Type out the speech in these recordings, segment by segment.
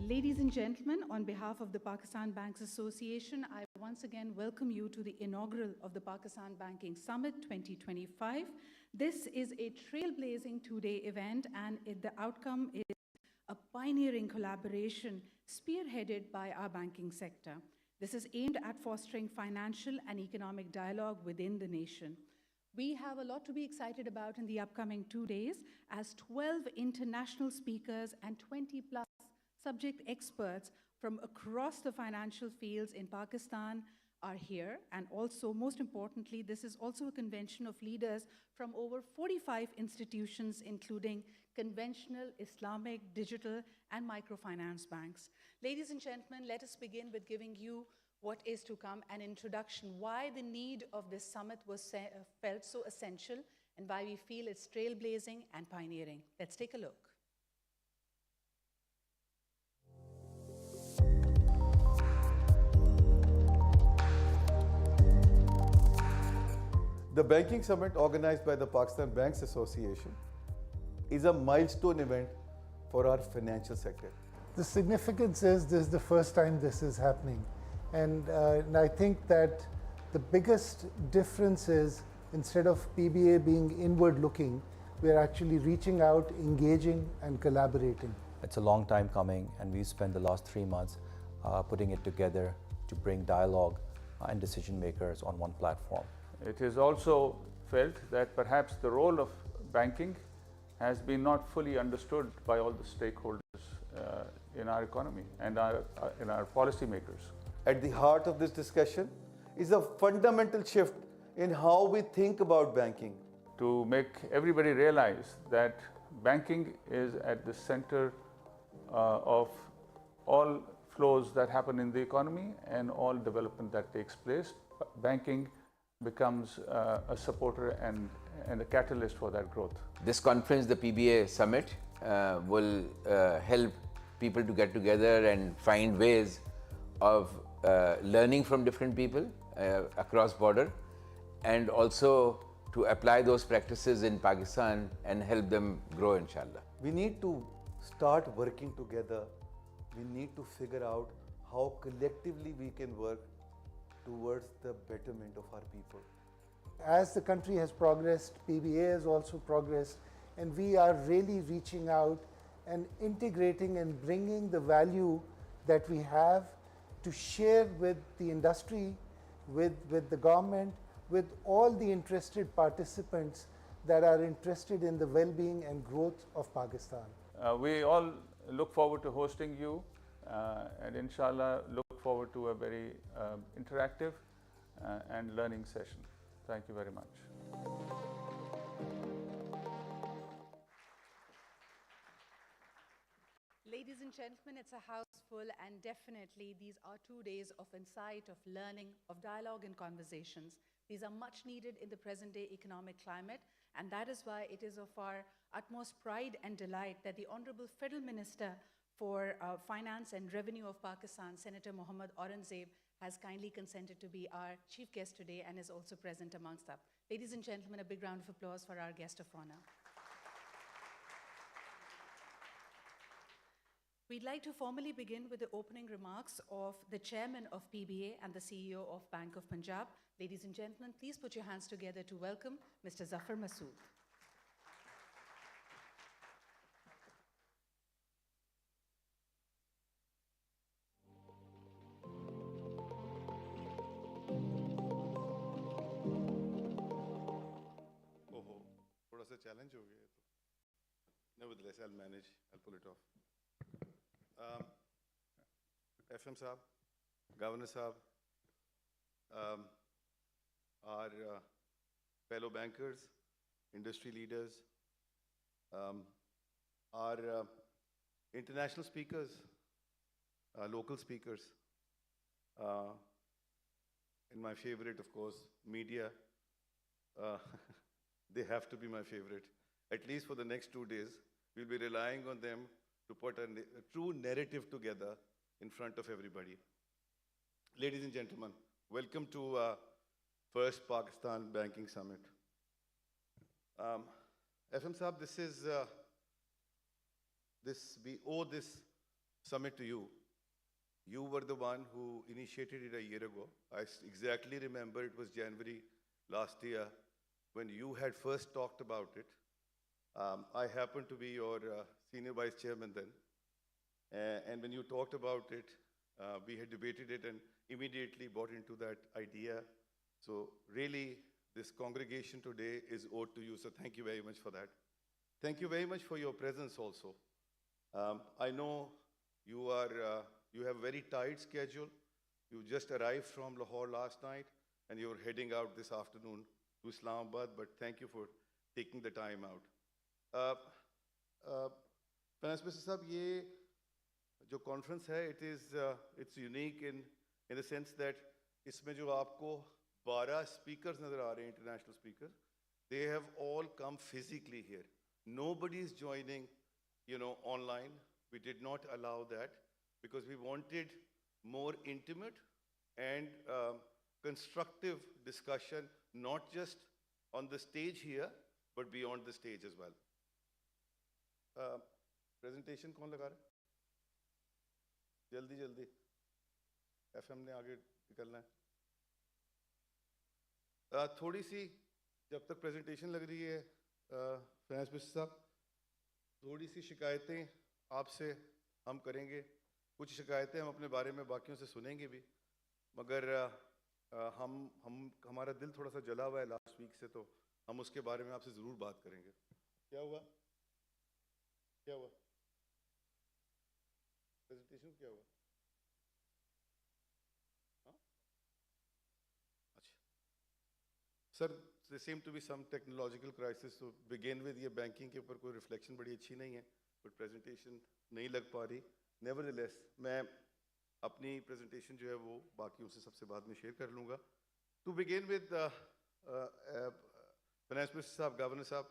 Ladies and gentlemen, on behalf of the Pakistan Banks Association, I once again welcome you to the inaugural of the Pakistan Banking Summit 2025. This is a trailblazing two-day event, and the outcome is a pioneering collaboration spearheaded by our banking sector. This is aimed at fostering financial and economic dialogue within the nation. We have a lot to be excited about in the upcoming 2 days, as 12 international speakers and 20+ subject experts from across the financial fields in Pakistan are here. And also, most importantly, this is also a convention of leaders from over 45 institutions, including conventional, Islamic, digital, and microfinance banks. Ladies and gentlemen, let us begin with giving you what is to come, an introduction, why the need of this summit was felt so essential, and why we feel it's trailblazing and pioneering. Let's take a look. The Banking Summit, organized by the Pakistan Banks Association, is a milestone event for our financial sector. The significance is this is the first time this is happening. And I think that the biggest difference is, instead of PBA being inward-looking, we're actually reaching out, engaging, and collaborating. It's a long time coming, and we've spent the last 3 months putting it together to bring dialogue and decision makers on one platform. It is also felt that perhaps the role of banking has been not fully understood by all the stakeholders in our economy and in our policymakers. At the heart of this discussion is a fundamental shift in how we think about banking. To make everybody realize that banking is at the center of all flows that happen in the economy and all development that takes place. Banking becomes a supporter and a catalyst for that growth. This conference, the PBA Summit, will help people to get together and find ways of learning from different people across border, and also to apply those practices in Pakistan and help them grow, inshallah. We need to start working together. We need to figure out how collectively we can work towards the betterment of our people. As the country has progressed, PBA has also progressed, and we are really reaching out and integrating and bringing the value that we have to share with the industry, with the government, with all the interested participants that are interested in the well-being and growth of Pakistan. We all look forward to hosting you and inshallah look forward to a very interactive and learning session. Thank you very much. Ladies and gentlemen, it's a house full, and definitely these are 2 days of insight, of learning, of dialogue and conversations. These are much needed in the present day economic climate, and that is why it is of our utmost pride and delight that the Honorable Federal Minister for Finance and Revenue of Pakistan, Senator Mohammad Aurangzeb, has kindly consented to be our chief guest today and is also present amongst us. Ladies and gentlemen, a big round of applause for our guest of honor. We'd like to formally begin with the opening remarks of the chairman of PBA and the CEO of Bank of Punjab. Ladies and gentlemen, please put your hands together to welcome Mr. Zafar Masood. Challenge ho gaya to. Nevertheless, I'll manage. I'll pull it off. FM Saab, Governor Saab, our fellow bankers, industry leaders, our international speakers, local speakers, and my favorite, of course, media. They have to be my favorite. At least for the next 2 days, we'll be relying on them to put a true narrative together in front of everybody. Ladies and gentlemen, welcome to first Pakistan Banking Summit. FM Saab, we owe this summit to you. You were the one who initiated it a year ago. I exactly remember it was January last year when you had first talked about it. I happened to be your senior vice chairman then. And when you talked about it, we had debated it and immediately bought into that idea. So really, this congregation today is owed to you. So thank you very much for that. Thank you very much for your presence also. I know you have a very tight schedule. You just arrived from Lahore last night and you're heading out this afternoon to Islamabad, but thank you for taking the time out. Finance Minister Sahab, ये जो conference है, it's unique in the sense that इसमें जो आपको 12 speakers नजर आ रहे हैं, international speakers, they have all come physically here. Nobody is joining, online. We did not allow that because we wanted more intimate and constructive discussion, not just on the stage here, but beyond the stage as well. Presentation कौन लगा रहा है? जल्दी जल्दी FM ने आगे निकलना है. थोड़ी सी जब तक presentation लग रही है, फाइनेंस मिनिस्टर साहब, थोड़ी सी शिकायतें आपसे हम करेंगे. कुछ शिकायतें हम अपने बारे में बाकियों से सुनेंगे भी, मगर हमारा दिल थोड़ा सा जला हुआ है लास्ट वीक से, तो हम उसके बारे में आपसे ज़रूर बात करेंगे. क्या हुआ? क्या हुआ? प्रेजेंटेशन क्या हुआ? हाँ? अच्छा sir, there seem to be some technological crisis. So begin with, ये banking के ऊपर कोई reflection बड़ी अच्छी नहीं है, but presentation नहीं लग पा रही. Nevertheless, मैं अपनी presentation जो है वो बाकियों से सबसे बाद में share कर लूँगा. To begin with, Finance Minister साहब, Governor साहब,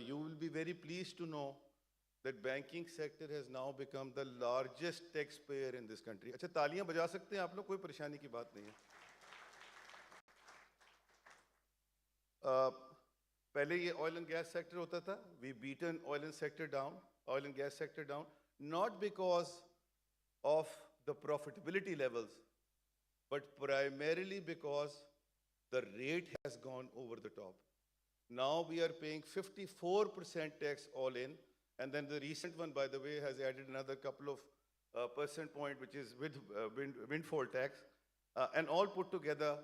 you will be very pleased to know that banking sector has now become the largest taxpayer in this country. अच्छा, तालियां बजा सकते हैं आप लोग, कोई परेशानी की बात नहीं है. पहले ये oil and gas sector होता था. We beaten oil and gas sector down, not because of the profitability levels, but primarily because the rate has gone over the top. Now we are paying 54% tax all in, and then the recent one, by the way, has added another couple of percent point, which is with windfall tax, and all put together,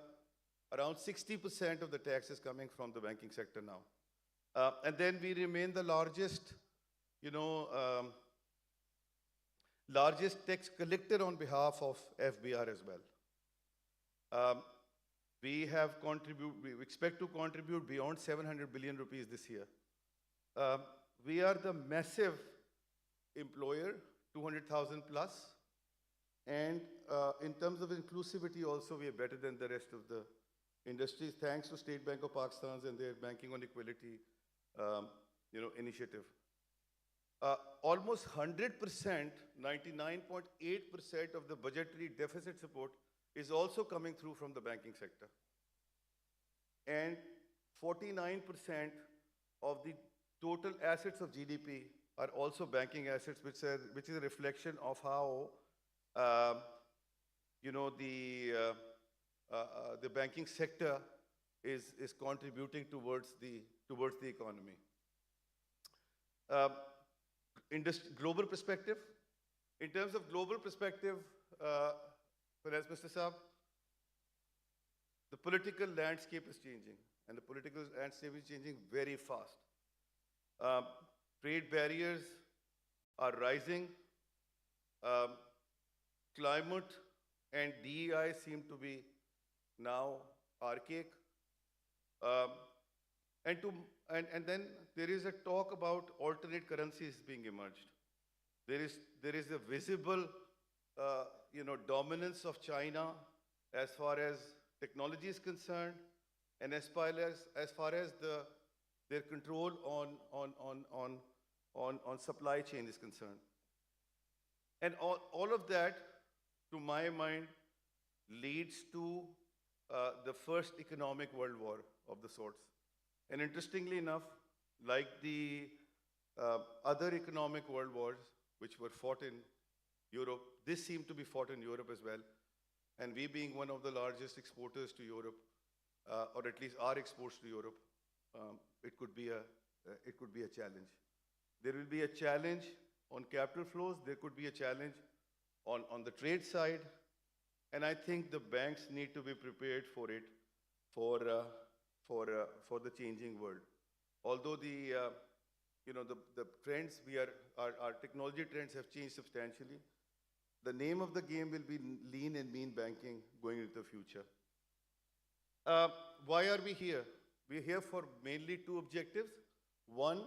around 60% of the tax is coming from the banking sector now. And then we remain the largest, largest tax collector on behalf of FBR as well. We expect to contribute beyond 700 billion rupees this year. We are the massive employer, 200,000 plus. And in terms of inclusivity also, we are better than the rest of the industries, thanks to State Bank of Pakistan and their Banking on Equality initiative. Almost 100%, 99.8% of the budgetary deficit support is also coming through from the banking sector. And 49% of the total assets of GDP are also banking assets, which is a reflection of how the banking sector is contributing towards the economy. Global perspective. In terms of global perspective, Finance Minister Saab, the political landscape is changing, and the political landscape is changing very fast. Trade barriers are rising. Climate and DEI seem to be now archaic. And then there is a talk about alternate currencies being emerged. There is a visible dominance of China as far as technology is concerned, and as far as their control on supply chain is concerned. And all of that, to my mind, leads to the first economic world war of the sorts. And interestingly enough, like the other economic world wars, which were fought in Europe. This seemed to be fought in Europe as well. And we being one of the largest exporters to Europe, or at least our exports to Europe, it could be a challenge. There will be a challenge on capital flows. There could be a challenge on the trade side. And I think the banks need to be prepared for it, for the changing world. Although the trends, our technology trends have changed substantially, the name of the game will be lean and mean banking going into the future. Why are we here? We're here for mainly two objectives. One,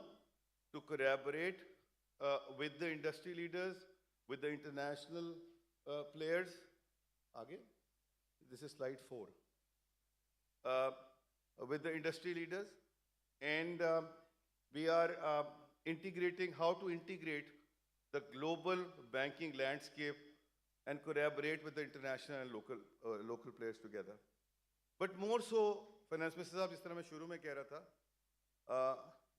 to collaborate with the industry leaders, with the international players. Again, this is slide 4. With the industry leaders, and we are integrating how to integrate the global banking landscape and collaborate with the international and local players together. But more so, Finance Minister Sahab, जिस तरह मैं शुरू में कह रहा था,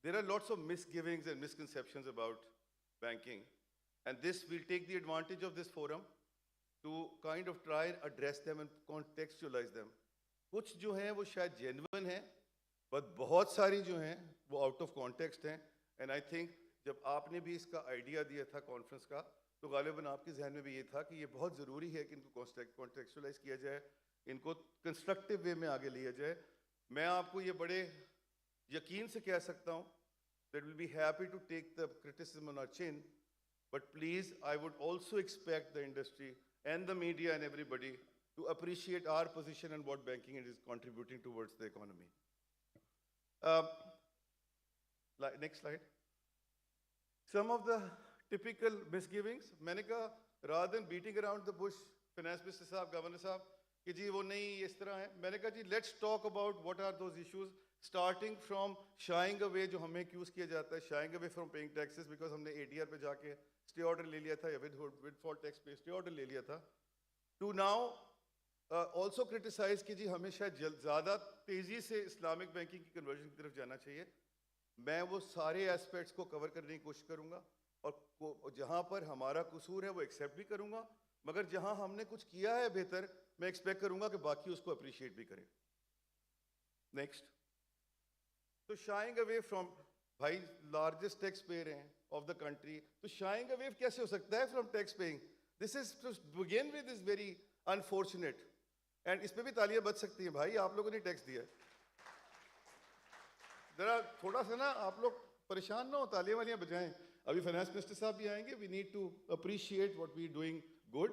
there are lots of misgivings and misconceptions about banking, and this will take the advantage of this forum to kind of try and address them and contextualize them. कुछ जो हैं वो शायद genuine हैं, but बहुत सारी जो हैं वो out of context हैं, and I think जब आपने भी इसका idea दिया था conference का, तो गालिबन आपके जहन में भी ये था कि ये बहुत ज़रूरी है कि इनको contextualize किया जाए, इनको constructive way में आगे लिया जाए. मैं आपको ये बड़े यकीन से कह सकता हूँ that we'll be happy to take the criticism on our chin, but please, I would also expect the industry and the media and everybody to appreciate our position and what banking is contributing towards the economy. Next slide. Some of the typical misgivings. मैंने कहा, rather than beating around the bush, Finance Minister Sahab, Governor Sahab, कि जी वो नहीं इस तरह है. मैंने कहा जी, let's talk about what are those issues, starting from shying away, जो हमें accuse किया जाता है, shying away from paying taxes because हमने ADR पे जाके stay order ले लिया था या windfall tax पे stay order ले लिया था, to now also criticize कि जी हमें शायद ज़्यादा तेज़ी से Islamic banking की conversion की तरफ जाना चाहिए. मैं वो सारे aspects को cover करने की कोशिश करूँगा, और जहाँ पर हमारा कसूर है वो accept भी करूँगा, मगर जहाँ हमने कुछ किया है बेहतर, मैं expect करूँगा कि बाकी उसको appreciate भी करें. Next. So shying away from, भाई largest taxpayer हैं of the country, तो shying away कैसे हो सकता है from tax paying? This is, to begin with, is very unfortunate. And इस पे भी तालियां बज सकती हैं भाई, आप लोगों ने टैक्स दिया है. जरा थोड़ा सा ना आप लोग परेशान ना हो, तालियां वालियां बजाएं. अभी फाइनेंस मिनिस्टर साहब भी आएंगे. We need to appreciate what we doing good,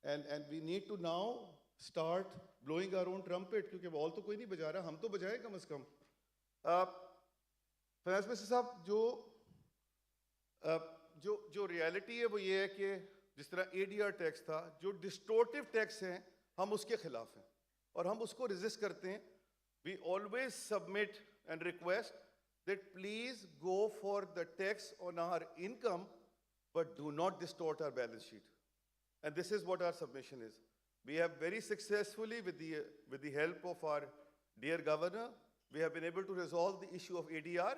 and we need to now start blowing our own trumpet, क्योंकि बॉल तो कोई नहीं बजा रहा, हम तो बजाएं कम से कम. फाइनेंस मिनिस्टर साहब, जो रियलिटी है वो ये है कि जिस तरह ADR टैक्स था, जो डिस्टोर्टिव टैक्स हैं, हम उसके खिलाफ हैं और हम उसको रेजिस्ट करते हैं. We always submit and request that please go for the tax on our income, but do not distort our balance sheet. And this is what our submission is. We have very successfully, with the help of our dear governor, we have been able to resolve the issue of ADR,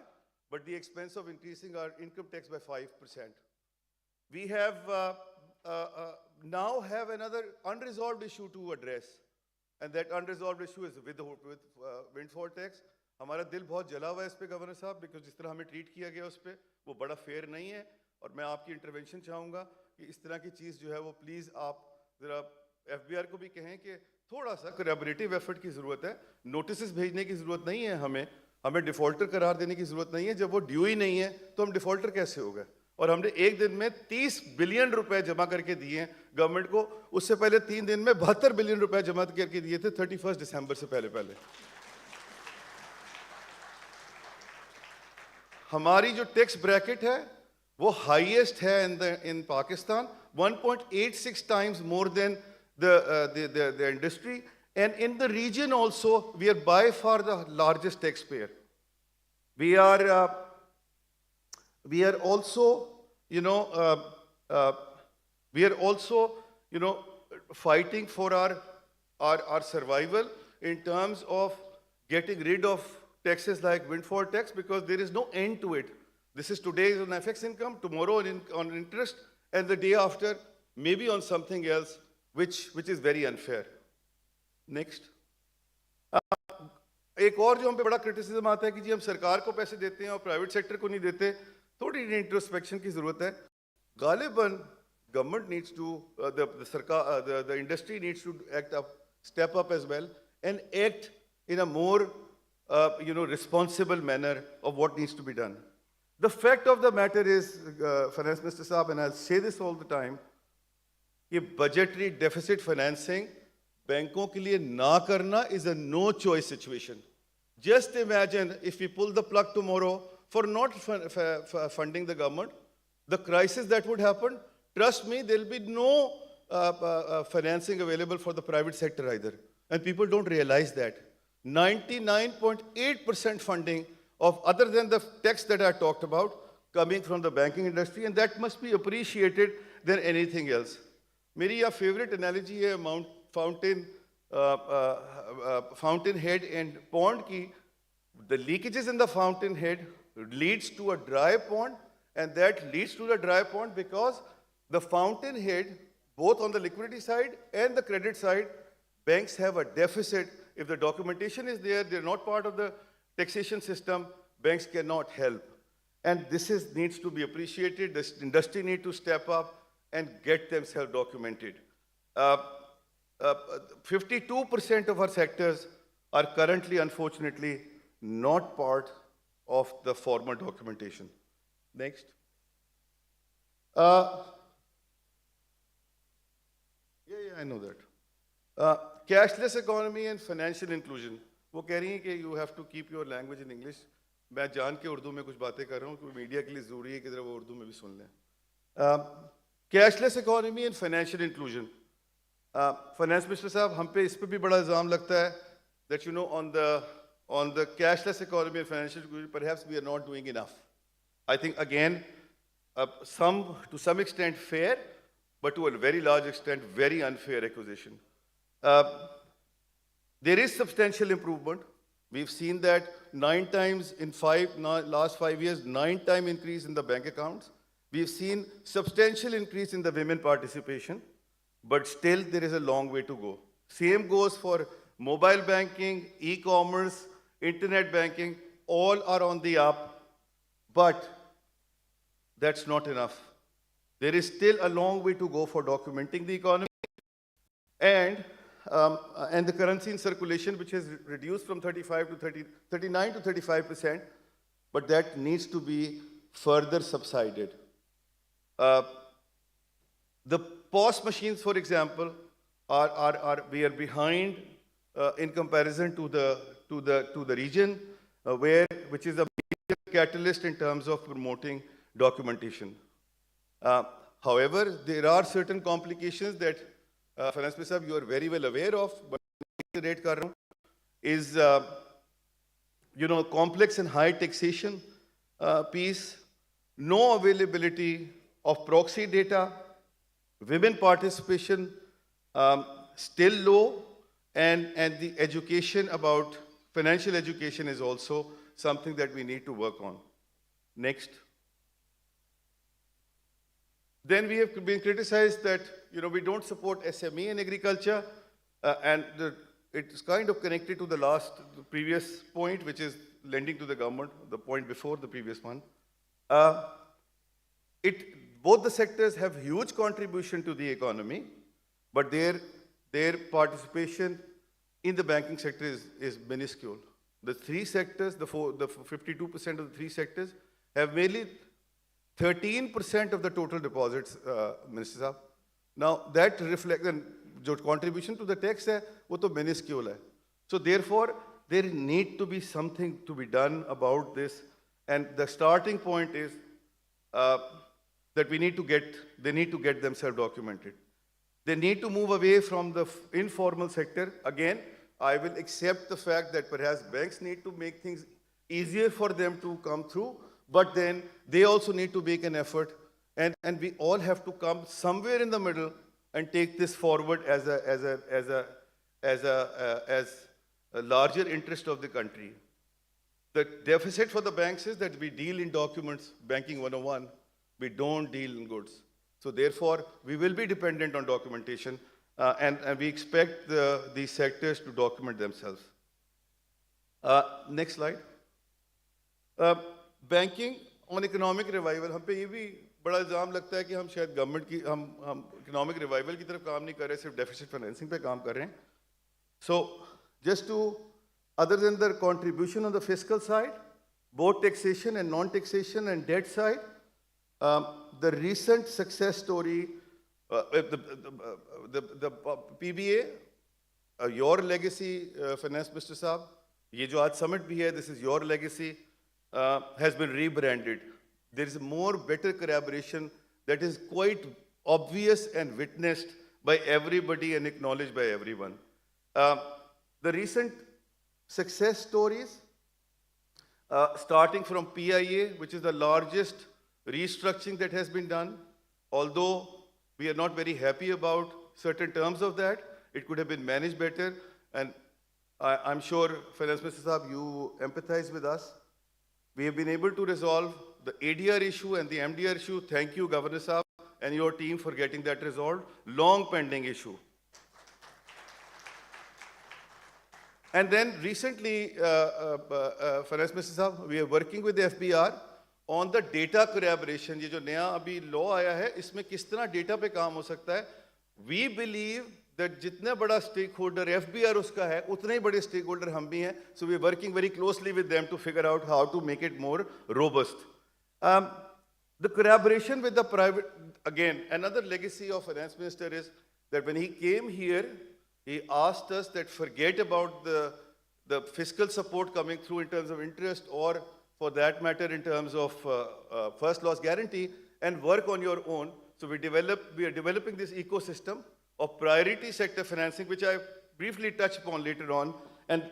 but the expense of increasing our income tax by 5%. We have now have another unresolved issue to address, and that unresolved issue is with windfall tax. हमारा दिल बहुत जला हुआ है इस पे governor साहब, because जिस तरह हमें ट्रीट किया गया उस पर वो बड़ा फेयर नहीं है, और मैं आपकी इंटरवेंशन चाहूँगा कि इस तरह की चीज़ जो है वो प्लीज़ आप ज़रा FBR को भी कहें कि थोड़ा सा कोलैबोरेटिव एफर्ट की ज़रूरत है. नोटिस भेजने की ज़रूरत नहीं है, हमें डिफ़ॉल्टर करार देने की ज़रूरत नहीं है. जब वो ड्यू ही नहीं है तो हम डिफ़ॉल्टर कैसे हो गए? और हमने एक दिन में 30 बिलियन रुपए जमा करके दिए हैं गवर्नमेंट को. उससे पहले 3 दिन में 72 बिलियन रुपए जमा करके दिए थे 31 दिसंबर से पहले. हमारी जो टैक्स ब्रैकेट है वो हाईएस्ट है in Pakistan, 1.86 times more than the industry, and in the region also we are by far the largest taxpayer. We are also, fighting for our survival in terms of getting rid of taxes like windfall tax, because there is no end to it. This is today on FX income, tomorrow on interest, and the day after maybe on something else, which is very unfair. Next. एक और जो हम पे बड़ा criticism आता है कि जी हम सरकार को पैसे देते हैं और प्राइवेट सेक्टर को नहीं देते, थोड़ी इंट्रोस्पेक्शन की जरूरत है. गालिबन government needs to, the industry needs to step up as well and act in a more, responsible manner of what needs to be done. The fact of the matter is, Finance Minister Saab, and I say this all the time, that budgetary deficit financing, bankon ke liye na karna is a no choice situation. Just imagine if we pull the plug tomorrow for not funding the government, the crisis that would happen. Trust me, there will be no financing available for the private sector either. And people don't realize that. 99.8% funding of, other than the text that I talked about, coming from the banking industry, and that must be appreciated than anything else. Meri favorite analogy hai fountain head and pond ki. The leakages in the fountain head leads to a dry pond, and that leads to the dry pond because the fountain head, both on the liquidity side and the credit side, banks have a deficit. If the documentation is there, they're not part of the taxation system, banks cannot help. And this needs to be appreciated. The industry needs to step up and get themselves documented. 52% of our sectors are currently, unfortunately, not part of the formal documentation. Next. I know that. Cashless economy and financial inclusion. वो कह रही हैं कि you have to keep your language in English. मैं जान के उर्दू में कुछ बातें कर रहा हूँ क्योंकि मीडिया के लिए ज़रूरी है कि ज़रा वो उर्दू में भी सुन लें. Cashless economy and financial inclusion. Finance Minister साहब, हम पे इस पे भी बड़ा इल्ज़ाम लगता है that on the cashless economy and financial inclusion, perhaps we are not doing enough. I think again, to some extent fair, but to a very large extent, very unfair acquisition. There is substantial improvement. We've seen that 9 times in last 5 years, 9 times increase in the bank accounts. We've seen substantial increase in the women participation, but still there is a long way to go. Same goes for mobile banking, e-commerce, internet banking, all are on the up, but that's not enough. There is still a long way to go for documenting the economy and the currency in circulation, which has reduced from 39 to 35%, but that needs to be further subsided. The POS machines, for example, we are behind in comparison to the region, which is a major catalyst in terms of promoting documentation. However, there are certain complications that Finance Minister, you are very well aware of, but is complex and high taxation piece, no availability of proxy data, women participation still low, and the education about financial education is also something that we need to work on. Next. Then we have been criticized that we don't support SME in agriculture, and it's kind of connected to the previous point, which is lending to the government, the point before the previous one. Both the sectors have huge contribution to the economy, but their participation in the banking sector is minuscule. The three sectors, the 52% of the three sectors, have merely 13% of the total deposits, Minister Saab. Now, that reflects, and the contribution to the tax is minuscule. So, therefore, there need to be something to be done about this. And the starting point is that they need to get themselves documented. They need to move away from the informal sector. Again, I will accept the fact that perhaps banks need to make things easier for them to come through, but then they also need to make an effort, and we all have to come somewhere in the middle and take this forward as a larger interest of the country. The deficit for the banks is that we deal in documents, banking 101, we don't deal in goods. So therefore, we will be dependent on documentation, and we expect these sectors to document themselves. Next slide. Banking on economic revival, हम पे ये भी बड़ा इल्ज़ाम लगता है कि हम शायद गवर्नमेंट की हम इकोनॉमिक रिवाइवल की तरफ काम नहीं कर रहे, सिर्फ डेफिसिट फाइनेंसिंग पे काम कर रहे हैं. So just to, other than the contribution on the fiscal side, both taxation and non-taxation and debt side, the recent success story, the PBA, your legacy, Finance Minister Saab, ये जो आज summit भी है, this is your legacy, has been rebranded. There is more better collaboration that is quite obvious and witnessed by everybody and acknowledged by everyone. The recent success stories, starting from PIA, which is the largest restructuring that has been done, although we are not very happy about certain terms of that, it could have been managed better, and I'm sure, Finance Minister Saab, you empathize with us. We have been able to resolve the ADR issue and the MDR issue. Thank you, Governor Saab, and your team for getting that resolved. Long pending issue. And then recently, Finance Minister Saab, we are working with the FBR on the data collaboration. ये जो नया अभी law आया है, इसमें किस तरह data पे काम हो सकता है? We believe that जितने बड़ा stakeholder FBR उसका है, उतने ही बड़े stakeholder हम भी हैं. So we are working very closely with them to figure out how to make it more robust. The collaboration with the private, again, another legacy of Finance Minister is that when he came here, he asked us that forget about the fiscal support coming through in terms of interest or for that matter in terms of first loss guarantee and work on your own. So we are developing this ecosystem of priority sector financing, which I briefly touch upon later on. And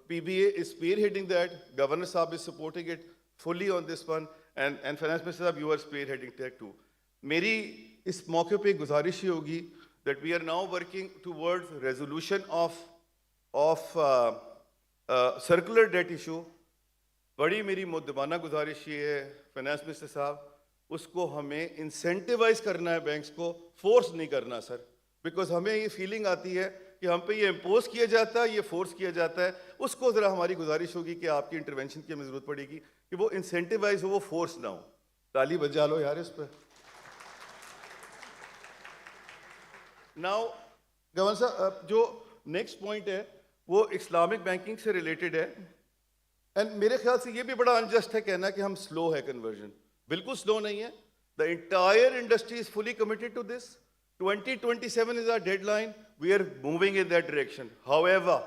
PBA is spearheading that. Governor Saab is supporting it fully on this one. And Finance Minister Saab, you are spearheading tech too. मेरी इस मौके पे गुजारिश ये होगी that we are now working towards resolution of circular debt issue. बड़ी मेरी मुद्दबाना गुजारिश ये है फाइनेंस मिनिस्टर साहब, उसको हमें इंसेंटिवाइज करना है, बैंक्स को फोर्स नहीं करना सर, बिकॉज हमें ये फीलिंग आती है कि हम पे ये इम्पोज किया जाता है, ये फोर्स किया जाता है. उसको ज़रा हमारी गुजारिश होगी कि आपकी इंटरवेंशन की हमें ज़रूरत पड़ेगी कि वो इंसेंटिवाइज हो, वो फोर्स ना हो. ताली बजा लो यार इस पर. नाउ गवर्नर साहब, जो नेक्स्ट पॉइंट है वो इस्लामिक बैंकिंग से रिलेटेड है. एंड मेरे ख्याल से ये भी बड़ा अनजस्ट है कहना कि हम स्लो है कन्वर्जन. बिल्कुल स्लो नहीं है. The entire industry is fully committed to this. 2027 is our deadline. We are moving in that direction. However,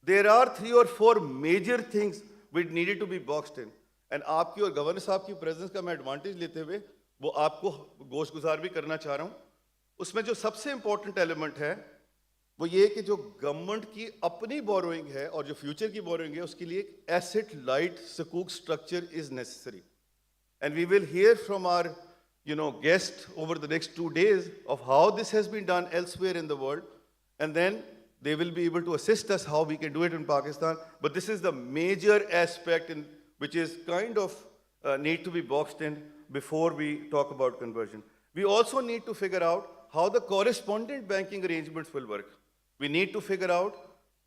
there are 3 or 4 major things which needed to be boxed in. And आपकी और governor साहब की presence का मैं advantage लेते हुए वो आपको गोश गुजार भी करना चाह रहा हूँ. उसमें जो सबसे इंपॉर्टेंट एलिमेंट है वो ये कि जो गवर्नमेंट की अपनी बोरोइंग है और जो फ्यूचर की बोरोइंग है उसके लिए एक एसेट लाइट सकूक structure is necessary. And we will hear from our guest over the next 2 days of how this has been done elsewhere in the world, and then they will be able to assist us how we can do it in Pakistan. But this is the major aspect in which is kind of need to be boxed in before we talk about conversion. We also need to figure out how the correspondent banking arrangements will work. We need to figure out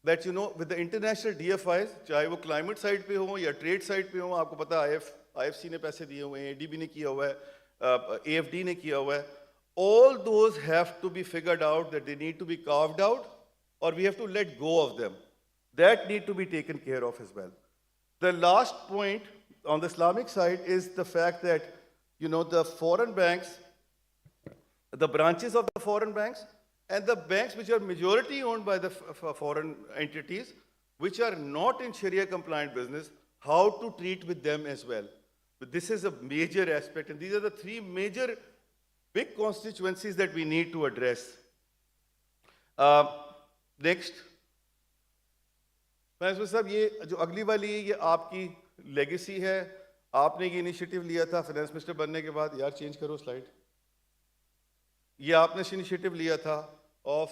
that with the international DFIs, चाहे वो climate side पे हो या trade side पे हो, आपको पता है IFC ने पैसे दिए हुए हैं, ADB ने किया हुआ है, AFD ने किया हुआ है. All those have to be figured out, that they need to be carved out, or we have to let go of them. That need to be taken care of as well. The last point on the Islamic side is the fact that the foreign banks, the branches of the foreign banks, and the banks which are majority owned by the foreign entities, which are not in Sharia compliant business, how to treat with them as well. But this is a major aspect, and these are the 3 major big constituencies that we need to address. Next. Finance Minister साहब, ये जो अगली वाली है ये आपकी legacy है. आपने ये इनिशिएटिव लिया था फाइनेंस मिनिस्टर बनने के बाद. यार चेंज करो स्लाइड. ये आपने इनिशिएटिव लिया था of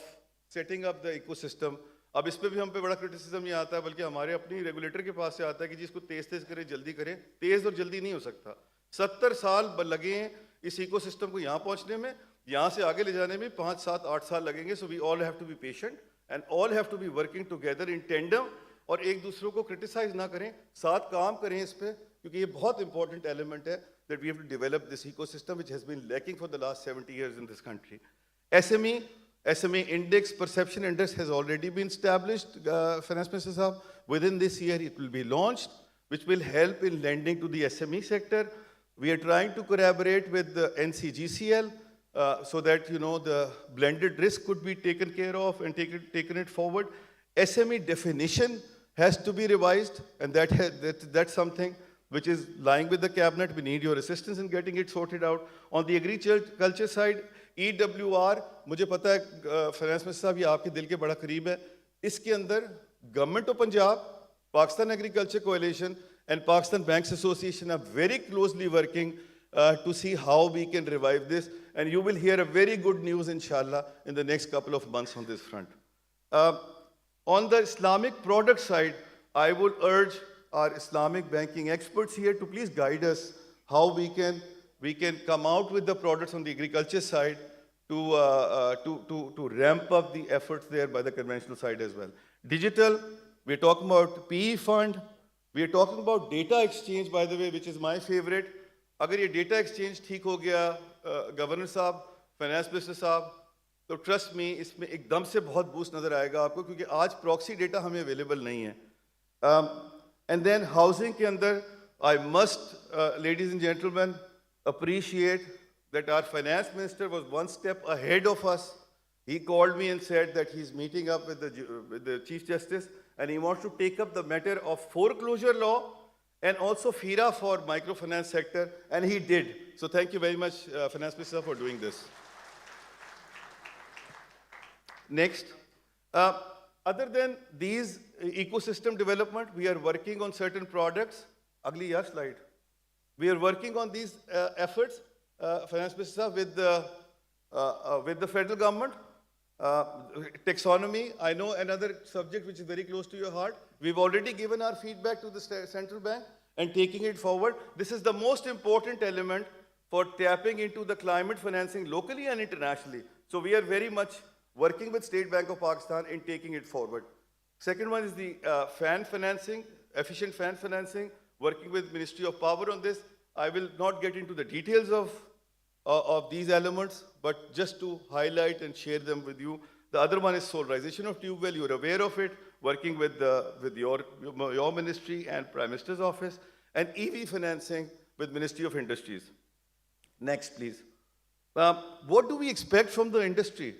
setting up the ecosystem. अब इस पे भी हम पे बड़ा क्रिटिसिज्म ये आता है, बल्कि हमारे अपनी रेगुलेटर के पास से आता है कि जिसको तेज तेज करें, जल्दी करें। तेज और जल्दी नहीं हो सकता। 70 साल लगे हैं इस इकोसिस्टम को यहाँ पहुँचने में, यहाँ से आगे ले जाने में 5, 7, 8 साल लगेंगे। So we all have to be patient and all have to be working together in tandem, और एक दूसरों को क्रिटिसाइज ना करें, साथ काम करें इस पे, क्योंकि ये बहुत इंपॉर्टेंट एलिमेंट है that we have to develop this ecosystem which has been lacking for the last 70 years in this country. SME index, perception index has already been established, Finance Minister Saab. Within this year it will be launched, which will help in lending to the SME sector. We are trying to collaborate with the NCGCL so that, you know, the blended risk could be taken care of and taken it forward. SME definition has to be revised, and that's something which is lying with the cabinet. We need your assistance in getting it sorted out. On the agriculture side, EWR, मुझे पता है finance minister साहब ये आपके दिल के बड़ा करीब है। इसके अंदर government of Punjab, Pakistan agriculture coalition and Pakistan Banks Association are very closely working to see how we can revive this, and you will hear a very good news inshallah in the next couple of months on this front. On the Islamic product side, I would urge our Islamic banking experts here to please guide us how we can come out with the products on the agriculture side to ramp up the efforts there by the conventional side as well. Digital, we're talking about PE fund, we are talking about data exchange, by the way, which is my favorite. अगर ये data exchange ठीक हो गया, Governor साहब, Finance Minister साहब, तो trust me, इसमें एकदम से बहुत boost नजर आएगा आपको, क्योंकि आज proxy data हमें available नहीं है. And then housing के अंदर, I must, ladies and gentlemen, appreciate that our finance minister was one step ahead of us. He called me and said that he's meeting up with the Chief Justice and he wants to take up the matter of foreclosure law and also FIRA for microfinance sector, and he did. So thank you very much, Finance Minister, for doing this. Next, other than these ecosystem development, we are working on certain products. Ugly slide. We are working on these efforts, Finance Minister, with the federal government. Taxonomy, I know another subject which is very close to your heart. We've already given our feedback to the central bank and taking it forward. This is the most important element for tapping into the climate financing locally and internationally. So we are very much working with State Bank of Pakistan in taking it forward. Second one is the fan financing, efficient fan financing, working with Ministry of Power on this. I will not get into the details of these elements, but just to highlight and share them with you. The other one is solarization of tube well. You're aware of it, working with your ministry and Prime Minister's office, and EV financing with Ministry of Industries. Next, please. What do we expect from the industry?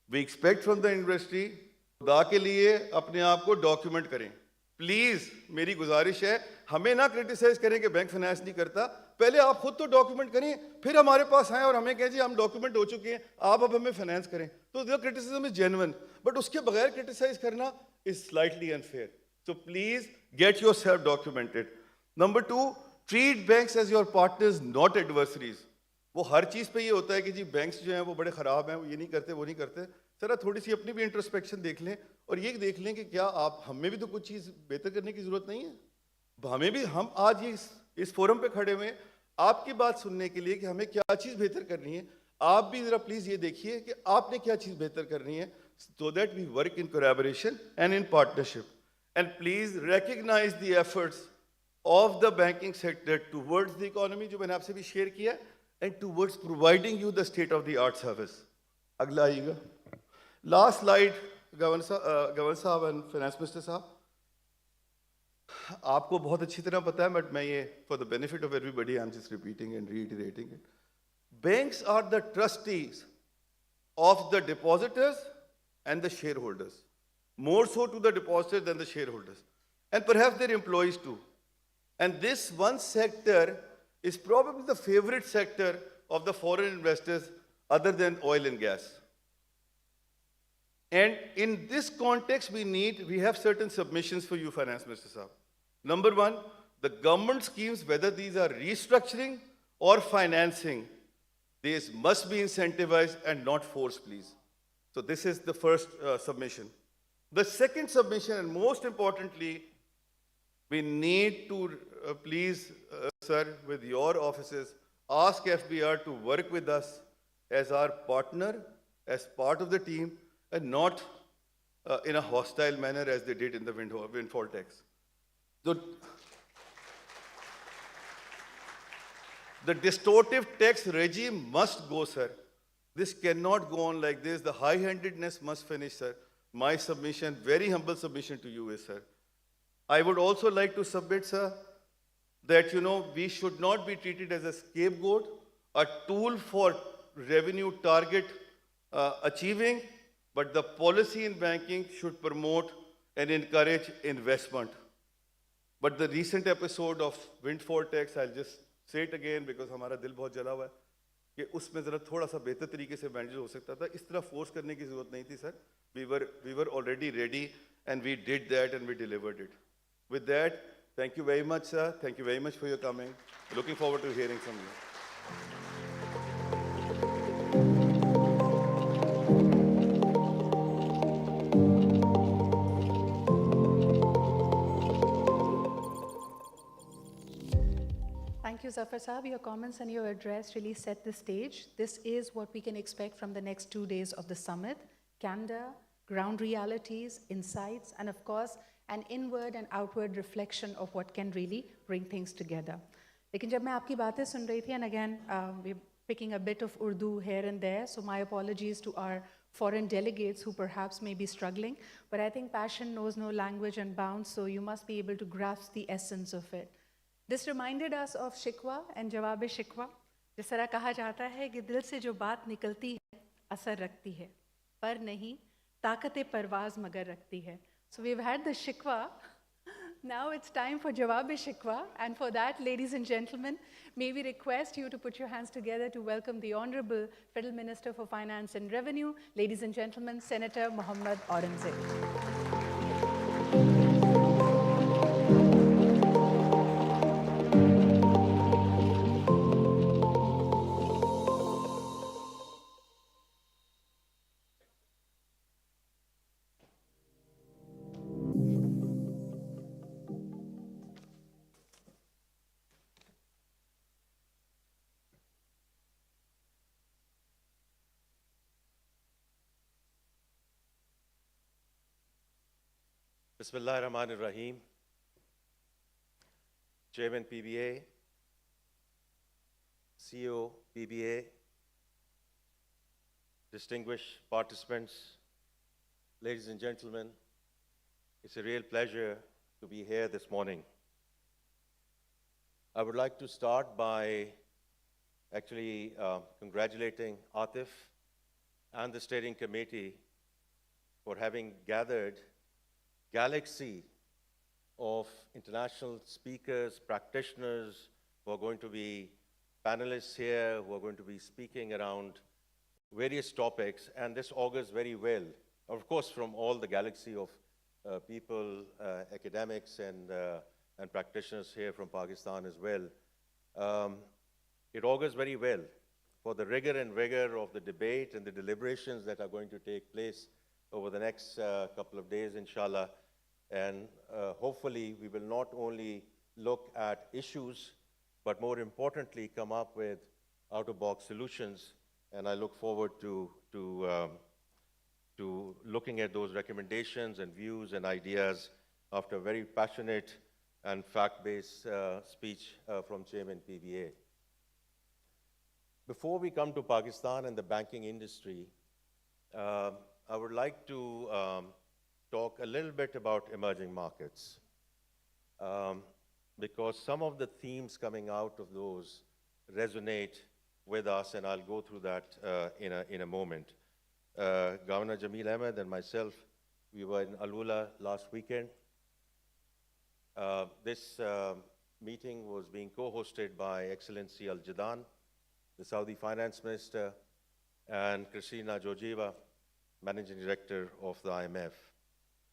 We expect from the industry खुदा के लिए अपने आप को document करें. Please मेरी गुजारिश है, हमें ना क्रिटिसाइज करें कि बैंक फाइनेंस नहीं करता. पहले आप खुद तो डॉक्यूमेंट करें, फिर हमारे पास आए और हमें कहें जी हम डॉक्यूमेंट हो चुके हैं, आप अब हमें फाइनेंस करें. तो the criticism is genuine, but उसके बगैर क्रिटिसाइज करना is slightly unfair. So please get yourself documented. Number 2, treat banks as your partners, not adversaries. वो हर चीज पे ये होता है कि जी बैंक्स जो हैं वो बड़े खराब हैं, वो ये नहीं करते, वो नहीं करते. जरा थोड़ी सी अपनी भी इंट्रोस्पेक्शन देख लें और ये देख लें कि क्या आप हमें भी तो कुछ चीज़ बेहतर करने की ज़रूरत नहीं है. हमें भी, हम आज ये इस फोरम पे खड़े हुए आपकी बात सुनने के लिए कि हमें क्या चीज़ बेहतर करनी है. आप भी ज़रा प्लीज़ ये देखिए कि आपने क्या चीज़ बेहतर करनी है, so that we work in collaboration and in partnership. And please recognize the efforts of the banking sector towards the economy, जो मैंने आपसे भी शेयर किया, and towards providing you the state of the art service. अगला आइएगा. Last slide, governor साहब and Finance Minister साहब, आपको बहुत अच्छी तरह पता है, बट मैं ये for the benefit of everybody, I'm just repeating and reiterating it. Banks are the trustees of the depositors and the shareholders, more so to the depositors than the shareholders, and perhaps their employees too. And this one sector is probably the favorite sector of the foreign investors other than oil and gas. And in this context, we have certain submissions for you, Finance Minister Saab. Number 1, the government schemes, whether these are restructuring or financing, these must be incentivized and not forced, please. So this is the first submission. The second submission, and most importantly, we need to please, sir, with your offices, ask FBR to work with us as our partner, as part of the team, and not in a hostile manner as they did in the windfall tax. The distortive tax regime must go, sir. This cannot go on like this. The high-handedness must finish, sir. My submission, very humble submission to you is, sir. I would also like to submit, sir, that, we should not be treated as a scapegoat, a tool for revenue target achieving, but the policy in banking should promote and encourage investment. But the recent episode of windfall tax, I'll just say it again because हमारा दिल बहुत जला हुआ है कि उसमें ज़रा थोड़ा सा बेहतर तरीके से मैनेज हो सकता था. इस तरह फोर्स करने की ज़रूरत नहीं थी, sir. We were already ready and we did that and we delivered it. With that, thank you very much, sir. Thank you very much for your coming. Looking forward to hearing from you. Thank you, Zafar Saab. Your comments and your address really set the stage. This is what we can expect from the next 2 days of the summit: candor, ground realities, insights, and of course, an inward and outward reflection of what can really bring things together. लेकिन जब मैं आपकी बातें सुन रही थी, and again, we're picking a bit of Urdu here and there, so my apologies to our foreign delegates who perhaps may be struggling, but I think passion knows no language and bounds, so you must be able to grasp the essence of it. This reminded us of शिकवा and जवाब शिकवा. जिस तरह कहा जाता है कि दिल से जो बात निकलती है असर रखती है, पर नहीं ताकत परवाज मगर रखती है. So we've had the shikwa. Now it's time for jawab shikwa, and for that, ladies and gentlemen, may we request you to put your hands together to welcome the Honorable Federal Minister for Finance and Revenue, ladies and gentlemen, Senator Mohammad Aurangzeb. Bismillah ar-Rahman ar-Rahim. Chairman PBA, CEO PBA, distinguished participants, ladies and gentlemen, it's a real pleasure to be here this morning. I would like to start by actually congratulating Atif and the steering committee for having gathered galaxy of international speakers, practitioners who are going to be panelists here, who are going to be speaking around various topics, and this augurs very well, of course, from all the galaxy of people, academics and practitioners here from Pakistan as well. It augurs very well for the rigor and vigor of the debate and the deliberations that are going to take place over the next couple of days, inshallah. And hopefully, we will not only look at issues, but more importantly, come up with out-of-box solutions. And I look forward to looking at those recommendations and views and ideas after a very passionate and fact-based speech from Chairman PBA. Before we come to Pakistan and the banking industry, I would like to talk a little bit about emerging markets, because some of the themes coming out of those resonate with us, and I'll go through that in a moment. Governor Jameel Ahmed and myself, we were in Alula last weekend. This meeting was being co-hosted by Excellency Al-Jadan, the Saudi Finance Minister, and Christina Georgieva, Managing Director of the IMF.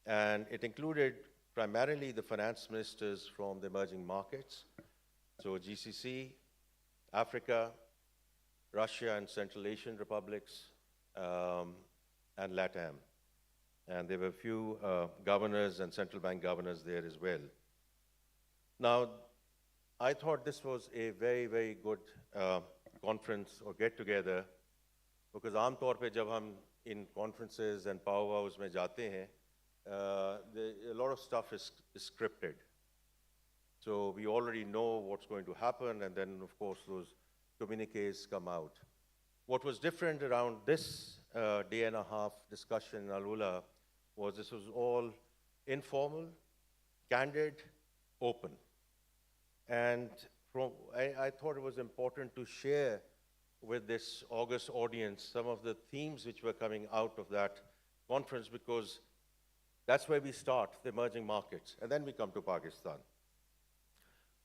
And it included primarily the finance ministers from the emerging markets, so GCC, Africa, Russia and Central Asian republics, and LATAM. and there were a few governors and central bank governors there as well. Now, I thought this was a very, very good conference or get-together, because आम तौर पे जब हम in conferences and powwows में जाते हैं, a lot of stuff is scripted. So we already know what's going to happen, and then, of course, those communiques come out. What was different around this day and a half discussion in Alula was this was all informal, candid, open. And I thought it was important to share with this August audience some of the themes which were coming out of that conference, because that's where we start, the emerging markets, and then we come to Pakistan.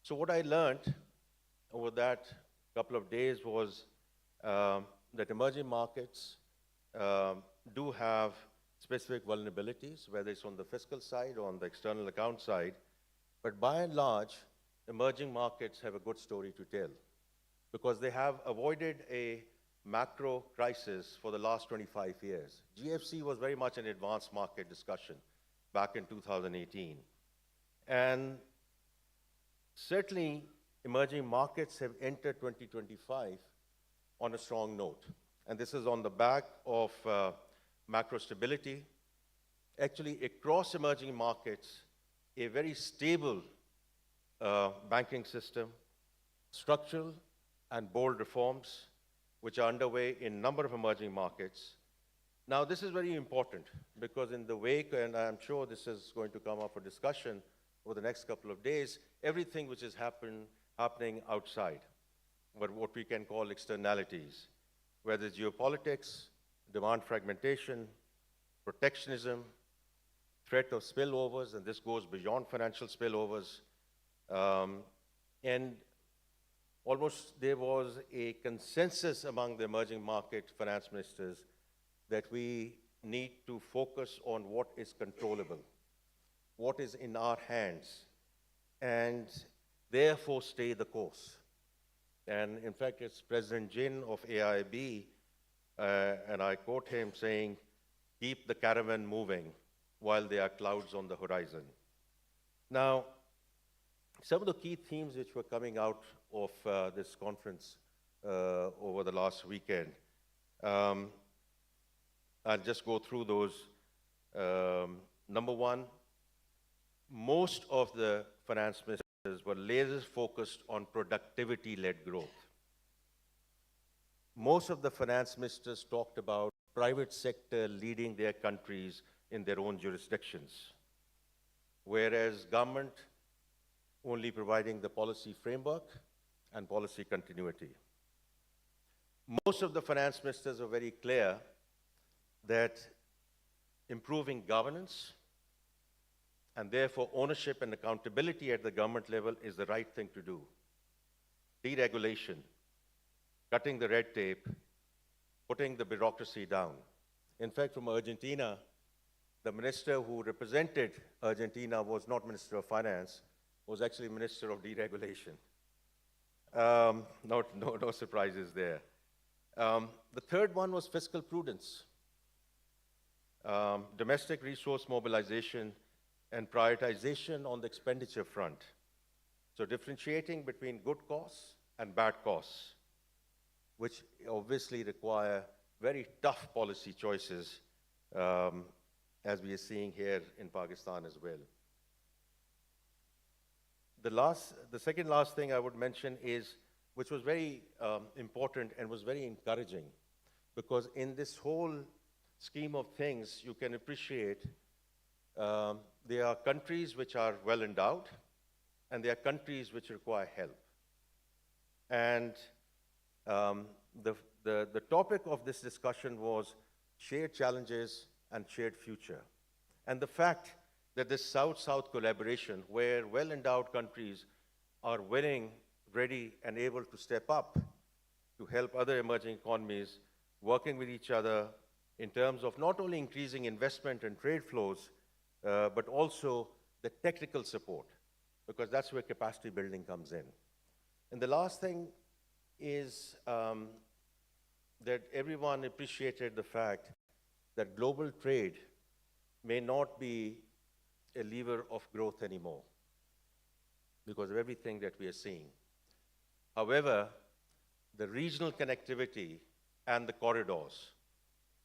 So what I learned over that couple of days was that emerging markets do have specific vulnerabilities, whether it's on the fiscal side or on the external account side. But by and large, emerging markets have a good story to tell, because they have avoided a macro crisis for the last 25 years. GFC was very much an advanced market discussion back in 2018. And certainly, emerging markets have entered 2025 on a strong note. And this is on the back of macro stability. Actually, across emerging markets, a very stable banking system, structural and bold reforms, which are underway in a number of emerging markets. Now, this is very important, because in the wake, and I'm sure this is going to come up for discussion over the next couple of days, everything which is happening outside, but what we can call externalities, whether it's geopolitics, demand fragmentation, protectionism, threat of spillovers, and this goes beyond financial spillovers, and almost there was a consensus among the emerging market finance ministers that we need to focus on what is controllable, what is in our hands, and therefore stay the course. And in fact, it's President Jin of AIB, and I quote him saying, "Keep the caravan moving while there are clouds on the horizon." Now, some of the key themes which were coming out of this conference over the last weekend, I'll just go through those. Number one, most of the finance ministers were laser focused on productivity-led growth. Most of the finance ministers talked about private sector leading their countries in their own jurisdictions, whereas government only providing the policy framework and policy continuity. Most of the finance ministers are very clear that improving governance and therefore ownership and accountability at the government level is the right thing to do. Deregulation, cutting the red tape, putting the bureaucracy down. In fact, from Argentina, the minister who represented Argentina was not Minister of Finance, was actually Minister of Deregulation. No surprises there. The third one was fiscal prudence, domestic resource mobilization, and prioritization on the expenditure front. So differentiating between good costs and bad costs, which obviously require very tough policy choices, as we are seeing here in Pakistan as well. The second last thing I would mention is, which was very important and was very encouraging, because in this whole scheme of things, you can appreciate there are countries which are well endowed, and there are countries which require help. And the topic of this discussion was shared challenges and shared future. And the fact that this South-South collaboration, where well-endowed countries are willing, ready, and able to step up to help other emerging economies, working with each other in terms of not only increasing investment and trade flows, but also the technical support, because that's where capacity building comes in. And the last thing is that everyone appreciated the fact that global trade may not be a lever of growth anymore because of everything that we are seeing. However, the regional connectivity and the corridors,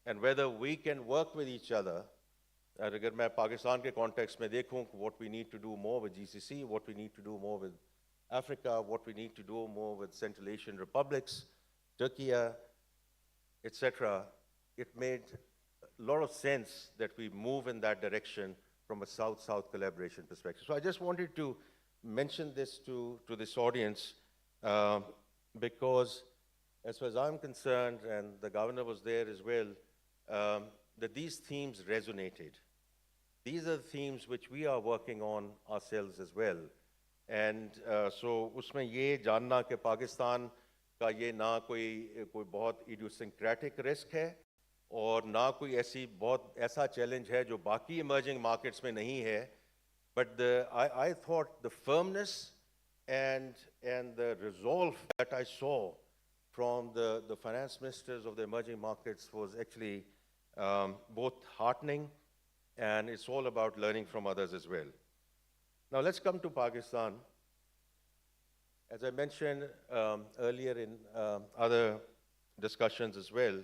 and whether we can work with each other, and agar main Pakistan ke context mein dekhun, what we need to do more with GCC, what we need to do more with Africa, what we need to do more with Central Asian republics, Turkey, etc., it made a lot of sense that we move in that direction from a South-South collaboration perspective. So I just wanted to mention this to this audience because as far as I'm concerned, and the governor was there as well, that these themes resonated. These are the themes which we are working on ourselves as well. And so उसमें ये जानना कि पाकिस्तान का ये ना कोई बहुत idiosyncratic risk है और ना कोई ऐसा challenge है जो बाकी emerging markets में नहीं है. But I thought the firmness and the resolve that I saw from the finance ministers of the emerging markets was actually both heartening, and it's all about learning from others as well. Now let's come to Pakistan. As I mentioned earlier in other discussions as well,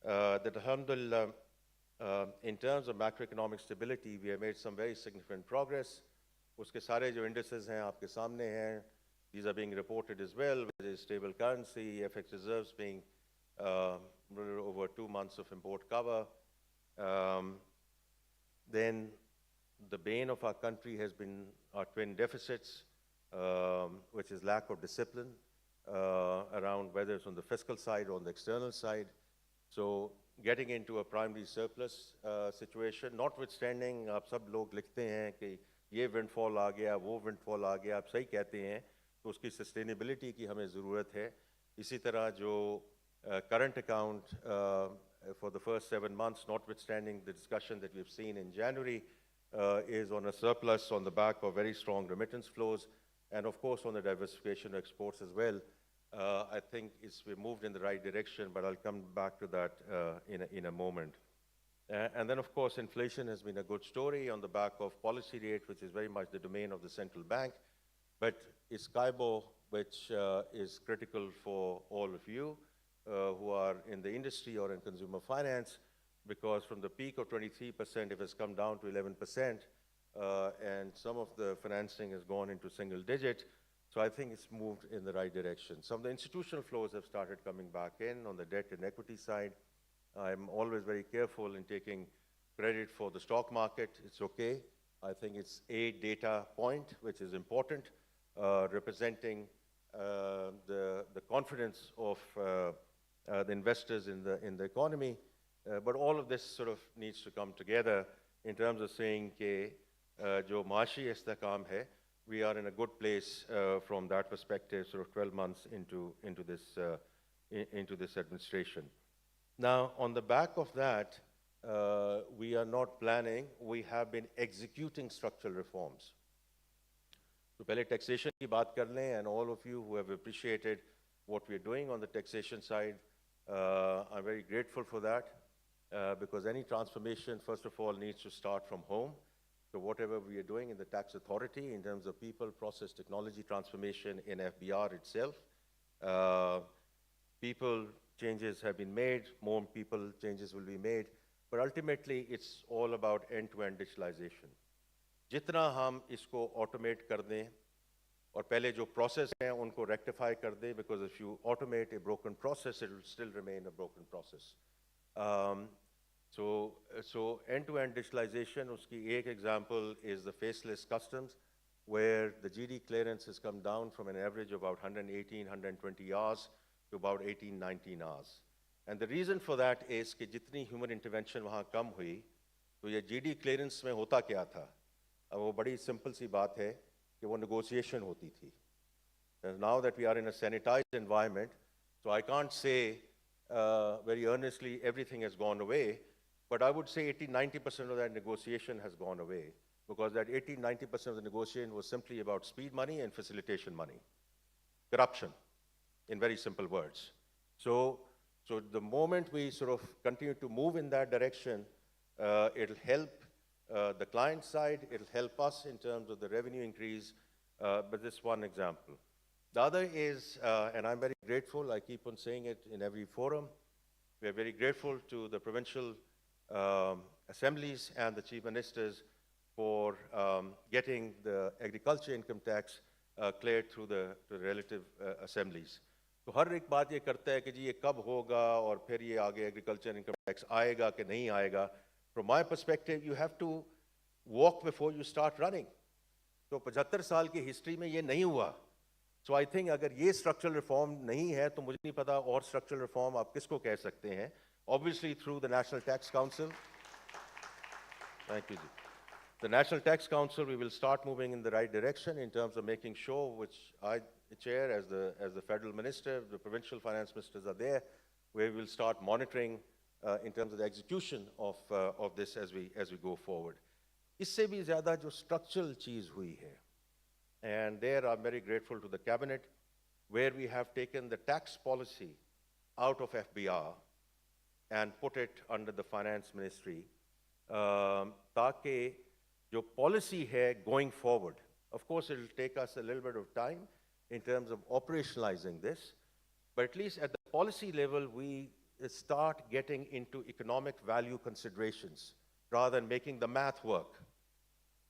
that alhamdulillah, in terms of macroeconomic stability, we have made some very significant progress. Uske sare jo indices hain aapke samne hain. These are being reported as well, with a stable currency, FX reserves being over 2 months of import cover. Then the bane of our country has been our twin deficits, which is lack of discipline around whether it's on the fiscal side or on the external side. So getting into a primary surplus situation, notwithstanding आप सब लोग लिखते हैं कि ये windfall आ गया, वो windfall आ गया, आप सही कहते हैं, तो उसकी sustainability की हमें ज़रूरत है. इसी तरह जो current account for the first 7 months, notwithstanding the discussion that we've seen in January, is on a surplus on the back of very strong remittance flows, and of course on the diversification of exports as well. I think we've moved in the right direction, but I'll come back to that in a moment. And then, of course, inflation has been a good story on the back of policy rate, which is very much the domain of the central bank. But it's SCIBOR, which is critical for all of you who are in the industry or in consumer finance, because from the peak of 23%, it has come down to 11%, and some of the financing has gone into single digit. So I think it's moved in the right direction. Some of the institutional flows have started coming back in on the debt and equity side. I'm always very careful in taking credit for the stock market. It's okay. I think it's a data point, which is important, representing the confidence of the investors in the economy. But all of this sort of needs to come together in terms of saying कि जो माशी इस्तेहकाम है, we are in a good place from that perspective, sort of 12 months into this administration. Now, on the back of that, we are not planning, we have been executing structural reforms. So, pehle taxation ki baat kar lein, and all of you who have appreciated what we are doing on the taxation side, I'm very grateful for that, because any transformation, first of all, needs to start from home. So whatever we are doing in the tax authority in terms of people, process, technology transformation in FBR itself, people changes have been made, more people changes will be made, but ultimately it's all about end-to-end digitalization. जितना हम इसको automate कर दें और पहले जो process हैं उनको rectify कर दें, because if you automate a broken process, it will still remain a broken process. So end-to-end digitalization, uski ek example is the faceless customs, where the GD clearance has come down from an average of about 118, 120 hours to about 18, 19 hours. And the reason for that is कि जितनी human intervention वहाँ कम हुई, तो ये GD clearance में होता क्या था? अब वो बड़ी simple सी बात है कि वो negotiation होती थी. And now that we are in a sanitized environment, so I can't say very earnestly everything has gone away, but I would say 80-90% of that negotiation has gone away, because that 80-90% of the negotiation was simply about speed money and facilitation money. Corruption, in very simple words. So the moment we sort of continue to move in that direction, it'll help the client side, it'll help us in terms of the revenue increase, but this one example. The other is, and I'm very grateful, I keep on saying it in every forum, we are very grateful to the provincial assemblies and the chief ministers for getting the agriculture income tax cleared through the relative assemblies. तो हर एक बात ये करता है कि जी ये कब होगा और फिर ये आगे एग्रीकल्चर इनकम टैक्स आएगा कि नहीं आएगा. From my perspective, you have to walk before you start running. तो 75 साल की हिस्ट्री में ये नहीं हुआ. So I think अगर ये structural reform नहीं है तो मुझे नहीं पता और structural reform आप किसको कह सकते हैं. Obviously through the National Tax Council. Thank you, ji. The National Tax Council, we will start moving in the right direction in terms of making sure, which I chair as the federal minister, the provincial finance ministers are there, where we will start monitoring in terms of the execution of this as we go forward. इससे भी ज़्यादा जो structural चीज़ हुई है, and there I'm very grateful to the cabinet, where we have taken the tax policy out of FBR and put it under the finance ministry, ताकि जो policy है going forward, of course it will take us a little bit of time in terms of operationalizing this, but at least at the policy level we start getting into economic value considerations rather than making the math work.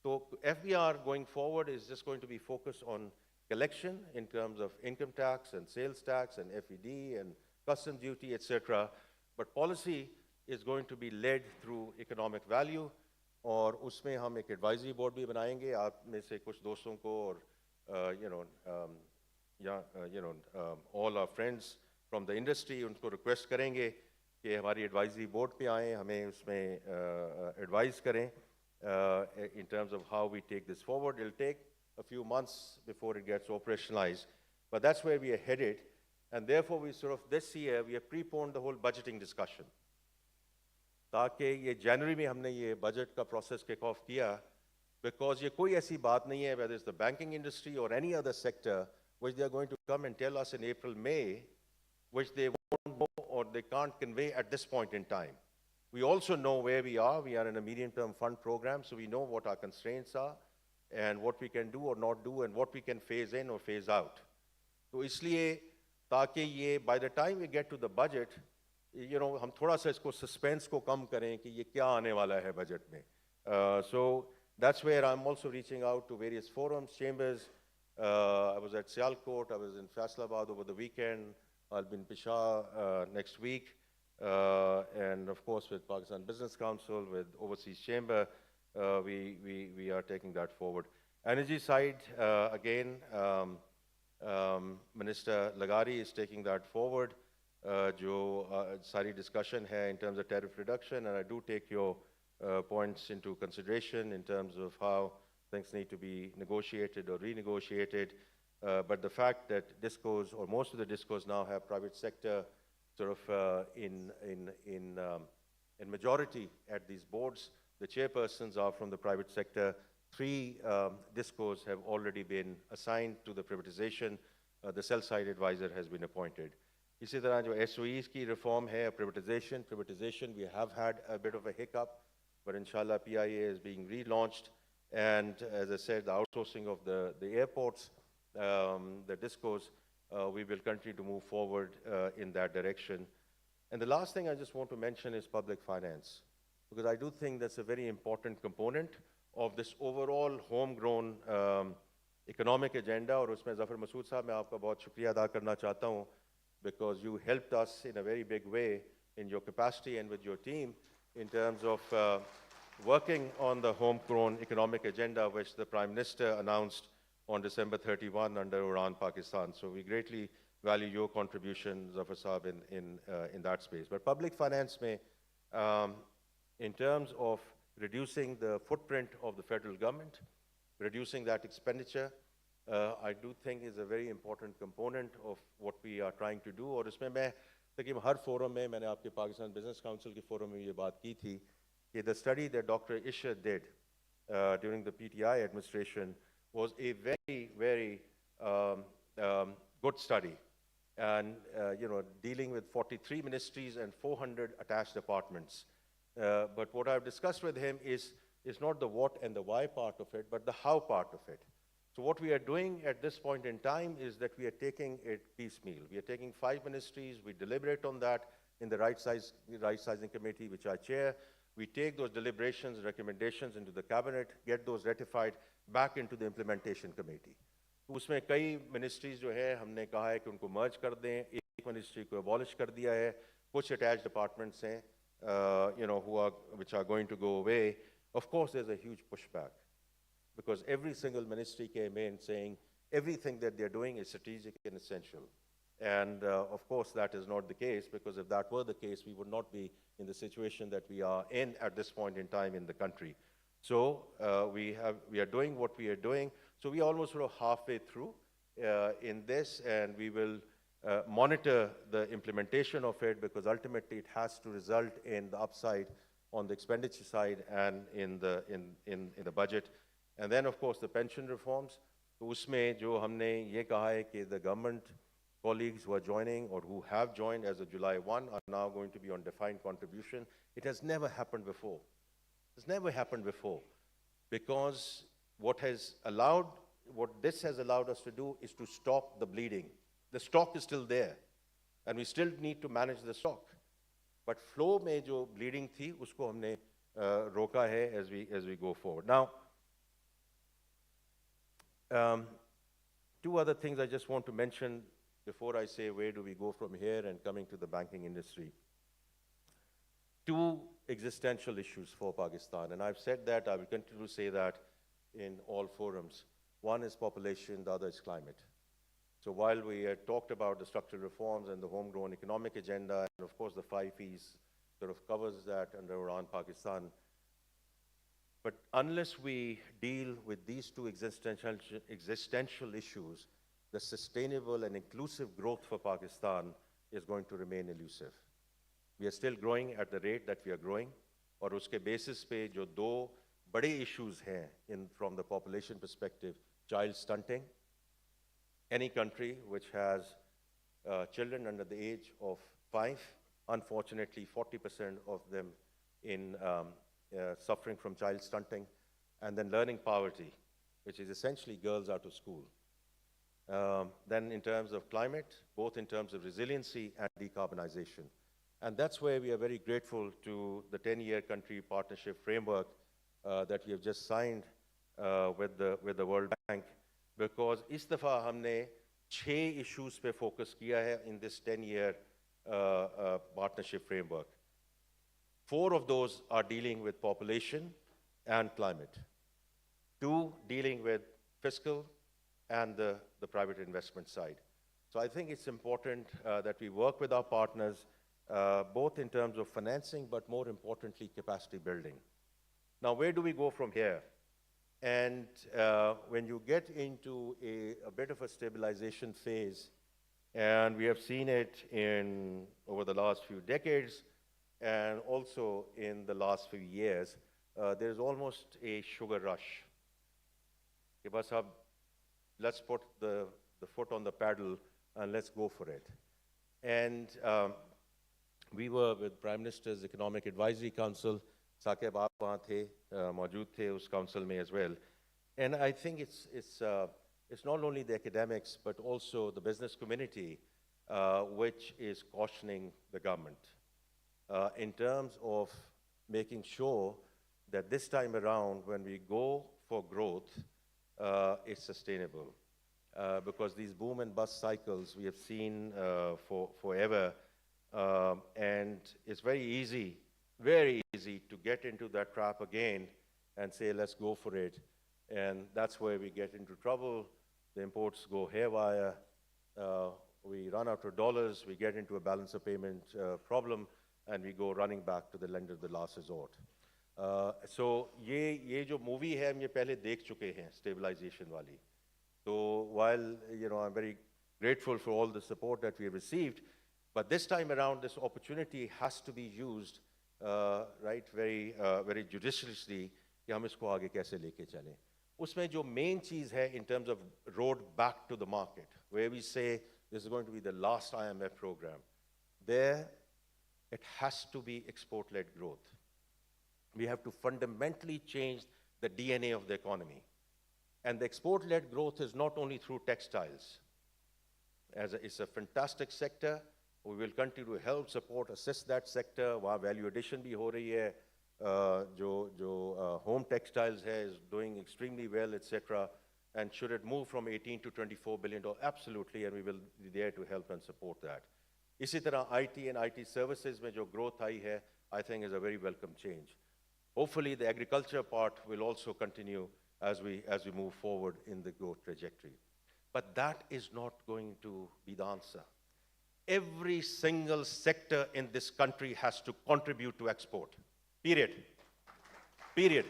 So FBR going forward is just going to be focused on collection in terms of income tax and sales tax and FED and custom duty, etc. But policy is going to be led through economic value. और उसमें हम एक advisory board भी बनाएंगे. आप में से कुछ दोस्तों को और all our friends from the industry उनको request करेंगे कि हमारी advisory board पे आएं, हमें उसमें advise करें in terms of how we take this forward. It'll take a few months before it gets operationalized, but that's where we are headed, and therefore we sort of this year we have preponed the whole budgeting discussion. ताकि ये जनवरी में हमने ये budget का process kick off किया, because ये कोई ऐसी बात नहीं है, whether it's the banking industry or any other sector, which they are going to come and tell us in April, May, which they won't know or they can't convey at this point in time. We also know where we are. We are in a medium-term fund program, so we know what our constraints are and what we can do or not do and what we can phase in or phase out. तो इसलिए ताकि ये by the time we get to the budget, हम थोड़ा सा इसको suspense को कम करें कि ये क्या आने वाला है budget में. So that's where I'm also reaching out to various forums, chambers. I was at Sialkot, I was in Faisalabad over the weekend, I'll be in Peshawar next week, and of course with Pakistan Business Council, with Overseas Chamber, we are taking that forward. Energy side, again, Minister Lagari is taking that forward. जो सारी discussion है in terms of tariff reduction, and I do take your points into consideration in terms of how things need to be negotiated or renegotiated. But the fact that discos or most of the discos now have private sector sort of in majority at these boards, the chairpersons are from the private sector. 3 discos have already been assigned to the privatization. The sell-side advisor has been appointed. इसी तरह जो SOEs की reform है, privatization, we have had a bit of a hiccup, but inshallah PIA is being relaunched. And as I said, the outsourcing of the airports, the discos, we will continue to move forward in that direction. And the last thing I just want to mention is public finance, because I do think that's a very important component of this overall homegrown economic agenda. और उसमें ज़फ़र मसूद साहब मैं आपका बहुत शुक्रिया अदा करना चाहता हूँ, because you helped us in a very big way in your capacity and with your team in terms of working on the homegrown economic agenda, which the Prime Minister announced on December 31 under Uran Pakistan. So we greatly value your contribution, Zafar Saab, in that space. But public finance may, in terms of reducing the footprint of the federal government, reducing that expenditure, I do think is a very important component of what we are trying to do. और इसमें मैं तकरीबन हर forum में मैंने आपके Pakistan business council के forum में ये बात की थी कि the study that Dr. Isha did during the PTI administration was a very, very good study, and dealing with 43 ministries and 400 attached departments. But what I've discussed with him is is not the what and the why part of it, but the how part of it. So what we are doing at this point in time is that we are taking it piecemeal. We are taking 5 ministries, we deliberate on that in the right sizing committee, which I chair. We take those deliberations, recommendations into the cabinet, get those ratified back into the implementation committee. तो उसमें कई ministries जो है हमने कहा है कि उनको मर्ज कर दें, एक मिनिस्ट्री को abolish कर दिया है, कुछ attached departments हैं, which are going to go away. Of course, there's a huge pushback because every single ministry came in saying everything that they're doing is strategic and essential. And of course, that is not the case, because if that were the case, we would not be in the situation that we are in at this point in time in the country. So we are doing what we are doing. So we are almost sort of halfway through in this, and we will monitor the implementation of it, because ultimately it has to result in the upside on the expenditure side and in the budget. And then, of course, the pension reforms. तो उसमें जो हमने ये कहा है कि the government colleagues who are joining or who have joined as of July 1 are now going to be on defined contribution. It has never happened before. It's never happened before, because what this has allowed us to do is to stop the bleeding. The stock is still there, and we still need to manage the stock. But flow में जो bleeding थी, उसको हमने रोका है as we go forward. Now, two other things I just want to mention before I say where do we go from here and coming to the banking industry. Two existential issues for Pakistan, and I've said that, I will continue to say that in all forums. One is population, the other is climate. So while we had talked about the structural reforms and the homegrown economic agenda, and of course the 5 Ps sort of covers that under Uran Pakistan, but unless we deal with these two existential issues, the sustainable and inclusive growth for Pakistan is going to remain elusive. We are still growing at the rate that we are growing, और उसके basis पे जो दो बड़े issues हैं from the population perspective, child stunting. Any country which has children under the age of 5, unfortunately 40% of them suffering from child stunting, and then learning poverty, which is essentially girls out of school. Then in terms of climate, both in terms of resiliency and decarbonization. And that's where we are very grateful to the 10-year country partnership framework that we have just signed with the World Bank, because इस दफ़ा हमने 6 issues पे focus किया है in this 10-year partnership framework. 4 of those are dealing with population and climate. 2 dealing with fiscal and the private investment side. So I think it's important that we work with our partners, both in terms of financing, but more importantly, capacity building. Now, where do we go from here? And when you get into a bit of a stabilization phase, and we have seen it over the last few decades, and also in the last few years, there's almost a sugar rush. Let's put the foot on the pedal and let's go for it. And we were with Prime Minister's Economic Advisory Council. Saqib, aap wahan the, maujood the us council mein as well. And I think it's not only the academics, but also the business community, which is cautioning the government in terms of making sure that this time around, when we go for growth, it's sustainable. Because these boom and bust cycles we have seen forever, and it's very easy to get into that trap again and say, let's go for it. And that's where we get into trouble. The imports go haywire. We run out of dollars. We get into a balance of payment problem, and we go running back to the lender of the last resort. So ये जो movie है हम ये पहले देख चुके हैं, stabilization वाली. So while I'm very grateful for all the support that we have received, but this time around this opportunity has to be used very judiciously कि हम इसको आगे कैसे लेके चलें. उसमें जो main चीज़ है in terms of road back to the market, where we say this is going to be the last IMF program, there it has to be export-led growth. We have to fundamentally change the DNA of the economy. And the export-led growth is not only through textiles. It's a fantastic sector. We will continue to help, support, assist that sector. वहाँ value addition भी हो रही है. Home textiles is doing extremely well, etc. And should it move from 18 to 24 billion dollars? Absolutely, and we will be there to help and support that. इसी तरह IT and IT services में जो growth आई है, I think is a very welcome change. Hopefully, the agriculture part will also continue as we move forward in the growth trajectory. But that is not going to be the answer. Every single sector in this country has to contribute to export. Period. Period.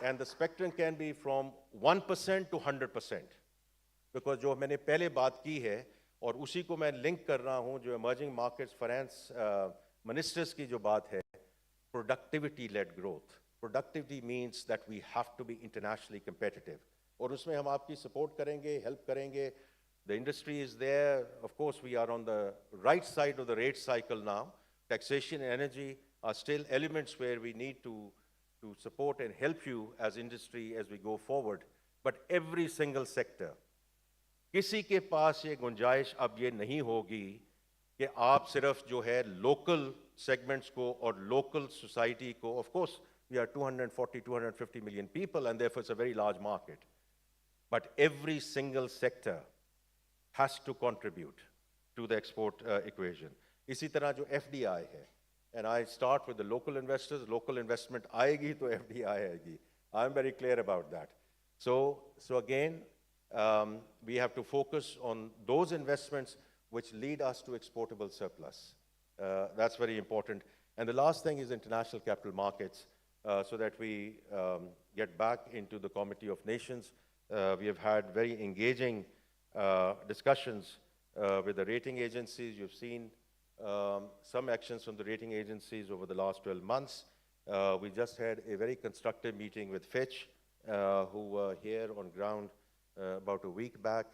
And the spectrum can be from 1% to 100%. Because जो मैंने पहले बात की है और उसी को मैं लिंक कर रहा हूँ जो emerging markets finance ministers की जो बात है, productivity-led growth. Productivity means that we have to be internationally competitive. और उसमें हम आपकी support करेंगे, help करेंगे. The industry is there. Of course, we are on the right side of the rate cycle now. Taxation and energy are still elements where we need to support and help you as industry as we go forward. But every single sector, किसी के पास ये गुंजाइश अब ये नहीं होगी कि आप सिर्फ जो है local segments को और local society को, of course, we are 240, 250 million people, and therefore it's a very large market. But every single sector has to contribute to the export equation. इसी तरह जो FDI है, and I start with the local investors, local investment आएगी तो FDI आएगी. I'm very clear about that. So again, we have to focus on those investments which lead us to exportable surplus. That's very important. And the last thing is international capital markets, so that we get back into the Committee of Nations. We have had very engaging discussions with the rating agencies. You've seen some actions from the rating agencies over the last 12 months. We just had a very constructive meeting with Fitch, who were here on ground about a week back.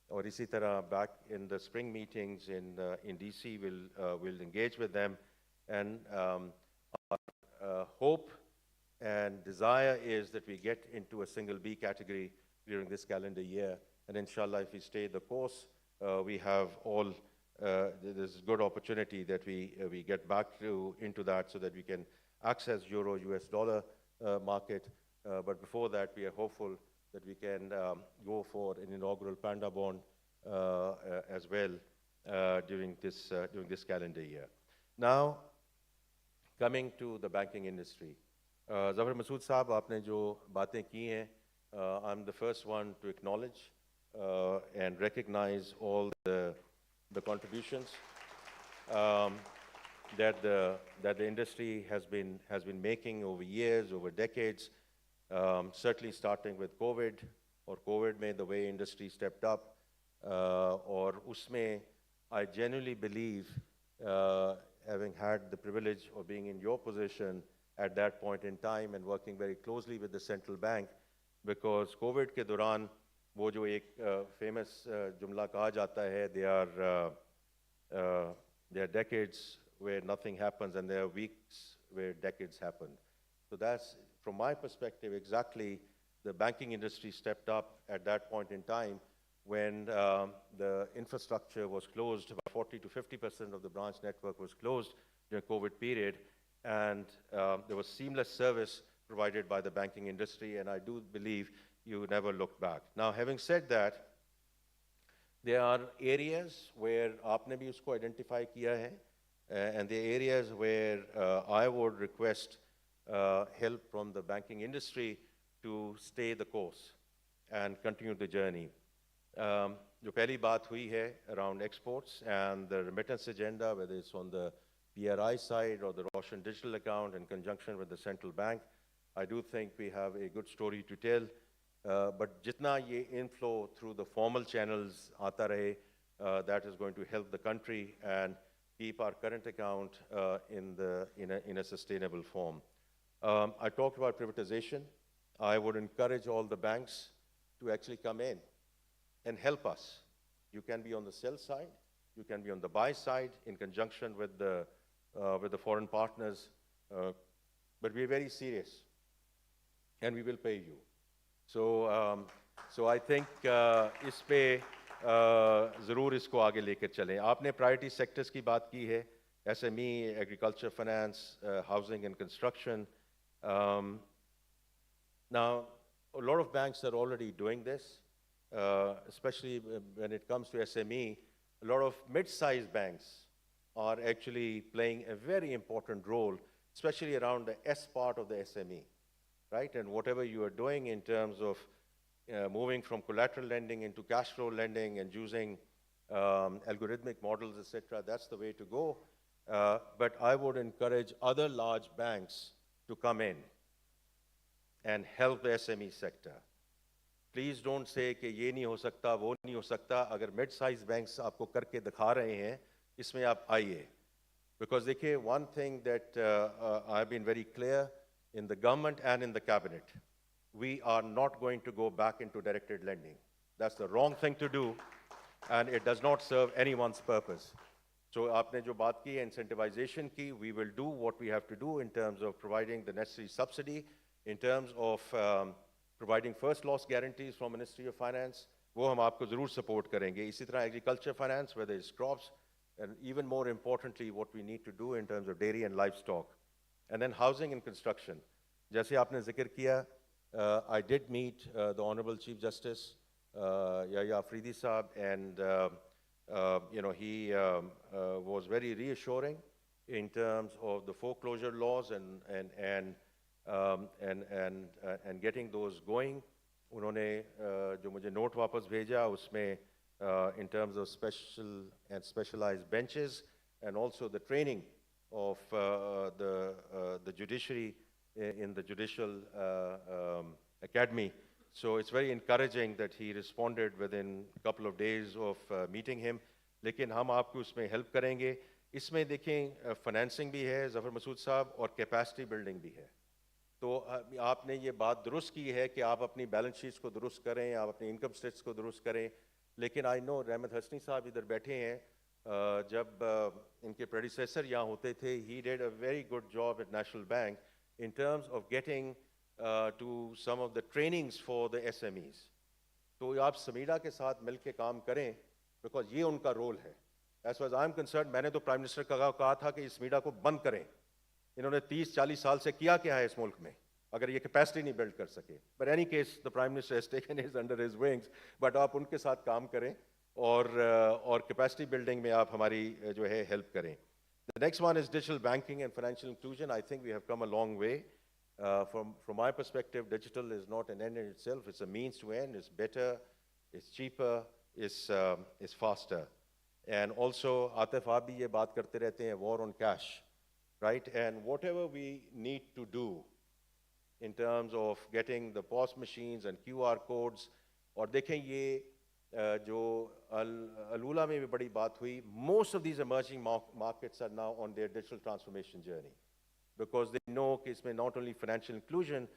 Or इसी तरह back in the spring meetings in DC, we'll engage with them. And our hope and desire is that we get into a single B category during this calendar year. And inshallah, if we stay the course, we have all this good opportunity that we get back into that so that we can access euro, US dollar market. But before that, we are hopeful that we can go for an inaugural Panda bond as well during this calendar year. Now, coming to the banking industry. Zafar Masood Saab, आपने जो बातें की हैं, I'm the first one to acknowledge and recognize all the contributions that the industry has been making over years, over decades. Certainly starting with COVID, or COVID made the way industry stepped up, or usme, I genuinely believe, having had the privilege of being in your position at that point in time and working very closely with the central bank, because COVID के दौरान वो जो एक famous जुमला कहा जाता है, there are decades where nothing happens and there are weeks where decades happen. So that's, from my perspective, exactly the banking industry stepped up at that point in time when the infrastructure was closed. About 40 to 50% of the branch network was closed during COVID period, and there was seamless service provided by the banking industry, and I do believe you never look back. Now, having said that, there are areas where आपने भी उसको identify किया है, and the areas where I would request help from the banking industry to stay the course and continue the journey. जो पहली बात हुई है around exports and the remittance agenda, whether it's on the PRI side or the Roshan digital account in conjunction with the central bank, I do think we have a good story to tell. But jitna ye inflow through the formal channels aata rahe, that is going to help the country and keep our current account in a sustainable form. I talked about privatization. I would encourage all the banks to actually come in and help us. You can be on the sell side, you can be on the buy side in conjunction with the foreign partners but we are very serious, and we will pay you. So I think इस पे ज़रूर इसको आगे लेकर चलें. आपने priority sectors की बात की है, SME, agriculture, finance, housing and construction. Now, a lot of banks are already doing this, especially when it comes to SME. A lot of mid-sized banks are actually playing a very important role, especially around the S part of the SME, right? And whatever you are doing in terms of moving from collateral lending into cash flow lending and using algorithmic models, etc., that's the way to go. But I would encourage other large banks to come in and help the SME sector. Please don't say कि ये नहीं हो सकता, वो नहीं हो सकता. अगर mid-sized banks आपको करके दिखा रहे हैं, इसमें आप आइए. Because देखिए, one thing that I've been very clear in the government and in the cabinet, we are not going to go back into directed lending. That's the wrong thing to do, and it does not serve anyone's purpose. So आपने जो बात की incentivization की, we will do what we have to do in terms of providing the necessary subsidy, in terms of providing first loss guarantees from Ministry of Finance. वो हम आपको ज़रूर support करेंगे. इसी तरह agriculture finance, whether it's crops, and even more importantly, what we need to do in terms of dairy and livestock. And then housing and construction. जैसे आपने ज़िक्र किया, I did meet the Honorable Chief Justice, Yahya Afridi Saab, and he was very reassuring in terms of the foreclosure laws and getting those going. उन्होंने जो मुझे note वापस भेजा उसमें in terms of special and specialized benches and also the training of the judiciary in the judicial academy. So it's very encouraging that he responded within a couple of days of meeting him. लेकिन हम आपको उसमें help करेंगे. इसमें देखें financing भी है ज़फ़र मसूद साहब और capacity building भी है. तो आपने ये बात दुरुस्त की है कि आप अपनी बैलेंस शीट्स को दुरुस्त करें, आप अपनी इनकम स्टेट्स को दुरुस्त करें. लेकिन आई नो रहमत हसनी साहब इधर बैठे हैं, जब इनके प्रेडिसेसर यहाँ होते थे, he did a very good job at National Bank in terms of getting to some of the trainings for the SMEs. तो आप समीडा के साथ मिल के काम करें, because ये उनका रोल है. As far as I'm concerned, मैंने तो प्राइम मिनिस्टर का कहा था कि इस समीडा को बंद करें. इन्होंने 30-40 साल से किया क्या है इस मुल्क में, अगर ये कैपेसिटी नहीं बिल्ड कर सके. But any case, the Prime Minister has taken it under his wings. But आप उनके साथ काम करें और कैपेसिटी बिल्डिंग में आप हमारी जो है हेल्प करें. The next one is digital banking and financial inclusion. I think we have come a long way. From my perspective, digital is not an end in itself. It's a means to end. It's better, it's cheaper, it's faster. And also, Atif, आप भी ये बात करते रहते हैं, war on cash, right? And whatever we need to do in terms of getting the POS machines and QR codes, और देखें ये जो अलूला में भी बड़ी बात हुई, most of these emerging markets are now on their digital transformation journey because they know कि इसमें not only financial inclusion,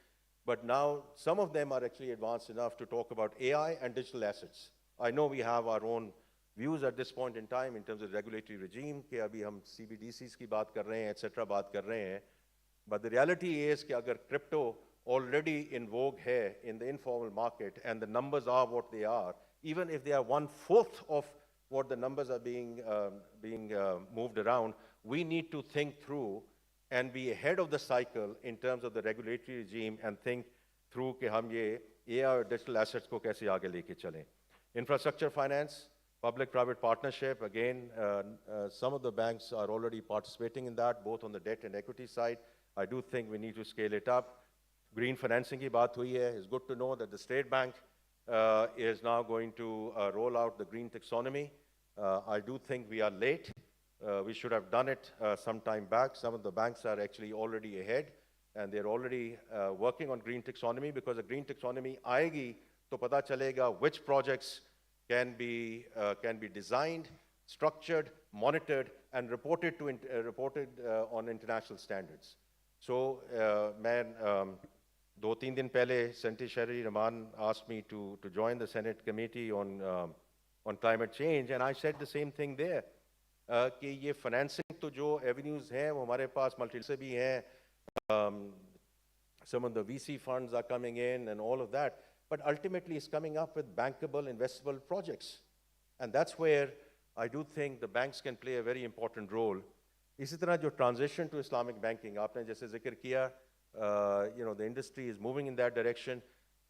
but now some of them are actually advanced enough to talk about AI and digital assets. I know we have our own views at this point in time in terms of regulatory regime कि अभी हम CBDCs की बात कर रहे हैं, etc. बात कर रहे हैं. But the reality is कि अगर crypto already in vogue है in the informal market and the numbers are what they are, even if they are 1/4 of what the numbers are being moved around, we need to think through and be ahead of the cycle in terms of the regulatory regime and think through कि हम ये AI और digital assets को कैसे आगे लेके चलें. Infrastructure finance, public-private partnership, again, some of the banks are already participating in that, both on the debt and equity side. I do think we need to scale it up. Green financing की बात हुई है. It's good to know that the State Bank is now going to roll out the green taxonomy. I do think we are late. We should have done it some time back. Some of the banks are actually already ahead, and they're already working on green taxonomy because the green taxonomy आएगी तो पता चलेगा which projects can be designed, structured, monitored, and reported on international standards. So, man, 2-3 दिन पहले Senator Sherry Rahman asked me to join the Senate committee on climate change, and I said the same thing there. कि ये financing तो जो avenues हैं वो हमारे पास multilateral से भी हैं, Some of the VC funds are coming in and all of that, but ultimately it's coming up with bankable, investable projects. And that's where I do think the banks can play a very important role. इसी तरह जो transition to Islamic banking, आपने जैसे जिक्र किया, the industry is moving in that direction,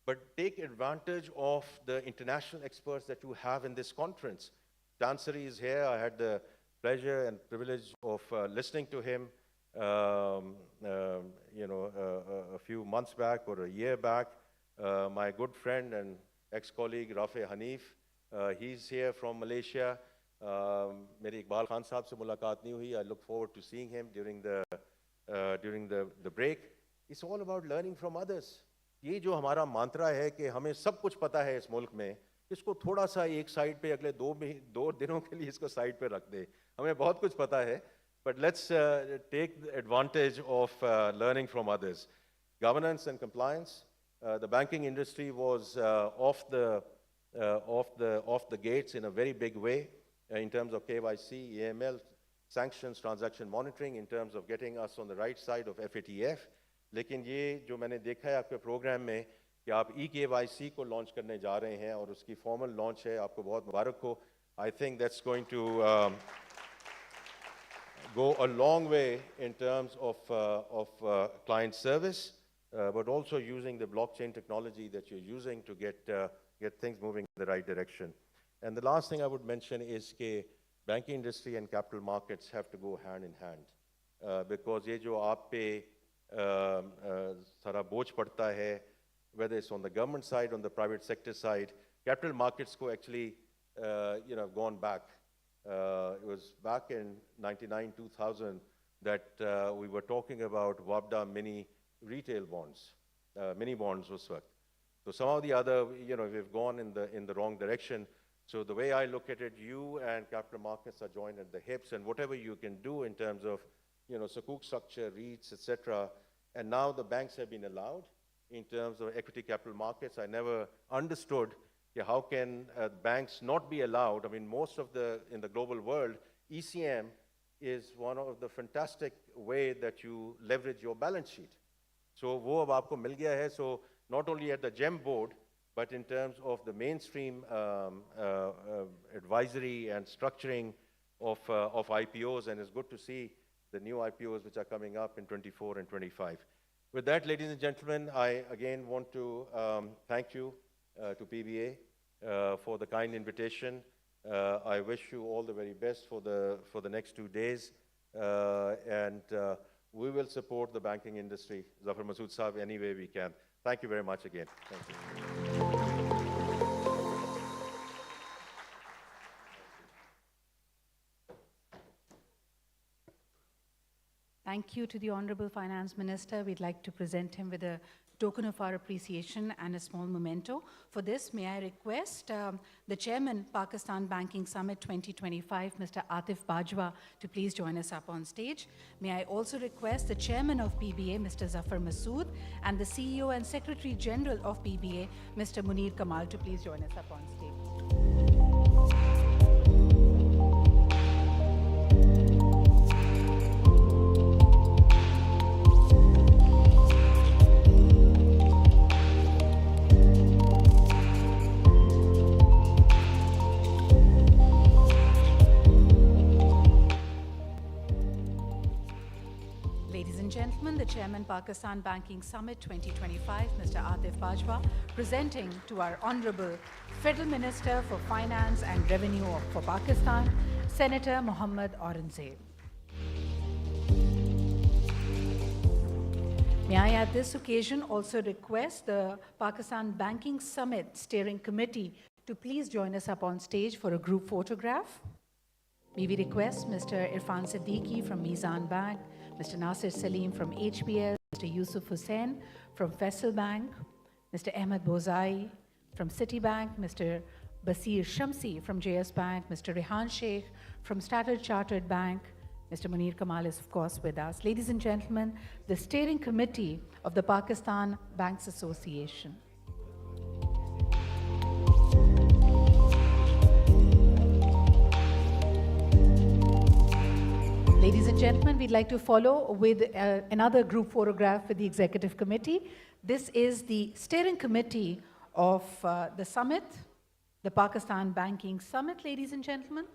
but take advantage of the international experts that you have in this conference. Tansari is here. I had the pleasure and privilege of listening to him, a few months back or a year back. My good friend and ex-colleague Rafe Hanif, he's here from Malaysia. मेरी इकबाल खान साहब से मुलाकात नहीं हुई. I look forward to seeing him during the break. It's all about learning from others. ये जो हमारा mantra है कि हमें सब कुछ पता है इस मुल्क में, इसको थोड़ा सा एक साइड पे अगले दो दिनों के लिए इसको साइड पे रख दे. हमें बहुत कुछ पता है, but let's take advantage of learning from others. Governance and compliance. The banking industry was off the gates in a very big way in terms of KYC, AML, sanctions, transaction monitoring, in terms of getting us on the right side of FATF. लेकिन ये जो मैंने देखा है आपके programme में कि आप e-KYC को लॉन्च करने जा रहे हैं और उसकी फॉर्मल लॉन्च है, आपको बहुत मुबारक हो. I think that's going to go a long way in terms of client service, but also using the blockchain technology that you're using to get things moving in the right direction. And the last thing I would mention is that banking industry and capital markets have to go hand in hand, because ये जो आप पे सारा बोझ पड़ता है, whether it's on the government side, on the private sector side, capital markets को actually gone back. It was back in 99, 2000 that we were talking about WABDA mini retail bonds, mini bonds was work. So some of the other, we've gone in the wrong direction. So the way I look at it, you and capital markets are joined at the hips, and whatever you can do in terms of, sukuk structure, REITs, etc. And now the banks have been allowed in terms of equity capital markets. I never understood how can banks not be allowed. I mean, in the global world, ECM is one of the fantastic way that you leverage your balance sheet. So वो अब आपको मिल गया है. So not only at the GEM board, but in terms of the mainstream advisory and structuring of IPOs, and it's good to see the new IPOs which are coming up in 24 and 25. With that, ladies and gentlemen, I again want to thank you to PBA for the kind invitation. I wish you all the very best for the next 2 days, and we will support the banking industry, Zafar Masood Saab, any way we can. Thank you very much again. Thank you. Thank you to the Honorable Finance Minister. We'd like to present him with a token of our appreciation and a small memento. For this, may I request the Chairman, Pakistan Banking Summit 2025, Mr. Atif Bajwa, to please join us up on stage. May I also request the Chairman of PBA, Mr. Zafar Masood, and the CEO and Secretary General of PBA, Mr. Munir Kamal, to please join us up on stage. The Chairman, Pakistan Banking Summit 2025, Mr. Atif Bajwa, presenting to our Honorable Federal Minister for Finance and Revenue for Pakistan, Senator Mohammad Aurangzeb. May I at this occasion also request the Pakistan Banking Summit Steering Committee to please join us up on stage for a group photograph. May we request Mr. Irfan Siddiqui from Mizan Bank, Mr. Nasir Salim from HBL, Mr. Yusuf Hussain from Faisal Bank, Mr. Ahmed Bozai from Citibank, Mr. Basir Shamsi from JS Bank, Mr. Rehan Sheikh from Standard Chartered Bank. Mr. Munir Kamal is, of course, with us. Ladies and gentlemen, the Steering Committee of the Pakistan Banks Association. Ladies and gentlemen, we'd like to follow with another group photograph with the Executive Committee. This is the steering committee of the summit, the Pakistan Banking Summit, ladies and gentlemen.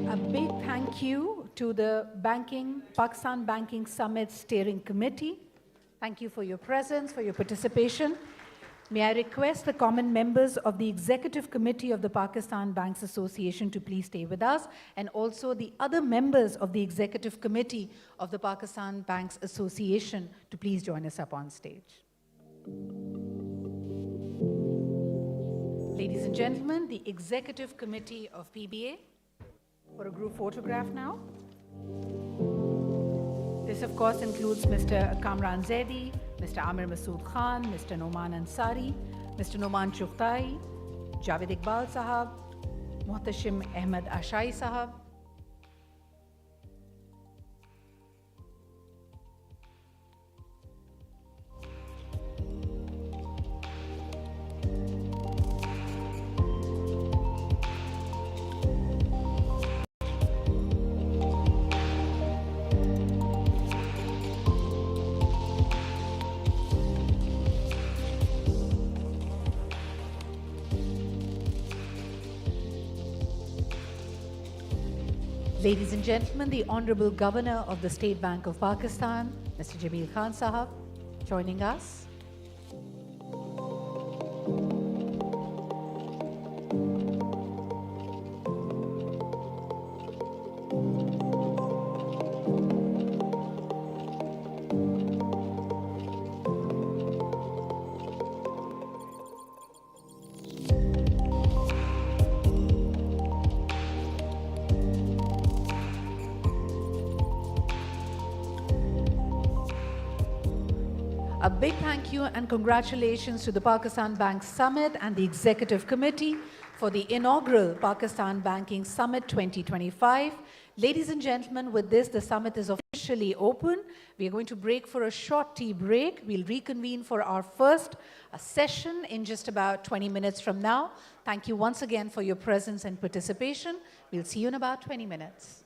A big thank you to the Pakistan Banking Summit Steering Committee. Thank you for your presence, for your participation. May I request the common members of the Executive Committee of the Pakistan Banks Association to please stay with us, and also the other members of the Executive Committee of the Pakistan Banks Association to please join us up on stage. Ladies and gentlemen, the Executive Committee of PBA, for a group photograph now. This, of course, includes Mr. Kamran Zaidi, Mr. Amir Masood Khan, Mr. Noman Ansari, Mr. Noman Chughtai, Javed Iqbal Sahab, Muhtashim Ahmed Ashai Sahab. Ladies and gentlemen, the Honorable Governor of the State Bank of Pakistan, Mr. Jameel Khan Sahab, joining us. A big thank you and congratulations to the Pakistan Bank Summit and the Executive Committee for the inaugural Pakistan Banking Summit 2025. Ladies and gentlemen, with this, the summit is officially open. We are going to break for a short tea break. We'll reconvene for our first session in just about 20 minutes from now. Thank you once again for your presence and participation. We'll see you in about 20 minutes.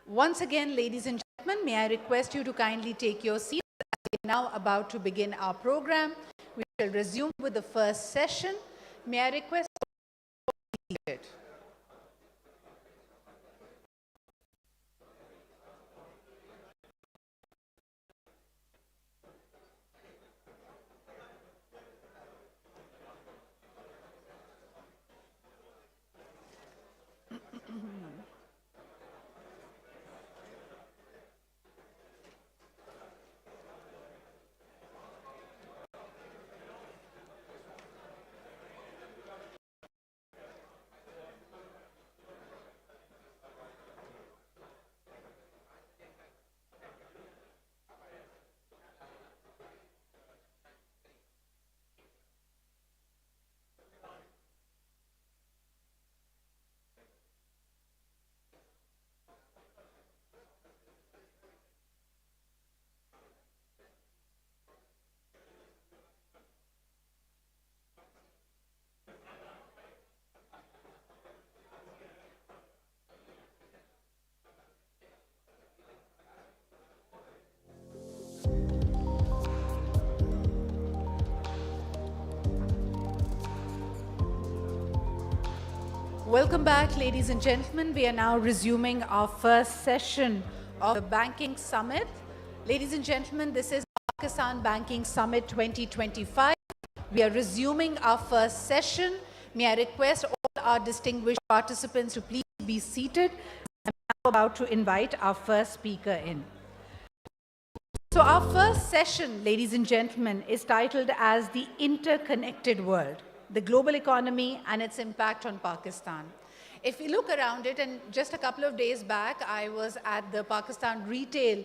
Once again, ladies and gentlemen, may I request you to kindly take your seats. We are now about to begin our program. We shall resume with the first session. May I request you to be seated. Welcome back, ladies and gentlemen. We are now resuming our first session of the Banking Summit. Ladies and gentlemen, this is Pakistan Banking Summit 2025. We are resuming our first session. May I request all our distinguished participants to please be seated. I'm now about to invite our first speaker in. So our first session, ladies and gentlemen, is titled as The Interconnected World, the Global Economy and its Impact on Pakistan. If we look around it, and just a couple of days back, I was at the Pakistan Retail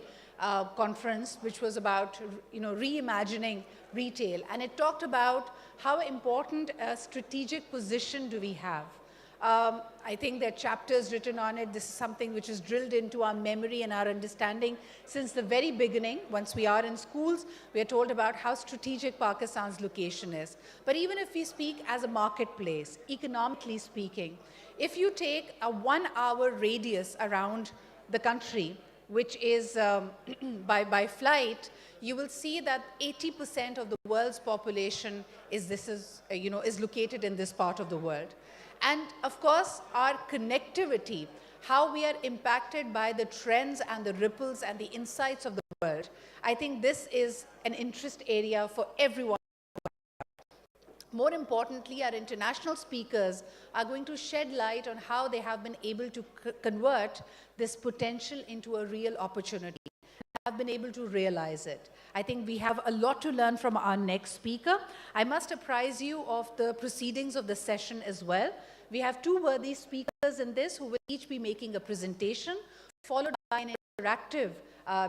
Conference, which was about reimagining retail, and it talked about how important a strategic position do we have. I think there are chapters written on it. This is something which is drilled into our memory and our understanding since the very beginning. Once we are in schools, we are told about how strategic Pakistan's location is. But even if we speak as a marketplace, economically speaking, if you take a 1-hour radius around the country, which is by flight, you will see that 80% of the world's population is located in this part of the world. And of course, our connectivity, how we are impacted by the trends and the ripples and the insights of the world. I think this is an interest area for everyone. More importantly, our international speakers are going to shed light on how they have been able to convert this potential into a real opportunity. Have been able to realize it. I think we have a lot to learn from our next speaker. I must apprise you of the proceedings of the session as well. We have two worthy speakers in this who will each be making a presentation, followed by an interactive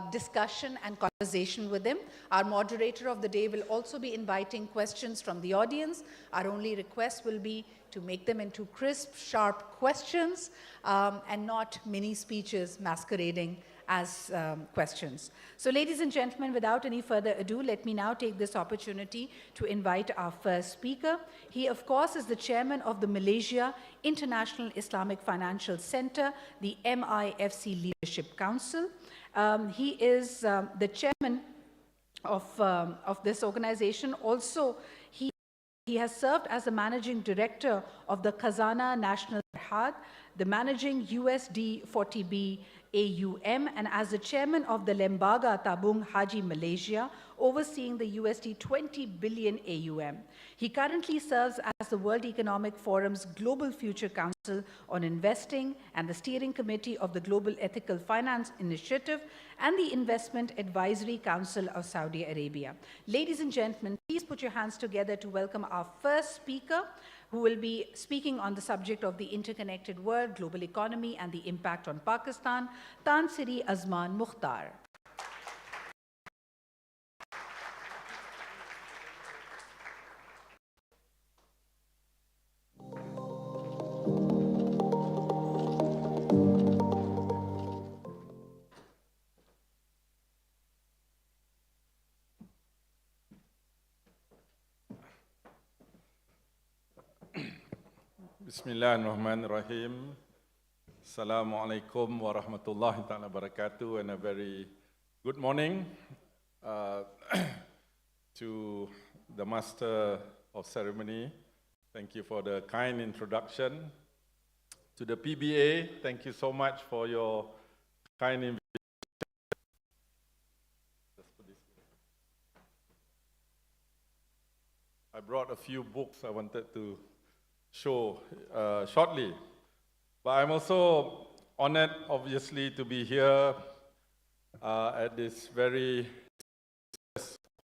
discussion and conversation with them. Our moderator of the day will also be inviting questions from the audience. Our only request will be to make them into crisp, sharp questions and not mini speeches masquerading as questions. So ladies and gentlemen, without any further ado, let me now take this opportunity to invite our first speaker. He, of course, is the chairman of the Malaysia International Islamic Financial Center, the MIFC Leadership Council. He is the chairman of this organization. Also, he has served as the managing director of the Khazana National Jihad, the managing USD 40B AUM, and as the chairman of the Lembaga Tabung Haji Malaysia, overseeing the USD 20 billion AUM. He currently serves as the World Economic Forum's Global Future Council on Investing and the steering committee of the Global Ethical Finance Initiative and the Investment Advisory Council of Saudi Arabia. Ladies and gentlemen, please put your hands together to welcome our first speaker, who will be speaking on the subject of the interconnected world, global economy, and the impact on Pakistan, Tan Sri Azman Mukhtar. Bismillah ar-Rahman ar-Rahim. Assalamu alaikum wa rahmatullahi ta'ala barakatuh, and a very good morning to the Master of Ceremony. Thank you for the kind introduction. To the PBA, thank you so much for your kind invitation. I brought a few books I wanted to show shortly. But I'm also honored, obviously, to be here at this very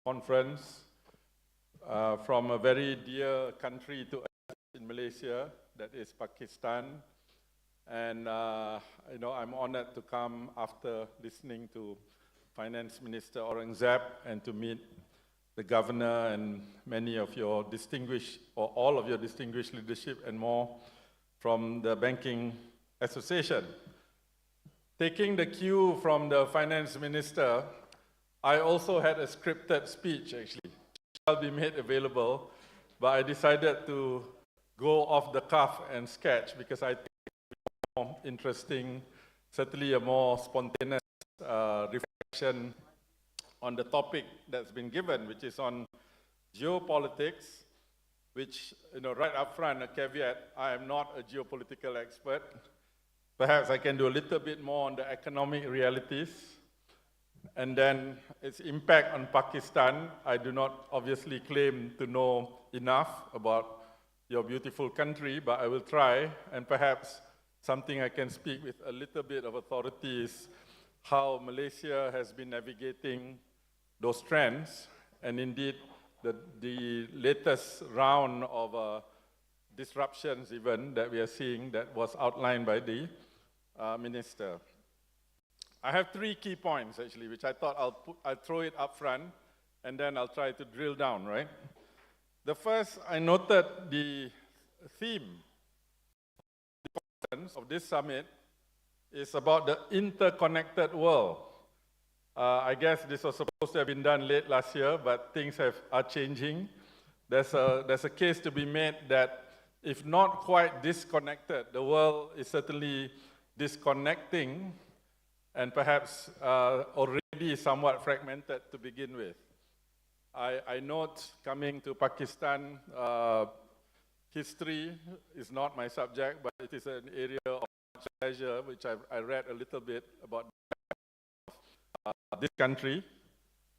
conference from a very dear country to us in Malaysia, that is Pakistan. And I'm honored to come after listening to Finance Minister Aurangzeb and to meet the governor and many of your distinguished, or all of your distinguished leadership and more from the Banking Association. Taking the cue from the Finance Minister, I also had a scripted speech, actually, which shall be made available, but I decided to go off the cuff and sketch because I think it's more interesting, certainly a more spontaneous reflection on the topic that's been given, which is on geopolitics, which, right up front, a caveat, I am not a geopolitical expert. Perhaps I can do a little bit more on the economic realities. And then its impact on Pakistan. I do not obviously claim to know enough about your beautiful country, but I will try. And perhaps something I can speak with a little bit of authority is how Malaysia has been navigating those trends. And indeed, the latest round of disruptions even that we are seeing that was outlined by the Minister. I have 3 key points actually, which I thought I'll throw it up front and then I'll try to drill down, right? The first, I noted the theme of this summit is about the interconnected world. I guess this was supposed to have been done late last year, but things are changing. There's a case to be made that if not quite disconnected, the world is certainly disconnecting and perhaps already somewhat fragmented to begin with. I note, coming to Pakistan, history is not my subject, but it is an area of pleasure, which I read a little bit about this country.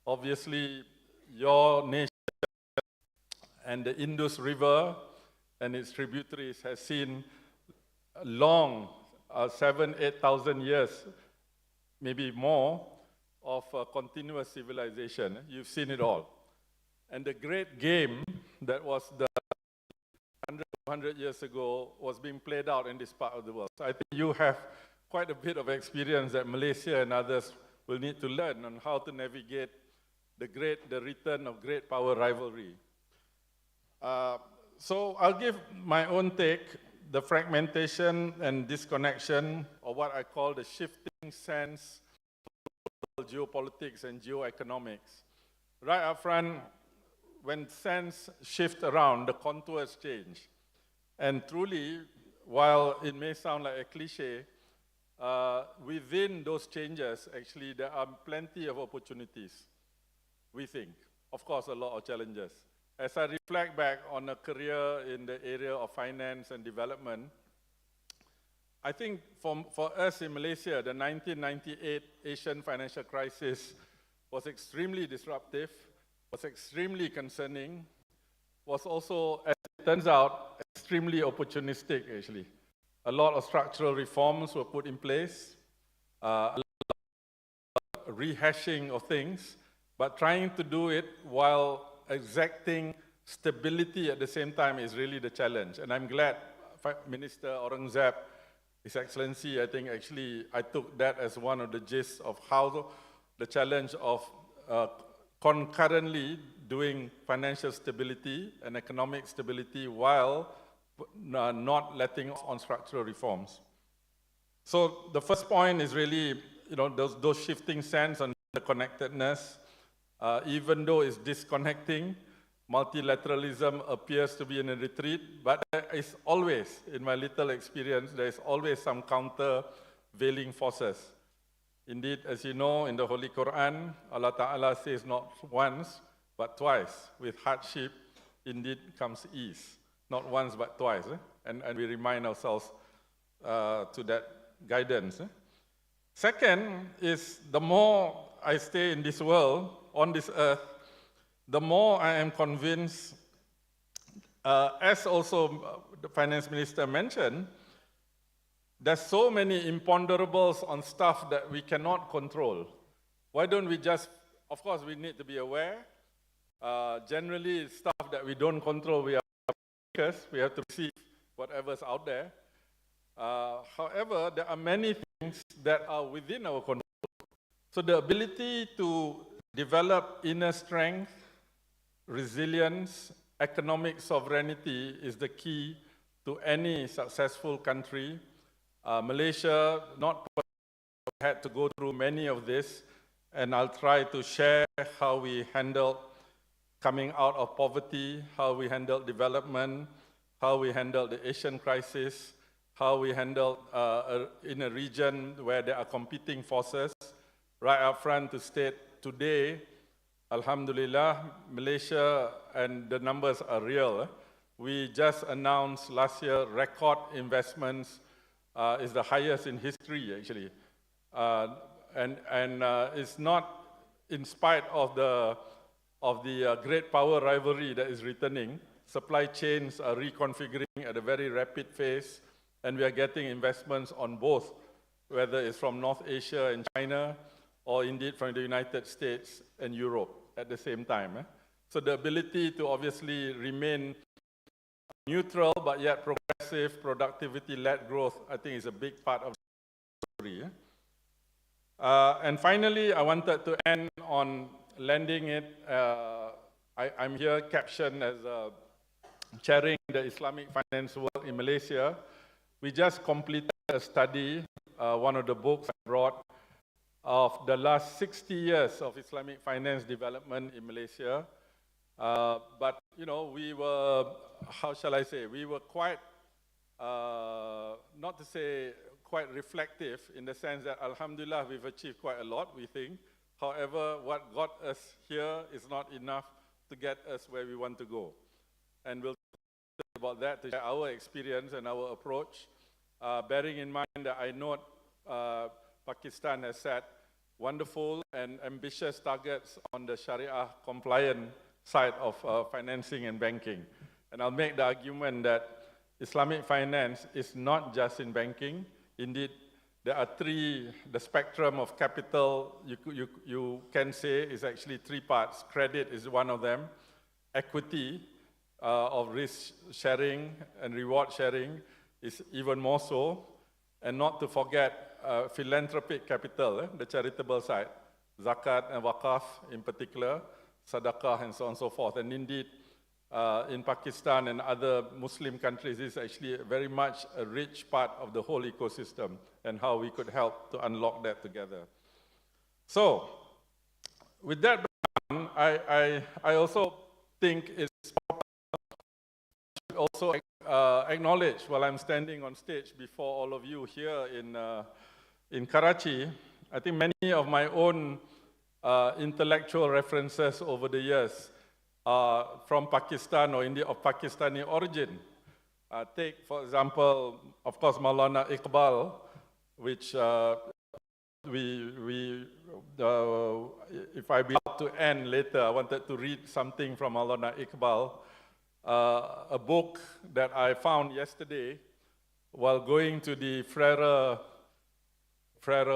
Obviously, your nation and the Indus River and its tributaries has seen long, 7,000 to 8,000 years, maybe more, of continuous civilization. You've seen it all. And the great game that was the 100 years ago was being played out in this part of the world. So I think you have quite a bit of experience that Malaysia and others will need to learn on how to navigate the return of great power rivalry. So I'll give my own take, the fragmentation and disconnection, or what I call the shifting sense of geopolitics and geoeconomics. Right up front, when sense shift around, the contours change. And truly, while it may sound like a cliche, within those changes, actually, there are plenty of opportunities, we think. Of course, a lot of challenges. As I reflect back on a career in the area of finance and development, I think for us in Malaysia, the 1998 Asian financial crisis was extremely disruptive, was extremely concerning, was also, as it turns out, extremely opportunistic, actually. A lot of structural reforms were put in place, a lot of rehashing of things, but trying to do it while exacting stability at the same time is really the challenge. And I'm glad Minister Aurangzeb, His Excellency, I think actually I took that as one of the gists of how the challenge of concurrently doing financial stability and economic stability while not letting on structural reforms. So the first point is really, those shifting sense on the connectedness, even though it's disconnecting, multilateralism appears to be in a retreat, but there is always, in my little experience, there is always some countervailing forces. Indeed, as you know, in the Holy Quran, Allah Ta'ala says not once, but twice, with hardship, indeed comes ease. Not once, but twice. And we remind ourselves to that guidance. Second is, the more I stay in this world, on this earth, the more I am convinced, as also the finance minister mentioned, there's so many imponderables on stuff that we cannot control. Why don't we just, of course, we need to be aware. Generally, stuff that we don't control, we have to receive whatever's out there. However, there are many things that are within our control. So the ability to develop inner strength, resilience, economic sovereignty is the key to any successful country. Malaysia not had to go through many of this, and I'll try to share how we handled coming out of poverty, how we handled development, how we handled the Asian crisis, how we handled in a region where there are competing forces. Right up front to state, today, Alhamdulillah, Malaysia, and the numbers are real. We just announced last year record investments is the highest in history, actually. And it's not in spite of the great power rivalry that is returning. Supply chains are reconfiguring at a very rapid pace, and we are getting investments on both, whether it's from North Asia and China, or indeed from the United States and Europe at the same time. So the ability to obviously remain neutral, but yet progressive, productivity-led growth, I think is a big part of the story. And finally, I wanted to end on lending it. I'm here captioned as chairing the Islamic finance work in Malaysia. We just completed a study, one of the books I brought, of the last 60 years of Islamic finance development in Malaysia. But, you know, we were, how shall I say, we were quite, not to say quite reflective in the sense that, alhamdulillah, we've achieved quite a lot, we think. However, what got us here is not enough to get us where we want to go. And we'll talk about that to share our experience and our approach, bearing in mind that I know Pakistan has set wonderful and ambitious targets on the Sharia compliant side of financing and banking. And I'll make the argument that Islamic finance is not just in banking. Indeed, there are the spectrum of capital you can say is actually three parts. Credit is one of them. Equity of risk sharing and reward sharing is even more so. And not to forget philanthropic capital, the charitable side, zakat and waqaf in particular, sadaqah and so on and so forth. And indeed, in Pakistan and other Muslim countries, this is actually very much a rich part of the whole ecosystem and how we could help to unlock that together. So, with that background, I also think it's also acknowledge while I'm standing on stage before all of you here in Karachi, I think many of my own intellectual references over the years are from Pakistan or indeed of Pakistani origin. Take, for example, of course, Maulana Iqbal, which if I be able to end later, I wanted to read something from Maulana Iqbal, a book that I found yesterday while going to the Frere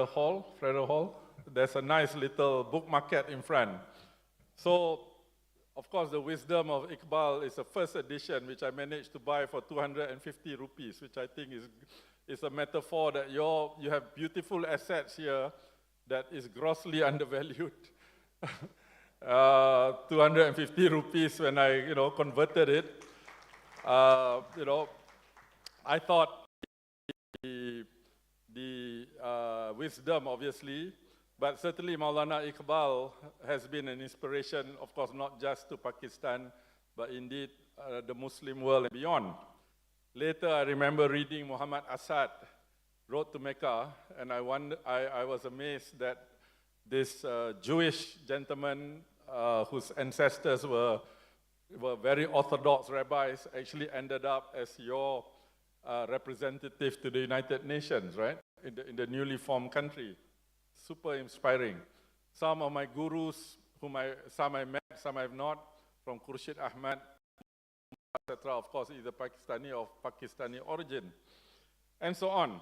Hall. There's a nice little book market in front. So, of course, the wisdom of Iqbal is a first edition, which I managed to buy for 250 rupees, which I think is a metaphor that you have beautiful assets here that is grossly undervalued. 250 rupees when I, converted it. I thought the wisdom, obviously, but certainly Maulana Iqbal has been an inspiration, of course, not just to Pakistan, but indeed the Muslim world and beyond. Later, I remember reading Muhammad Asad, Road to Mecca, and I was amazed that this Jewish gentleman whose ancestors were very orthodox rabbis actually ended up as your representative to the United Nations, right? In the newly formed country. Super inspiring. Some of my gurus, some I met, some I've not, from Khurshid Ahmad, etc., of course, either Pakistani or Pakistani origin, and so on.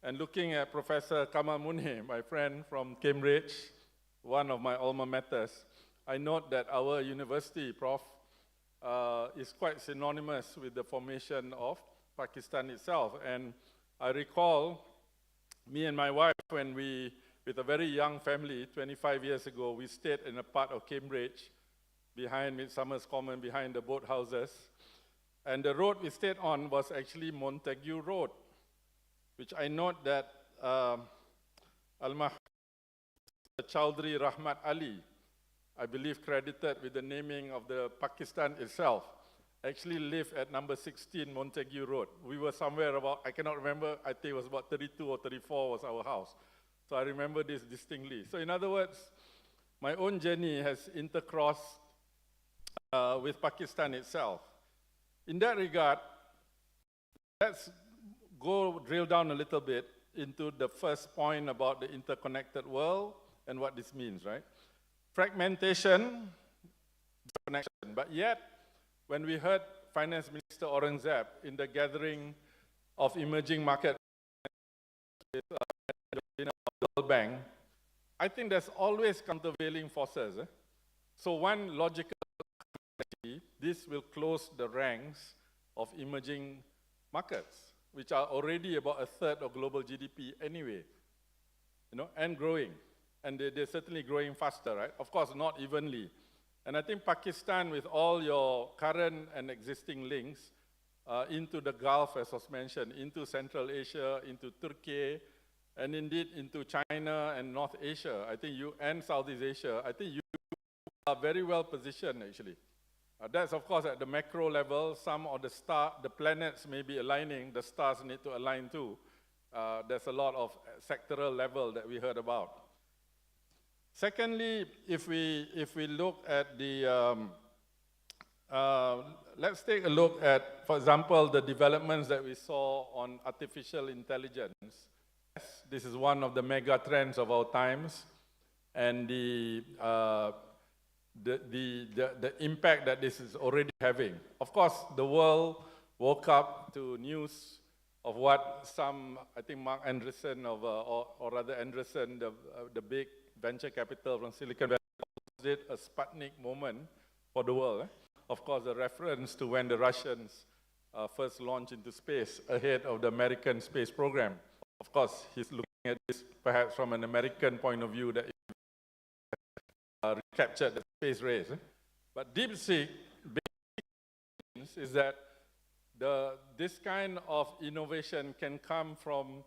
And looking at Professor Kamal Munir, my friend from Cambridge, one of my alma maters, I note that our university, Prof, is quite synonymous with the formation of Pakistan itself. And I recall me and my wife, when we, with a very young family, 25 years ago, we stayed in a part of Cambridge, behind Midsummer's Common, behind the boat houses. And the road we stayed on was actually Montague Road, which I note that Al-Mahdi Chaudhry Rahmat Ali, I believe credited with the naming of the Pakistan itself, actually lived at number 16 Montague Road. We were somewhere about, I cannot remember, I think it was about 32 or 34 was our house. So I remember this distinctly. So in other words, my own journey has intercrossed with Pakistan itself. In that regard, let's go drill down a little bit into the first point about the interconnected world and what this means, right? Fragmentation, connection, but yet, when we heard Finance Minister Aurangzeb in the gathering of emerging market with the World Bank, I think there's always countervailing forces. So one logical, this will close the ranks of emerging markets, which are already about a third of global GDP anyway, and growing. And they're certainly growing faster, right? Of course, not evenly. And I think Pakistan, with all your current and existing links into the Gulf, as was mentioned, into Central Asia, into Turkey, and indeed into China and North Asia, I think you, and Southeast Asia, I think you are very well positioned, actually. That's, of course, at the macro level. Some of the planets may be aligning, the stars need to align too. There's a lot of sectoral level that we heard about. Secondly, if we look at the, let's take a look at, for example, the developments that we saw on artificial intelligence. Yes, this is one of the mega trends of our times, and the impact that this is already having. Of course, the world woke up to news of what some, I think Mark Andreessen, or rather Andreessen, the big venture capital from Silicon Valley, did a Sputnik moment for the world. Of course, a reference to when the Russians first launched into space ahead of the American space program. Of course, he's looking at this perhaps from an American point of view that recaptured the space race. But DeepSeek is that this kind of innovation can come from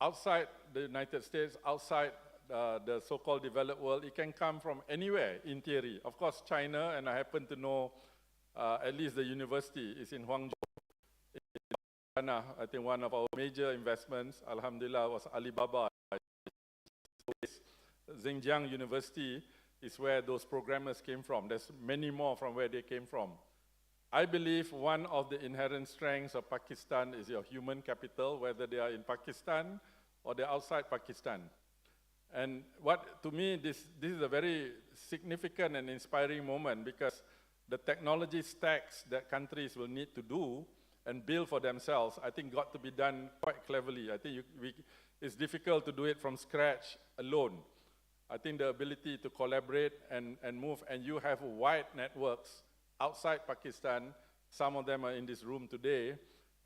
outside the United States, outside the so-called developed world. It can come from anywhere, in theory. Of course, China, and I happen to know at least the university is in Huangzhou. China, I think one of our major investments, alhamdulillah, was Alibaba. Xinjiang University is where those programmers came from. There's many more from where they came from. I believe one of the inherent strengths of Pakistan is your human capital, whether they are in Pakistan or they're outside Pakistan. And to me, this is a very significant and inspiring moment, because the technology stacks that countries will need to do and build for themselves, I think got to be done quite cleverly. I think it's difficult to do it from scratch alone. I think the ability to collaborate and move, and you have wide networks outside Pakistan. Some of them are in this room today.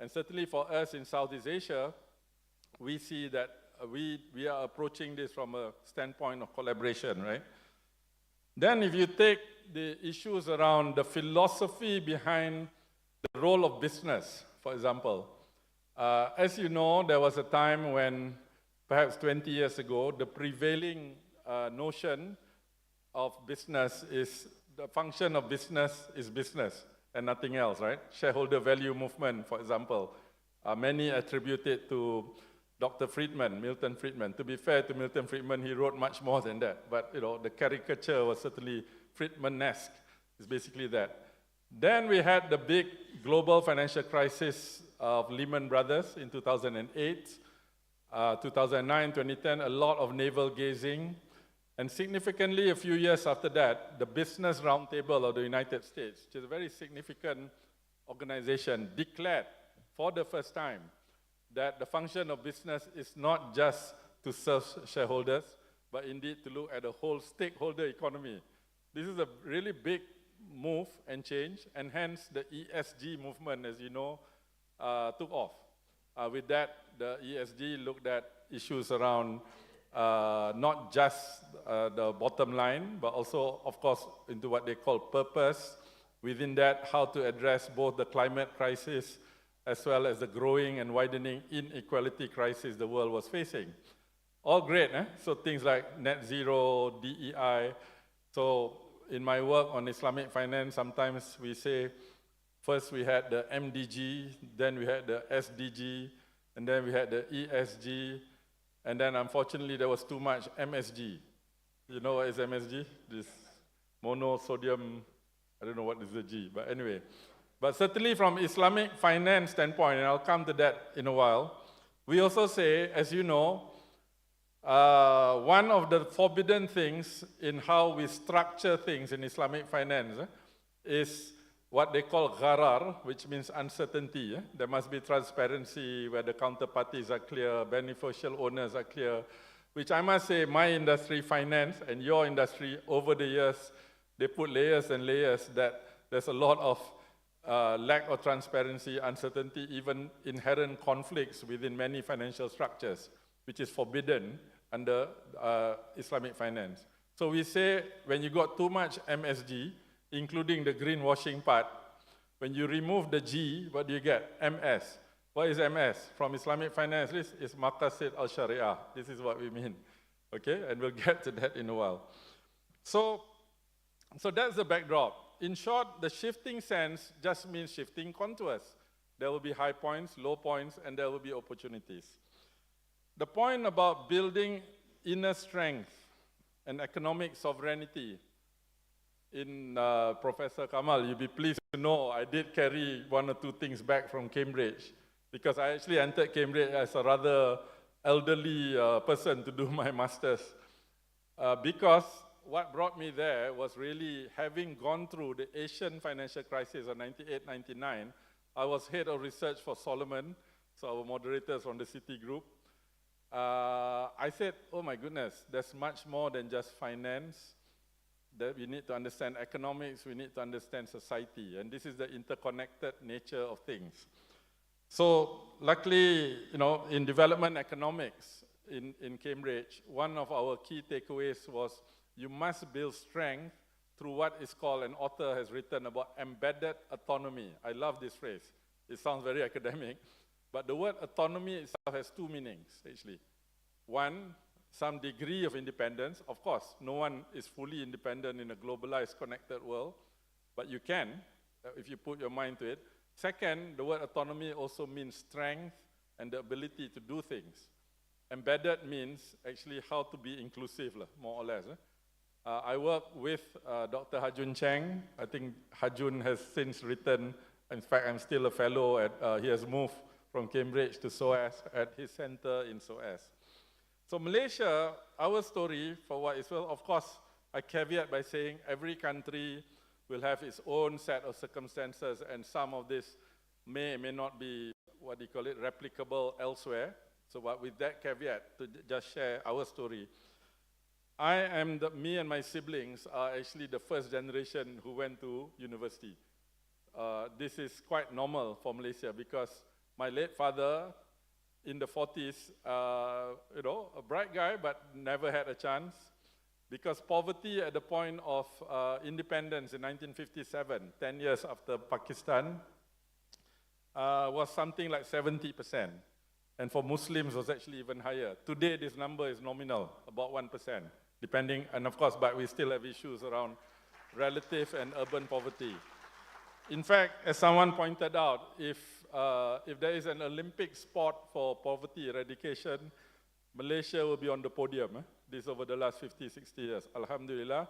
And certainly for us in Southeast Asia, we see that we are approaching this from a standpoint of collaboration, right? Then if you take the issues around the philosophy behind the role of business, for example, as you know, there was a time when, perhaps 20 years ago, the prevailing notion of business is the function of business is business and nothing else, right? Shareholder value movement, for example, many attribute it to Dr. Friedman, Milton Friedman. To be fair to Milton Friedman, he wrote much more than that. But the caricature was certainly Friedman-esque. It's basically that. Then we had the big global financial crisis of Lehman Brothers in 2008, 2009, 2010, a lot of navel gazing. And significantly, a few years after that, the Business Roundtable of the United States, which is a very significant organization, declared for the first time that the function of business is not just to serve shareholders, but indeed to look at the whole stakeholder economy. This is a really big move and change, and hence the ESG movement, as you know, took off. With that, the ESG looked at issues around not just the bottom line, but also, of course, into what they call purpose. Within that, how to address both the climate crisis as well as the growing and widening inequality crisis the world was facing. All great, eh? So things like net zero, DEI. So in my work on Islamic finance, sometimes we say, first we had the MDG, then we had the SDG, and then we had the ESG, and then unfortunately there was too much MSG. You know what is MSG? This monosodium, I don't know what is the G, but anyway. But certainly from Islamic finance standpoint, and I'll come to that in a while, we also say, as you know, one of the forbidden things in how we structure things in Islamic finance is what they call gharar, which means uncertainty. There must be transparency where the counterparties are clear, beneficial owners are clear, which I must say my industry, finance, and your industry, over the years, they put layers and layers that there's a lot of lack of transparency, uncertainty, even inherent conflicts within many financial structures, which is forbidden under Islamic finance. So we say when you got too much MSG, including the greenwashing part, when you remove the G, what do you get? MS. What is MS? From Islamic finance, this is Maqasid al-Sharia. This is what we mean, okay? And we'll get to that in a while. So that's the backdrop. In short, the shifting sense just means shifting contours. There will be high points, low points, and there will be opportunities. The point about building inner strength and economic sovereignty, in Professor Kamal, you'll be pleased to know I did carry one or two things back from Cambridge, because I actually entered Cambridge as a rather elderly person to do my master's. Because what brought me there was really having gone through the Asian financial crisis of 98, 99. I was head of research for Solomon, so our moderators from the City Group. I said, oh my goodness, there's much more than just finance. That we need to understand economics, we need to understand society, and this is the interconnected nature of things. So luckily, in development economics in Cambridge, one of our key takeaways was you must build strength through what is called, an author has written about embedded autonomy. I love this phrase. It sounds very academic, but the word autonomy itself has two meanings, actually. One, some degree of independence. Of course, no one is fully independent in a globalized, connected world, but you can, if you put your mind to it. Second, the word autonomy also means strength and the ability to do things. Embedded means actually how to be inclusive, more or less. I work with Dr. Hajun Cheng. I think Hajun has since written, in fact, I'm still a fellow he has moved from Cambridge to SOAS at his center in SOAS. So Malaysia, our story, for what is well, of course, I caveat by saying every country will have its own set of circumstances, and some of this may not be, what do you call it, replicable elsewhere. So with that caveat, to just share our story, me and my siblings are actually the first generation who went to university. This is quite normal for Malaysia because my late father, in the 40s, a bright guy, but never had a chance. Because poverty at the point of independence in 1957, 10 years after Pakistan, was something like 70%. And for Muslims, was actually even higher. Today, this number is nominal, about 1%, depending, and of course, but we still have issues around relative and urban poverty. In fact, as someone pointed out, if there is an Olympic sport for poverty eradication, Malaysia will be on the podium. This over the last 50, 60 years. Alhamdulillah.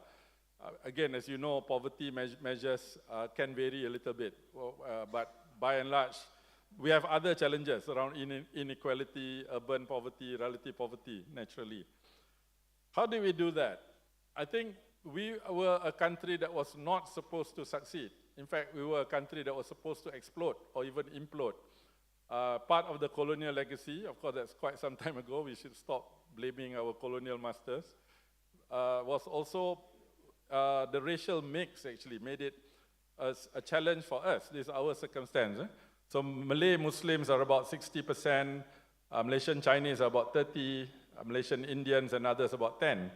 Again, as you know, poverty measures can vary a little bit, but by and large, we have other challenges around inequality, urban poverty, relative poverty, naturally. How do we do that? I think we were a country that was not supposed to succeed. In fact, we were a country that was supposed to explode or even implode. Part of the colonial legacy, of course that's quite some time ago, we should stop blaming our colonial masters, was also the racial mix actually made it a challenge for us. This is our circumstance. So Malay Muslims are about 60%, Malaysian Chinese are about 30%, Malaysian Indians and others about 10%.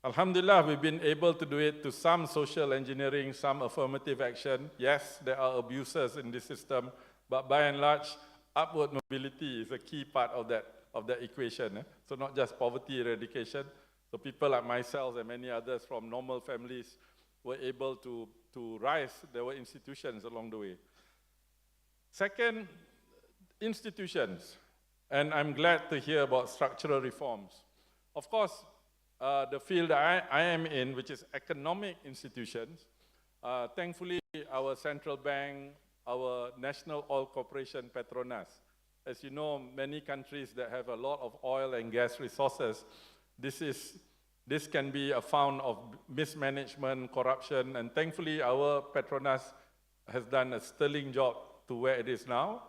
Alhamdulillah, we've been able to do it to some social engineering, some affirmative action. Yes, there are abusers in this system, but by and large, upward mobility is a key part of that equation. So not just poverty eradication. So people like myself and many others from normal families were able to rise. There were institutions along the way. Second, institutions. And I'm glad to hear about structural reforms. Of course, the field I am in, which is economic institutions, thankfully our central bank, our National Oil Corporation, Petronas, as you know, many countries that have a lot of oil and gas resources, this can be a fount of mismanagement, corruption, and thankfully our Petronas has done a sterling job to where it is now.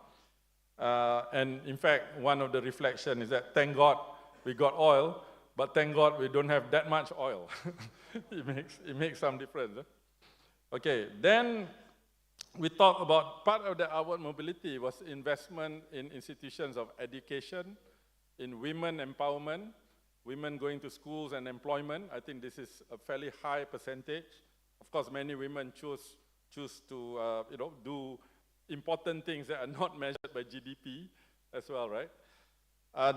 And in fact, one of the reflections is that thank God we got oil, but thank God we don't have that much oil. it makes some difference. Okay, then we talk about part of the upward mobility was investment in institutions of education, in women empowerment, women going to schools and employment. I think this is a fairly high percentage. Of course, many women choose to do important things that are not measured by GDP as well, right?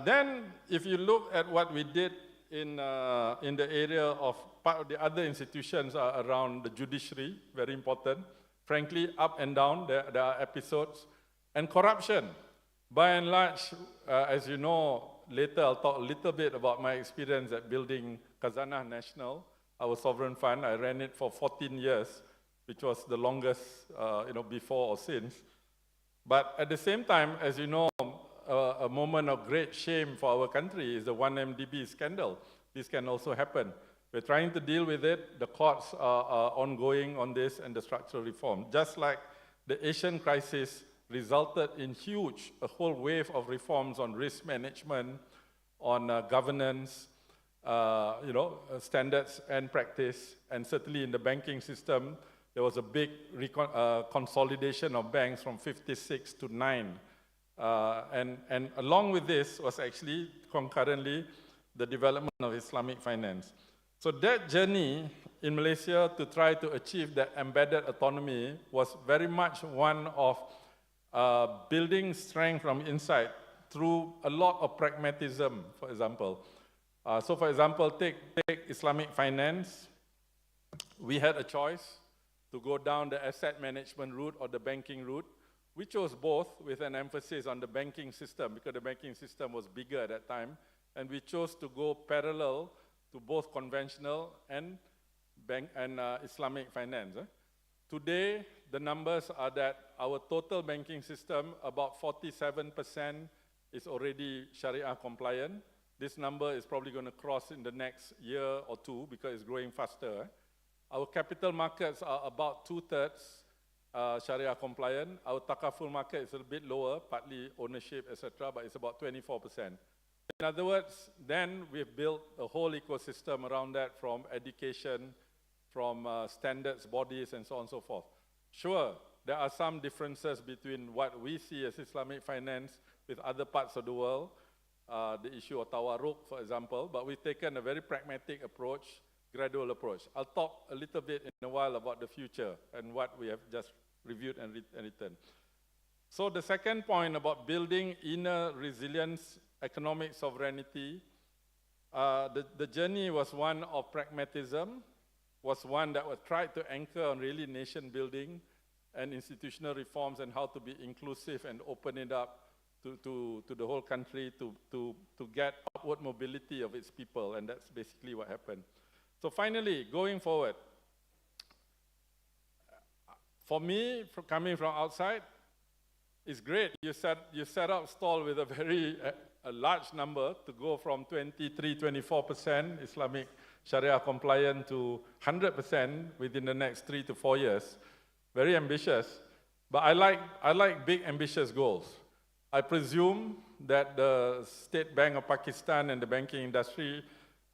Then, if you look at what we did in the area of part of the other institutions are around the judiciary, very important. Frankly, up and down, there are episodes. And corruption, by and large, as you know, later I'll talk a little bit about my experience at building Khazanah National, our sovereign fund. I ran it for 14 years, which was the longest, before or since. But at the same time, as you know, a moment of great shame for our country is the 1MDB scandal. This can also happen. We're trying to deal with it. The courts are ongoing on this and the structural reform. Just like the Asian crisis resulted in a whole wave of reforms on risk management, on governance, standards and practice, and certainly in the banking system, there was a big consolidation of banks from 56 to 9. And along with this was actually concurrently the development of Islamic finance. So that journey in Malaysia to try to achieve that embedded autonomy was very much one of building strength from inside through a lot of pragmatism, for example. So for example, take Islamic finance. We had a choice to go down the asset management route or the banking route. We chose both with an emphasis on the banking system because the banking system was bigger at that time. And we chose to go parallel to both conventional and Islamic finance. Today, the numbers are that our total banking system, about 47% is already Sharia compliant. This number is probably going to cross in the next year or two because it's growing faster. Our capital markets are about 2/3 Sharia compliant. Our takaful market is a bit lower, partly ownership, etc., but it's about 24%. In other words, then we've built a whole ecosystem around that from education, from standards bodies, and so on and so forth. Sure, there are some differences between what we see as Islamic finance with other parts of the world, the issue of tawarruk, for example, but we've taken a very pragmatic approach, gradual approach. I'll talk a little bit in a while about the future and what we have just reviewed and written. So the second point about building inner resilience, economic sovereignty, the journey was one of pragmatism, was one that was tried to anchor on really nation building and institutional reforms and how to be inclusive and open it up to the whole country to get upward mobility of its people, and that's basically what happened. So finally, going forward, for me, coming from outside, it's great. You set up stall with a very a large number to go from 24% Islamic Sharia compliant to 100% within the next 3 to 4 years. Very ambitious, but I like big ambitious goals. I presume that the State Bank of Pakistan and the banking industry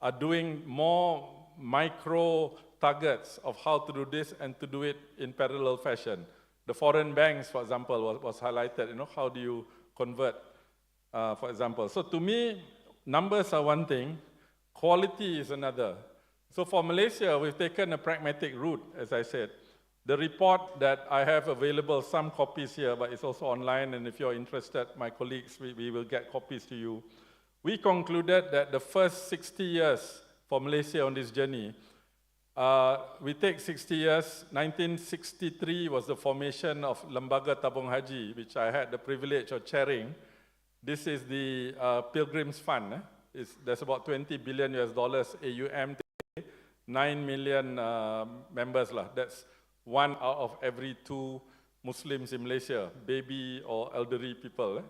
are doing more micro targets of how to do this and to do it in parallel fashion. The foreign banks, for example, was highlighted. You know, how do you convert, for example? So to me, numbers are one thing, quality is another. So for Malaysia, we've taken a pragmatic route, as I said. The report that I have available, some copies here, but it's also online, and if you're interested, my colleagues, we will get copies to you. We concluded that the first 60 years for Malaysia on this journey, we take 60 years, 1963 was the formation of Lembaga Tabung Haji, which I had the privilege of chairing. This is the Pilgrims Fund. There's about $20 billion AUM today, 9 million members. That's 1 out of every 2 Muslims in Malaysia, baby or elderly people.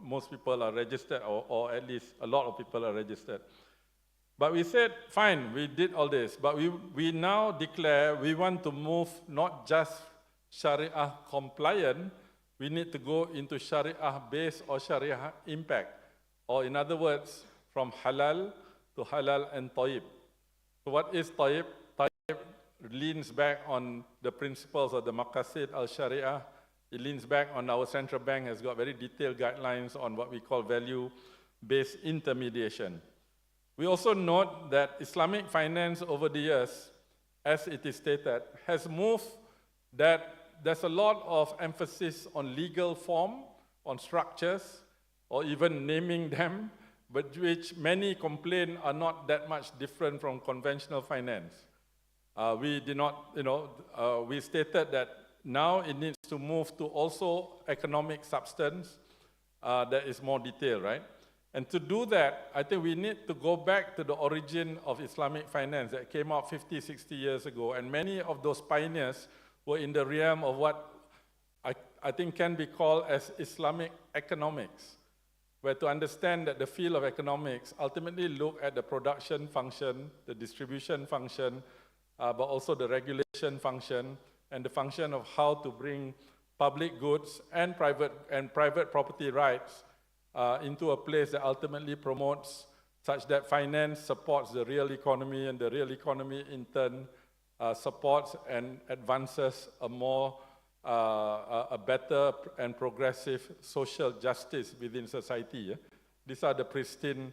Most people are registered, or at least a lot of people are registered. But we said, fine, we did all this, but we now declare we want to move not just Sharia compliant, we need to go into Sharia based or Sharia impact, or in other words, from halal to halal and tayyib. So what is tayyib? Tayyib leans back on the principles of the Maqasid al-Sharia. It leans back on our central bank, has got very detailed guidelines on what we call value-based intermediation. We also note that Islamic finance over the years, as it is stated, has moved that there's a lot of emphasis on legal form, on structures, or even naming them, but which many complain are not that much different from conventional finance. We did not, we stated that now it needs to move to also economic substance that is more detailed, right? And to do that, I think we need to go back to the origin of Islamic finance that came out 50, 60 years ago. And many of those pioneers were in the realm of what I think can be called as Islamic economics, where to understand that the field of economics ultimately look at the production function, the distribution function, but also the regulation function, and the function of how to bring public goods and private property rights into a place that ultimately promotes such that finance supports the real economy, and the real economy in turn supports and advances a better and progressive social justice within society. These are the pristine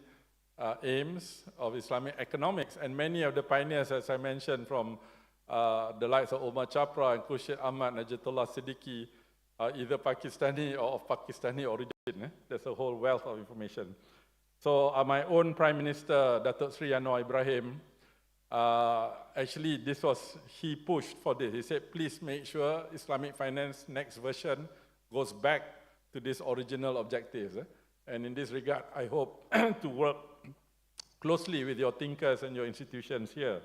aims of Islamic economics, and many of the pioneers, as I mentioned, from the likes of Omar Chapra and Khurshid Ahmad, Najatullah Siddiqui, either Pakistani or of Pakistani origin. There's a whole wealth of information. So my own Prime Minister, Datuk Sri Anwar Ibrahim, actually he pushed for this. He said, please make sure Islamic finance next version goes back to these original objectives. And in this regard, I hope to work closely with your thinkers and your institutions here.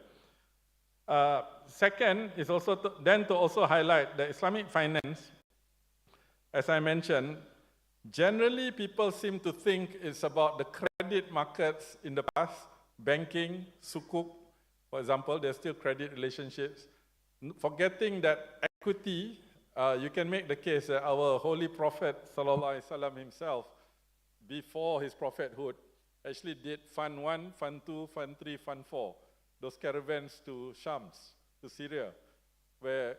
Second is also to also highlight that Islamic finance, as I mentioned, generally people seem to think it's about the credit markets in the past, banking, sukuk, for example, there's still credit relationships. Forgetting that equity, you can make the case that our Holy Prophet ﷺ himself, before his prophethood, actually did Fund 1, Fund 2, Fund 3, Fund 4, those caravans to Shams, to Syria, where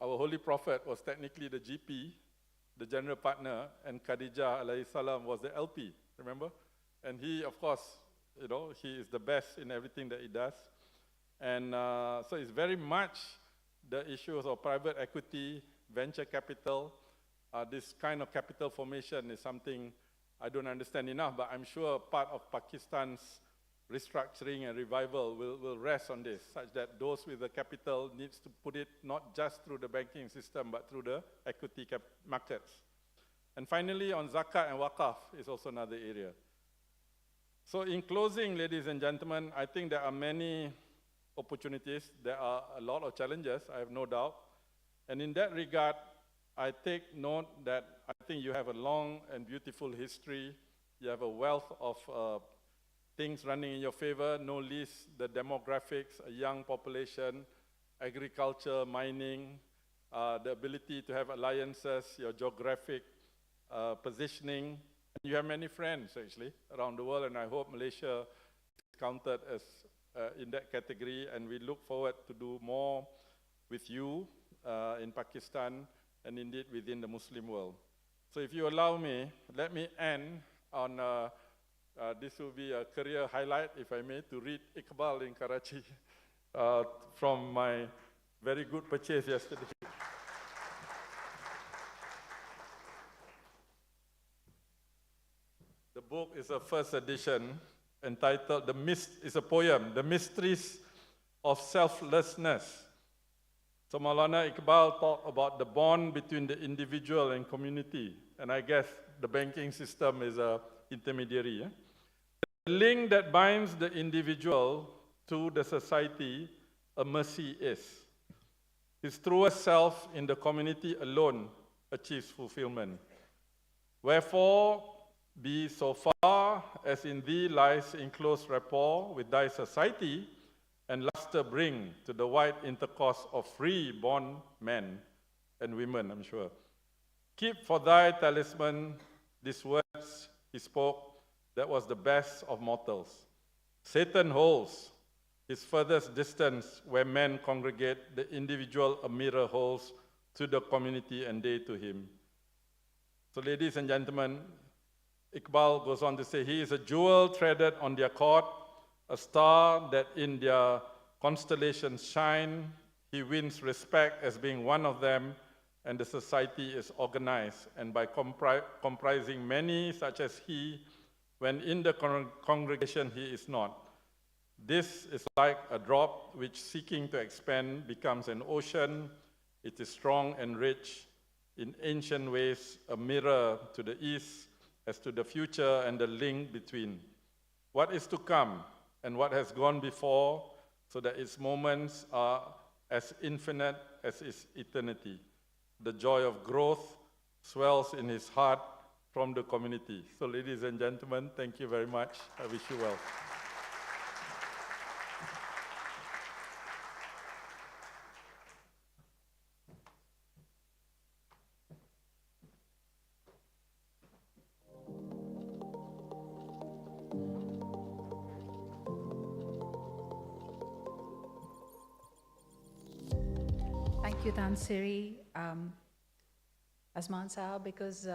our Holy Prophet was technically the GP, the general partner, and Khadijah alayhi salam was the LP, remember? And he, of course, he is the best in everything that he does. And so it's very much the issues of private equity, venture capital. This kind of capital formation is something I don't understand enough, but I'm sure part of Pakistan's restructuring and revival will rest on this, such that those with the capital needs to put it not just through the banking system, but through the equity markets. And finally, on zakat and waqaf is also another area. So in closing, ladies and gentlemen, I think there are many opportunities. There are a lot of challenges, I have no doubt. And in that regard, I take note that I think you have a long and beautiful history. You have a wealth of things running in your favor, no least the demographics, a young population, agriculture, mining, the ability to have alliances, your geographic positioning. And you have many friends, actually, around the world, and I hope Malaysia is counted as in that category, and we look forward to do more with you in Pakistan and indeed within the Muslim world. So if you allow me, let me end on, this will be a career highlight, if I may, to read Iqbal in Karachi from my very good purchase yesterday. The book is a first edition entitled, it's a poem, The Mysteries of Selflessness. So Maulana Iqbal talked about the bond between the individual and community, and I guess the banking system is an intermediary. The link that binds the individual to the society, a mercy is. His truest self in the community alone achieves fulfillment. Wherefore, be so far as in thee lies in close rapport with thy society, and luster bring to the wide intercourse of free-born men and women, I'm sure. Keep for thy talisman these words he spoke, that was the best of mortals. Satan holds his furthest distance where men congregate, the individual a mirror holds to the community and they to him. So ladies and gentlemen, Iqbal goes on to say, he is a jewel threaded on their cord, a star that in their constellations shine. He wins respect as being one of them, and the society is organized. And by comprising many such as he, when in the congregation he is not. This is like a drop which seeking to expand becomes an ocean. It is strong and rich, in ancient ways, a mirror to the east, as to the future and the link between what is to come and what has gone before, so that its moments are as infinite as its eternity. The joy of growth swells in his heart from the community. So ladies and gentlemen, thank you very much. I wish you well. Thank you, Tansiri, Azman Sahab, because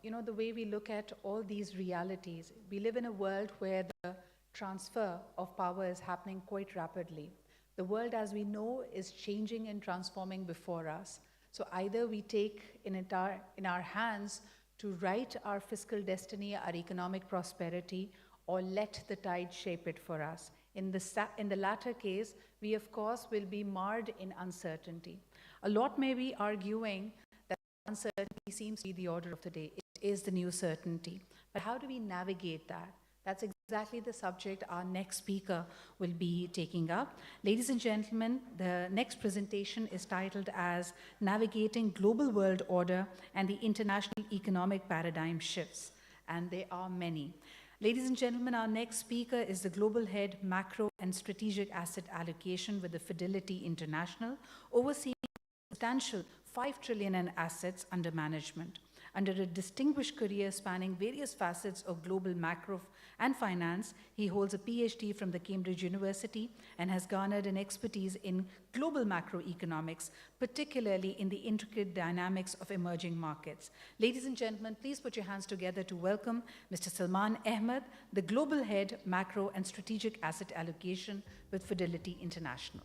you know, the way we look at all these realities, we live in a world where the transfer of power is happening quite rapidly. The world as we know is changing and transforming before us. So either we take in our hands to write our fiscal destiny, our economic prosperity, or let the tide shape it for us. In the latter case, we of course will be marred in uncertainty. A lot may be arguing that uncertainty seems to be the order of the day. It is the new certainty. But how do we navigate that? That's exactly the subject our next speaker will be taking up. Ladies and gentlemen, the next presentation is titled as Navigating Global World Order and the International Economic Paradigm Shifts. And there are many. Ladies and gentlemen, our next speaker is the Global Head Macro and Strategic Asset Allocation with the Fidelity International, overseeing a substantial 5 trillion in assets under management. Under a distinguished career spanning various facets of global macro and finance, he holds a PhD from the Cambridge University and has garnered an expertise in global macroeconomics, particularly in the intricate dynamics of emerging markets. Ladies and gentlemen, please put your hands together to welcome Mr. Salman Ahmed, the Global Head Macro and Strategic Asset Allocation with Fidelity International.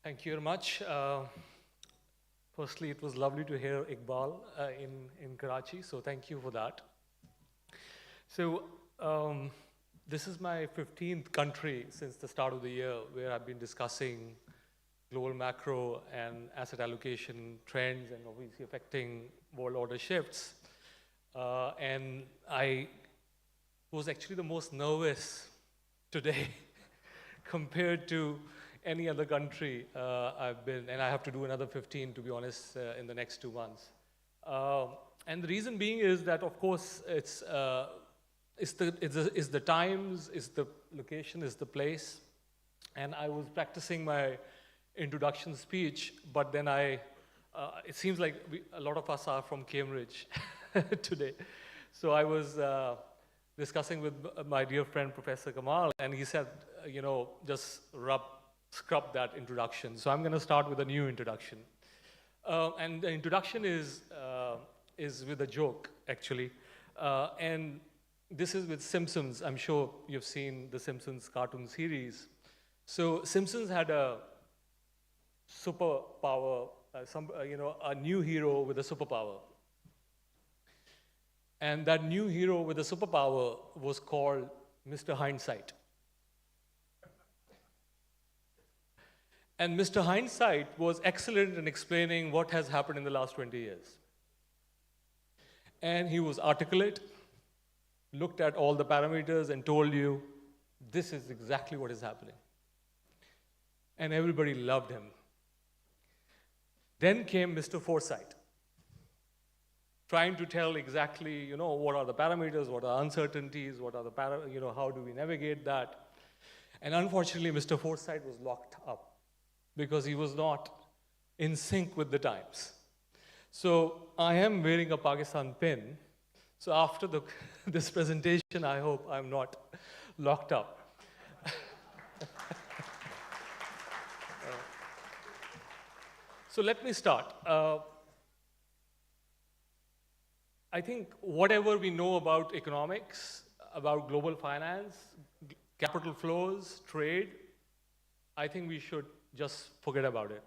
Thank you very much. Firstly, it was lovely to hear Iqbal in Karachi, so thank you for that. So this is my 15th country since the start of the year where I've been discussing global macro and asset allocation trends and obviously affecting world order shifts. And I was actually the most nervous today compared to any other country I've been, and I have to do another 15, to be honest, in the next 2 months. And the reason being is that, of course, it's the times, it's the location, it's the place. And I was practicing my introduction speech, but then it seems like a lot of us are from Cambridge today. So I was discussing with my dear friend, Professor Kamal, and he said, just scrub that introduction. So I'm going to start with a new introduction. And the introduction is with a joke, actually. And this is with Simpsons. I'm sure you've seen the Simpsons cartoon series. So Simpsons had a superpower, a new hero with a superpower. And that new hero with a superpower was called Mr. Hindsight. And Mr. Hindsight was excellent in explaining what has happened in the last 20 years. And he was articulate, looked at all the parameters and told you, this is exactly what is happening. And everybody loved him. Then came Mr. Foresight, trying to tell exactly, what are the parameters, what are uncertainties, what are the how do we navigate that? And unfortunately, Mr. Foresight was locked up because he was not in sync with the times. So I am wearing a Pakistan pin. So after this presentation, I hope I'm not locked up. So let me start. I think whatever we know about economics, about global finance, capital flows, trade, I think we should just forget about it.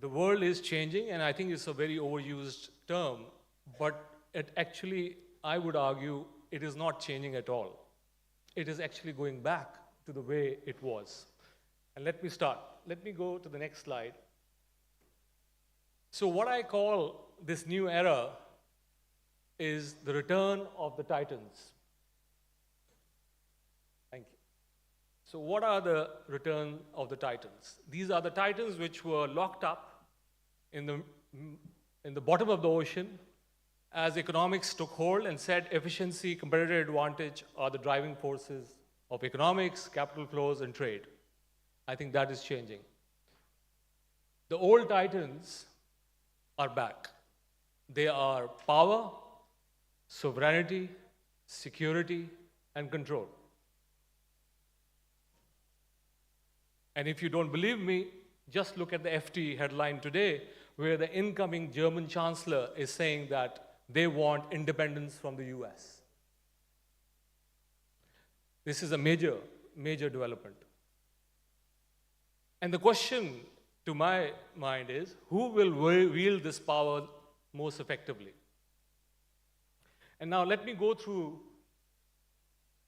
The world is changing, and I think it's a very overused term, but it actually, I would argue, it is not changing at all. It is actually going back to the way it was. And let me start. Let me go to the next slide. So what I call this new era is the return of the titans. Thank you. So what are the return of the titans? These are the titans which were locked up in the bottom of the ocean as economics took hold and said efficiency, competitive advantage are the driving forces of economics, capital flows, and trade. I think that is changing. The old titans are back. They are power, sovereignty, security, and control. And if you don't believe me, just look at the FT headline today, where the incoming German chancellor is saying that they want independence from the US. This is a major, major development. And the question to my mind is, who will wield this power most effectively? And now let me go through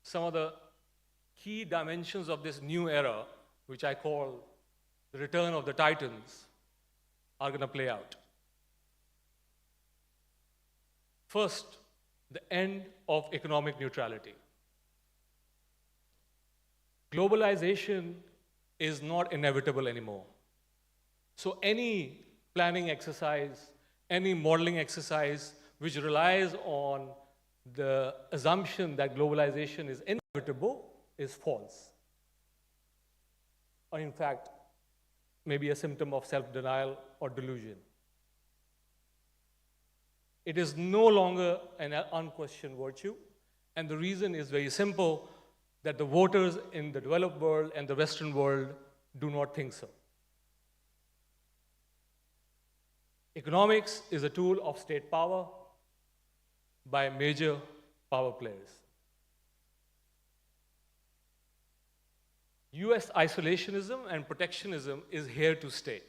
some of the key dimensions of this new era, which I call the return of the titans, are going to play out. First, the end of economic neutrality. Globalization is not inevitable anymore. So any planning exercise, any modeling exercise which relies on the assumption that globalization is inevitable is false. Or in fact, maybe a symptom of self-denial or delusion. It is no longer an unquestioned virtue, and the reason is very simple, that the voters in the developed world and the Western world do not think so. Economics is a tool of state power by major power players. US isolationism and protectionism is here to stay.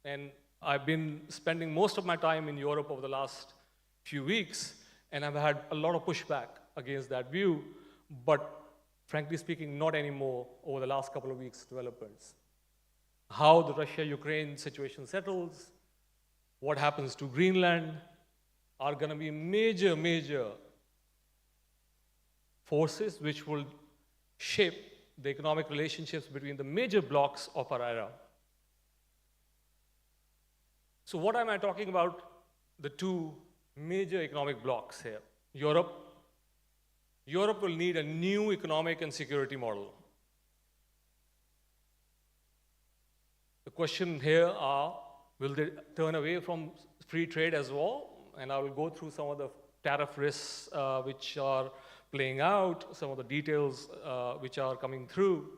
And I've been spending most of my time in Europe over the last few weeks, and I've had a lot of pushback against that view, but frankly speaking, not anymore over the last couple of weeks' developments. How the Russia-Ukraine situation settles, what happens to Greenland, are going to be major forces which will shape the economic relationships between the major blocs of our era. So what am I talking about? The two major economic blocs here. Europe will need a new economic and security model. The question here are, will they turn away from free trade as well? And I will go through some of the tariff risks which are playing out, some of the details which are coming through.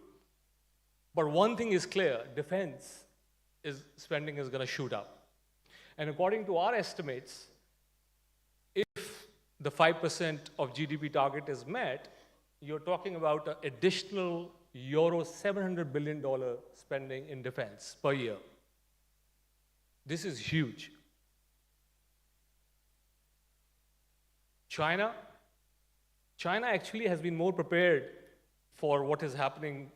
But one thing is clear, defense spending is going to shoot up. And according to our estimates, if the 5% of GDP target is met, you're talking about an additional euro $700 billion spending in defense per year. This is huge. China actually has been more prepared for what is happening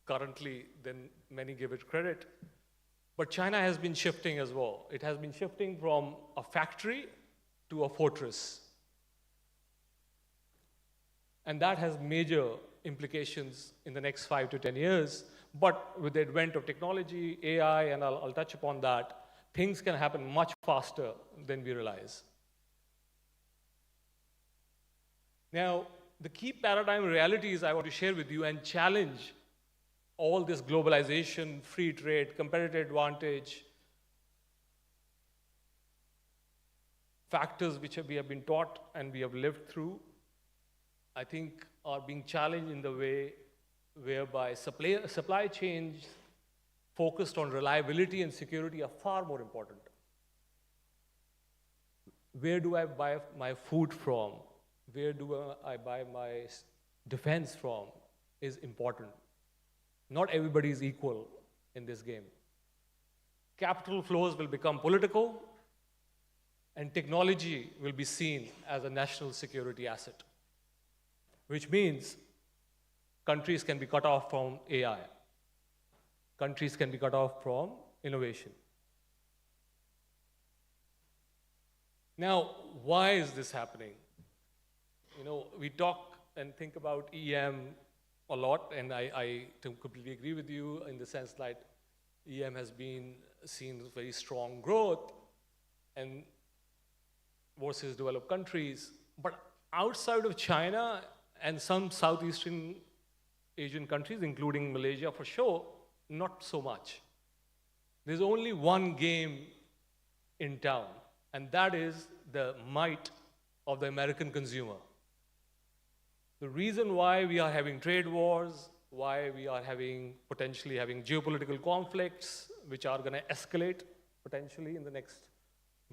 currently than many give it credit. But China has been shifting as well. It has been shifting from a factory to a fortress. And that has major implications in the next 5 to 10 years. But with the advent of technology, AI, and I'll touch upon that, things can happen much faster than we realize. Now, the key paradigm realities I want to share with you and challenge all this globalization, free trade, competitive advantage, factors which we have been taught and we have lived through, I think are being challenged in the way whereby supply chains focused on reliability and security are far more important. Where do I buy my food from? Where do I buy my defense from is important. Not everybody is equal in this game. Capital flows will become political, and technology will be seen as a national security asset, which means countries can be cut off from AI. Countries can be cut off from innovation. Now, why is this happening? You know, we talk and think about EM a lot, and I completely agree with you in the sense that EM has been seen as very strong growth and versus developed countries. But outside of China and some Southeastern Asian countries, including Malaysia for sure, not so much. There's only one game in town, and that is the might of the American consumer. The reason why we are having trade wars, why we are potentially having geopolitical conflicts, which are going to escalate potentially in the next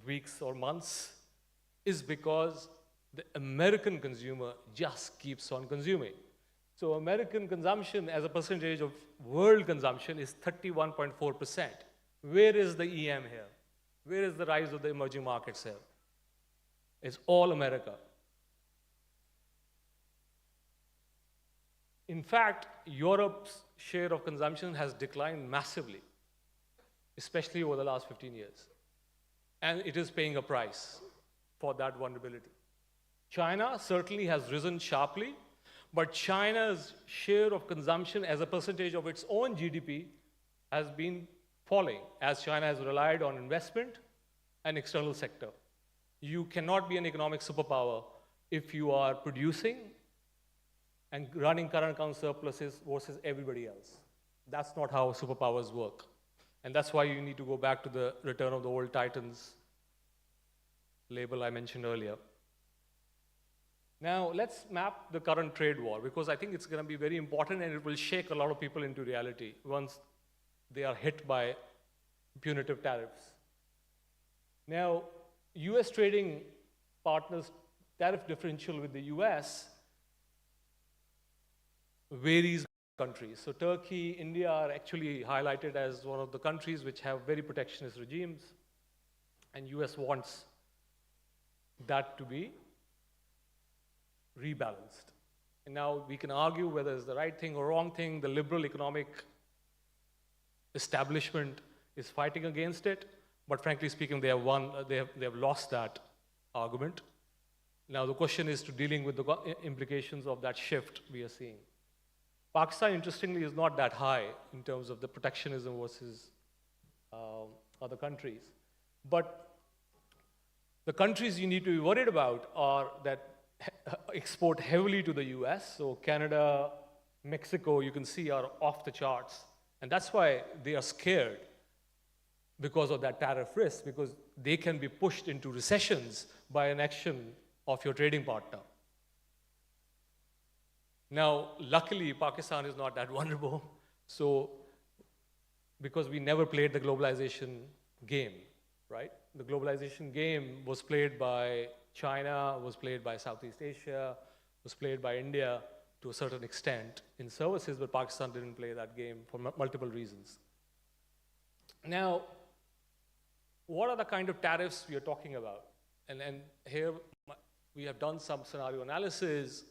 weeks or months, is because the American consumer just keeps on consuming. So American consumption as a percentage of world consumption is 31.4%. Where is the EM here? Where is the rise of the emerging markets here? It's all America. In fact, Europe's share of consumption has declined massively, especially over the last 15 years. And it is paying a price for that vulnerability. China certainly has risen sharply, but China's share of consumption as a percentage of its own GDP has been falling as China has relied on investment and external sector. You cannot be an economic superpower if you are producing and running current account surpluses versus everybody else. That's not how superpowers work. And that's why you need to go back to the return of the old titans label I mentioned earlier. Now, let's map the current trade war, because I think it's going to be very important and it will shake a lot of people into reality once they are hit by punitive tariffs. Now, US trading partners' tariff differential with the US varies countries. So Turkey, India are actually highlighted as one of the countries which have very protectionist regimes, and US wants that to be rebalanced. And now we can argue whether it's the right thing or wrong thing. The liberal economic establishment is fighting against it, but frankly speaking, they have lost that argument. Now the question is to dealing with the implications of that shift we are seeing. Pakistan, interestingly, is not that high in terms of the protectionism versus other countries. But the countries you need to be worried about are that export heavily to the US. So Canada, Mexico, you can see are off the charts. And that's why they are scared because of that tariff risk, because they can be pushed into recessions by an action of your trading partner. Now, luckily, Pakistan is not that vulnerable. So, because we never played the globalization game, right? The globalization game was played by China, was played by Southeast Asia, was played by India to a certain extent in services, but Pakistan didn't play that game for multiple reasons. Now, what are the kind of tariffs we are talking about? And here we have done some scenario analysis.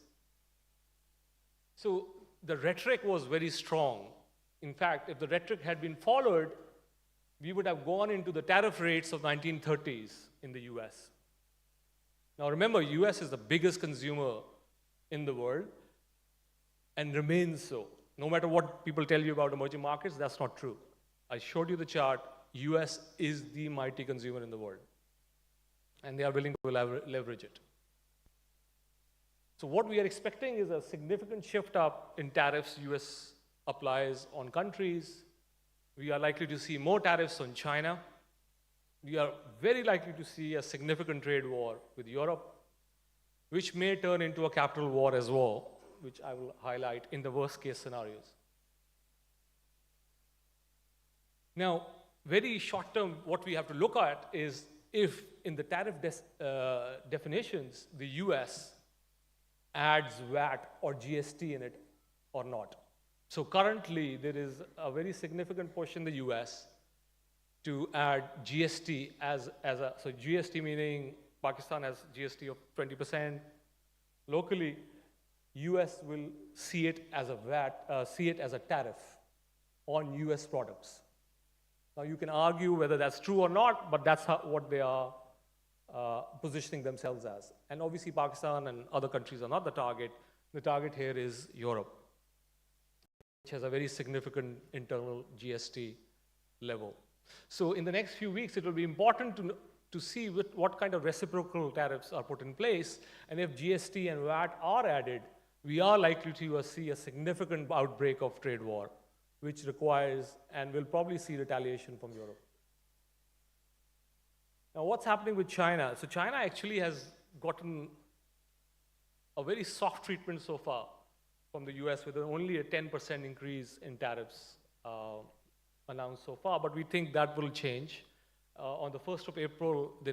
So the rhetoric was very strong. In fact, if the rhetoric had been followed, we would have gone into the tariff rates of 1930s in the US. Now remember, US is the biggest consumer in the world and remains so. No matter what people tell you about emerging markets, that's not true. I showed you the chart. US is the mighty consumer in the world, and they are willing to leverage it. So what we are expecting is a significant shift up in tariffs US applies on countries. We are likely to see more tariffs on China. We are very likely to see a significant trade war with Europe, which may turn into a capital war as well, which I will highlight in the worst case scenarios. Now, very short term, what we have to look at is if in the tariff definitions, the US adds VAT or GST in it or not. So currently, there is a very significant push in the US to add GST so GST meaning Pakistan has GST of 20%. Locally, US will see it as a VAT, see it as a tariff on US products. Now you can argue whether that's true or not, but that's what they are positioning themselves as. And obviously Pakistan and other countries are not the target. The target here is Europe, which has a very significant internal GST level. So in the next few weeks, it will be important to see what kind of reciprocal tariffs are put in place. And if GST and VAT are added, we are likely to see a significant outbreak of trade war, which requires and will probably see retaliation from Europe. Now, what's happening with China? So China actually has gotten a very soft treatment so far from the US with only a 10% increase in tariffs announced so far, but we think that will change. On the 1st of April, the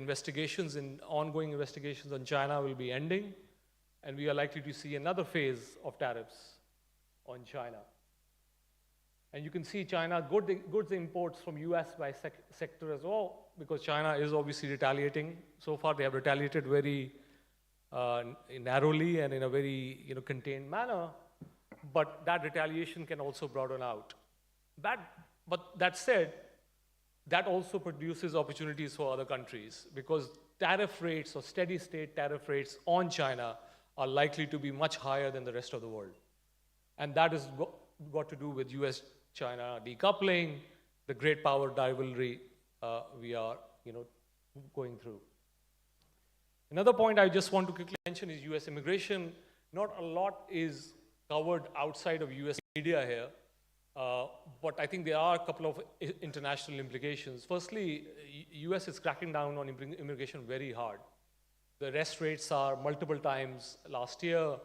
ongoing investigations on China will be ending, and we are likely to see another phase of tariffs on China. And you can see China goods imports from US by sector as well, because China is obviously retaliating. So far, they have retaliated very narrowly and in a very contained manner, but that retaliation can also broaden out. But that said, that also produces opportunities for other countries, because tariff rates or steady state tariff rates on China are likely to be much higher than the rest of the world. And that has got to do with US-China decoupling, the great power rivalry we are going through. Another point I just want to quickly mention is US immigration. Not a lot is covered outside of US media here, but I think there are a couple of international implications. Firstly, US is cracking down on immigration very hard. The arrest rates are multiple times last year.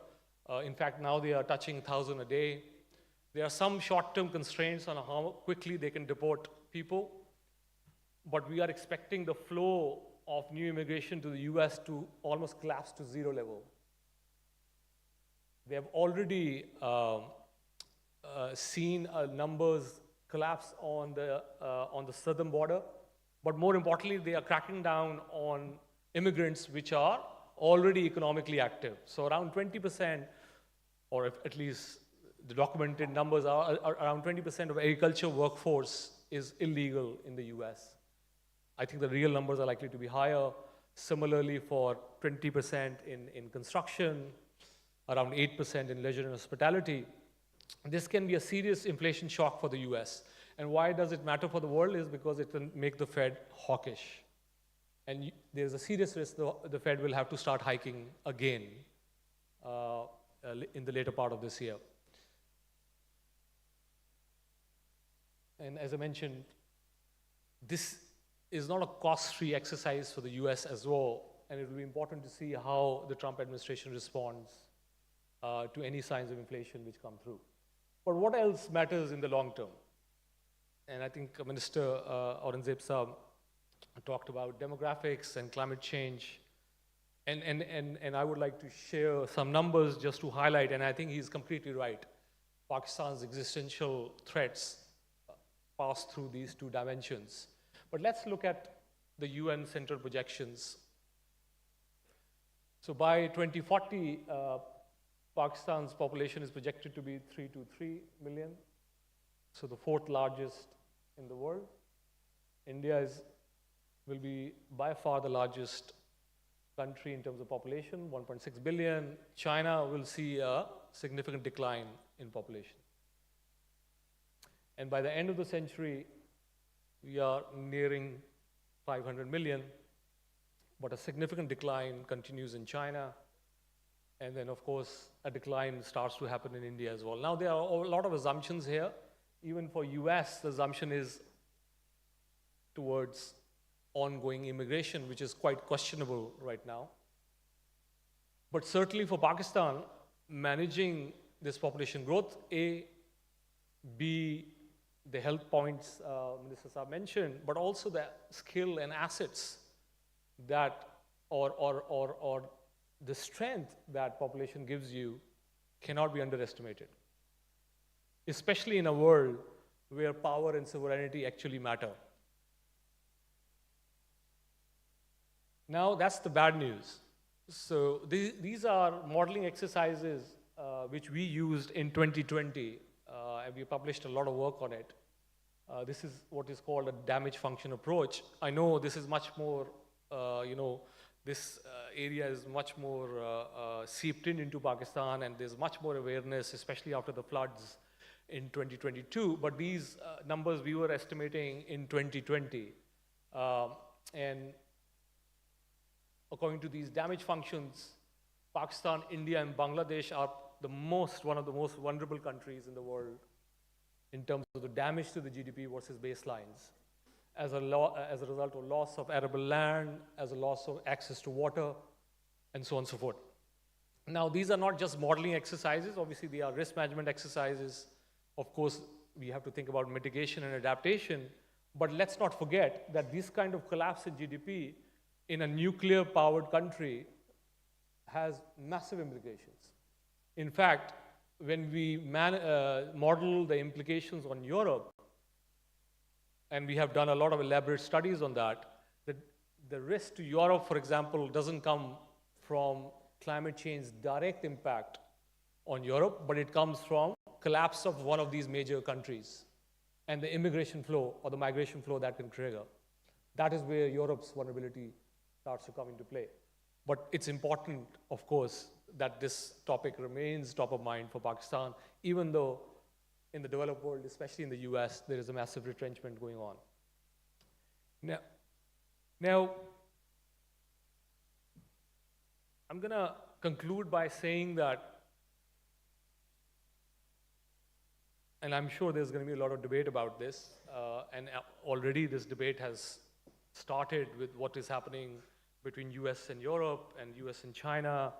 In fact, now they are touching 1,000 a day. There are some short-term constraints on how quickly they can deport people, but we are expecting the flow of new immigration to the US to almost collapse to zero level. They have already seen numbers collapse on the southern border, but more importantly, they are cracking down on immigrants which are already economically active. So around 20%, or if at least the documented numbers are around 20% of agriculture workforce is illegal in the US. I think the real numbers are likely to be higher. Similarly, for 20% in construction, around 8% in leisure and hospitality. This can be a serious inflation shock for the US. And why does it matter for the world is because it can make the Fed hawkish. And there's a serious risk the Fed will have to start hiking again in the later part of this year. And as I mentioned, this is not a cost-free exercise for the US as well, and it will be important to see how the Trump administration responds to any signs of inflation which come through. But what else matters in the long term? And I think Minister Aurangzeb Saab talked about demographics and climate change. And I would like to share some numbers just to highlight, and I think he's completely right. Pakistan's existential threats pass through these two dimensions. But let's look at the UN central projections. So by 2040, Pakistan's population is projected to be 323 million, so the fourth largest in the world. India will be by far the largest country in terms of population, 1.6 billion. China will see a significant decline in population. And by the end of the century, we are nearing 500 million, but a significant decline continues in China. And then, of course, a decline starts to happen in India as well. Now, there are a lot of assumptions here. Even for US, the assumption is towards ongoing immigration, which is quite questionable right now. But certainly for Pakistan, managing this population growth, A, B, the health points Minister Saab mentioned, but also the skill and assets that, or the strength that population gives you cannot be underestimated, especially in a world where power and sovereignty actually matter. Now, that's the bad news. So these are modeling exercises which we used in 2020, and we published a lot of work on it. This is what is called a damage function approach. I know this is much more, this area is much more seeped into Pakistan, and there's much more awareness, especially after the floods in 2022. But these numbers we were estimating in 2020. And according to these damage functions, Pakistan, India, and Bangladesh are one of the most vulnerable countries in the world in terms of the damage to the GDP versus baselines, as a result of loss of arable land, as a loss of access to water, and so on and so forth. Now, these are not just modeling exercises. Obviously, they are risk management exercises. Of course, we have to think about mitigation and adaptation. But let's not forget that this kind of collapse in GDP in a nuclear-powered country has massive implications. In fact, when we model the implications on Europe, and we have done a lot of elaborate studies on that, the risk to Europe, for example, doesn't come from climate change's direct impact on Europe, but it comes from collapse of one of these major countries and the immigration flow or the migration flow that can trigger. That is where Europe's vulnerability starts to come into play. But it's important, of course, that this topic remains top of mind for Pakistan, even though in the developed world, especially in the US, there is a massive retrenchment going on. Now I'm going to conclude by saying that, and I'm sure there's going to be a lot of debate about this, and already this debate has started with what is happening between US and Europe and US and China.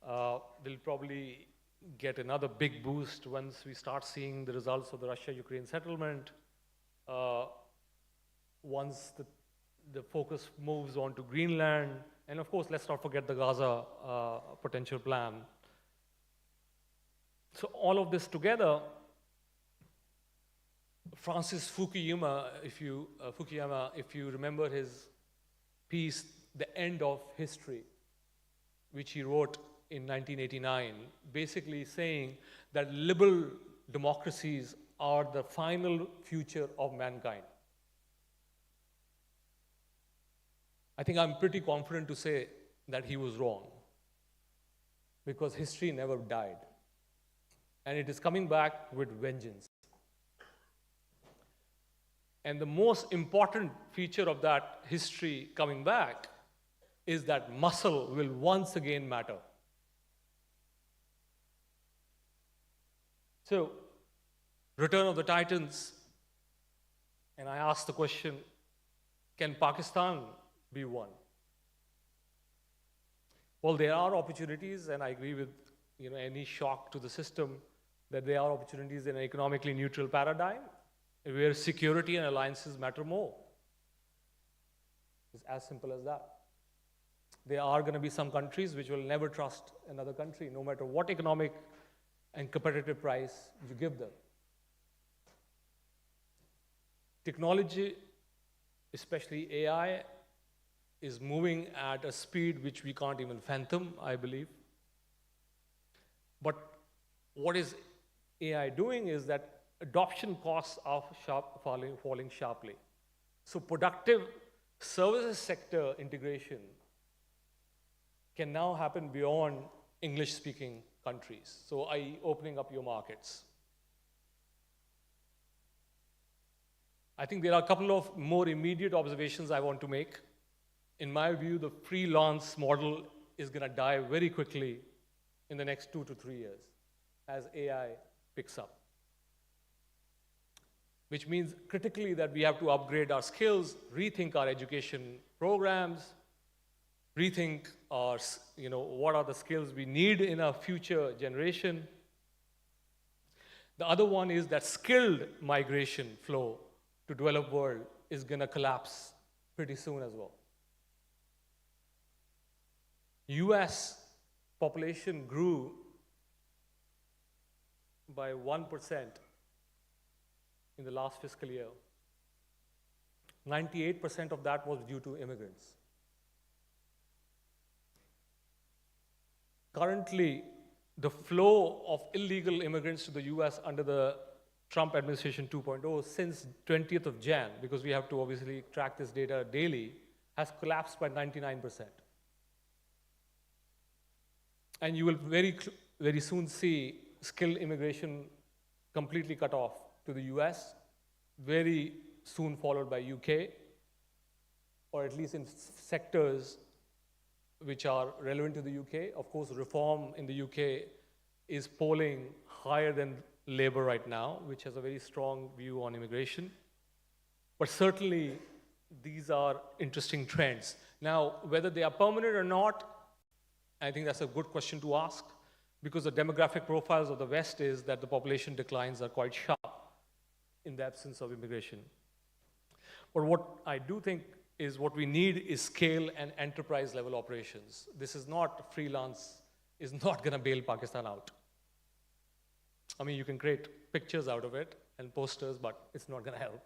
We'll probably get another big boost once we start seeing the results of the Russia-Ukraine settlement. Once the focus moves on to Greenland, and of course, let's not forget the Gaza potential plan. So all of this together Francis Fukuyama, if you remember his piece, The End of History, which he wrote in 1989, basically saying that liberal democracies are the final future of mankind. I think I'm pretty confident to say that he was wrong, because history never died, and it is coming back with vengeance. And the most important feature of that history coming back is that muscle will once again matter. So, Return of the Titans, and I asked the question, can Pakistan be one? Well, there are opportunities, and I agree with any shock to the system, that there are opportunities in an economically neutral paradigm where security and alliances matter more. It's as simple as that. There are going to be some countries which will never trust another country, no matter what economic and competitive price you give them. Technology, especially AI, is moving at a speed which we can't even fathom, I believe. But what is AI doing is that adoption costs are falling sharply. So productive services sector integration can now happen beyond English-speaking countries, so i.e. opening up your markets. I think there are a couple of more immediate observations I want to make. In my view, the freelance model is going to die very quickly in the next 2 to 3 years as AI picks up. Which means critically that we have to upgrade our skills, rethink our education programs, rethink our, what are the skills we need in our future generation. The other one is that skilled migration flow to developed world is going to collapse pretty soon as well. US population grew by 1% in the last fiscal year. 98% of that was due to immigrants. Currently, the flow of illegal immigrants to the US under the Trump administration 2.0 since 20th of Jan, because we have to obviously track this data daily, has collapsed by 99%. And you will very soon see skilled immigration completely cut off to the US, very soon followed by UK, or at least in sectors which are relevant to the UK. Of course, reform in the UK is polling higher than Labour right now, which has a very strong view on immigration. But certainly, these are interesting trends. Now, whether they are permanent or not, I think that's a good question to ask, because the demographic profiles of the West is that the population declines are quite sharp in the absence of immigration. But what I do think is what we need is scale and enterprise level operations. This is not freelance, is not going to bail Pakistan out. I mean, you can create pictures out of it and posters, but it's not going to help.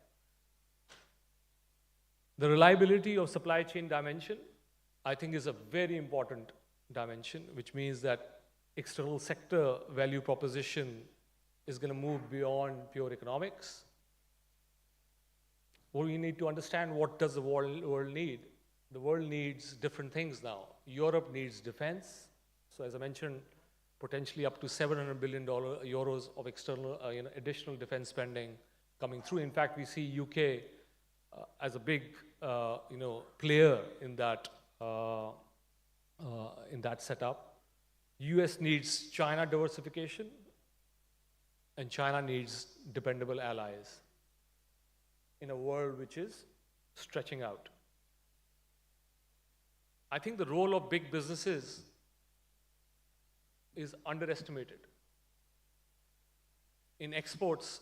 The reliability of supply chain dimension, I think, is a very important dimension, which means that external sector value proposition is going to move beyond pure economics. We need to understand, what does the world need? The world needs different things now. Europe needs defense. So as I mentioned, potentially up to €700 billion of external, additional defense spending coming through. In fact, we see UK as a big, player in that setup. US needs China diversification, and China needs dependable allies in a world which is stretching out. I think the role of big businesses is underestimated. In exports,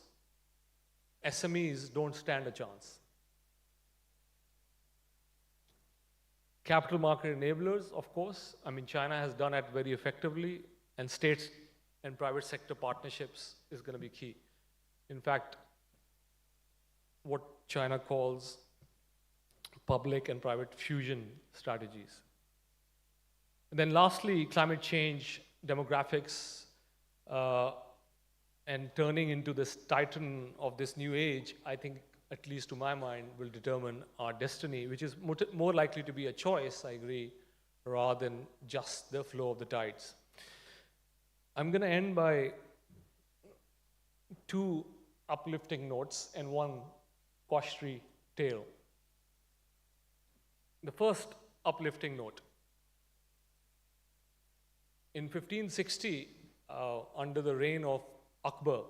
SMEs don't stand a chance. Capital market enablers, of course. I mean, China has done it very effectively, and state and private sector partnerships is going to be key. In fact, what China calls public and private fusion strategies. And then lastly, climate change, demographics, and turning into this titan of this new age, I think, at least to my mind, will determine our destiny, which is more likely to be a choice, I agree, rather than just the flow of the tides. I'm going to end by two uplifting notes and one cautionary tale. The first uplifting note. In 1560, under the reign of Akbar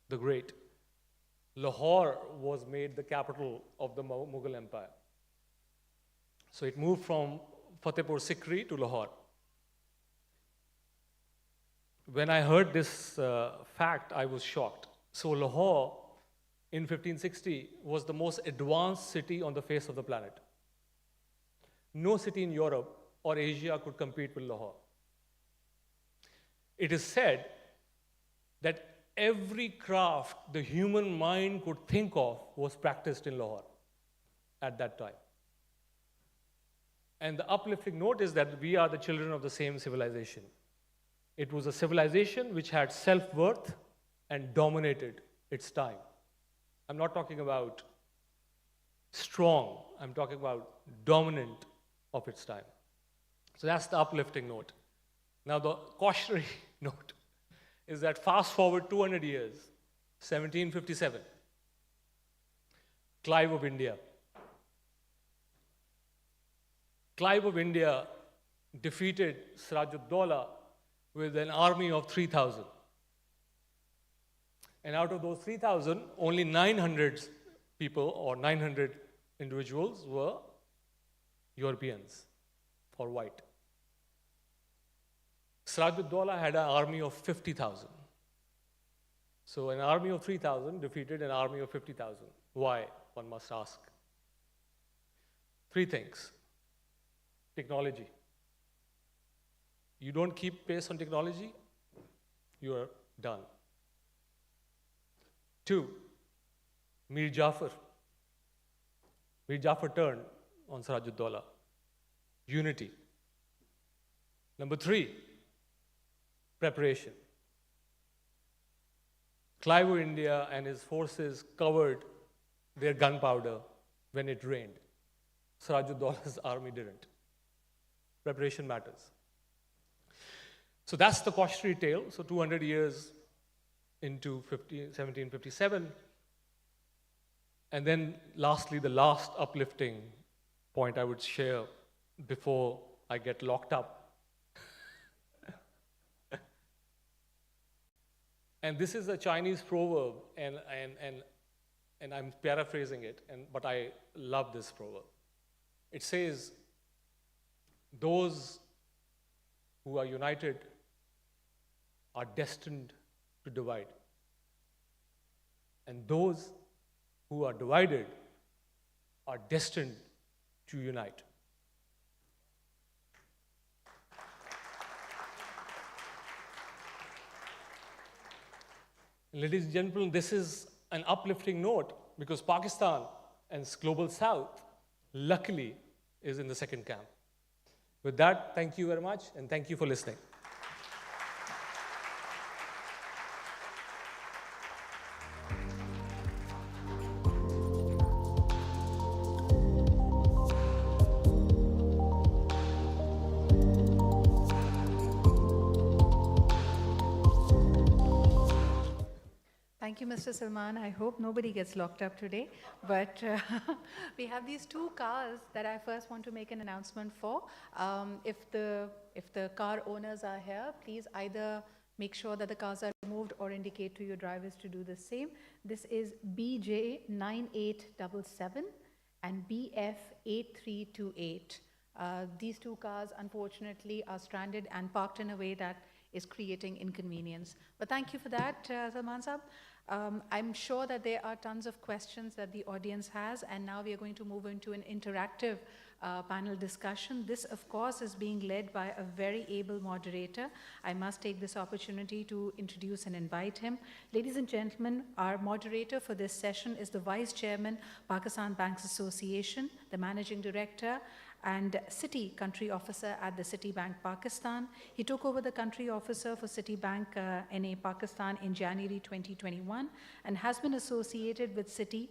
the Great, Lahore was made the capital of the Mughal Empire. So it moved from Fatehpur Sikri to Lahore. When I heard this fact, I was shocked. So Lahore in 1560 was the most advanced city on the face of the planet. No city in Europe or Asia could compete with Lahore. It is said that every craft the human mind could think of was practiced in Lahore at that time. And the uplifting note is that we are the children of the same civilization. It was a civilization which had self-worth and dominated its time. I'm not talking about strong, I'm talking about dominant of its time. So that's the uplifting note. Now the cautionary note is that fast forward 200 years, 1757, Clive of India. Clive of India defeated Siraj-ud-Dawla with an army of 3,000. And out of those 3,000, only 900 people or 900 individuals were Europeans or white. Siraj-ud-Dawla had an army of 50,000. So an army of 3,000 defeated an army of 50,000. Why, one must ask. Three things. Technology. You don't keep pace on technology, you are done. Two, Mir Jafar. Mir Jafar turned on Siraj-ud-Dawla. Unity. Number three, preparation. Clive of India and his forces covered their gunpowder when it rained. Siraj-ud-Dawla's army didn't. Preparation matters. So that's the cautionary tale. So 200 years into 1757. And then lastly, the last uplifting point I would share before I get locked up. And this is a Chinese proverb, and I'm paraphrasing it, but I love this proverb. It says, those who are united are destined to divide. And those who are divided are destined to unite. Ladies and gentlemen, this is an uplifting note because Pakistan and Global South, luckily, is in the second camp. With that, thank you very much, and thank you for listening. Thank you, Mr. Salman. I hope nobody gets locked up today. But we have these two cars that I first want to make an announcement for. If the car owners are here, please either make sure that the cars are removed or indicate to your drivers to do the same. This is BJ9877 and BF8328. These two cars, unfortunately, are stranded and parked in a way that is creating inconvenience. But thank you for that, Salman Saab. I'm sure that there are tons of questions that the audience has, and now we are going to move into an interactive panel discussion. This, of course, is being led by a very able moderator. I must take this opportunity to introduce and invite him. Ladies and gentlemen, our moderator for this session is the Vice Chairman, Pakistan Banks Association, the Managing Director, and Citi Country Officer at the Citibank Pakistan. He took over the Country Officer for Citibank NA Pakistan in January 2021 and has been associated with Citi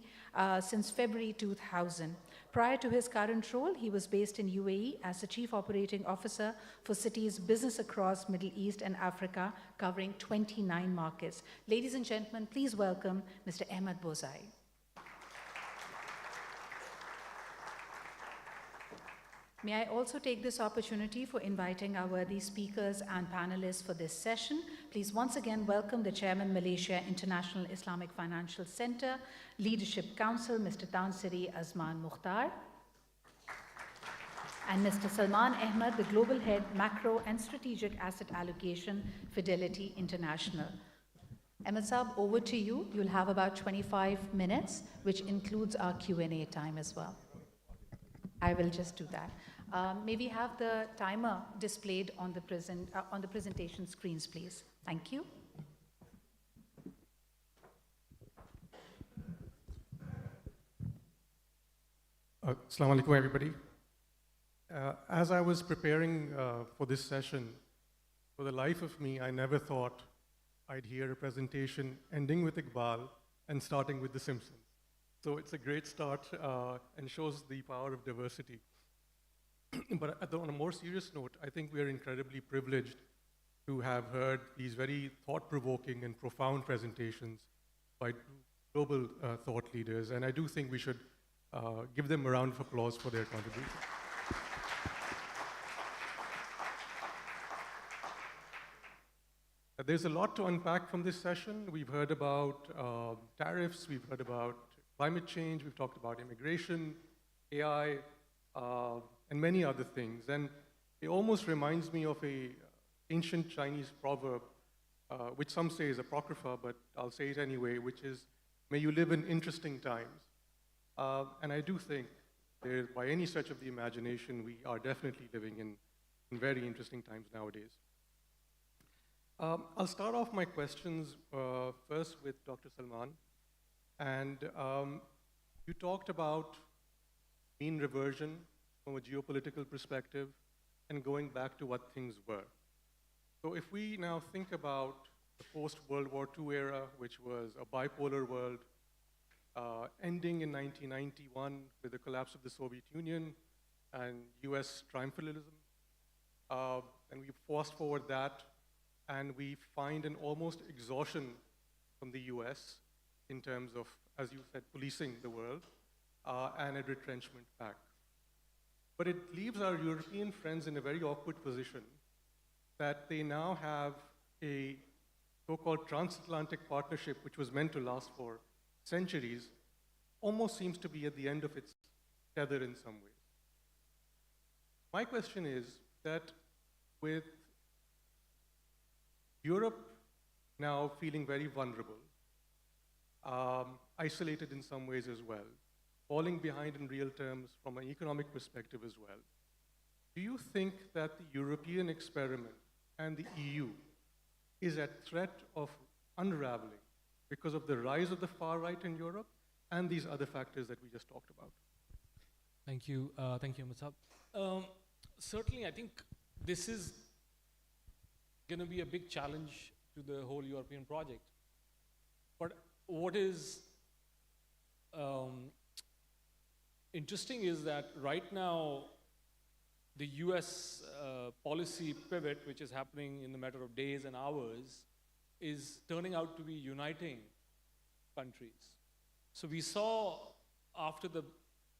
since February 2000. Prior to his current role, he was based in UAE as the Chief Operating Officer for Citi's business across Middle East and Africa, covering 29 markets. Ladies and gentlemen, please welcome Mr. Ahmed Bozai. May I also take this opportunity for inviting our worthy speakers and panelists for this session. Please once again welcome the Chairman, Malaysia International Islamic Financial Center, Leadership Council, Mr. Tansiri Azman Mukhtar, and Mr. Salman Ahmed, the Global Head, Macro and Strategic Asset Allocation, Fidelity International. Ahmed Saab, over to you. You'll have about 25 minutes, which includes our Q&A time as well. I will just do that. May we have the timer displayed on the presentation screens, please? Thank you. Assalamu alaikum, everybody. As I was preparing for this session, for the life of me, I never thought I'd hear a presentation ending with Iqbal and starting with The Simpsons. So it's a great start and shows the power of diversity. But on a more serious note, I think we are incredibly privileged to have heard these very thought-provoking and profound presentations by global thought leaders, and I do think we should give them a round of applause for their contribution. There's a lot to unpack from this session. We've heard about tariffs, we've heard about climate change, we've talked about immigration, AI, and many other things. And it almost reminds me of an ancient Chinese proverb, which some say is apocrypha, but I'll say it anyway, which is, may you live in interesting times. And I do think, by any stretch of the imagination, we are definitely living in very interesting times nowadays. I'll start off my questions first with Dr. Salman. And you talked about mean reversion from a geopolitical perspective and going back to what things were. So if we now think about the post-World War II era, which was a bipolar world, ending in 1991 with the collapse of the Soviet Union and US triumphalism, and we fast forward that, and we find an almost exhaustion from the US in terms of, as you said, policing the world, and a retrenchment back. But it leaves our European friends in a very awkward position that they now have a so-called transatlantic partnership, which was meant to last for centuries, almost seems to be at the end of its tether in some ways. My question is that with Europe now feeling very vulnerable, isolated in some ways as well, falling behind in real terms from an economic perspective as well, do you think that the European experiment and the EU is at threat of unraveling because of the rise of the far right in Europe and these other factors that we just talked about? Thank you, Musab. Certainly, I think this is going to be a big challenge to the whole European project. But what is interesting is that right now, the US policy pivot, which is happening in the matter of days and hours, is turning out to be uniting countries. So we saw after the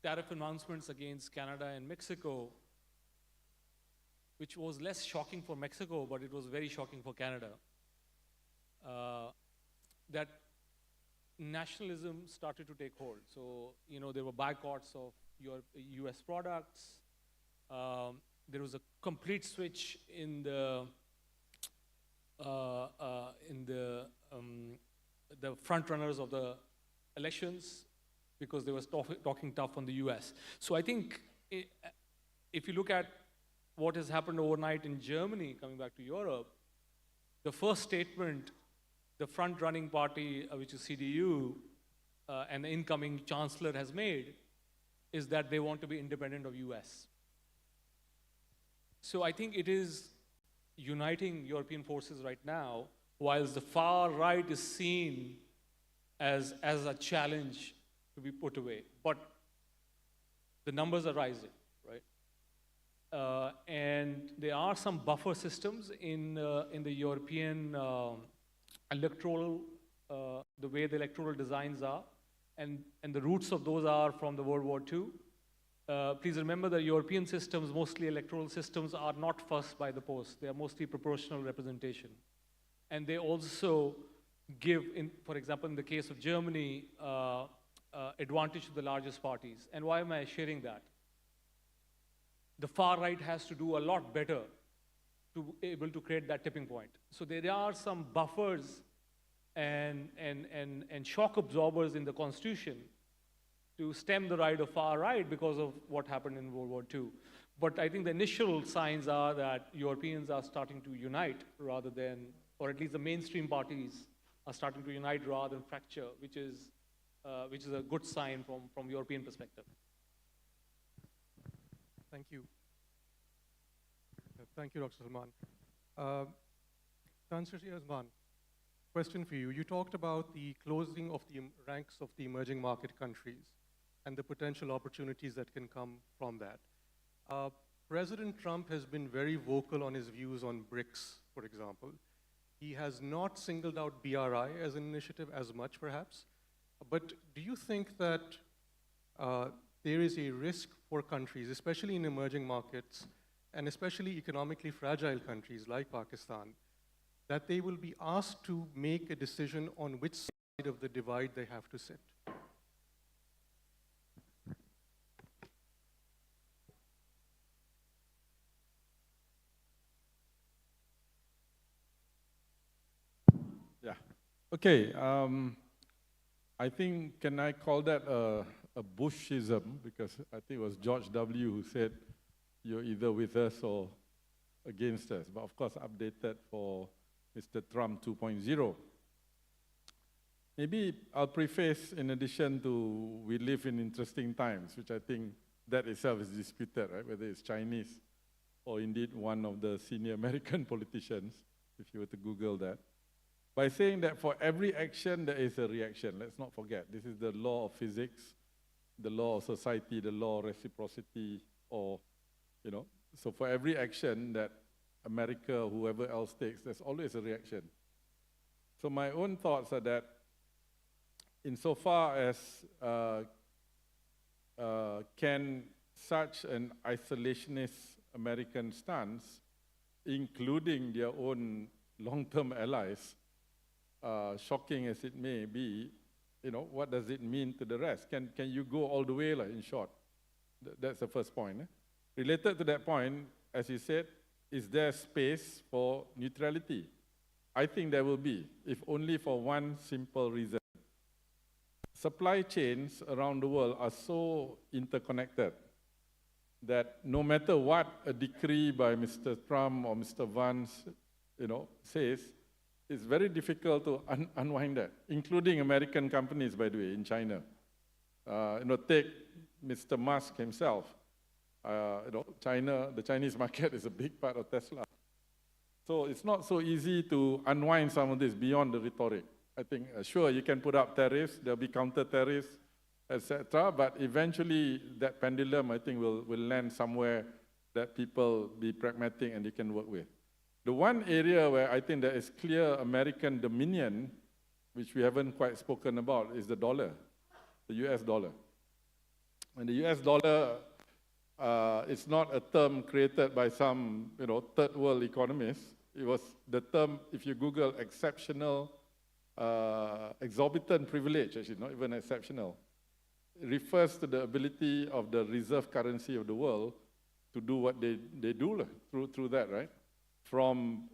tariff announcements against Canada and Mexico, which was less shocking for Mexico, but it was very shocking for Canada, that nationalism started to take hold. So, there were boycotts of US products. There was a complete switch in the the front runners of the elections because they were talking tough on the US. So I think if you look at what has happened overnight in Germany, coming back to Europe, the first statement the front-running party, which is CDU, and the incoming chancellor has made, is that they want to be independent of US. So I think it is uniting European forces right now, whilst the far right is seen as a challenge to be put away. But the numbers are rising, right? And there are some buffer systems in the European electoral, the way the electoral designs are, and the roots of those are from the World War II. Please remember that European systems, mostly electoral systems, are not first by the post. They are mostly proportional representation. And they also give, for example, in the case of Germany, advantage to the largest parties. And why am I sharing that? The far right has to do a lot better to be able to create that tipping point. So there are some buffers and shock absorbers in the Constitution to stem the ride of far right because of what happened in World War II. But I think the initial signs are that Europeans are starting to unite rather than, or at least the mainstream parties are starting to unite rather than fracture, which is a good sign from European perspective. Thank you. Thank you, Dr. Salman. Chancellor Osman, question for you. You talked about the closing of the ranks of the emerging market countries and the potential opportunities that can come from that. President Trump has been very vocal on his views on BRICS, for example. He has not singled out BRI as an initiative as much, perhaps. But do you think that there is a risk for countries, especially in emerging markets, and especially economically fragile countries like Pakistan, that they will be asked to make a decision on which side of the divide they have to sit? Yeah. Okay. I think, can I call that a Bushism? Because I think it was George W. who said, you're either with us or against us. But of course, updated for Mr. Trump 2.0. Maybe I'll preface, in addition to we live in interesting times, which I think that itself is disputed, right? Whether it's Chinese or indeed one of the senior American politicians, if you were to Google that, by saying that for every action, there is a reaction. Let's not forget, this is the law of physics, the law of society, the law of reciprocity, or, you know, so for every action that America or whoever else takes, there's always a reaction. So my own thoughts are that insofar as can such an isolationist American stance, including their own long-term allies, shocking as it may be, you know, what does it mean to the rest? Can you go all the way, like, in short? That's the first point. Related to that point, as you said, is there space for neutrality? I think there will be, if only for one simple reason. Supply chains around the world are so interconnected that no matter what a decree by Mr. Trump or Mr. Vance, you know, says, it's very difficult to unwind that, including American companies, by the way, in China. You know, take Mr. Musk himself. You know, China, the Chinese market is a big part of Tesla. So it's not so easy to unwind some of this beyond the rhetoric. I think, sure, you can put up tariffs, there'll be counter tariffs, etc. But eventually, that pendulum, I think, will land somewhere that people be pragmatic and they can work with. The one area where I think there is clear American dominion, which we haven't quite spoken about, is the dollar, the US dollar. And the US dollar, it's not a term created by some, you know, third world economists. It was the term, if you Google exceptional, exorbitant privilege, actually, not even exceptional. It refers to the ability of the reserve currency of the world to do what they do through that, right? From,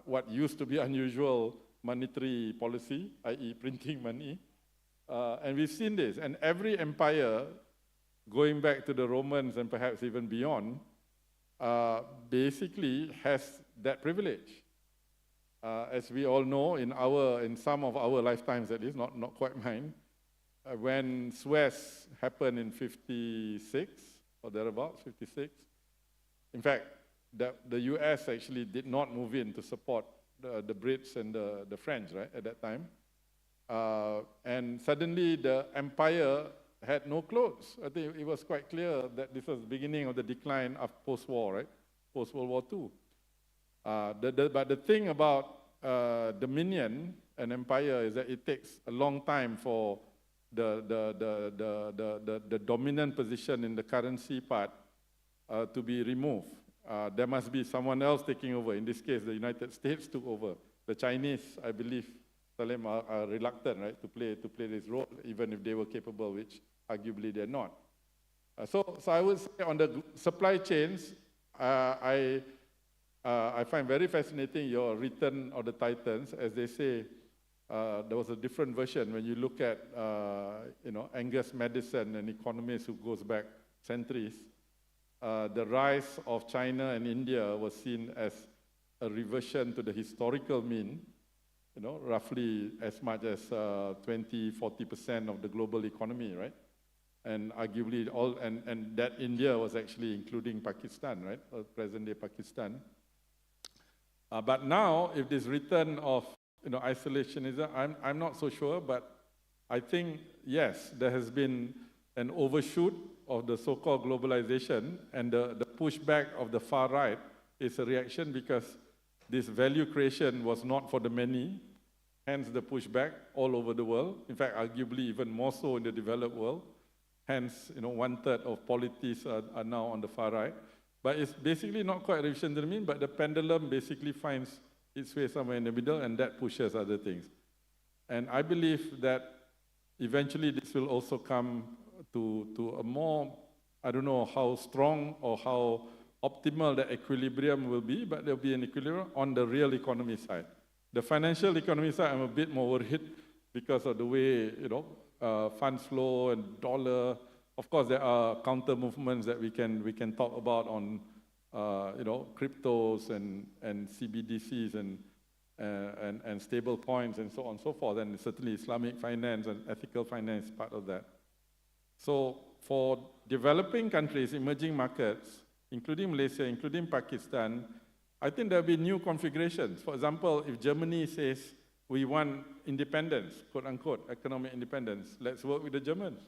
what used to be unusual monetary policy, i.e. printing money. And we've seen this, and every empire, going back to the Romans and perhaps even beyond, basically has that privilege. As we all know, in some of our lifetimes at least, not quite mine, when Suez happened in 56 or thereabouts, 56, in fact, the US actually did not move in to support the Brits and the French, right, at that time. And suddenly the empire had no clothes. I think it was quite clear that this was the beginning of the decline of post-war, right, post-World War II. But the thing about dominion and empire is that it takes a long time for the dominant position in the currency part to be removed. There must be someone else taking over. In this case, the United States took over. The Chinese, I believe, Salim, are reluctant, right, to play this role, even if they were capable, which arguably they're not. So I would say on the supply chains, I find very fascinating your Return of the Titans. As they say, there was a different version when you look at Angus Madison, an economist who goes back centuries. The rise of China and India was seen as a reversion to the historical mean, roughly as much as 20–40% of the global economy, right? And arguably and that India was actually including Pakistan, right? Present-day Pakistan. But now, if this return of isolationism, I'm not so sure, but I think, yes, there has been an overshoot of the so-called globalization, and the pushback of the far right is a reaction because this value creation was not for the many, hence the pushback all over the world. In fact, arguably even more so in the developed world. Hence, 1/3 of polities are now on the far right. But it's basically not quite revision to the mean, but the pendulum basically finds its way somewhere in the middle, and that pushes other things. And I believe that eventually this will also come to a more, I don't know how strong or how optimal the equilibrium will be, but there'll be an equilibrium on the real economy side. The financial economy side, I'm a bit more worried because of the way, funds flow and dollar. Of course, there are counter movements that we can talk about on, cryptos and CBDCs and stable coins and so on and so forth. And certainly Islamic finance and ethical finance is part of that. So for developing countries, emerging markets, including Malaysia, including Pakistan, I think there'll be new configurations. For example, if Germany says we want independence, quote unquote, economic independence, let's work with the Germans,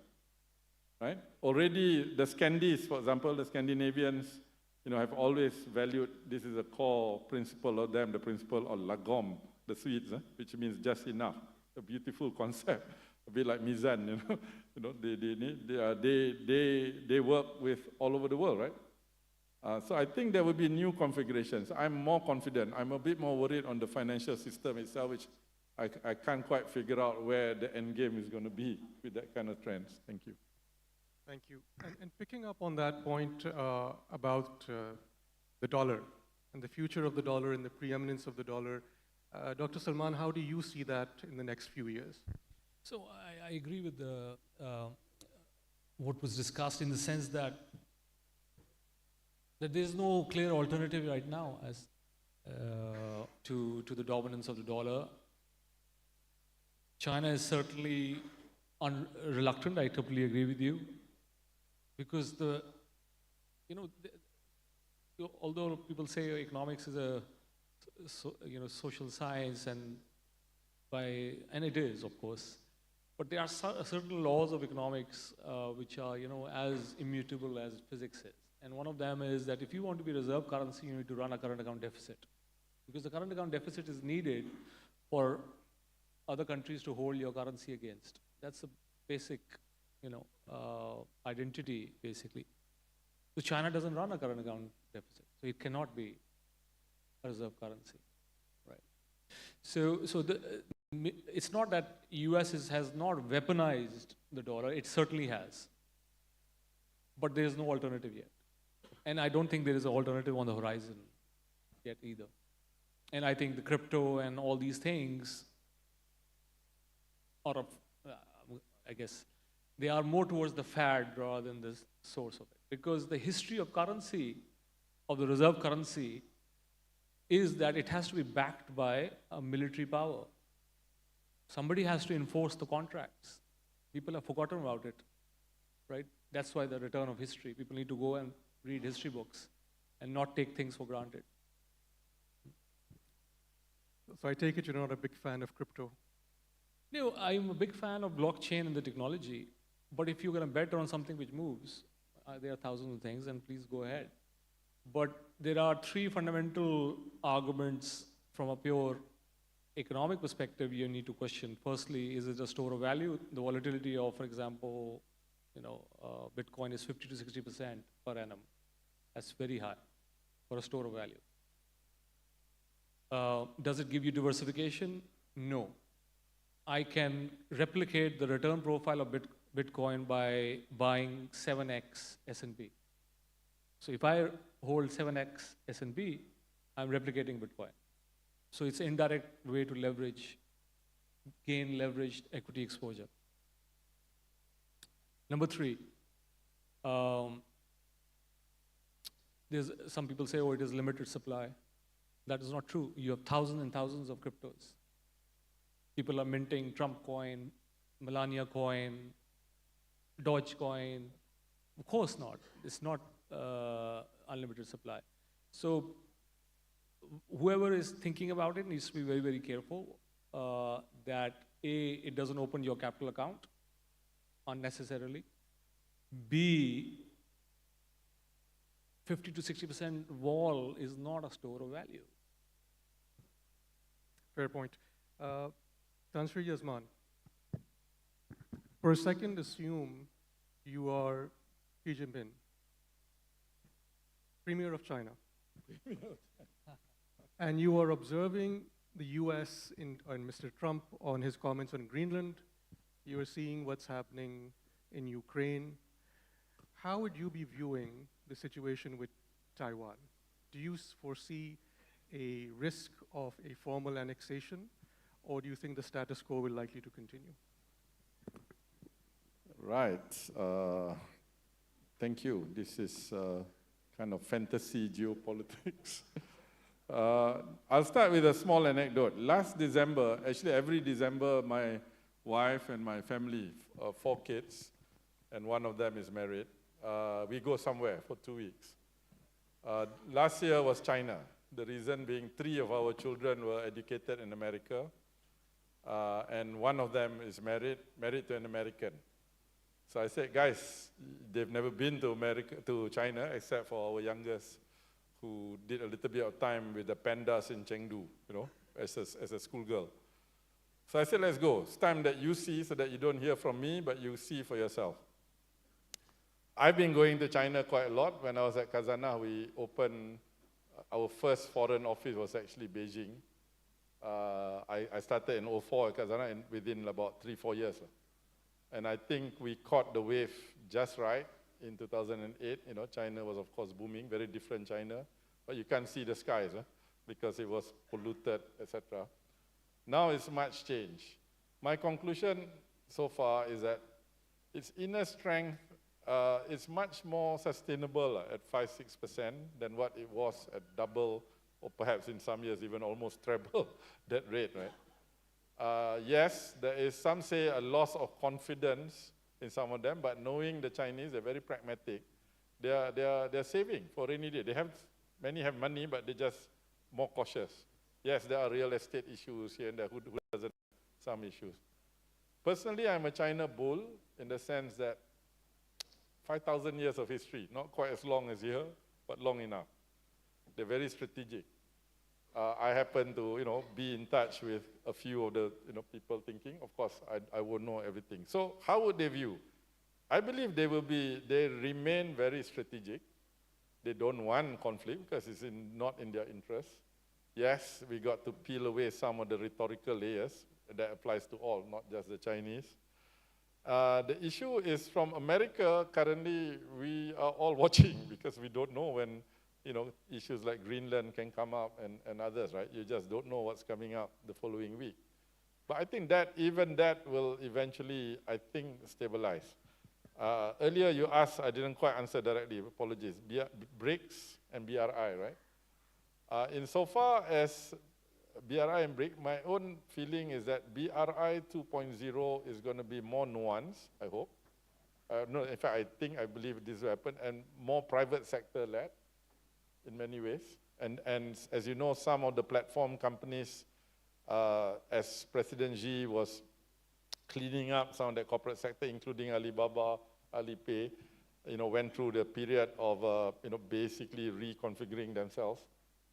right? Already the Scandis, for example, the Scandinavians, have always valued, this is a core principle of them, the principle of lagom, the Swedes, which means just enough, a beautiful concept, a bit like Mizan, they work with all over the world, right? So I think there will be new configurations. I'm more confident. I'm a bit more worried on the financial system itself, which I can't quite figure out where the end game is going to be with that kind of trends. Thank you. Thank you. And picking up on that point about the dollar and the future of the dollar and the preeminence of the dollar, Dr. Salman, how do you see that in the next few years? So I agree with what was discussed in the sense that there's no clear alternative right now as to the dominance of the dollar. China is certainly reluctant. I totally agree with you, because although people say economics is a social science, and it is, of course, but there are certain laws of economics which are as immutable as physics is. And one of them is that if you want to be reserve currency, you need to run a current account deficit, because the current account deficit is needed for other countries to hold your currency against. That's a basic, identity, basically. So China doesn't run a current account deficit, so it cannot be a reserve currency, right? So it's not that US has not weaponized the dollar. It certainly has, but there is no alternative yet. And I don't think there is an alternative on the horizon yet either. And I think the crypto and all these things are, I guess, they are more towards the fad rather than the source of it. Because the history of currency, of the reserve currency, is that it has to be backed by a military power. Somebody has to enforce the contracts. People have forgotten about it, right? That's why the return of history. People need to go and read history books and not take things for granted. So I take it you're not a big fan of crypto. No, I'm a big fan of blockchain and the technology, but if you're going to bet on something which moves, there are thousands of things, and please go ahead. But there are three fundamental arguments from a pure economic perspective you need to question. Firstly, is it a store of value? The volatility of, for example, Bitcoin is 50 to 60% per annum. That's very high for a store of value. Does it give you diversification? No. I can replicate the return profile of Bitcoin by buying 7x S&P. So if I hold 7x S&P, I'm replicating Bitcoin. So it's an indirect way to gain leveraged equity exposure. Number three, there's some people say, oh, it is limited supply. That is not true. You have thousands and thousands of cryptos. People are minting Trump coin, Melania coin, Dogecoin. Of course not. It's not unlimited supply. So whoever is thinking about it needs to be very, very careful that A, it doesn't open your capital account unnecessarily. B, 50 to 60% vol is not a store of value. Fair point. Tan Sri Yasman, for a second assume you are Xi Jinping, Premier of China, and you are observing the US and Mr. Trump on his comments on Greenland. You are seeing what's happening in Ukraine. How would you be viewing the situation with Taiwan? Do you foresee a risk of a formal annexation, or do you think the status quo will likely to continue? Right. Thank you. This is kind of fantasy geopolitics. I'll start with a small anecdote. Last December, actually every December, my wife and my family, 4 kids, and one of them is married, we go somewhere for 2 weeks. Last year was China. The reason being 3 of our children were educated in America, and one of them is married to an American. So I said, guys, they've never been to China except for our youngest, who did a little bit of time with the pandas in Chengdu, as a schoolgirl. So I said, let's go. It's time that you see, so that you don't hear from me, but you see for yourself. I've been going to China quite a lot. When I was at Khazanah, we opened, our first foreign office was actually Beijing. I started in 2004 at Khazanah, and within about 3-4 years. And I think we caught the wave just right in 2008. China was, of course, booming, very different China. But you can't see the skies because it was polluted, etc. Now it's much changed. My conclusion so far is that its inner strength is much more sustainable at 5-6% than what it was at double, or perhaps in some years even almost treble that rate, right? Yes, there is, some say, a loss of confidence in some of them, but knowing the Chinese, they're very pragmatic. They're saving for rainy day. Many have money, but they're just more cautious. Yes, there are real estate issues here and there. Who doesn't have some issues? Personally, I'm a China bull in the sense that 5,000 years of history, not quite as long as here, but long enough. They're very strategic. I happen to, be in touch with a few of the, people thinking. Of course, I won't know everything. So how would they view? I believe they remain very strategic. They don't want conflict because it's not in their interest. Yes, we got to peel away some of the rhetorical layers. That applies to all, not just the Chinese. The issue is from America, currently we are all watching because we don't know when issues like Greenland can come up and others, right? You just don't know what's coming up the following week. But I think that even that will eventually, I think, stabilize. Earlier you asked, I didn't quite answer directly, apologies. BRICS and BRI, right? Insofar as BRI and BRIC, my own feeling is that BRI 2.0 is going to be more nuanced, I hope. No, in fact, I believe this will happen, and more private sector led in many ways. And as you know, some of the platform companies, as President Xi was cleaning up some of the corporate sector, including Alibaba, Alipay, went through the period of, basically reconfiguring themselves.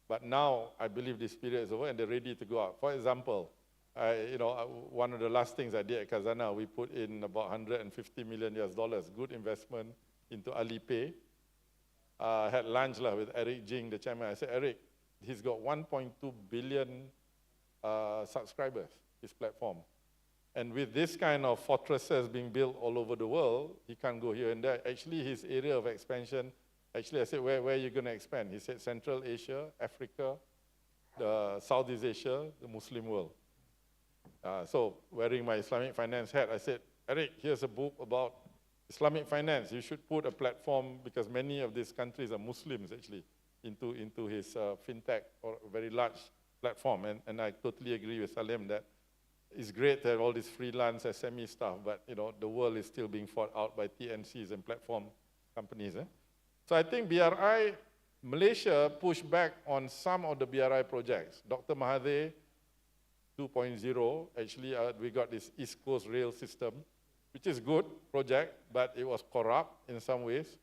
But now, I believe this period is over and they're ready to go out. For example, one of the last things I did at Khazanah, we put in about $150 million US, good investment into Alipay. Had lunch with Eric Jing, the chairman. I said, Eric, he's got 1.2 billion subscribers, his platform. And with this kind of fortresses being built all over the world, he can't go here and there. Actually, his area of expansion, I said, where are you going to expand? He said, Central Asia, Africa, Southeast Asia, the Muslim world. So wearing my Islamic finance hat, I said, Eric, here's a book about Islamic finance. You should put a platform, because many of these countries are Muslims actually, into his fintech, or a very large platform. And I totally agree with Salim that it's great to have all this freelance SME stuff, but the world is still being fought out by TNCs and platform companies. So I think BRI, Malaysia pushed back on some of the BRI projects. Dr. Mahathir 2.0, actually we got this East Coast rail system, which is good project, but it was corrupt in some ways.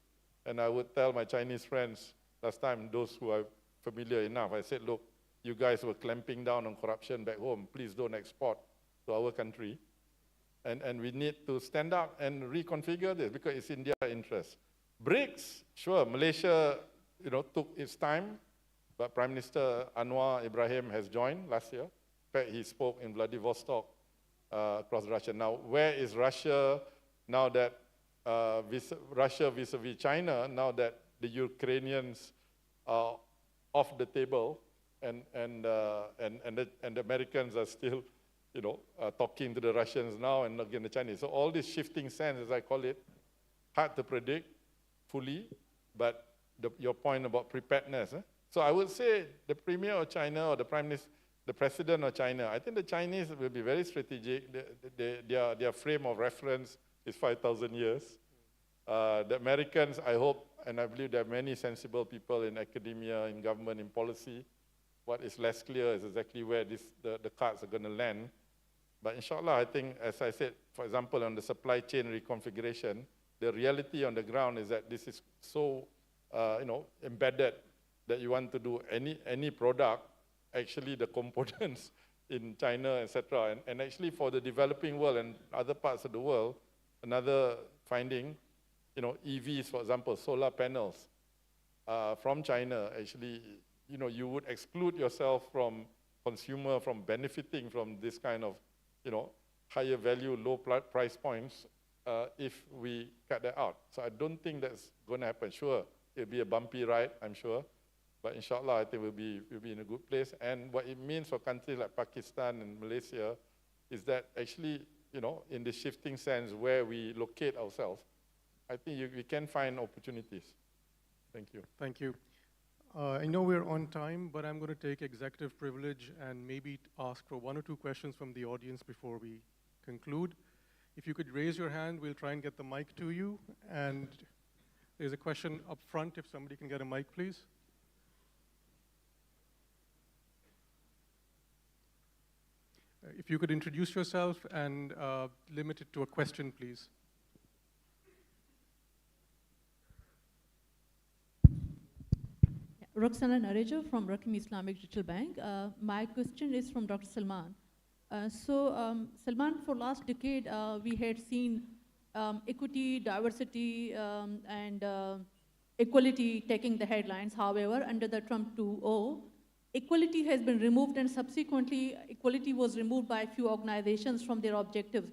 And I would tell my Chinese friends last time, those who are familiar enough, I said, look, you guys were clamping down on corruption back home. Please don't export to our country. And we need to stand up and reconfigure this because it's in their interest. BRICS, sure, Malaysia, took its time, but Prime Minister Anwar Ibrahim has joined last year. In fact, he spoke in Vladivostok across Russia. Now, where is Russia now that Russia vis-a-vis China, now that the Ukrainians are off the table and the Americans are still, talking to the Russians now and again the Chinese. So all this shifting sands, as I call it, hard to predict fully, but your point about preparedness. So I would say the Premier of China or the Prime Minister, the President of China, I think the Chinese will be very strategic. Their frame of reference is 5,000 years. The Americans, I hope, and I believe there are many sensible people in academia, in government, in policy. What is less clear is exactly where the cards are going to land. But inshallah, I think, as I said, for example, on the supply chain reconfiguration, the reality on the ground is that this is so, embedded that you want to do any product, actually the components in China, etc. And actually for the developing world and other parts of the world, another finding, EVs, for example, solar panels from China, actually, you would exclude yourself from consumer, from benefiting from this kind of, higher value, low price points if we cut that out. So I don't think that's going to happen. Sure, it'll be a bumpy ride, I'm sure. But inshallah, I think we'll be in a good place. And what it means for countries like Pakistan and Malaysia is that actually, in the shifting sense where we locate ourselves, I think we can find opportunities. Thank you. Thank you. I know we're on time, but I'm going to take executive privilege and maybe ask for 1 or 2 questions from the audience before we conclude. If you could raise your hand, we'll try and get the mic to you. And there's a question up front, if somebody can get a mic, please. If you could introduce yourself and limit it to a question, please. Roxana Narejo from Rakim Islamic Digital Bank. My question is from Dr. Salman. Salman, for last decade, we had seen equity, diversity, and equality taking the headlines. However, under the Trump 2.0, equality has been removed, and subsequently, equality was removed by a few organizations from their objectives.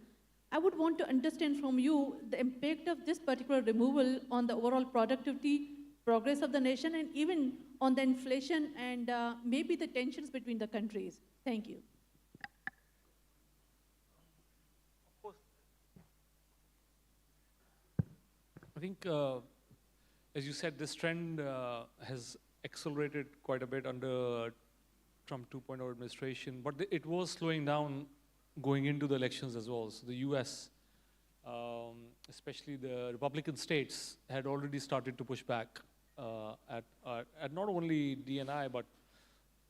I would want to understand from you the impact of this particular removal on the overall productivity progress of the nation and even on the inflation and maybe the tensions between the countries? Thank you. I think, as you said, this trend has accelerated quite a bit under Trump 2.0 administration, but it was slowing down going into the elections as well. So the US, especially the Republican states, had already started to push back at not only D&I, but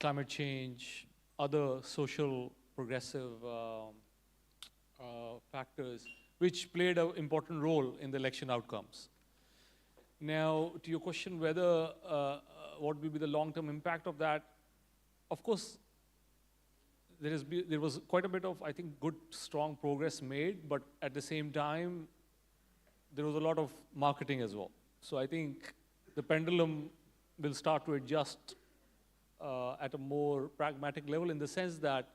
climate change, other social progressive factors, which played an important role in the election outcomes. Now, to your question whether what will be the long-term impact of that, of course, there was quite a bit of, I think, good, strong progress made, but at the same time, there was a lot of marketing as well. So I think the pendulum will start to adjust at a more pragmatic level, in the sense that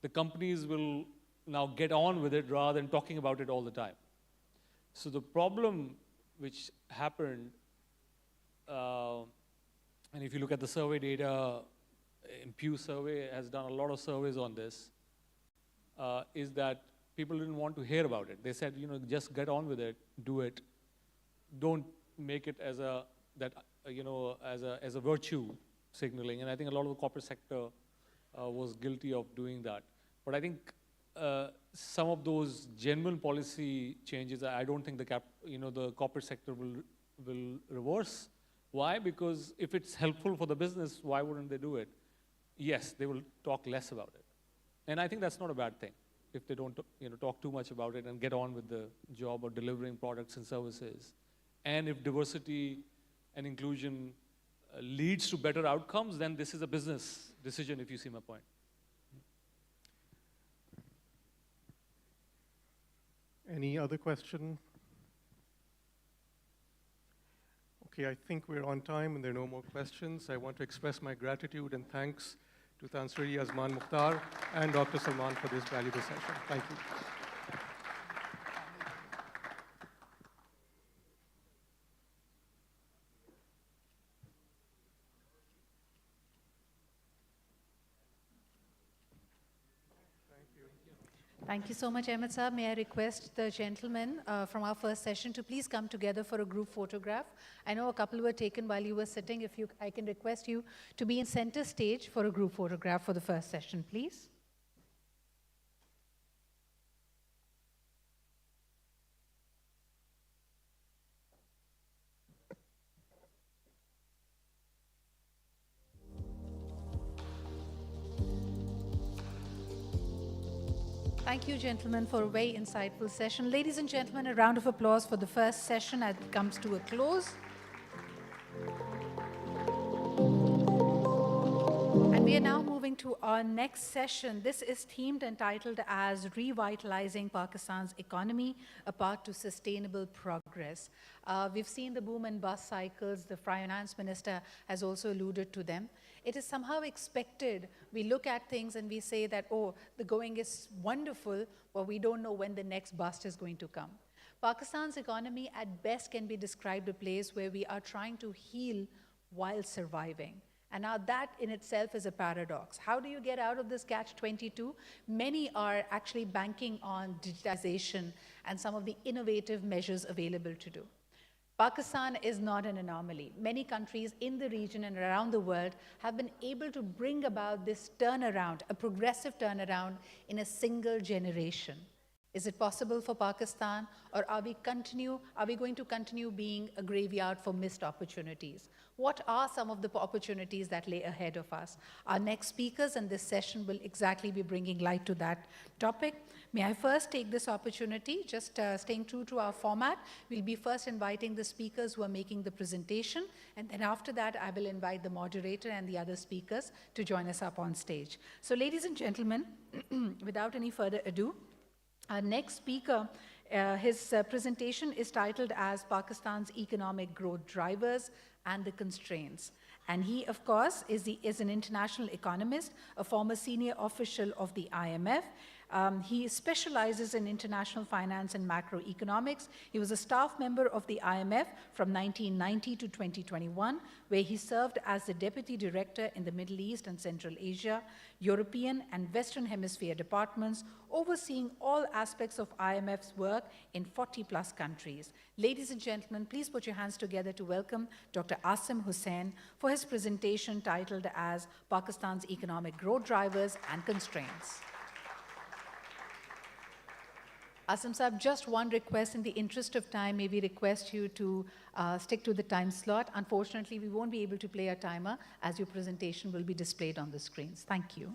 the companies will now get on with it rather than talking about it all the time. So the problem which happened, and if you look at the survey data, Pew survey has done a lot of surveys on this, is that people didn't want to hear about it. They said, just get on with it, do it. Don't make it as a virtue signaling. And I think a lot of the corporate sector was guilty of doing that. But I think some of those genuine policy changes, I don't think the corporate sector will reverse. Why? Because if it's helpful for the business, why wouldn't they do it? Yes, they will talk less about it. And I think that's not a bad thing, if they don't talk too much about it and get on with the job of delivering products and services. And if diversity and inclusion leads to better outcomes, then this is a business decision, if you see my point. Any other question? Okay, I think we're on time and there are no more questions. I want to express my gratitude and thanks to Tansuri Azman Mukhtar and Dr. Salman for this valuable session. Thank you. Thank you so much, Ahmed Saab. May I request the gentlemen from our first session to please come together for a group photograph. I know a couple were taken while you were sitting. I can request you to be in center stage for a group photograph for the first session, please. Thank you, gentlemen, for a very insightful session. Ladies and gentlemen, a round of applause for the first session as it comes to a close. And we are now moving to our next session. This is themed and titled as Revitalizing Pakistan's Economy, a Path to Sustainable Progress. We've seen the boom and bust cycles. The finance minister has also alluded to them. It is somehow expected. We look at things and we say that, oh, the going is wonderful, but we don't know when the next bust is going to come. Pakistan's economy at best can be described a place where we are trying to heal while surviving. And now that in itself is a paradox. How do you get out of this catch-22? Many are actually banking on digitalization and some of the innovative measures available to do. Pakistan is not an anomaly. Many countries in the region and around the world have been able to bring about this turnaround, a progressive turnaround in a single generation. Is it possible for Pakistan, or are we going to continue being a graveyard for missed opportunities? What are some of the opportunities that lay ahead of us? Our next speakers in this session will exactly be bringing light to that topic. May I first take this opportunity, just staying true to our format, we'll be first inviting the speakers who are making the presentation, and then after that, I will invite the moderator and the other speakers to join us up on stage. So ladies and gentlemen, without any further ado, our next speaker, his presentation is titled as Pakistan's Economic Growth Drivers and the Constraints. And he, of course, is an international economist, a former senior official of the IMF. He specializes in international finance and macroeconomics. He was a staff member of the IMF from 1990 to 2021, where he served as the Deputy Director in the Middle East and Central Asia, European and Western Hemisphere departments, overseeing all aspects of IMF's work in 40-plus countries. Ladies and gentlemen, please put your hands together to welcome Dr. Asim Hussain for his presentation titled as Pakistan's Economic Growth Drivers and Constraints. Asim Saab, just one request in the interest of time, may we request you to stick to the time slot. Unfortunately, we won't be able to play a timer as your presentation will be displayed on the screens. Thank you.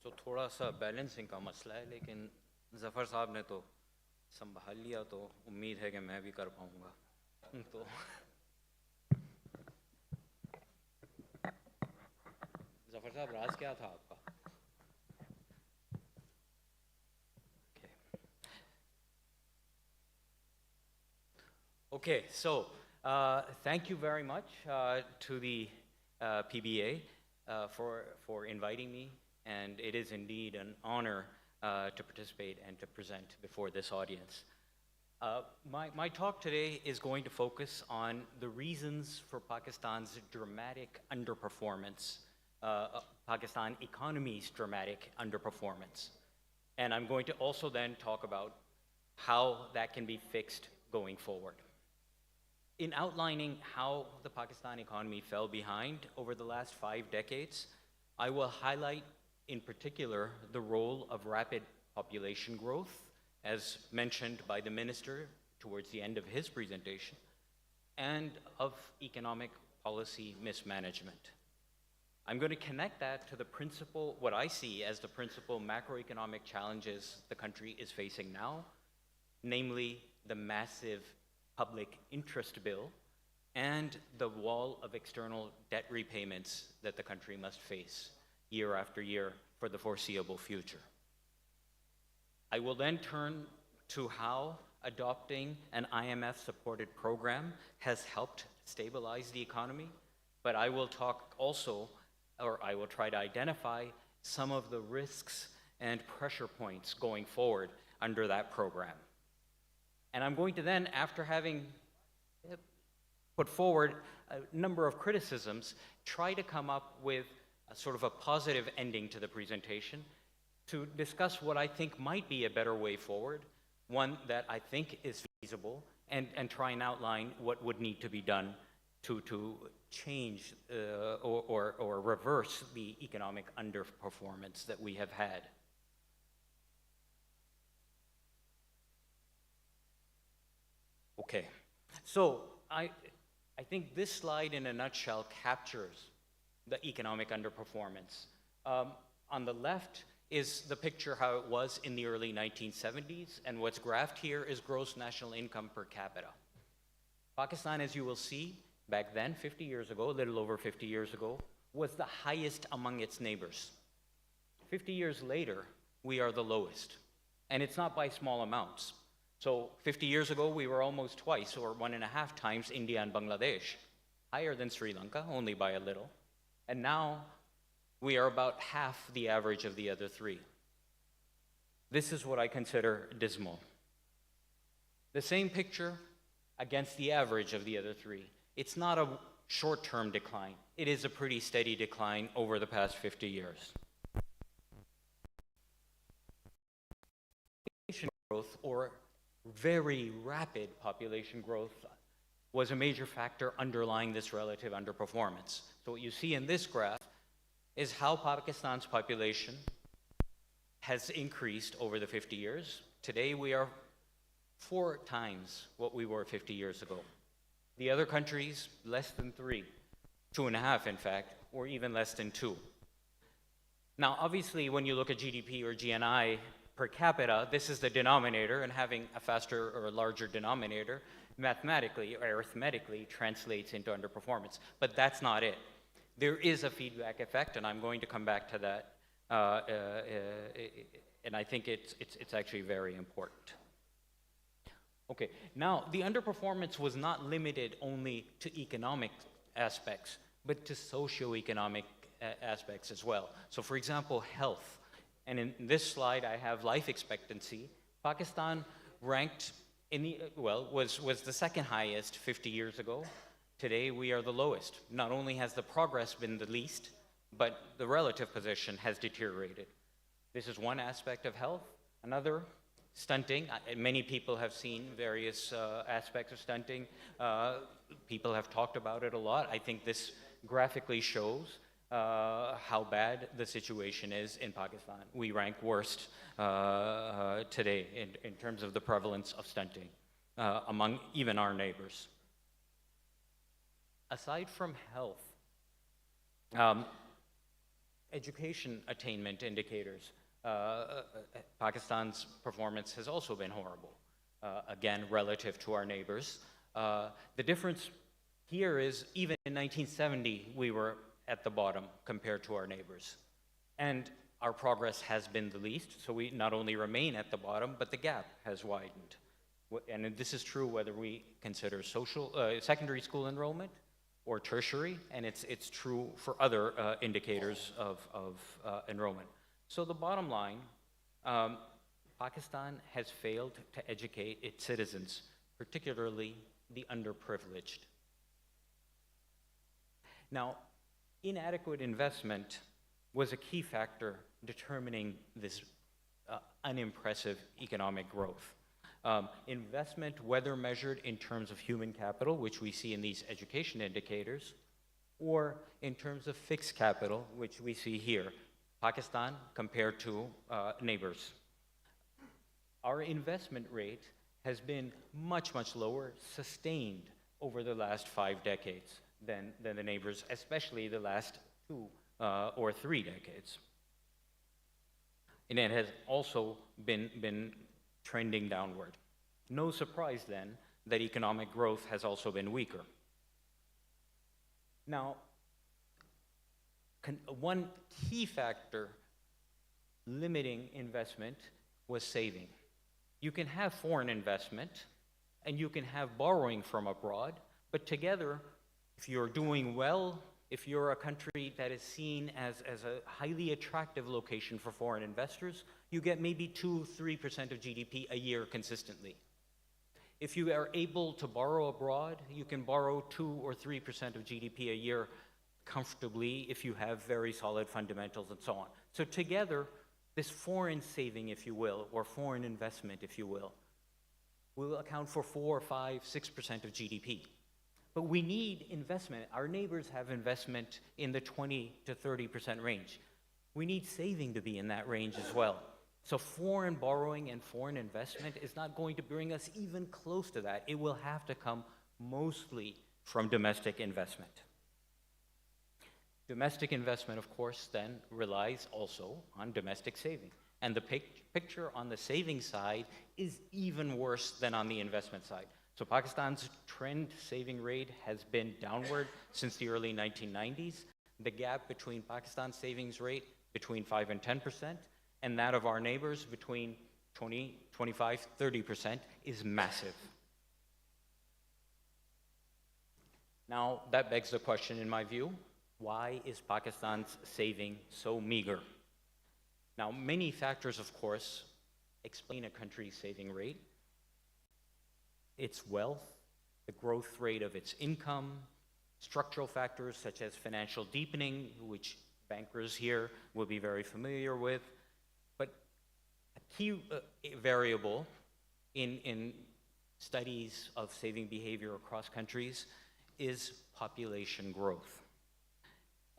तो थोड़ा सा balancing का मसला है, लेकिन ज़फ़र साहब ने तो संभाल लिया, तो उम्मीद है कि मैं भी कर पाऊँगा। तो ज़फ़र साहब, राज क्या था आपका? Okay, so thank you very much to the PBA for inviting me, and it is indeed an honor to participate and to present before this audience. My talk today is going to focus on the reasons for Pakistan's dramatic underperformance, Pakistan economy's dramatic underperformance. And I'm going to also then talk about how that can be fixed going forward. In outlining how the Pakistan economy fell behind over the last 5 decades, I will highlight in particular the role of rapid population growth, as mentioned by the minister towards the end of his presentation, and of economic policy mismanagement. I'm going to connect that to the principal, what I see as the principal macroeconomic challenges the country is facing now, namely the massive public interest bill and the wall of external debt repayments that the country must face year after year for the foreseeable future. I will then turn to how adopting an IMF-supported program has helped stabilize the economy, but I will talk also, or I will try to identify some of the risks and pressure points going forward under that program. And I'm going to then, after having put forward a number of criticisms, try to come up with a sort of a positive ending to the presentation to discuss what I think might be a better way forward, one that I think is feasible, and try and outline what would need to be done to change or reverse the economic underperformance that we have had. Okay, so I think this slide in a nutshell captures the economic underperformance. On the left is the picture how it was in the early 1970s, and what's graphed here is gross national income per capita. Pakistan, as you will see, back then, 50 years ago, a little over 50 years ago, was the highest among its neighbors. 50 years later, we are the lowest, and it's not by small amounts. So 50 years ago, we were almost twice or 1.5 times India and Bangladesh, higher than Sri Lanka, only by a little. And now we are about half the average of the other three. This is what I consider dismal. The same picture against the average of the other three. It's not a short-term decline. It is a pretty steady decline over the past 50 years. Population growth, or very rapid population growth, was a major factor underlying this relative underperformance. So what you see in this graph is how Pakistan's population has increased over the 50 years. Today we are 4 times what we were 50 years ago. The other countries, less than 3, 2.5 in fact, or even less than 2. Now obviously when you look at GDP or GNI per capita, this is the denominator, and having a faster or a larger denominator mathematically or arithmetically translates into underperformance. But that's not it. There is a feedback effect, and I'm going to come back to that, and I think it's actually very important. Okay, now the underperformance was not limited only to economic aspects, but to socio-economic aspects as well. So for example, health. And in this slide, I have life expectancy. Pakistan ranked in the, well, was the second highest 50 years ago. Today, we are the lowest. Not only has the progress been the least, but the relative position has deteriorated. This is one aspect of health. Another, stunting. Many people have seen various aspects of stunting. People have talked about it a lot. I think this graphically shows how bad the situation is in Pakistan. We rank worst today in terms of the prevalence of stunting among even our neighbors. Aside from health, education attainment indicators, Pakistan's performance has also been horrible, again, relative to our neighbors. The difference here is even in 1970, we were at the bottom compared to our neighbors. And our progress has been the least, so we not only remain at the bottom, but the gap has widened. And this is true whether we consider secondary school enrollment or tertiary, and it's true for other indicators of enrollment. So the bottom line, Pakistan has failed to educate its citizens, particularly the underprivileged. Now, inadequate investment was a key factor determining this unimpressive economic growth. Investment, whether measured in terms of human capital, which we see in these education indicators, or in terms of fixed capital, which we see here, Pakistan compared to neighbors. Our investment rate has been much, much lower, sustained over the last 5 decades than the neighbors, especially the last 2 or 3 decades. And it has also been trending downward. No surprise then that economic growth has also been weaker. Now, one key factor limiting investment was saving. You can have foreign investment and you can have borrowing from abroad, but together, if you're doing well, if you're a country that is seen as a highly attractive location for foreign investors, you get maybe 2-3% of GDP a year consistently. If you are able to borrow abroad, you can borrow 2 or 3% of GDP a year comfortably if you have very solid fundamentals and so on. So together, this foreign saving, if you will, or foreign investment, if you will account for 4, 5, 6% of GDP. But we need investment. Our neighbors have investment in the 20 to 30% range. We need saving to be in that range as well. So foreign borrowing and foreign investment is not going to bring us even close to that. It will have to come mostly from domestic investment. Domestic investment, of course, then relies also on domestic saving. And the picture on the saving side is even worse than on the investment side. So Pakistan's trend saving rate has been downward since the early 1990s. The gap between Pakistan's savings rate between 5 and 10% and that of our neighbors between 20, 25, 30% is massive. Now, that begs the question, in my view, why is Pakistan's saving so meager? Now, many factors, of course, explain a country's saving rate. Its wealth, the growth rate of its income, structural factors such as financial deepening, which bankers here will be very familiar with. But a key variable in studies of saving behavior across countries is population growth.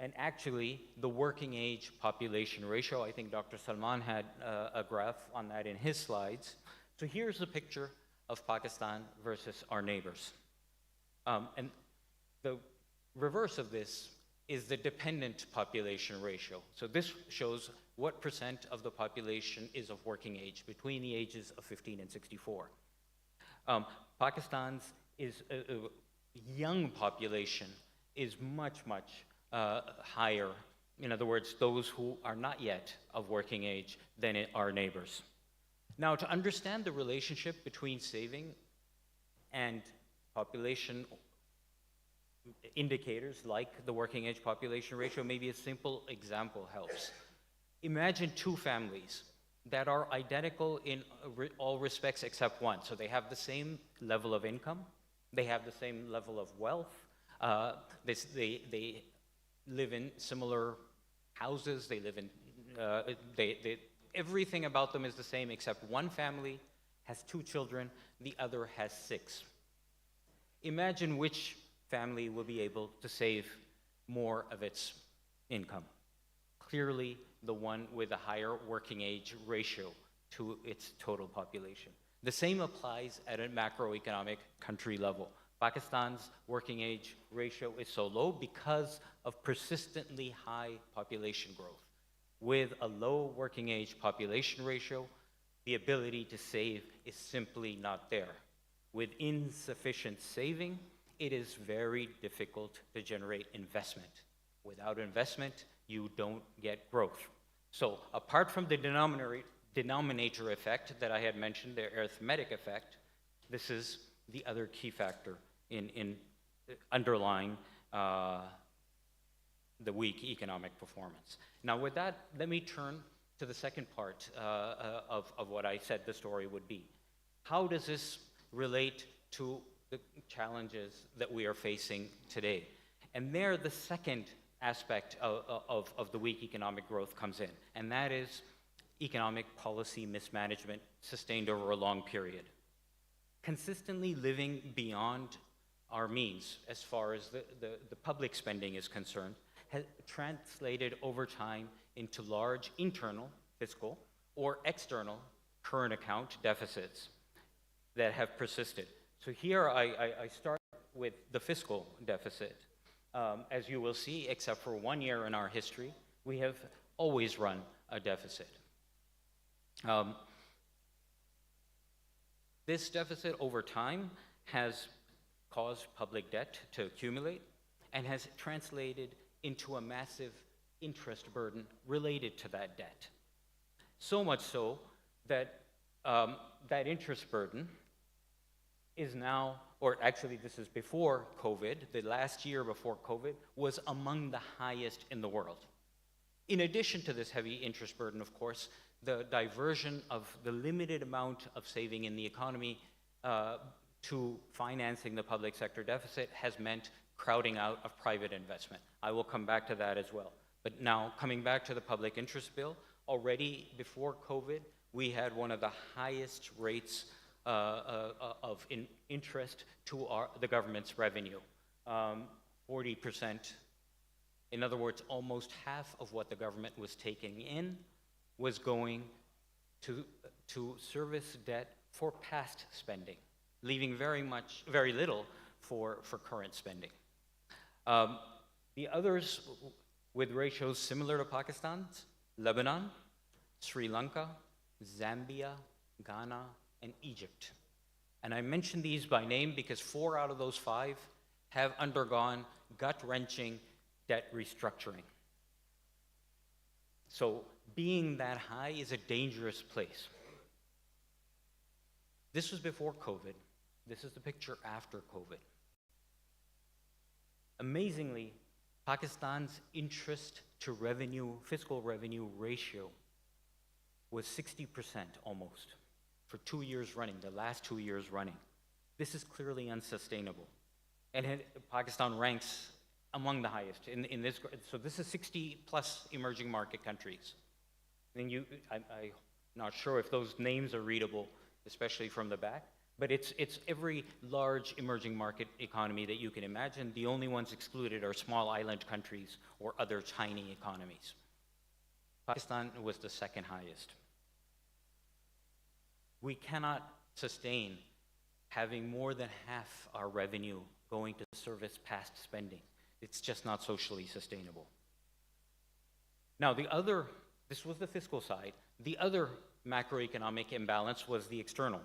And actually, the working age population ratio, I think Dr. Salman had a graph on that in his slides. So here's the picture of Pakistan versus our neighbors. And the reverse of this is the dependent population ratio. So this shows what percent of the population is of working age between the ages of 15 and 64. Pakistan's young population is much, much higher. In other words, those who are not yet of working age than our neighbors. Now, to understand the relationship between saving and population indicators like the working age population ratio, maybe a simple example helps. Imagine two families that are identical in all respects except one. So they have the same level of income, they have the same level of wealth, they live in similar houses, they live in, everything about them is the same except one family has 2 children, the other has 6. Imagine which family will be able to save more of its income. Clearly, the one with a higher working age ratio to its total population. The same applies at a macroeconomic country level. Pakistan's working age ratio is so low because of persistently high population growth. With a low working age population ratio, the ability to save is simply not there. With insufficient saving, it is very difficult to generate investment. Without investment, you don't get growth. So apart from the denominator effect that I had mentioned, the arithmetic effect, this is the other key factor in underlying the weak economic performance. Now with that, let me turn to the second part of what I said the story would be. How does this relate to the challenges that we are facing today? And there, the second aspect of the weak economic growth comes in, and that is economic policy mismanagement sustained over a long period. Consistently living beyond our means as far as the public spending is concerned has translated over time into large internal fiscal or external current account deficits that have persisted. So here I start with the fiscal deficit. As you will see, except for 1 year in our history, we have always run a deficit. This deficit over time has caused public debt to accumulate and has translated into a massive interest burden related to that debt. So much so that that interest burden is now, or actually this is before COVID, the last year before COVID, was among the highest in the world. In addition to this heavy interest burden, of course, the diversion of the limited amount of saving in the economy to financing the public sector deficit has meant crowding out of private investment. I will come back to that as well. But now, coming back to the public interest bill, already before COVID, we had one of the highest rates of interest to the government's revenue, 40%. In other words, almost half of what the government was taking in was going to service debt for past spending, leaving very little for current spending. The others with ratios similar to Pakistan's, Lebanon, Sri Lanka, Zambia, Ghana, and Egypt. And I mention these by name because 4 out of those 5 have undergone gut-wrenching debt restructuring. So being that high is a dangerous place. This was before COVID. This is the picture after COVID. Amazingly, Pakistan's interest to revenue, fiscal revenue ratio was 60% almost for 2 years running, the last 2 years running. This is clearly unsustainable. And Pakistan ranks among the highest in this. So this is 60 plus emerging market countries. And I'm not sure if those names are readable, especially from the back, but it's every large emerging market economy that you can imagine. The only ones excluded are small island countries or other tiny economies. Pakistan was the second highest. We cannot sustain having more than half our revenue going to service past spending. It's just not socially sustainable. Now, this was the fiscal side. The other macroeconomic imbalance was the external.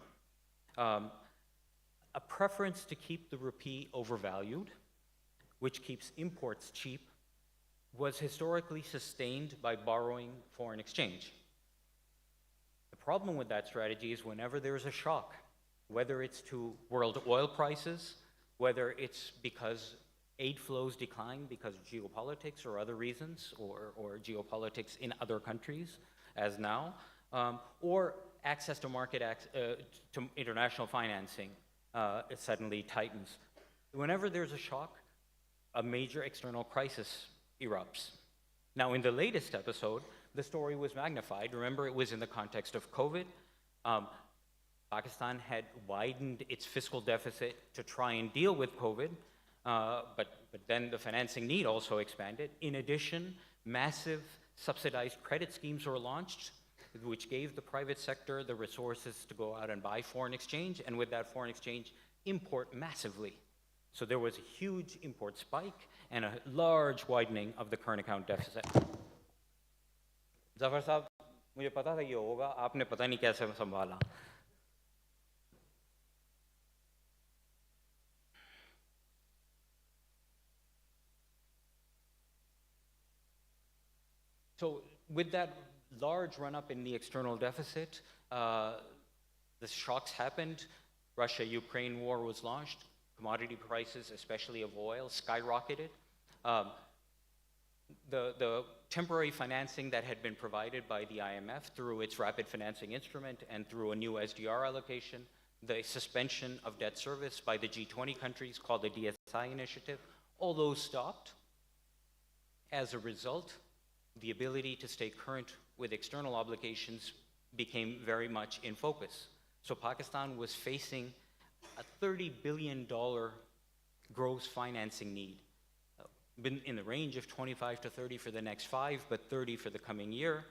A preference to keep the rupee overvalued, which keeps imports cheap, was historically sustained by borrowing foreign exchange. The problem with that strategy is whenever there's a shock, whether it's to world oil prices, whether it's because aid flows decline because of geopolitics or other reasons, or geopolitics in other countries, as now, or access to to international financing it suddenly tightens. Whenever there's a shock, a major external crisis erupts. Now, in the latest episode, the story was magnified. Remember, it was in the context of COVID. Pakistan had widened its fiscal deficit to try and deal with COVID, but then the financing need also expanded. In addition, massive subsidized credit schemes were launched, which gave the private sector the resources to go out and buy foreign exchange, and with that foreign exchange, import massively. So there was a huge import spike and a large widening of the current account deficit. Zafar साहब, मुझे पता था ये होगा, आपने पता नहीं कैसे संभाला. So with that large run-up in the external deficit, the shocks happened. Russia-Ukraine war was launched. Commodity prices, especially of oil, skyrocketed. The temporary financing that had been provided by the IMF through its rapid financing instrument and through a new SDR allocation, the suspension of debt service by the G20 countries called the DSI initiative, all those stopped. As a result, the ability to stay current with external obligations became very much in focus. So Pakistan was facing a $30 billion gross financing need, been in the range of 25 to 30 for the next 5, but 30 for the coming year.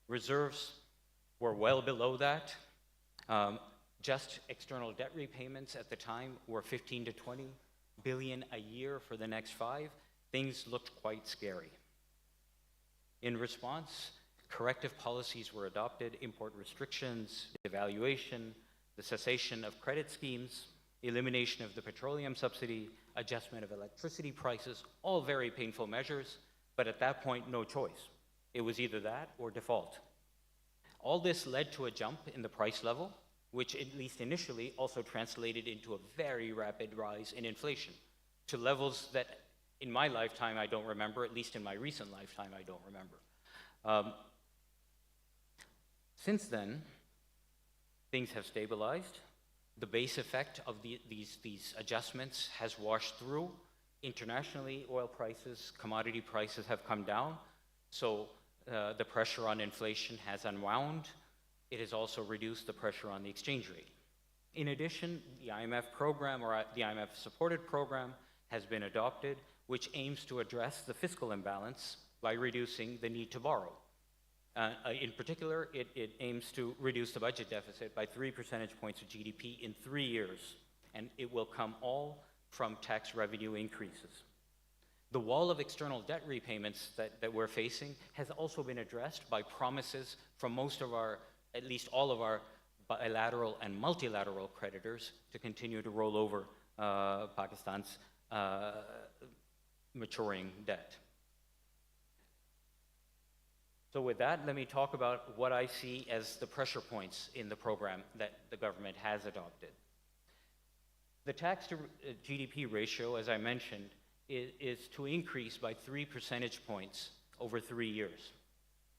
Reserves were well below that. Just external debt repayments at the time were 15 to 20 billion a year for the next 5. Things looked quite scary. In response, corrective policies were adopted: import restrictions, devaluation, the cessation of credit schemes, elimination of the petroleum subsidy, adjustment of electricity prices, all very painful measures, but at that point, no choice. It was either that or default. All this led to a jump in the price level, which at least initially also translated into a very rapid rise in inflation to levels that in my lifetime I don't remember, at least in my recent lifetime I don't remember. Since then, things have stabilized. The base effect of these adjustments has washed through. Internationally, oil prices, commodity prices have come down, so the pressure on inflation has unwound. It has also reduced the pressure on the exchange rate. In addition, the IMF program, or the IMF-supported program, has been adopted, which aims to address the fiscal imbalance by reducing the need to borrow. In particular, it aims to reduce the budget deficit by 3 percentage points of GDP in 3 years, and it will come all from tax revenue increases. The wall of external debt repayments that we're facing has also been addressed by promises from most of our, at least all of our, bilateral and multilateral creditors to continue to roll over Pakistan's maturing debt. So with that, let me talk about what I see as the pressure points in the program that the government has adopted. The tax to GDP ratio, as I mentioned, is to increase by 3 percentage points over 3 years.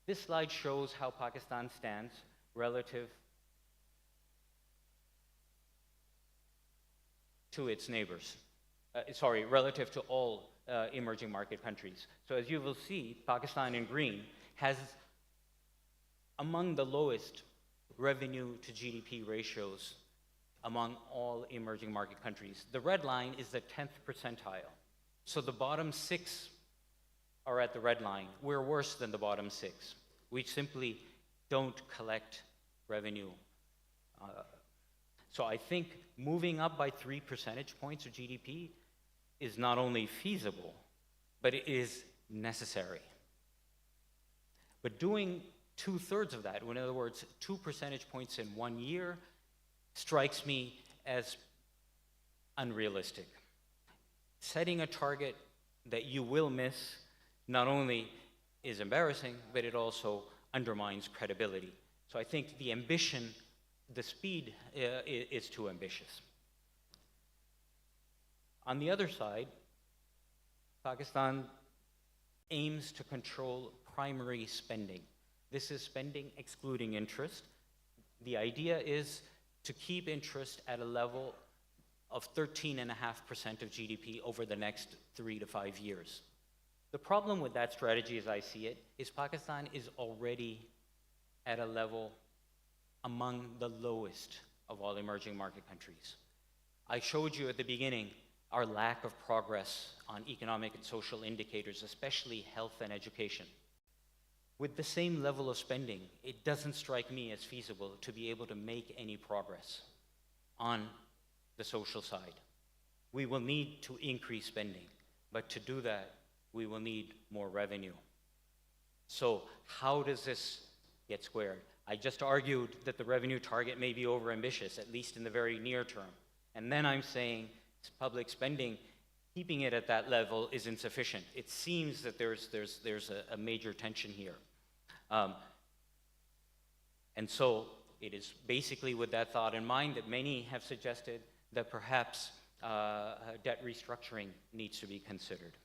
This slide shows how Pakistan stands relative to its neighbors. Relative to all emerging market countries. So as you will see, Pakistan in green has among the lowest revenue to GDP ratios among all emerging market countries. The red line is the 10th percentile. So the bottom 6 are at the red line. We're worse than the bottom 6. We simply don't collect revenue. So I think moving up by 3 percentage points of GDP is not only feasible, but it is necessary. But doing 2/3 of that, in other words, 2 percentage points in 1 year, strikes me as unrealistic. Setting a target that you will miss not only is embarrassing, but it also undermines credibility. So I think the ambition the speed is too ambitious. On the other side, Pakistan aims to control primary spending. This is spending excluding interest. The idea is to keep interest at a level of 13.5% of GDP over the next 3 to 5 years. The problem with that strategy, as I see it, is Pakistan is already at a level among the lowest of all emerging market countries. I showed you at the beginning our lack of progress on economic and social indicators, especially health and education. With the same level of spending, it doesn't strike me as feasible to be able to make any progress on the social side. We will need to increase spending, but to do that, we will need more revenue. So how does this get squared? I just argued that the revenue target may be overambitious, at least in the very near term. And then I'm saying public spending, keeping it at that level is insufficient. It seems that there's a major tension here. And so it is basically with that thought in mind that many have suggested that perhaps debt restructuring needs to be considered.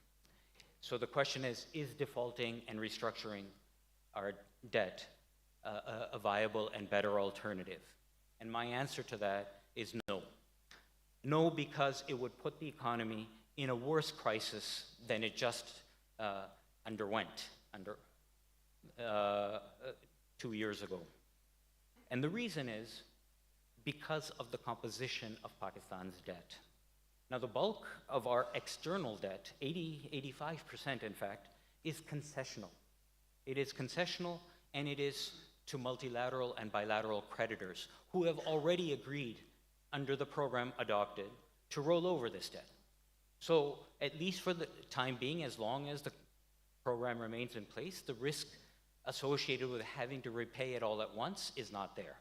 So the question is defaulting and restructuring our debt a viable and better alternative? And my answer to that is no. No, because it would put the economy in a worse crisis than it just underwent 2 years ago. And the reason is because of the composition of Pakistan's debt. Now, the bulk of our external debt, 85% in fact, is concessional. It is concessional, and it is to multilateral and bilateral creditors who have already agreed under the program adopted to roll over this debt. So at least for the time being, as long as the program remains in place, the risk associated with having to repay it all at once is not there.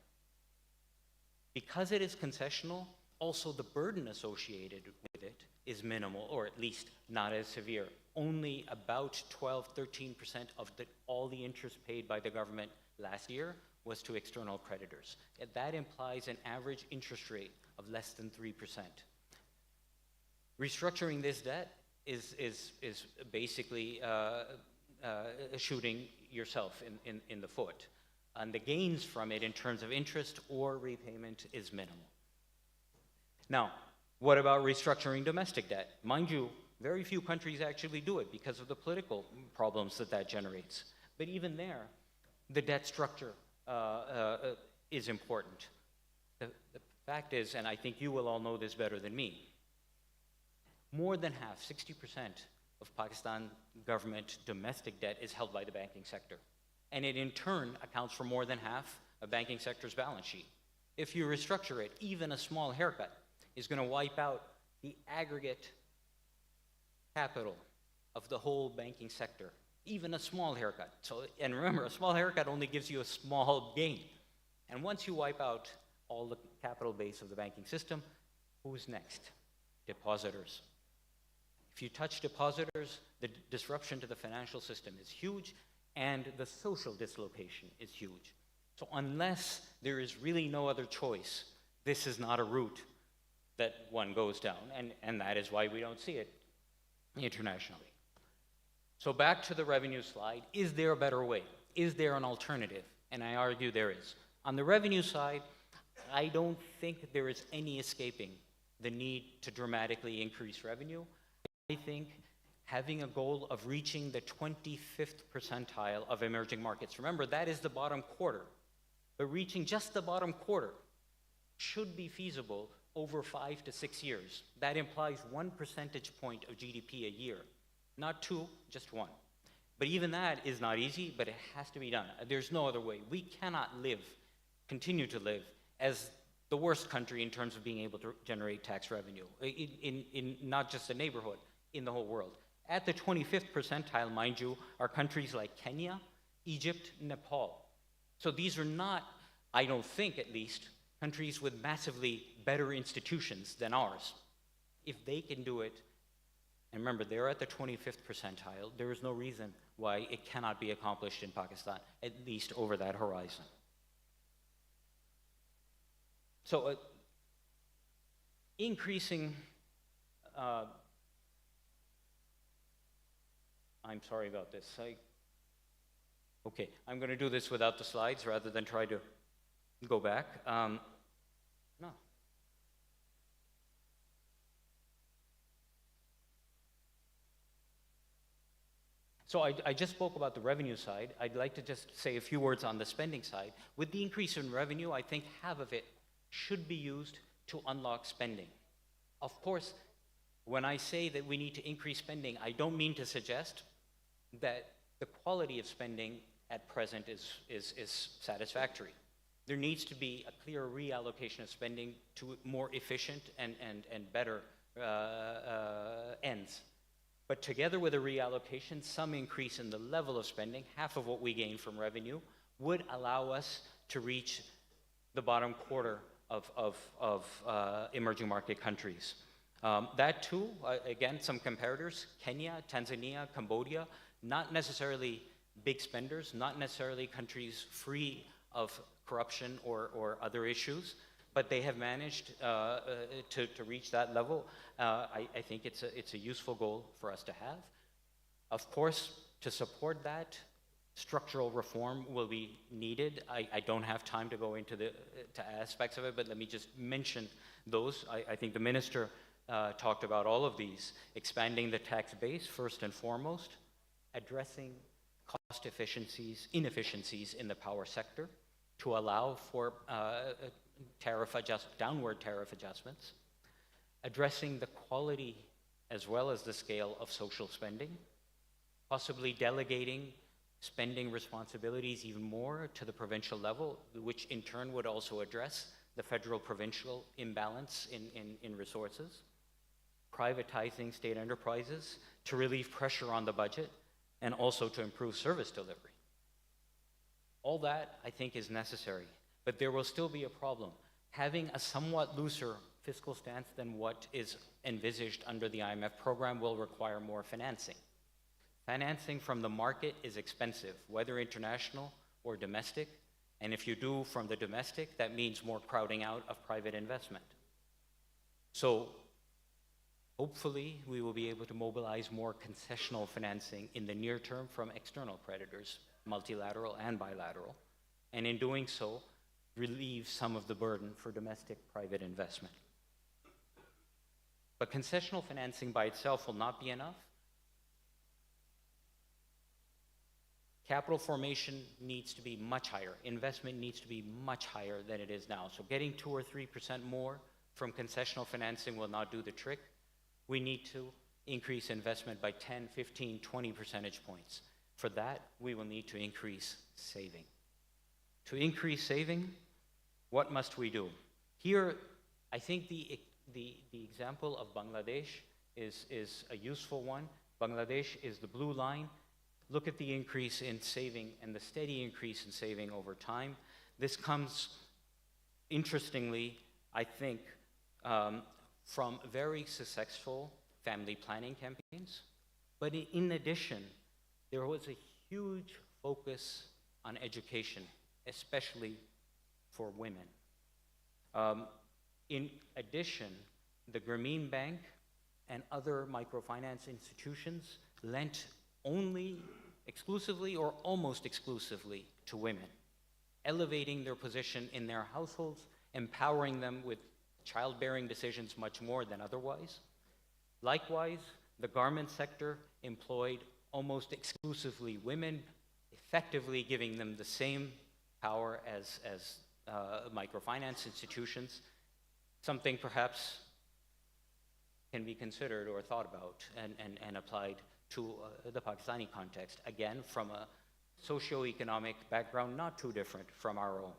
Because it is concessional, also the burden associated with it is minimal, or at least not as severe. Only about 12-13% of all the interest paid by the government last year was to external creditors. And that implies an average interest rate of less than 3%. Restructuring this debt is basically shooting yourself in the foot. And the gains from it in terms of interest or repayment is minimal. Now, what about restructuring domestic debt? Mind you, very few countries actually do it because of the political problems that generates. But even there, the debt structure is important. The fact is, and I think you will all know this better than me, more than half, 60% of Pakistan government domestic debt is held by the banking sector. And it in turn accounts for more than half of banking sector's balance sheet. If you restructure it, even a small haircut is going to wipe out the aggregate capital of the whole banking sector, even a small haircut. So, and remember, a small haircut only gives you a small gain. And once you wipe out all the capital base of the banking system, who's next? Depositors. If you touch depositors, the disruption to the financial system is huge, and the social dislocation is huge. So unless there is really no other choice, this is not a route that one goes down, and that is why we don't see it internationally. So back to the revenue slide, is there a better way? Is there an alternative? And I argue there is. On the revenue side, I don't think there is any escaping the need to dramatically increase revenue. I think having a goal of reaching the 25th percentile of emerging markets, remember that is the bottom quarter, but reaching just the bottom quarter should be feasible over 5 to 6 years. That implies 1 percentage point of GDP a year. Not 2, just 1. But even that is not easy, but it has to be done. There's no other way. We cannot continue to live as the worst country in terms of being able to generate tax revenue, in not just a neighborhood, in the whole world. At the 25th percentile, mind you, are countries like Kenya, Egypt, Nepal. So these are not, I don't think at least, countries with massively better institutions than ours. If they can do it, and remember, they're at the 25th percentile, there is no reason why it cannot be accomplished in Pakistan, at least over that horizon. So increasing, I'm sorry about this. Okay, I'm going to do this without the slides rather than try to go back. No. So I just spoke about the revenue side. I'd like to just say a few words on the spending side. With the increase in revenue, I think half of it should be used to unlock spending. Of course, when I say that we need to increase spending, I don't mean to suggest that the quality of spending at present is satisfactory. There needs to be a clear reallocation of spending to more efficient and better ends. But together with a reallocation, some increase in the level of spending, half of what we gain from revenue, would allow us to reach the bottom quarter of emerging market countries. That too, again, some comparators, Kenya, Tanzania, Cambodia, not necessarily big spenders, not necessarily countries free of corruption or other issues, but they have managed to reach that level. I think it's a useful goal for us to have. Of course, to support that, structural reform will be needed. I don't have time to go into the aspects of it, but let me just mention those. I think the minister talked about all of these. Expanding the tax base, first and foremost, addressing cost inefficiencies in the power sector to allow for downward tariff adjustments, addressing the quality as well as the scale of social spending, possibly delegating spending responsibilities even more to the provincial level, which in turn would also address the federal-provincial imbalance in resources, privatizing state enterprises to relieve pressure on the budget and also to improve service delivery. All that, I think, is necessary, but there will still be a problem. Having a somewhat looser fiscal stance than what is envisaged under the IMF program will require more financing. Financing from the market is expensive, whether international or domestic, and if you do from the domestic, that means more crowding out of private investment. So hopefully, we will be able to mobilize more concessional financing in the near term from external creditors, multilateral and bilateral, and in doing so, relieve some of the burden for domestic private investment. But concessional financing by itself will not be enough. Capital formation needs to be much higher. Investment needs to be much higher than it is now. So getting 2 or 3% more from concessional financing will not do the trick. We need to increase investment by 10, 15, 20 percentage points. For that, we will need to increase saving. To increase saving, what must we do? Here, I think the example of Bangladesh is a useful one. Bangladesh is the blue line. Look at the increase in saving and the steady increase in saving over time. This comes, interestingly, I think, from very successful family planning campaigns. But in addition, there was a huge focus on education, especially for women. In addition, the Grameen Bank and other microfinance institutions lent only exclusively or almost exclusively to women, elevating their position in their households, empowering them with childbearing decisions much more than otherwise. Likewise, the garment sector employed almost exclusively women, effectively giving them the same power as microfinance institutions, something perhaps can be considered or thought about and applied to the Pakistani context, again, from a socio-economic background not too different from our own.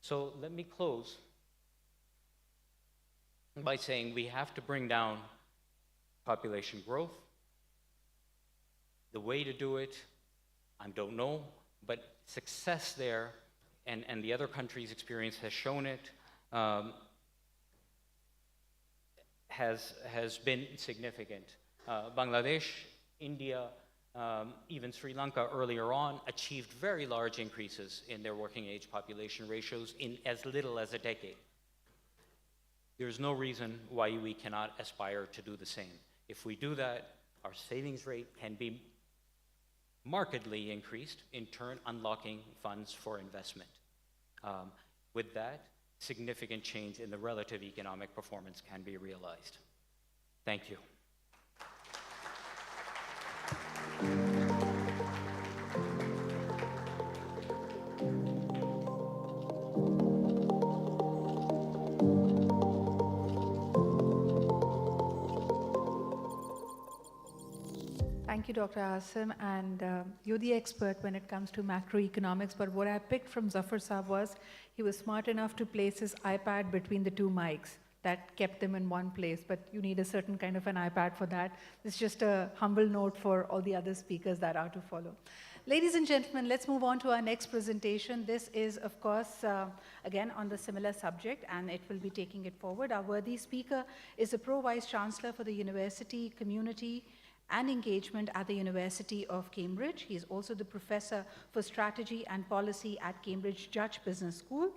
So let me close by saying we have to bring down population growth. The way to do it, I don't know, but success there, and the other countries' experience has shown it, has been significant. Bangladesh, India, Even Sri Lanka earlier on achieved very large increases in their working age population ratios in as little as a decade. There's no reason why we cannot aspire to do the same. If we do that, our savings rate can be markedly increased, in turn unlocking funds for investment. With that, significant change in the relative economic performance can be realized. Thank you. Thank you, Dr. Asim, and you're the expert when it comes to macroeconomics, but what I picked from Zafar Saab was he was smart enough to place his iPad between the two mics. That kept them in one place, but you need a certain kind of an iPad for that. It's just a humble note for all the other speakers that are to follow. Ladies and gentlemen, let's move on to our next presentation. This is, of course, again, on the similar subject, and it will be taking it forward. Our worthy speaker is a Pro-Vice Chancellor for the University, Community, and Engagement at the University of Cambridge. He is also the Professor for Strategy and Policy at Cambridge Judge Business School.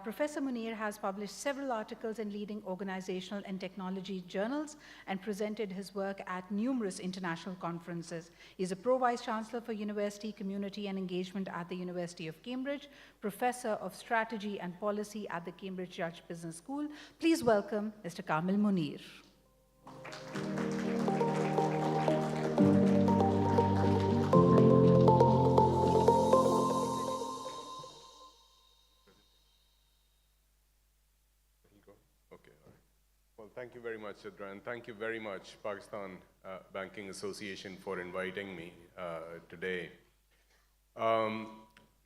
Professor Munir has published several articles in leading organizational and technology journals and presented his work at numerous international conferences. He is a Pro-Vice Chancellor for University, Community and Engagement at the University of Cambridge, Professor of Strategy and Policy at the Cambridge Judge Business School. Please welcome Mr. Kamil Munir. Thank you very much, Sidra, and thank you very much, Pakistan Banking Association, for inviting me today.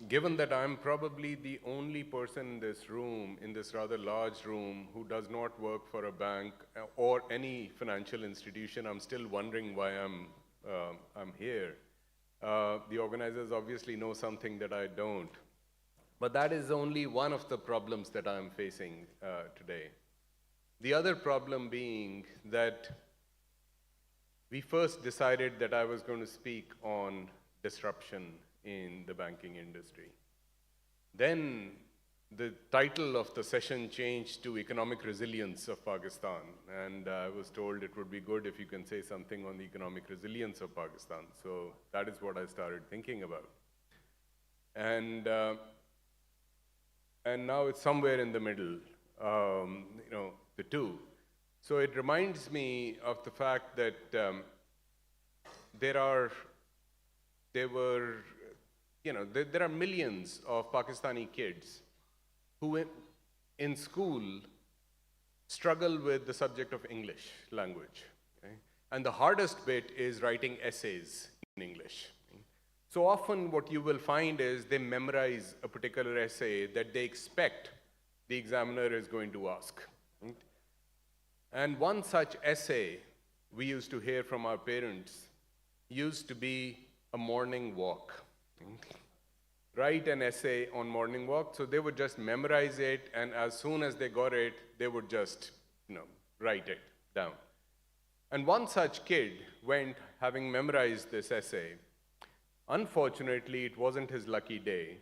Given that I'm probably the only person in this room, in this rather large room, who does not work for a bank or any financial institution, I'm still wondering why I'm here. The organizers obviously know something that I don't. But that is only one of the problems that I'm facing today. The other problem being that we first decided that I was going to speak on disruption in the banking industry. Then the title of the session changed to Economic Resilience of Pakistan, and I was told it would be good if you can say something on the economic resilience of Pakistan. So that is what I started thinking about. And now it's somewhere in the middle, the two. So it reminds me of the fact that there are millions of Pakistani kids who in school struggle with the subject of English language. Okay? And the hardest bit is writing essays in English. So often what you will find is they memorize a particular essay that they expect the examiner is going to ask. Right? And one such essay we used to hear from our parents used to be a morning walk. Write an essay on morning walk. So they would just memorize it, and as soon as they got it, they would just write it down. And one such kid went, having memorized this essay. Unfortunately, it wasn't his lucky day.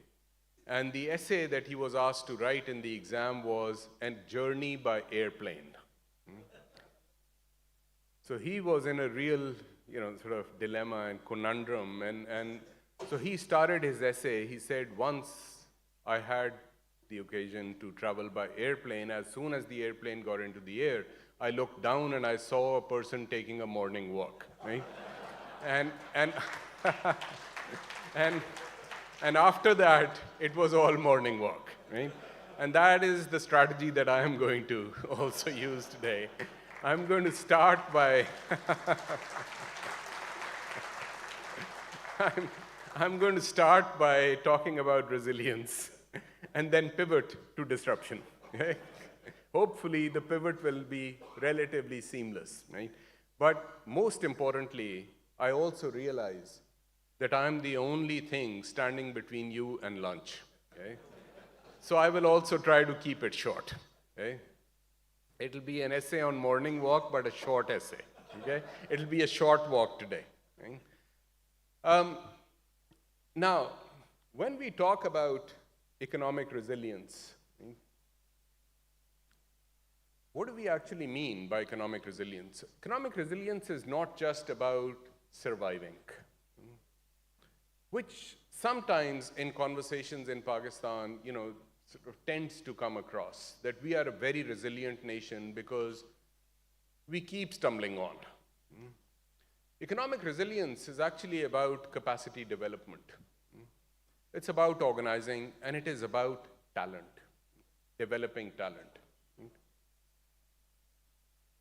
And the essay that he was asked to write in the exam was a journey by airplane. So he was in a real, sort of dilemma and conundrum. And so he started his essay. He said, once I had the occasion to travel by airplane, as soon as the airplane got into the air, I looked down and I saw a person taking a morning walk, right? and after that, it was all morning walk, right? And that is the strategy that I am going to also use today. I'm going to start by I'm going to start by talking about resilience and then pivot to disruption. Okay? Hopefully, the pivot will be relatively seamless, right? But most importantly, I also realize that I'm the only thing standing between you and lunch. Okay? So I will also try to keep it short. Okay? It'll be an essay on morning walk, but a short essay. Okay? It'll be a short walk today. Okay? Now, when we talk about economic resilience, what do we actually mean by economic resilience? Economic resilience is not just about surviving, which sometimes in conversations in Pakistan, sort of tends to come across, that we are a very resilient nation because we keep stumbling on. Economic resilience is actually about capacity development. It's about organizing, and it is about talent, developing talent.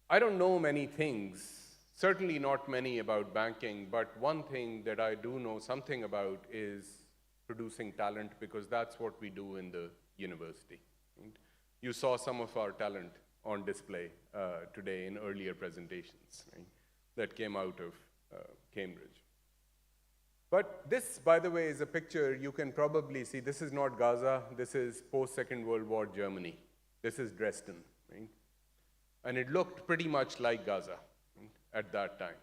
I don't know many things, certainly not many about banking, but one thing that I do know something about is producing talent, because that's what we do in the university. You saw some of our talent on display today in earlier presentations, that came out of Cambridge. But this, by the way, is a picture you can probably see. This is not Gaza. This is post-Second World War Germany. This is Dresden. And it looked pretty much like Gaza at that time.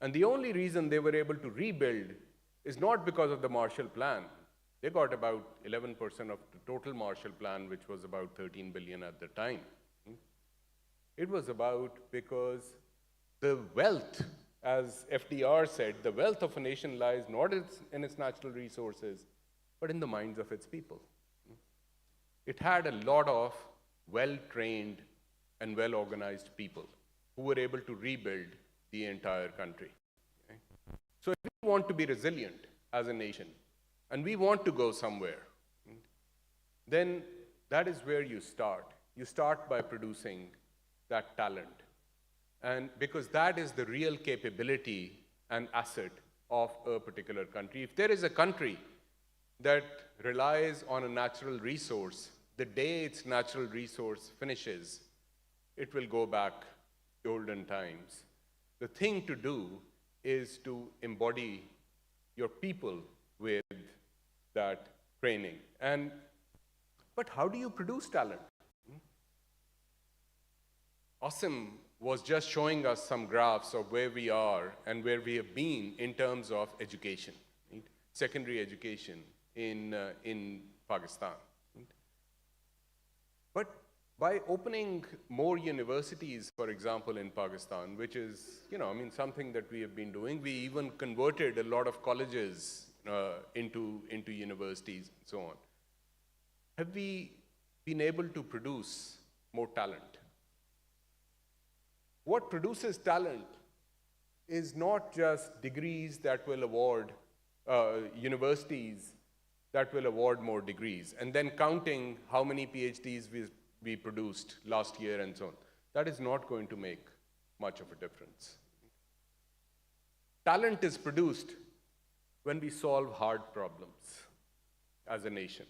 And the only reason they were able to rebuild is not because of the Marshall Plan. They got about 11% of the total Marshall Plan, which was about 13 billion at the time. It was about because the wealth, as FDR said, the wealth of a nation lies not in its natural resources, but in the minds of its people. It had a lot of well-trained and well-organized people who were able to rebuild the entire country. So if we want to be resilient as a nation, and we want to go somewhere, then that is where you start. You start by producing that talent. And because that is the real capability and asset of a particular country. If there is a country that relies on a natural resource, the day its natural resource finishes, it will go back to olden times. The thing to do is to embody your people with that training. But how do you produce talent? Asim was just showing us some graphs of where we are and where we have been in terms of education, secondary education in Pakistan. But by opening more universities, for example, in Pakistan, which is, something that we have been doing, we even converted a lot of colleges into universities and so on. Have we been able to produce more talent? What produces talent is not just degrees that will award, universities that will award more degrees, and then counting how many PhDs we produced last year and so on. That is not going to make much of a difference. Talent is produced when we solve hard problems as a nation.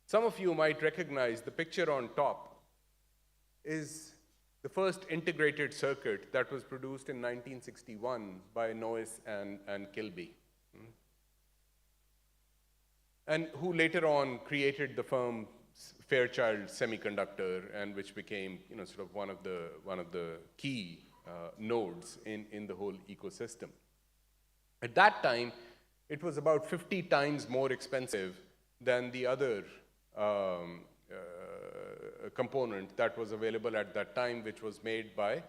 Some of you might recognize the picture on top is the first integrated circuit that was produced in 1961 by Noyce and Kilby, and who later on created the firm Fairchild Semiconductor, and which became sort of one of the key nodes in the whole ecosystem. At that time, it was about 50 times more expensive than the other component that was available at that time, which was made by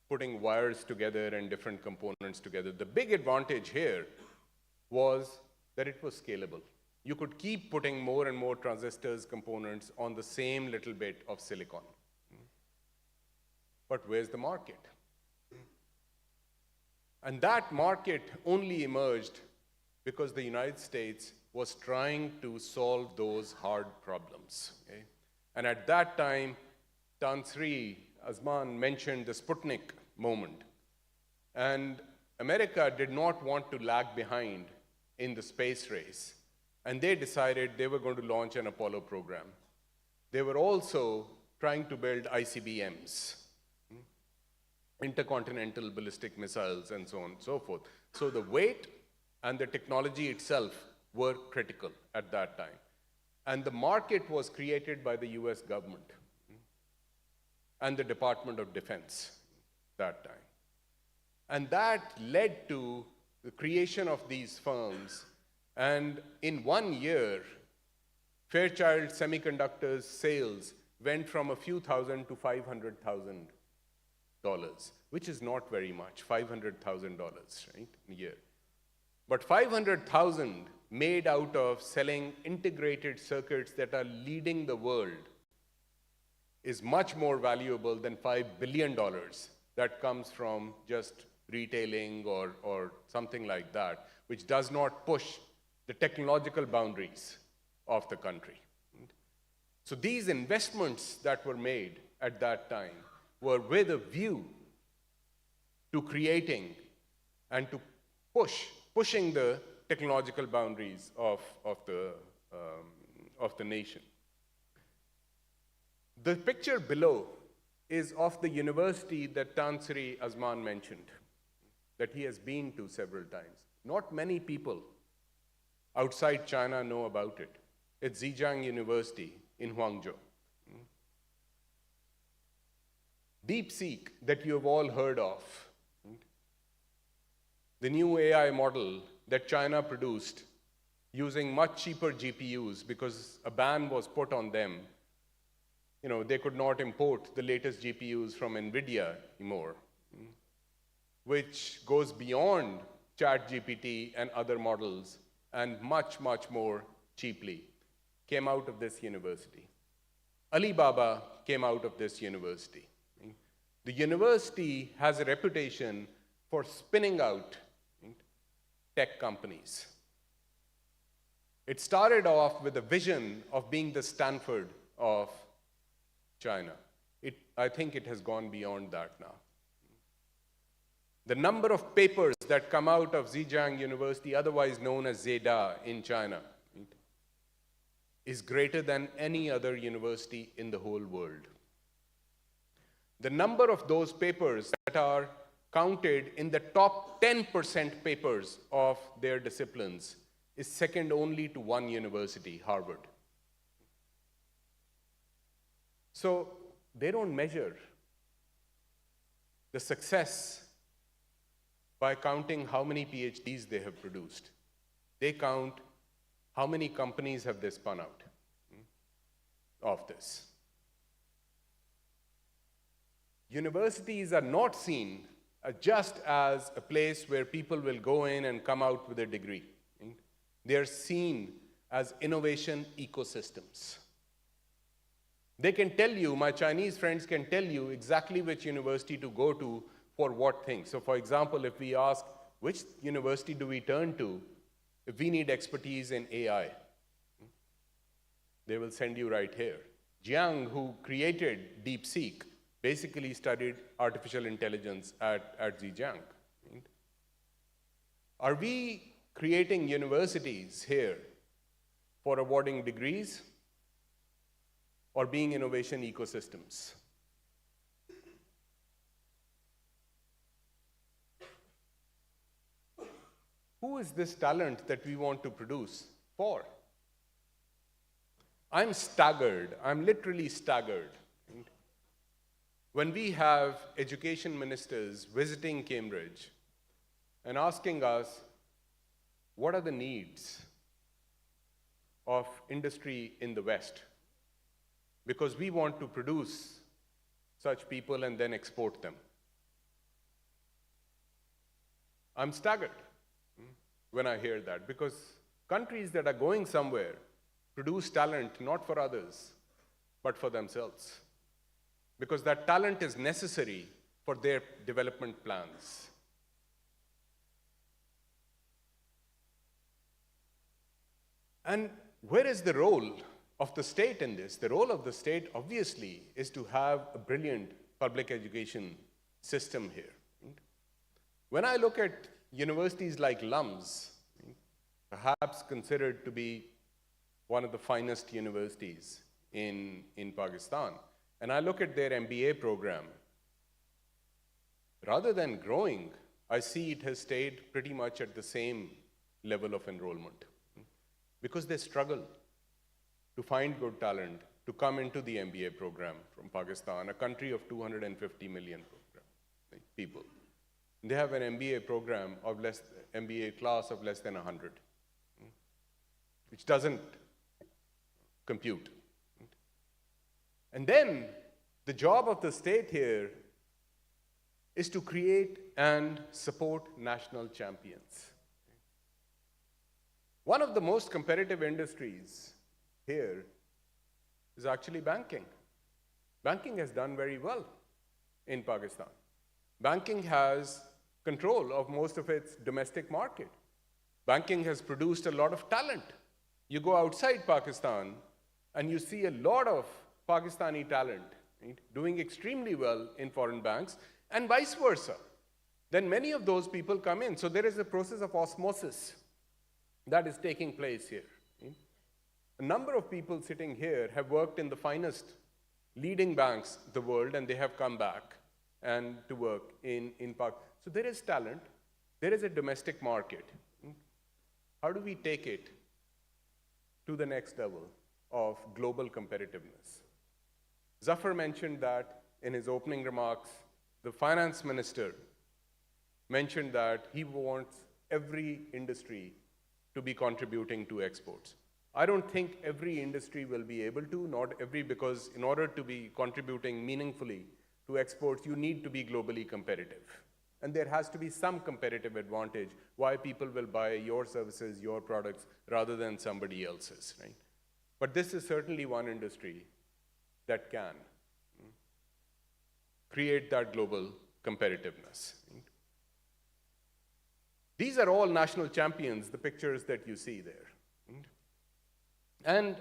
putting wires together and different components together. The big advantage here was that it was scalable. You could keep putting more and more transistors, components on the same little bit of silicon. But where's the market? And that market only emerged because the United States was trying to solve those hard problems. Okay? And at that time, Tansri, Azman mentioned the Sputnik moment. And America did not want to lag behind in the space race. And they decided they were going to launch an Apollo program. They were also trying to build ICBMs, intercontinental ballistic missiles, and so on and so forth. So the weight and the technology itself were critical at that time. And the market was created by the US government and the Department of Defense that time. And that led to the creation of these firms, and in 1 year, Fairchild Semiconductor's sales went from a few thousand to $500,000, which is not very much, $500,000, right, in a year. But 500,000 made out of selling integrated circuits that are leading the world is much more valuable than $5 billion that comes from just retailing or something like that, which does not push the technological boundaries of the country. So these investments that were made at that time were with a view to creating and to pushing the technological boundaries of the nation. The picture below is of the university that Tansri Azman mentioned, that he has been to several times. Not many people outside China know about it. It's Zhejiang University in Huangzhou. DeepSeek, that you have all heard of, the new AI model that China produced using much cheaper GPUs because a ban was put on them. You know, they could not import the latest GPUs from NVIDIA anymore, which goes beyond ChatGPT and other models and much, much more cheaply, came out of this university. Alibaba came out of this university. The university has a reputation for spinning out tech companies. It started off with a vision of being the Stanford of China. I think it has gone beyond that now. The number of papers that come out of Zhejiang University, otherwise known as Zeda in China, is greater than any other university in the whole world. The number of those papers that are counted in the top 10% papers of their disciplines is second only to one university, Harvard. So they don't measure the success by counting how many PhDs they have produced. They count how many companies have they spun out of this. Universities are not seen just as a place where people will go in and come out with a degree. They are seen as innovation ecosystems. They can tell you, my Chinese friends can tell you exactly which university to go to for what thing. So for example, if we ask, which university do we turn to if we need expertise in AI? They will send you right here. Jiang, who created DeepSeek, basically studied artificial intelligence at Zhejiang. Are we creating universities here for awarding degrees or being innovation ecosystems? Who is this talent that we want to produce for? I'm staggered. I'm literally staggered. When we have education ministers visiting Cambridge and asking us, what are the needs of industry in the West? Because we want to produce such people and then export them. I'm staggered when I hear that, because countries that are going somewhere produce talent not for others, but for themselves, because that talent is necessary for their development plans. And where is the role of the state in this? The role of the state, obviously, is to have a brilliant public education system here. When I look at universities like LUMS, perhaps considered to be one of the finest universities in Pakistan, and I look at their MBA program, rather than growing, I see it has stayed pretty much at the same level of enrollment, because they struggle to find good talent to come into the MBA program from Pakistan, a country of 250 million people. They have an MBA program of MBA class of less than 100, which doesn't compute. And then the job of the state here is to create and support national champions. One of the most competitive industries here is actually banking. Banking has done very well in Pakistan. Banking has control of most of its domestic market. Banking has produced a lot of talent. You go outside Pakistan and you see a lot of Pakistani talent, right, doing extremely well in foreign banks, and vice versa. Then many of those people come in. So there is a process of osmosis that is taking place here. Right? A number of people sitting here have worked in the finest leading banks in the world, and they have come back and to work in Pakistan. So there is talent, there is a domestic market. How do we take it to the next level of global competitiveness? Zafar mentioned that in his opening remarks. The finance minister mentioned that he wants every industry to be contributing to exports. I don't think every industry will be able to, not every, because in order to be contributing meaningfully to exports, you need to be globally competitive. And there has to be some competitive advantage why people will buy your services, your products, rather than somebody else's, right? But this is certainly one industry that can create that global competitiveness. Right? These are all national champions, the pictures that you see there. Right? And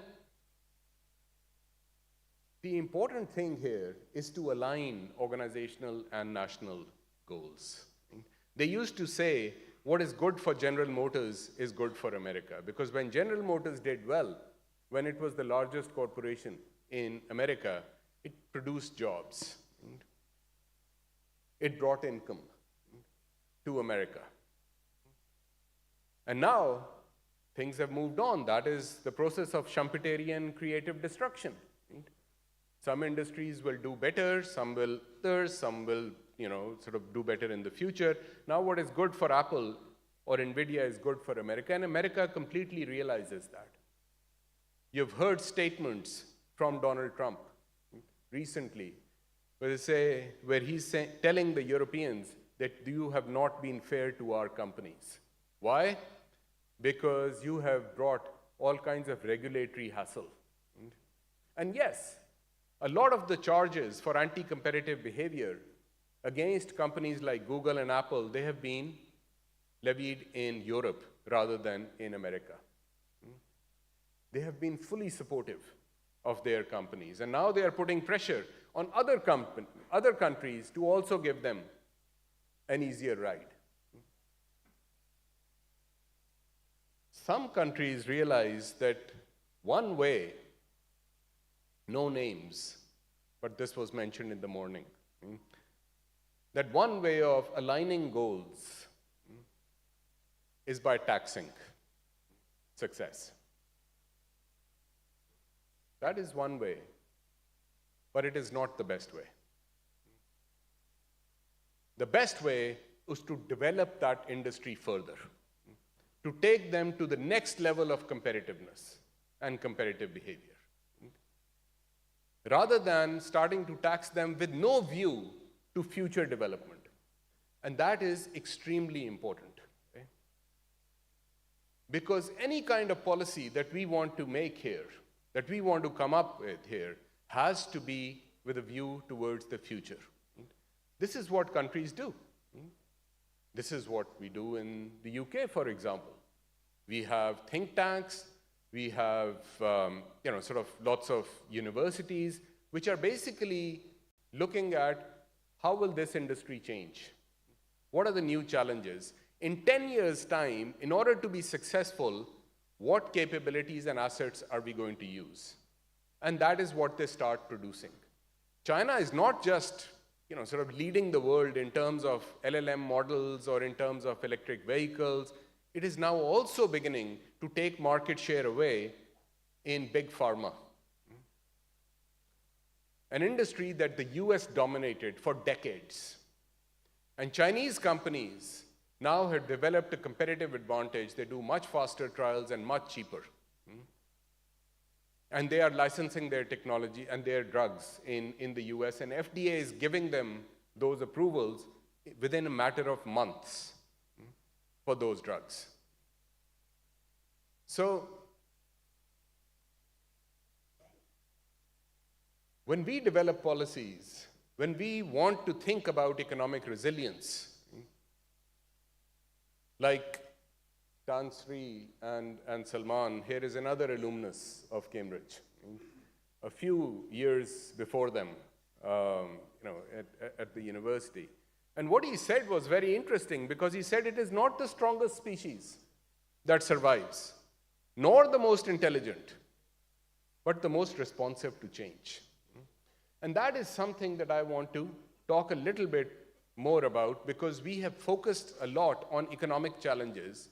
the important thing here is to align organizational and national goals. Right? They used to say, what is good for General Motors is good for America. Because when General Motors did well, when it was the largest corporation in America, it produced jobs. Right? It brought income to America. And now, things have moved on. That is the process of Schumpeterian creative destruction. Right? Some industries will do better, some will sort of do better in the future. Now what is good for Apple or NVIDIA is good for America, and America completely realizes that. You've heard statements from Donald Trump recently where he's telling the Europeans that you have not been fair to our companies. Why? Because you have brought all kinds of regulatory hassle. And yes, a lot of the charges for anti-competitive behavior against companies like Google and Apple, they have been levied in Europe rather than in America. They have been fully supportive of their companies. And now they are putting pressure on other countries to also give them an easier ride. Some countries realize that one way, no names, but this was mentioned in the morning, that one way of aligning goals is by taxing success. That is one way, but it is not the best way. The best way is to develop that industry further, to take them to the next level of competitiveness and competitive behavior, rather than starting to tax them with no view to future development. And that is extremely important. Okay? Because any kind of policy that we want to make here, that we want to come up with here, has to be with a view towards the future. This is what countries do. This is what we do in the UK, for example. We have think tanks, we have sort of lots of universities, which are basically looking at how will this industry change? What are the new challenges? In 10 years' time, in order to be successful, what capabilities and assets are we going to use? And that is what they start producing. China is not just sort of leading the world in terms of LLM models or in terms of electric vehicles. It is now also beginning to take market share away in big pharma, an industry that the US dominated for decades. And Chinese companies now have developed a competitive advantage. They do much faster trials and much cheaper. And they are licensing their technology and their drugs in the US, and FDA is giving them those approvals within a matter of months for those drugs. So, when we develop policies, when we want to think about economic resilience, like Tansri and Salman, here is another alumnus of Cambridge, a few years before them, at the university. And what he said was very interesting, because he said it is not the strongest species that survives, nor the most intelligent, but the most responsive to change. And that is something that I want to talk a little bit more about, because we have focused a lot on economic challenges,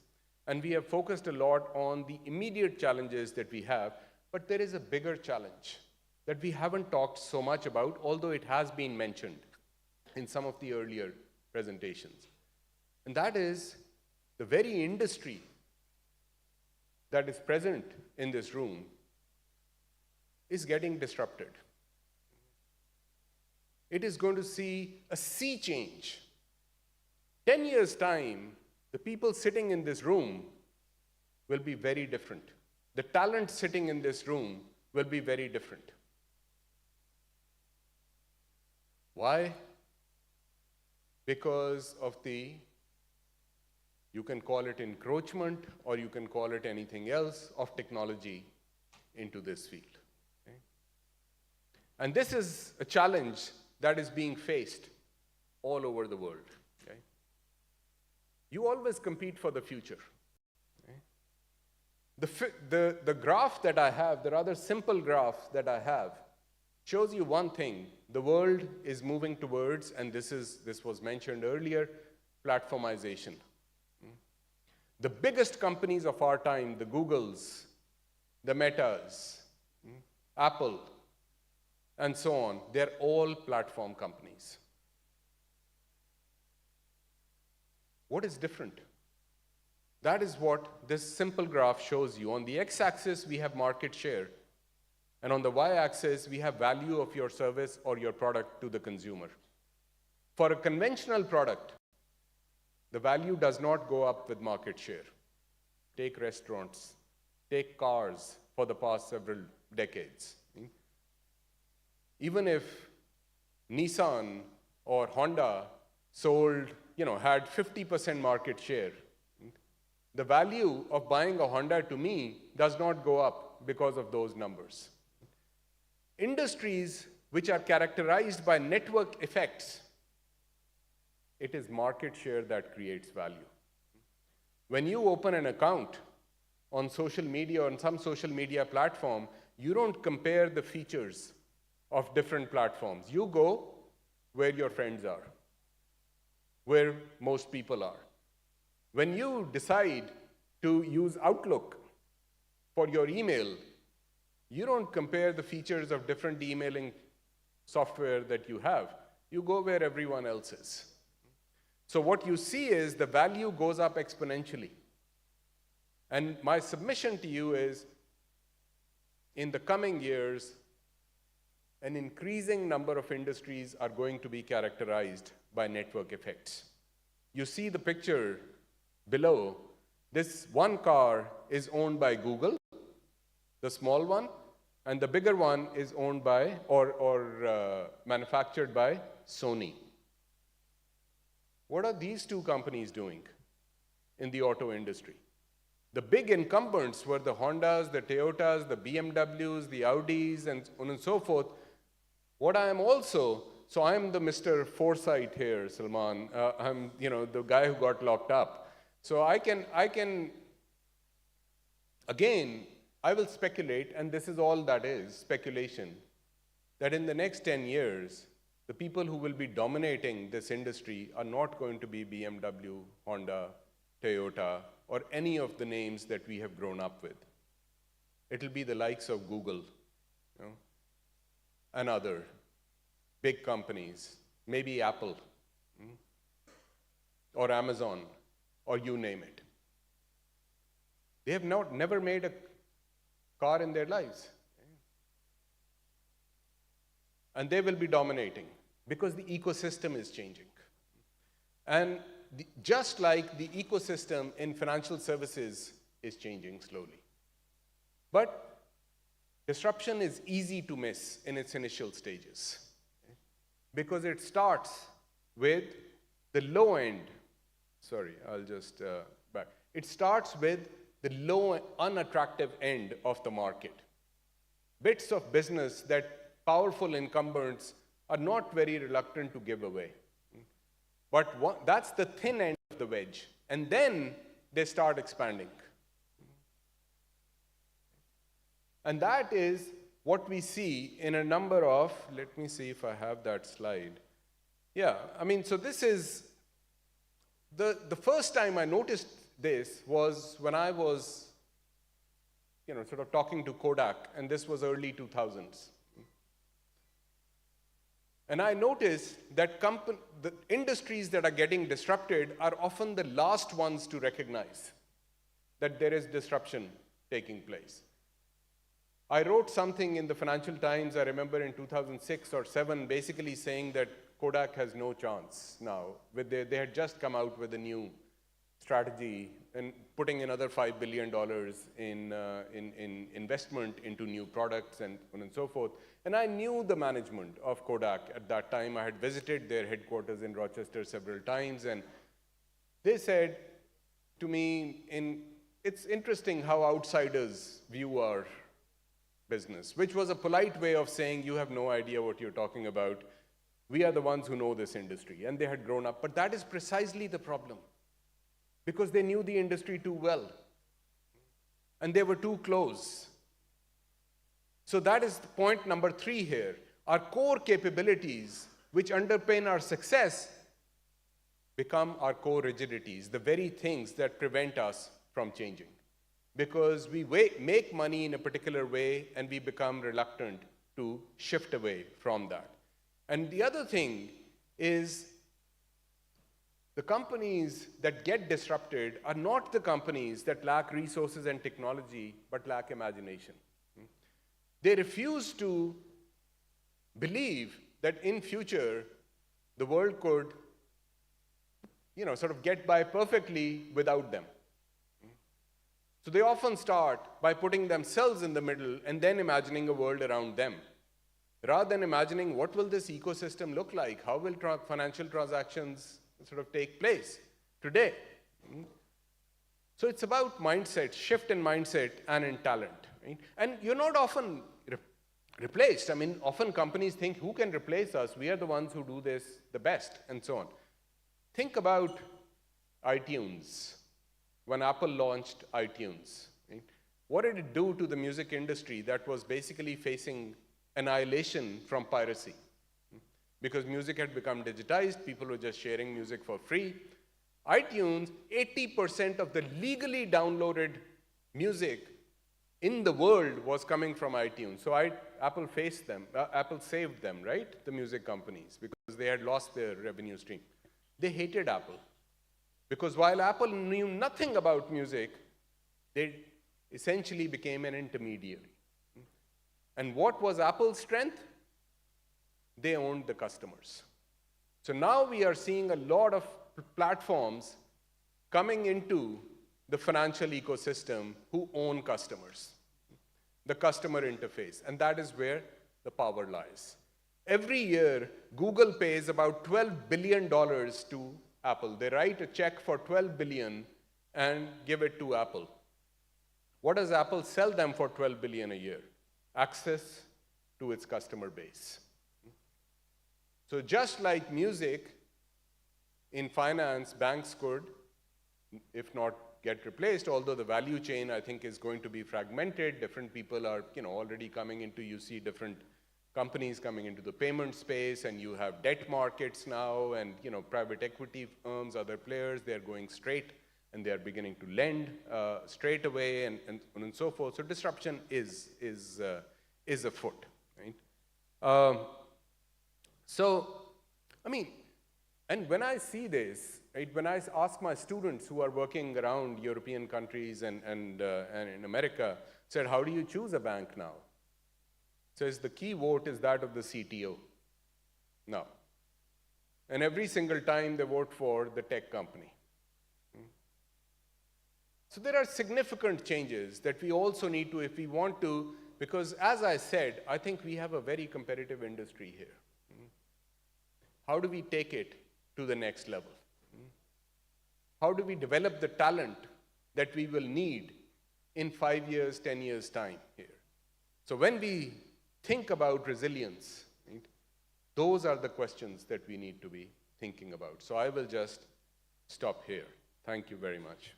and we have focused a lot on the immediate challenges that we have, but there is a bigger challenge that we haven't talked so much about, although it has been mentioned in some of the earlier presentations. And that is the very industry that is present in this room is getting disrupted. It is going to see a sea change. 10 years' time, the people sitting in this room will be very different. The talent sitting in this room will be very different. Why? Because of you can call it encroachment, or you can call it anything else, of technology into this field. Okay? And this is a challenge that is being faced all over the world. Okay? You always compete for the future. Okay? The graph that I have, the rather simple graph that I have, shows you one thing. The world is moving towards, and this was mentioned earlier, platformization. The biggest companies of our time, the Googles, the Metas, Apple, and so on, they're all platform companies. What is different? That is what this simple graph shows you. On the x-axis, we have market share. And on the y-axis, we have value of your service or your product to the consumer. For a conventional product, the value does not go up with market share. Take restaurants, take cars for the past several decades. Even if Nissan or Honda sold, had 50% market share, the value of buying a Honda to me does not go up because of those numbers. Industries which are characterized by network effects, it is market share that creates value. When you open an account on social media or on some social media platform, you don't compare the features of different platforms. You go where your friends are, where most people are. When you decide to use Outlook for your email, you don't compare the features of different emailing software that you have. You go where everyone else is. So what you see is the value goes up exponentially. And my submission to you is, in the coming years, an increasing number of industries are going to be characterized by network effects. You see the picture below. This one car is owned by Google, the small one, and the bigger one is owned by or manufactured by Sony. What are these two companies doing in the auto industry? The big incumbents were the Hondas, the Toyotas, the BMWs, the Audis, and so on and so forth. What I am also, so I am the Mr. Foresight here, Salman. I'm, the guy who got locked up. So I can, again, I will speculate, and this is all that is, speculation, that in the next 10 years, the people who will be dominating this industry are not going to be BMW, Honda, Toyota, or any of the names that we have grown up with. It'll be the likes of Google, and other big companies, maybe Apple. or Amazon or you name it. They have never made a car in their lives. And they will be dominating because the ecosystem is changing. And just like the ecosystem in financial services is changing slowly. But disruption is easy to miss in its initial stages because it starts with the low end. Sorry, I'll just back. It starts with the low, unattractive end of the market. Bits of business that powerful incumbents are not very reluctant to give away. But that's the thin end of the wedge. And then they start expanding. And that is what we see in a number of, let me see if I have that slide. Yeah, I mean, so this is, the first time I noticed this was when I was, sort of talking to Kodak, and this was early 2000s. And I noticed that the industries that are getting disrupted are often the last ones to recognize that there is disruption taking place. I wrote something in the Financial Times, I remember in 2006 or 7, basically saying that Kodak has no chance now. They had just come out with a new strategy and putting another $5 billion in investment into new products and so on and so forth. And I knew the management of Kodak at that time. I had visited their headquarters in Rochester several times, and they said to me, it's interesting how outsiders view our business, which was a polite way of saying, you have no idea what you're talking about. We are the ones who know this industry. And they had grown up. But that is precisely the problem, because they knew the industry too well. And they were too close. So that is point number 3 here. Our core capabilities, which underpin our success, become our core rigidities, the very things that prevent us from changing. Because we make money in a particular way, and we become reluctant to shift away from that. And the other thing is, the companies that get disrupted are not the companies that lack resources and technology, but lack imagination. They refuse to believe that in future, the world could, sort of get by perfectly without them. So they often start by putting themselves in the middle and then imagining a world around them, rather than imagining what will this ecosystem look like, how will financial transactions sort of take place today. So it's about mindset, shift in mindset and in talent. Right? And you're not often replaced. I mean, often companies think, who can replace us? We are the ones who do this the best, and so on. Think about iTunes. When Apple launched iTunes, right? What did it do to the music industry that was basically facing annihilation from piracy? Because music had become digitized, people were just sharing music for free. iTunes, 80% of the legally downloaded music in the world was coming from iTunes. So Apple saved them, right? The music companies, because they had lost their revenue stream. They hated Apple. Because while Apple knew nothing about music, they essentially became an intermediary. And what was Apple's strength? They owned the customers. So now we are seeing a lot of platforms coming into the financial ecosystem who own customers, the customer interface, and that is where the power lies. Every year, Google pays about $12 billion to Apple. They write a check for $12 billion and give it to Apple. What does Apple sell them for $12 billion a year? Access to its customer base. So just like music, in finance, banks could, if not get replaced, although the value chain, I think, is going to be fragmented. Different people are, already coming into, you see different companies coming into the payment space, and you have debt markets now, and, private equity firms, other players, they're going straight, and they're beginning to lend straight away, and so forth. So disruption is afoot, right? So, I mean, and when I see this, Right? When I ask my students who are working around European countries and in America, said, how do you choose a bank now? Says the key vote is that of the CTO. No. And every single time they vote for the tech company. So there are significant changes that we also need to, if we want to, because as I said, I think we have a very competitive industry here. How do we take it to the next level? How do we develop the talent that we will need in 5 years, 10 years' time here? So when we think about resilience, right, those are the questions that we need to be thinking about. So I will just stop here. Thank you very much.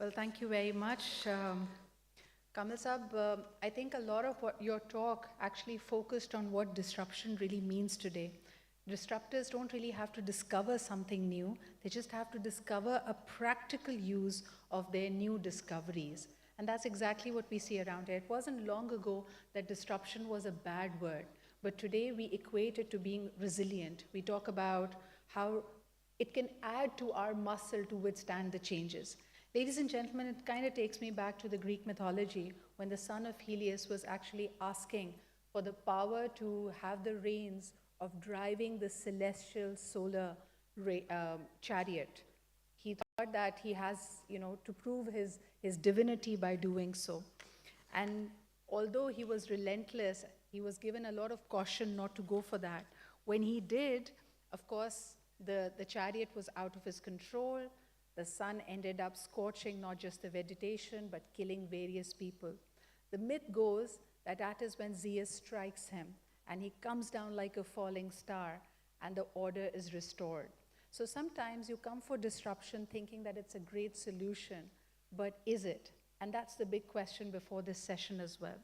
Well, thank you very much. Kamal Sab, I think a lot of what your talk actually focused on what disruption really means today. Disruptors don't really have to discover something new. They just have to discover a practical use of their new discoveries. And that's exactly what we see around here. It wasn't long ago that disruption was a bad word, but today we equate it to being resilient. We talk about how it can add to our muscle to withstand the changes. Ladies and gentlemen, it kind of takes me back to the Greek mythology when the son of Helios was actually asking for the power to have the reins of driving the celestial solar chariot. He thought that he has, to prove his divinity by doing so. And although he was relentless, he was given a lot of caution not to go for that. When he did, of course, the chariot was out of his control. The sun ended up scorching not just the vegetation, but killing various people. The myth goes that is when Zeus strikes him, and he comes down like a falling star, and the order is restored. So sometimes you come for disruption thinking that it's a great solution, but is it? And that's the big question before this session as well.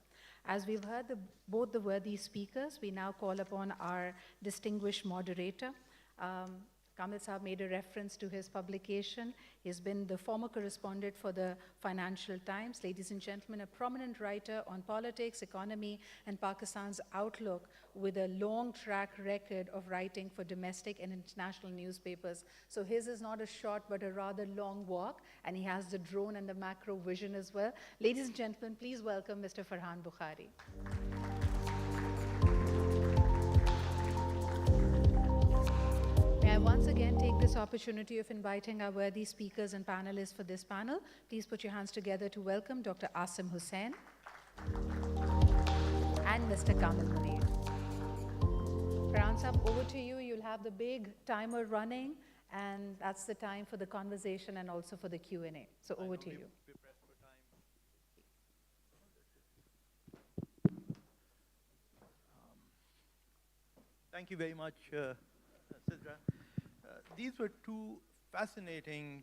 As we've heard both the worthy speakers, we now call upon our distinguished moderator. Kamal Saab made a reference to his publication. He's been the former correspondent for the Financial Times. Ladies and gentlemen, a prominent writer on politics, economy, and Pakistan's outlook with a long track record of writing for domestic and international newspapers. So his is not a short, but a rather long walk, and he has the drone and the macro vision as well. Ladies and gentlemen, please welcome Mr. Farhan Bukhari. May I once again take this opportunity of inviting our worthy speakers and panelists for this panel. Please put your hands together to welcome Dr. Asim Hussain and Mr. Kamal Munir. Farhan Saab, over to you. You'll have the big timer running, and that's the time for the conversation and also for the Q&A. So over to you. Thank you very much, Sidra. These were two fascinating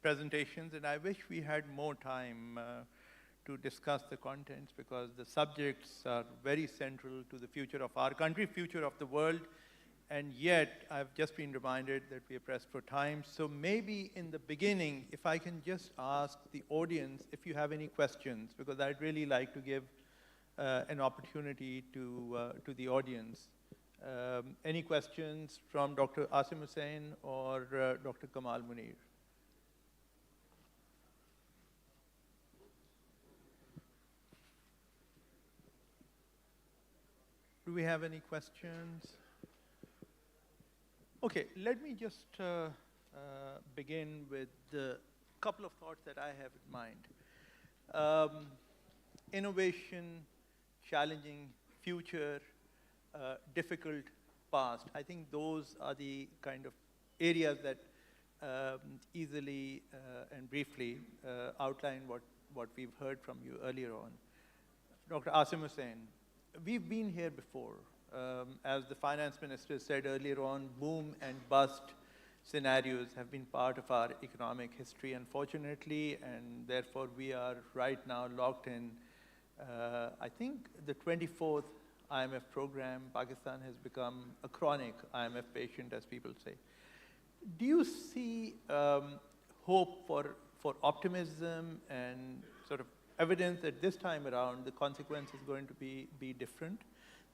presentations, and I wish we had more time to discuss the contents, because the subjects are very central to the future of our country, future of the world, and yet I've just been reminded that we are pressed for time. So maybe in the beginning, if I can just ask the audience if you have any questions, because I'd really like to give an opportunity to the audience. Any questions from Dr. Asim Hussain or Dr. Kamal Munir? Do we have any questions? Okay, let me just begin with a couple of thoughts that I have in mind. Innovation, challenging future, difficult past. I think those are the kind of areas that easily and briefly outline what we've heard from you earlier on. Dr. Asim Hussain, we've been here before. As the finance minister said earlier on, boom and bust scenarios have been part of our economic history, unfortunately, and therefore we are right now locked in, I think, the 24th IMF program. Pakistan has become a chronic IMF patient, as people say. Do you see hope for optimism and sort of evidence that this time around the consequence is going to be different?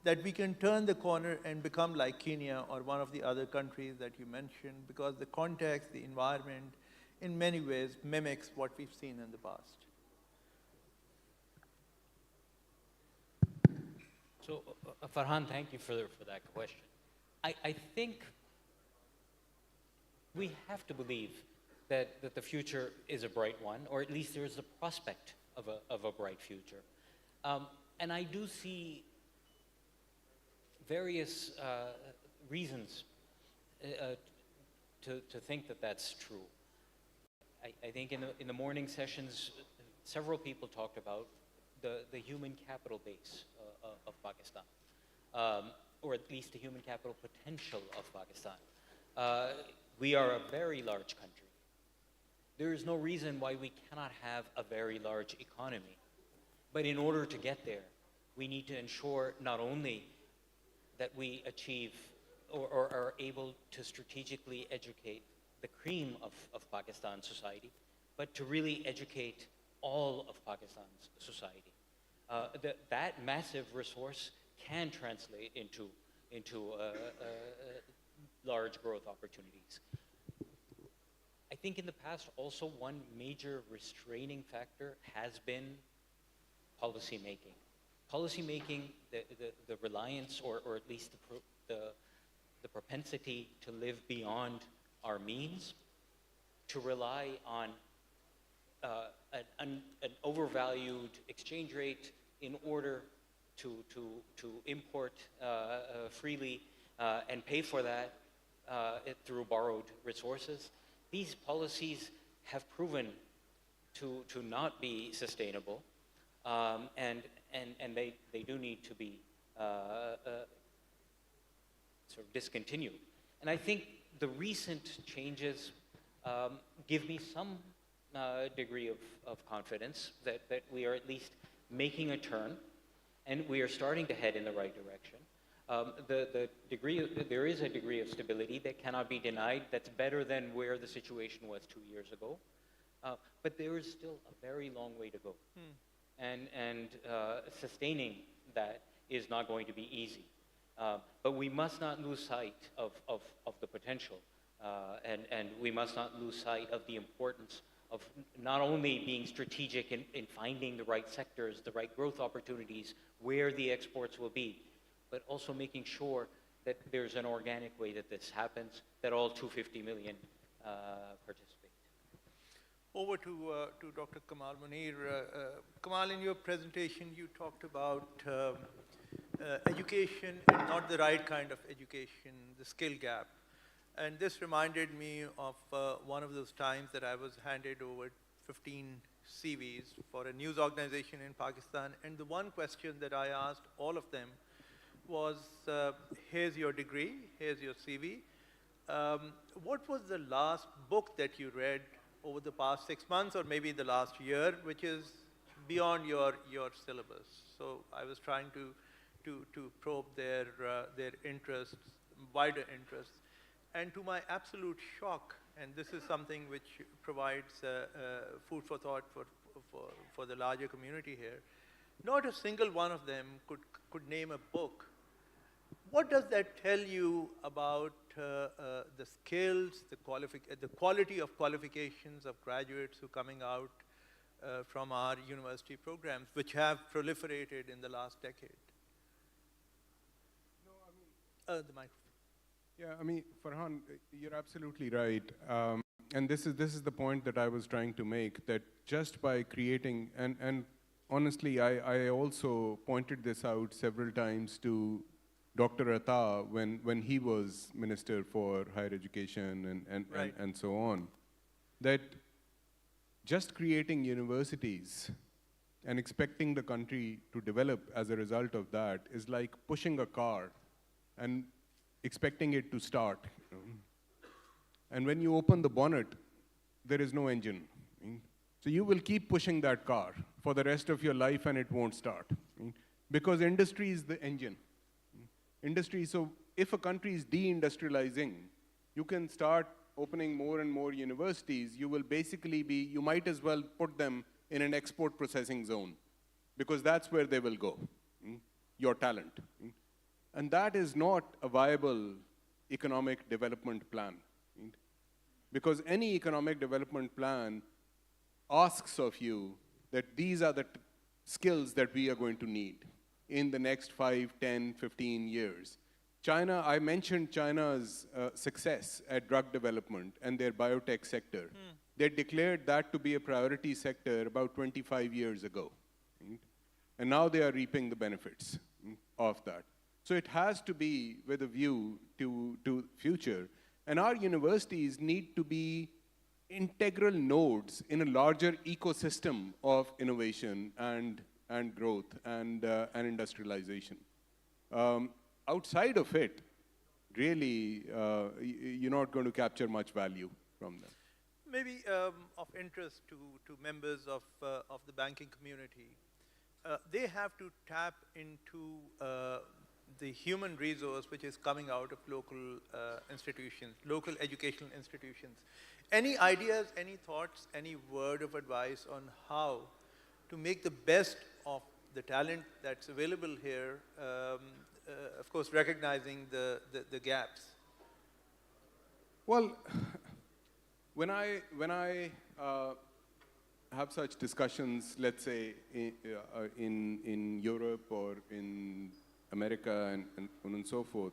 That we can turn the corner and become like Kenya or one of the other countries that you mentioned, because the context, the environment, in many ways mimics what we've seen in the past? So, Farhan, thank you for that question. I think we have to believe that the future is a bright one, or at least there is a prospect of a bright future. And I do see various reasons to think that that's true. I think in the morning sessions, several people talked about the human capital base of Pakistan, or at least the human capital potential of Pakistan. We are a very large country. There is no reason why we cannot have a very large economy. But in order to get there, we need to ensure not only that we achieve or are able to strategically educate the cream of Pakistan society, but to really educate all of Pakistan's society. That massive resource can translate into large growth opportunities. I think in the past also one major restraining factor has been policy making. Policy making, the reliance or at least the propensity to live beyond our means, to rely on an overvalued exchange rate in order to import freely and pay for that through borrowed resources. These policies have proven to not be sustainable, and they do need to be sort of discontinued. And I think the recent changes give me some degree of confidence that we are at least making a turn, and we are starting to head in the right direction. There is a degree of stability that cannot be denied. That's better than where the situation was 2 years ago. But there is still a very long way to go. And sustaining that is not going to be easy. But we must not lose sight of the potential. And we must not lose sight of the importance of not only being strategic in finding the right sectors, the right growth opportunities, where the exports will be, but also making sure that there's an organic way that this happens, that all 250 million participate. Over to Dr. Kamal Munir. Kamal, in your presentation, you talked about education and not the right kind of education, the skill gap. And this reminded me of one of those times that I was handed over 15 CVs for a news organization in Pakistan. And the one question that I asked all of them was, here's your degree, here's your CV. What was the last book that you read over the past 6 months or maybe the last year, which is beyond your syllabus? So I was trying to probe their interests, wider interests. And to my absolute shock, and this is something which provides food for thought for the larger community here, not a single one of them could name a book. What does that tell you about the skills, the quality of qualifications of graduates who are coming out from our university programs, which have proliferated in the last decade? No, I mean, the microphone. Yeah, I mean, Farhan, you're absolutely right. And this is the point that I was trying to make, that just by creating, and honestly, I also pointed this out several times to Dr. Atta when he was Minister for Higher Education and so on, that just creating universities and expecting the country to develop as a result of that is like pushing a car and expecting it to start. And when you open the bonnet, there is no engine. So you will keep pushing that car for the rest of your life and it won't start. Because industry is the engine. Industry, so if a country is deindustrializing, you can start opening more and more universities, you will basically you might as well put them in an export processing zone, because that's where they will go, your talent. And that is not a viable economic development plan. Because any economic development plan asks of you that these are the skills that we are going to need in the next 5, 10, 15 years. China, I mentioned China's success at drug development and their biotech sector. They declared that to be a priority sector about 25 years ago. And now they are reaping the benefits of that. So it has to be with a view to future. And our universities need to be integral nodes in a larger ecosystem of innovation and growth and industrialization. Outside of it, really, you're not going to capture much value from them. Maybe of interest to members of the banking community, they have to tap into the human resource which is coming out of local institutions, local educational institutions. Any ideas, any thoughts, any word of advice on how to make the best of the talent that's available here, of course recognizing the gaps? Well, when I have such discussions, let's say in Europe or in America and so forth,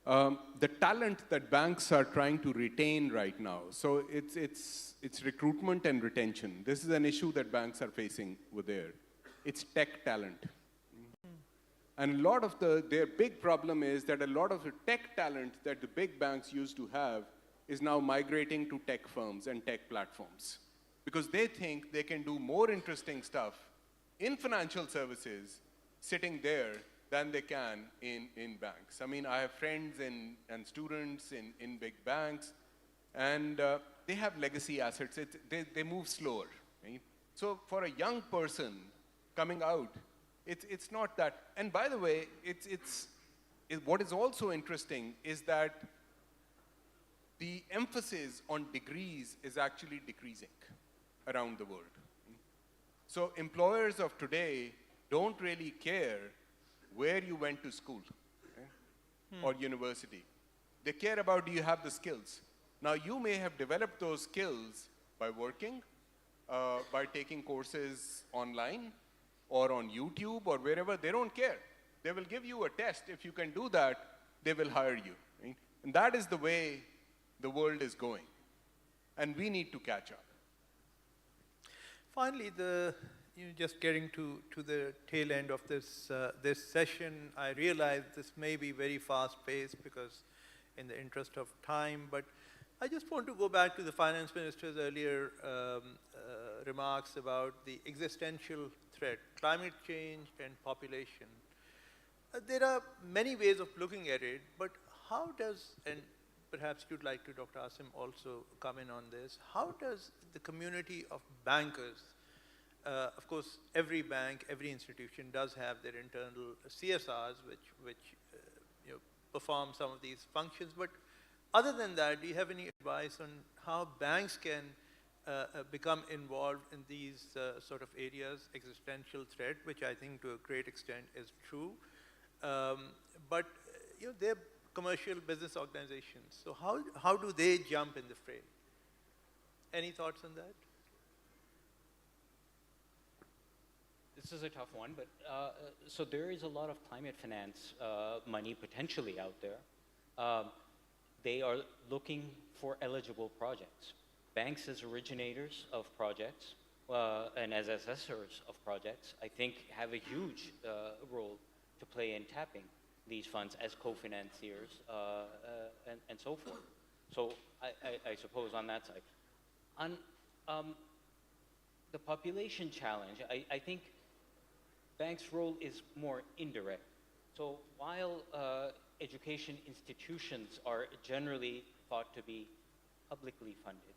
the talent that banks are trying to retain right now, so it's recruitment and retention. This is an issue that banks are facing with there. It's tech talent. And a lot of their big problem is that a lot of the tech talent that the big banks used to have is now migrating to tech firms and tech platforms, because they think they can do more interesting stuff in financial services sitting there than they can in banks. I mean, I have friends and students in big banks, and they have legacy assets. They move slower, right? So for a young person coming out, it's not that. And by the way, what is also interesting is that the emphasis on degrees is actually decreasing around the world. So employers of today don't really care where you went to school, okay, or university. They care about, do you have the skills? Now, you may have developed those skills by working, by taking courses online, or on YouTube, or wherever. They don't care. They will give you a test. If you can do that, they will hire you. Right? And that is the way the world is going. And we need to catch up. Finally, just getting to the tail end of this session, I realize this may be very fast-paced because in the interest of time, but I just want to go back to the finance minister's earlier remarks about the existential threat, climate change and population. There are many ways of looking at it, but how does, and perhaps you'd like to, Dr. Asim, also come in on this, how does the community of bankers, of course, every bank, every institution does have their internal CSRs which perform some of these functions, but other than that, do you have any advice on how banks can become involved in these sort of areas, existential threat, which I think to a great extent is true, but they're commercial business organizations, so how do they jump in the fray? Any thoughts on that? This is a tough one, but so there is a lot of climate finance money potentially out there. They are looking for eligible projects. Banks as originators of projects and as assessors of projects, I think, have a huge role to play in tapping these funds as co-financiers and so forth. So I suppose on that side. On the population challenge, I think banks' role is more indirect. So while education institutions are generally thought to be publicly funded,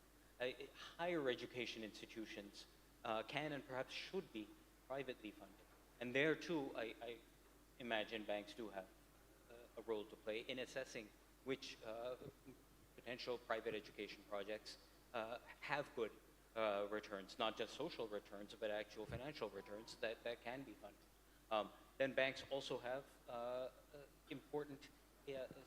higher education institutions can and perhaps should be privately funded. And there too, I imagine banks do have a role to play in assessing which potential private education projects have good returns, not just social returns, but actual financial returns that can be funded. Then banks also have important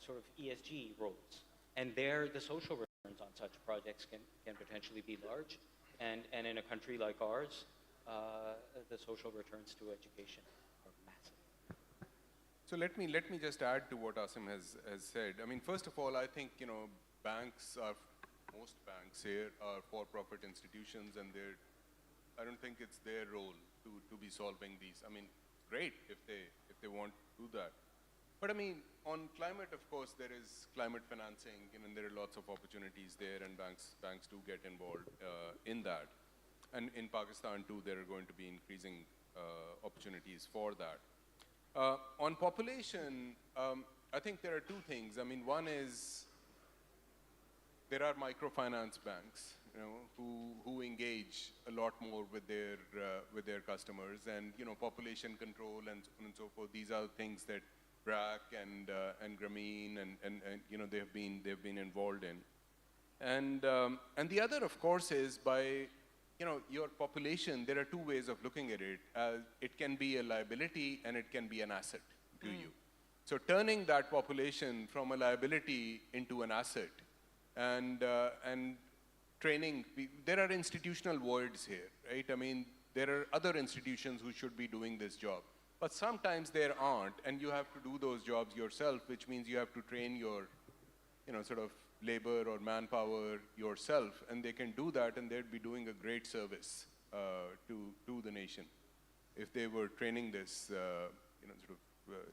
sort of ESG roles. And there, the social returns on such projects can potentially be large. And in a country like ours, the social returns to education are massive. So let me just add to what Asim has said. I mean, first of all, I think, most banks here are for-profit institutions, and I don't think it's their role to be solving these. I mean, great if they want to do that. But I mean, on climate, of course, there is climate financing, and there are lots of opportunities there, and banks do get involved in that. And in Pakistan, too, there are going to be increasing opportunities for that. On population, I think there are two things. I mean, one is there are microfinance banks, who engage a lot more with their customers, and population control and so on and so forth. These are things that BRAC and Grameen and they've been involved in. And the other, of course, is by your population. There are two ways of looking at it. It can be a liability and it can be an asset to you. So turning that population from a liability into an asset, and training. There are institutional voids here, right? I mean, there are other institutions who should be doing this job, but sometimes there aren't, and you have to do those jobs yourself, which means you have to train your, sort of labor or manpower yourself, and they can do that, and they'd be doing a great service to the nation if they were training this,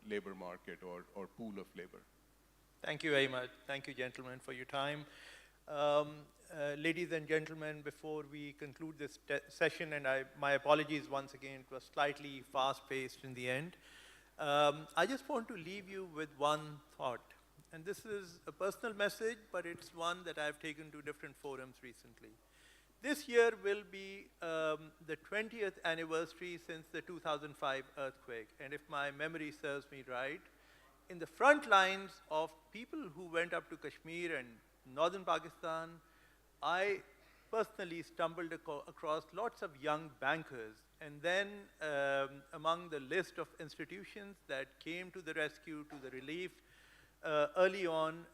labor market or pool of labor. Thank you very much. Thank you, gentlemen, for your time. Ladies and gentlemen, before we conclude this session, and my apologies once again, it was slightly fast-paced in the end. I just want to leave you with one thought. And this is a personal message, but it's one that I've taken to different forums recently. This year will be the 20th anniversary since the 2005 earthquake. And if my memory serves me right, in the front lines of people who went up to Kashmir and northern Pakistan, I personally stumbled across lots of young bankers. And then among the list of institutions that came to the rescue, to the relief, early on,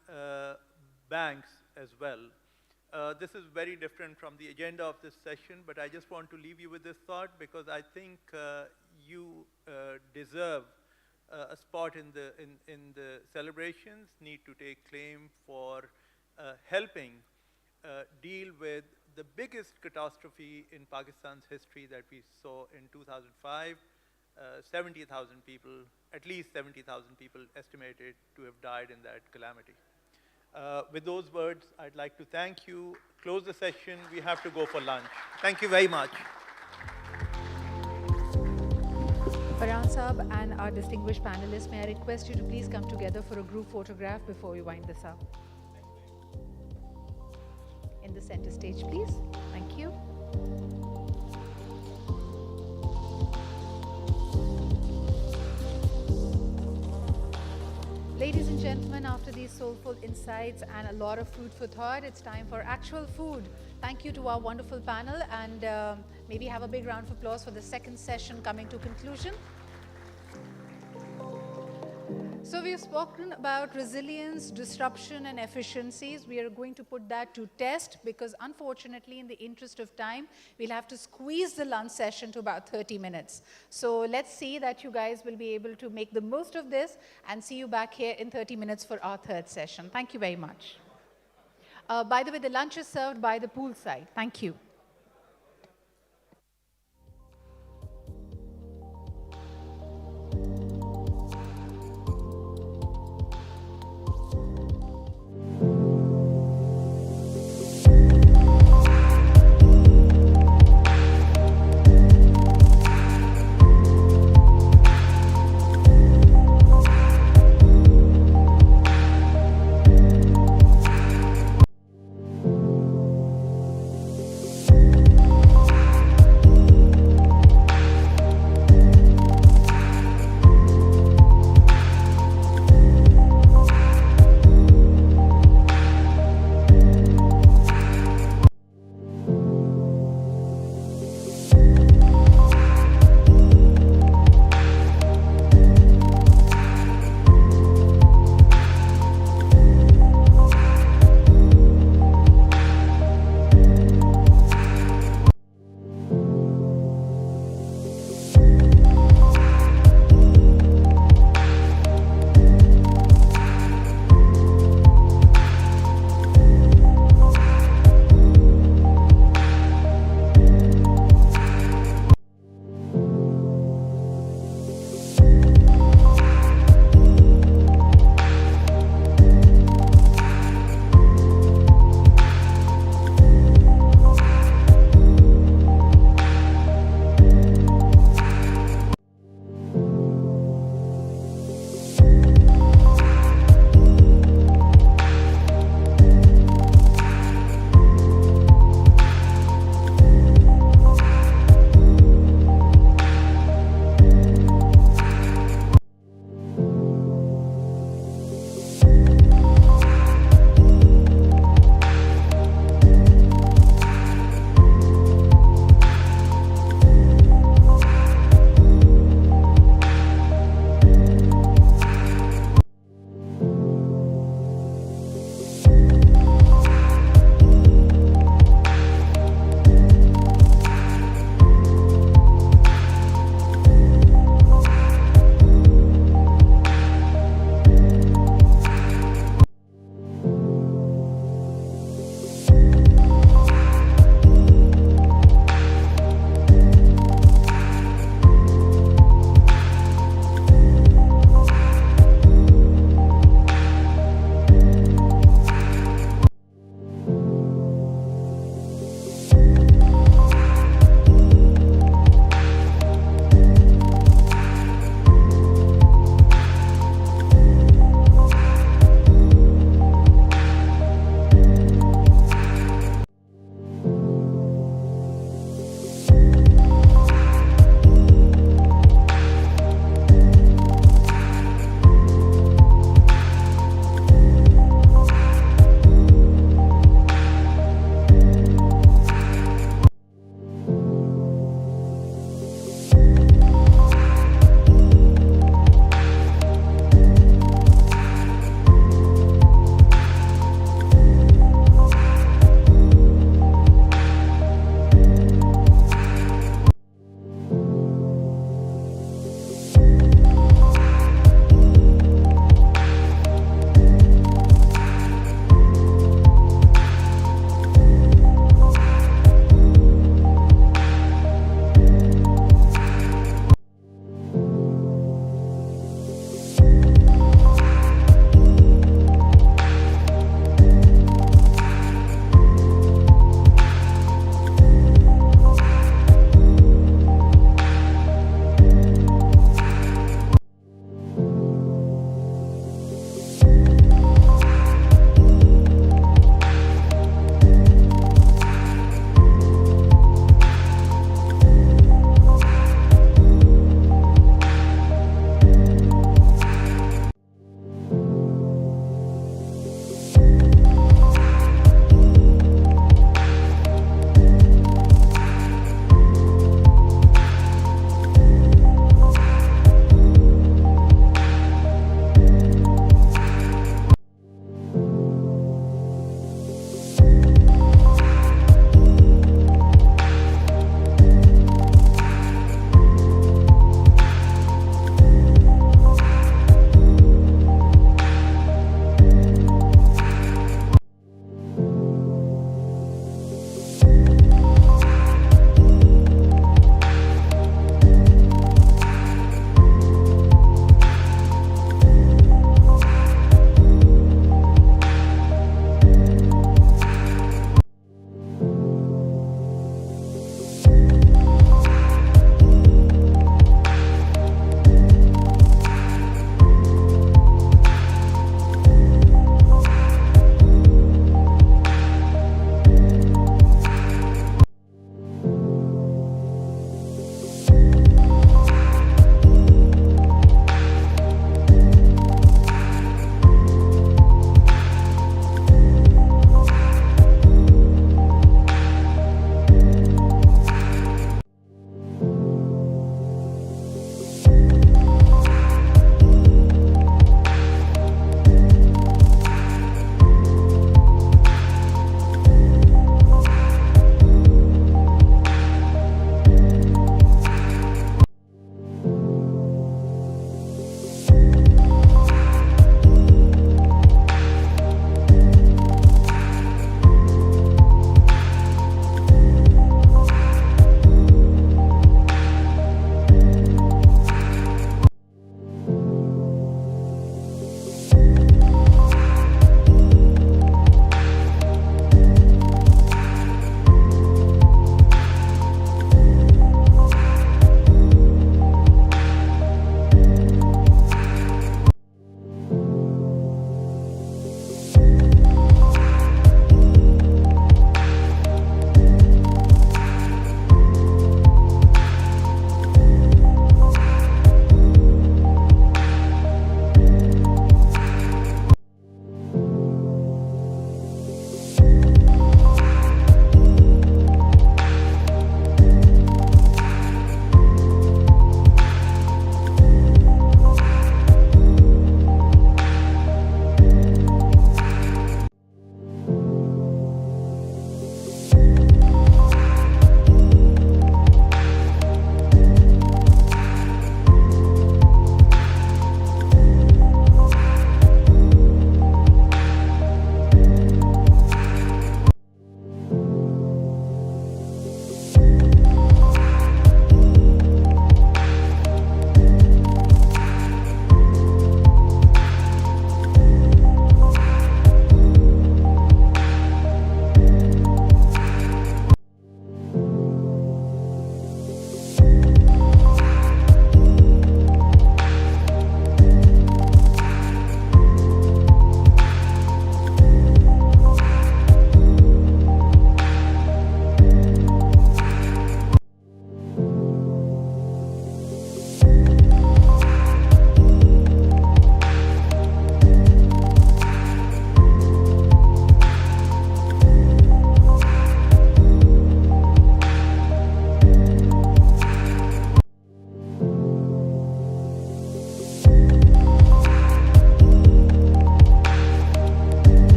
banks as well. This is very different from the agenda of this session, but I just want to leave you with this thought because I think you deserve a spot in the celebrations, need to take claim for helping deal with the biggest catastrophe in Pakistan's history that we saw in 2005. 70,000 people, at least 70,000 people estimated to have died in that calamity. With those words, I'd like to thank you, close the session. We have to go for lunch. Thank you very much. Farhan Saab and our distinguished panelists, may I request you to please come together for a group photograph before we wind this up. In the center stage, please. Thank you. Ladies and gentlemen, after these soulful insights and a lot of food for thought, it's time for actual food. Thank you to our wonderful panel, and maybe have a big round of applause for the second session coming to conclusion. So we've spoken about resilience, disruption, and efficiencies. We are going to put that to test because unfortunately, in the interest of time, we'll have to squeeze the lunch session to about 30 minutes. So let's see that you guys will be able to make the most of this and see you back here in 30 minutes for our third session. Thank you very much. By the way, the lunch is served by the pool side. Thank you.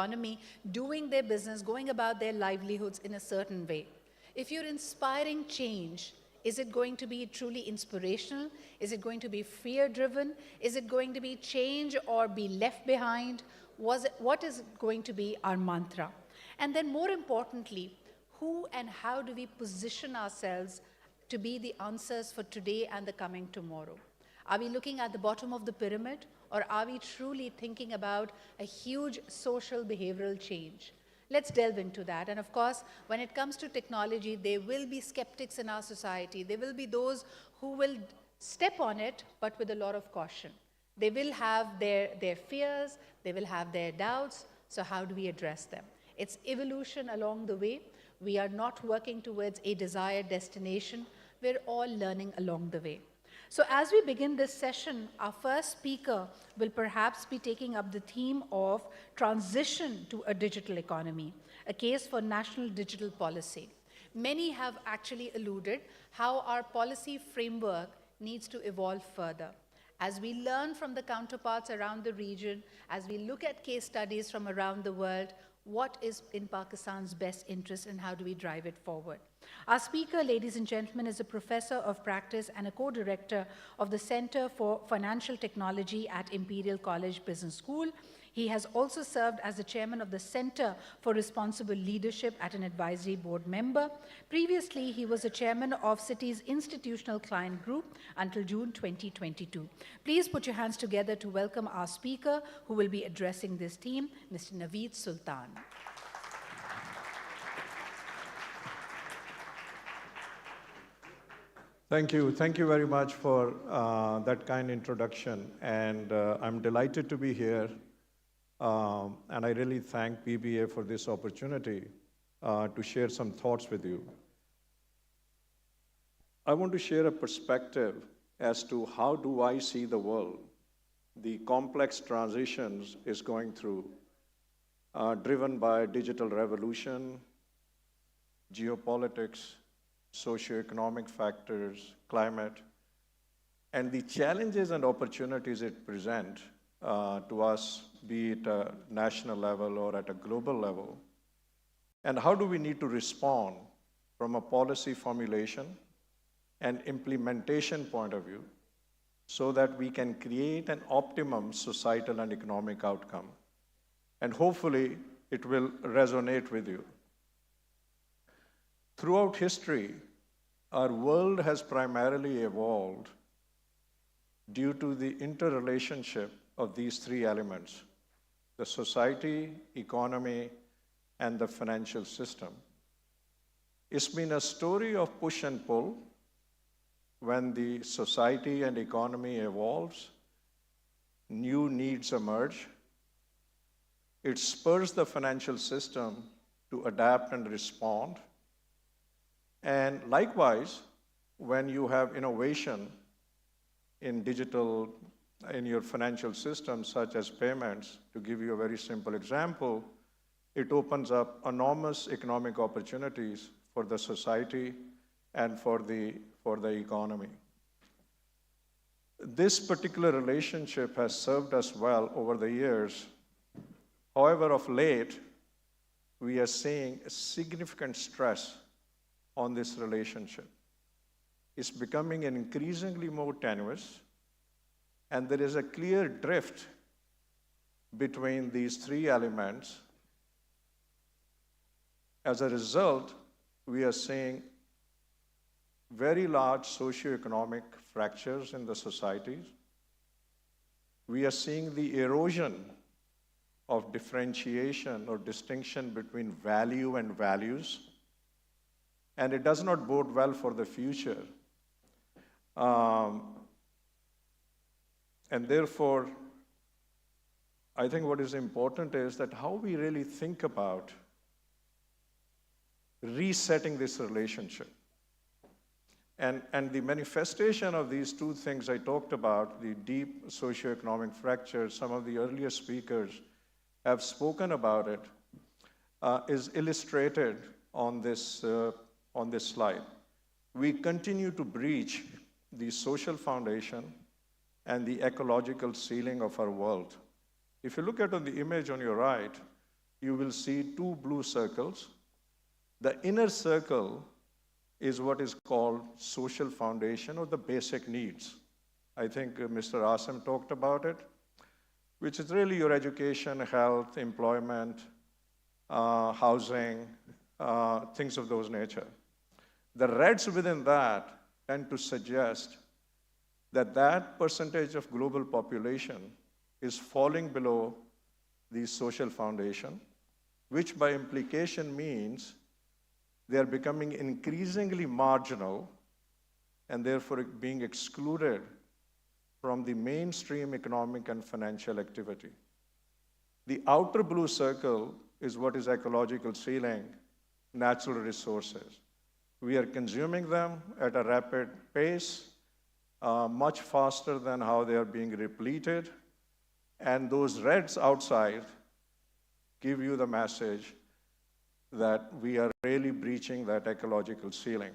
economy doing their business, going about their livelihoods in a certain way. If you're inspiring change, is it going to be truly inspirational? Is it going to be fear-driven? Is it going to be change or be left behind? What is going to be our mantra? And then more importantly, who and how do we position ourselves to be the answers for today and the coming tomorrow? Are we looking at the bottom of the pyramid, or are we truly thinking about a huge social behavioral change? Let's delve into that. And of course, when it comes to technology, there will be skeptics in our society. There will be those who will step on it, but with a lot of caution. They will have their fears, they will have their doubts. So how do we address them? It's evolution along the way. We are not working towards a desired destination. We're all learning along the way. So as we begin this session, our first speaker will perhaps be taking up the theme of transition to a digital economy, a case for national digital policy. Many have actually alluded how our policy framework needs to evolve further. As we learn from the counterparts around the region, as we look at case studies from around the world, what is in Pakistan's best interest and how do we drive it forward? Our speaker, ladies and gentlemen, is a professor of practice and a co-director of the Center for Financial Technology at Imperial College Business School. He has also served as the chairman of the Center for Responsible Leadership at an advisory board member. Previously, he was the chairman of Citi's Institutional Client Group until June 2022. Please put your hands together to welcome our speaker who will be addressing this theme, Mr. Naveed Sultan. Thank you. Thank you very much for that kind introduction. And I'm delighted to be here. And I really thank PBA for this opportunity to share some thoughts with you. I want to share a perspective as to how do I see the world, the complex transitions is going through, driven by digital revolution, geopolitics, socioeconomic factors, climate, and the challenges and opportunities it presents to us, be it a national level or at a global level. And how do we need to respond from a policy formulation and implementation point of view so that we can create an optimum societal and economic outcome. And hopefully it will resonate with you. Throughout history, our world has primarily evolved due to the interrelationship of these three elements: the society, economy, and the financial system. It's been a story of push and pull. When the society and economy evolves, new needs emerge. It spurs the financial system to adapt and respond. And likewise, when you have innovation in digital, in your financial system, such as payments, to give you a very simple example, it opens up enormous economic opportunities for the society and for the economy. This particular relationship has served us well over the years. However, of late, we are seeing significant stress on this relationship. It's becoming increasingly more tenuous, and there is a clear drift between these three elements. As a result, we are seeing very large socioeconomic fractures in the societies. We are seeing the erosion of differentiation or distinction between value and values, and it does not bode well for the future. And therefore, I think what is important is that how we really think about resetting this relationship. And the manifestation of these two things I talked about, the deep socioeconomic fractures, some of the earlier speakers have spoken about it, is illustrated on this slide. We continue to breach the social foundation and the ecological ceiling of our world. If you look at the image on your right, you will see two blue circles. The inner circle is what is called social foundation or the basic needs. I think Mr. Asim talked about it, which is really your education, health, employment, housing, things of those nature. The reds within that tend to suggest that that percentage of global population is falling below the social foundation, which by implication means they are becoming increasingly marginal and therefore being excluded from the mainstream economic and financial activity. The outer blue circle is what is ecological ceiling, natural resources. We are consuming them at a rapid pace, much faster than how they are being repleted. And those reds outside give you the message that we are really breaching that ecological ceiling.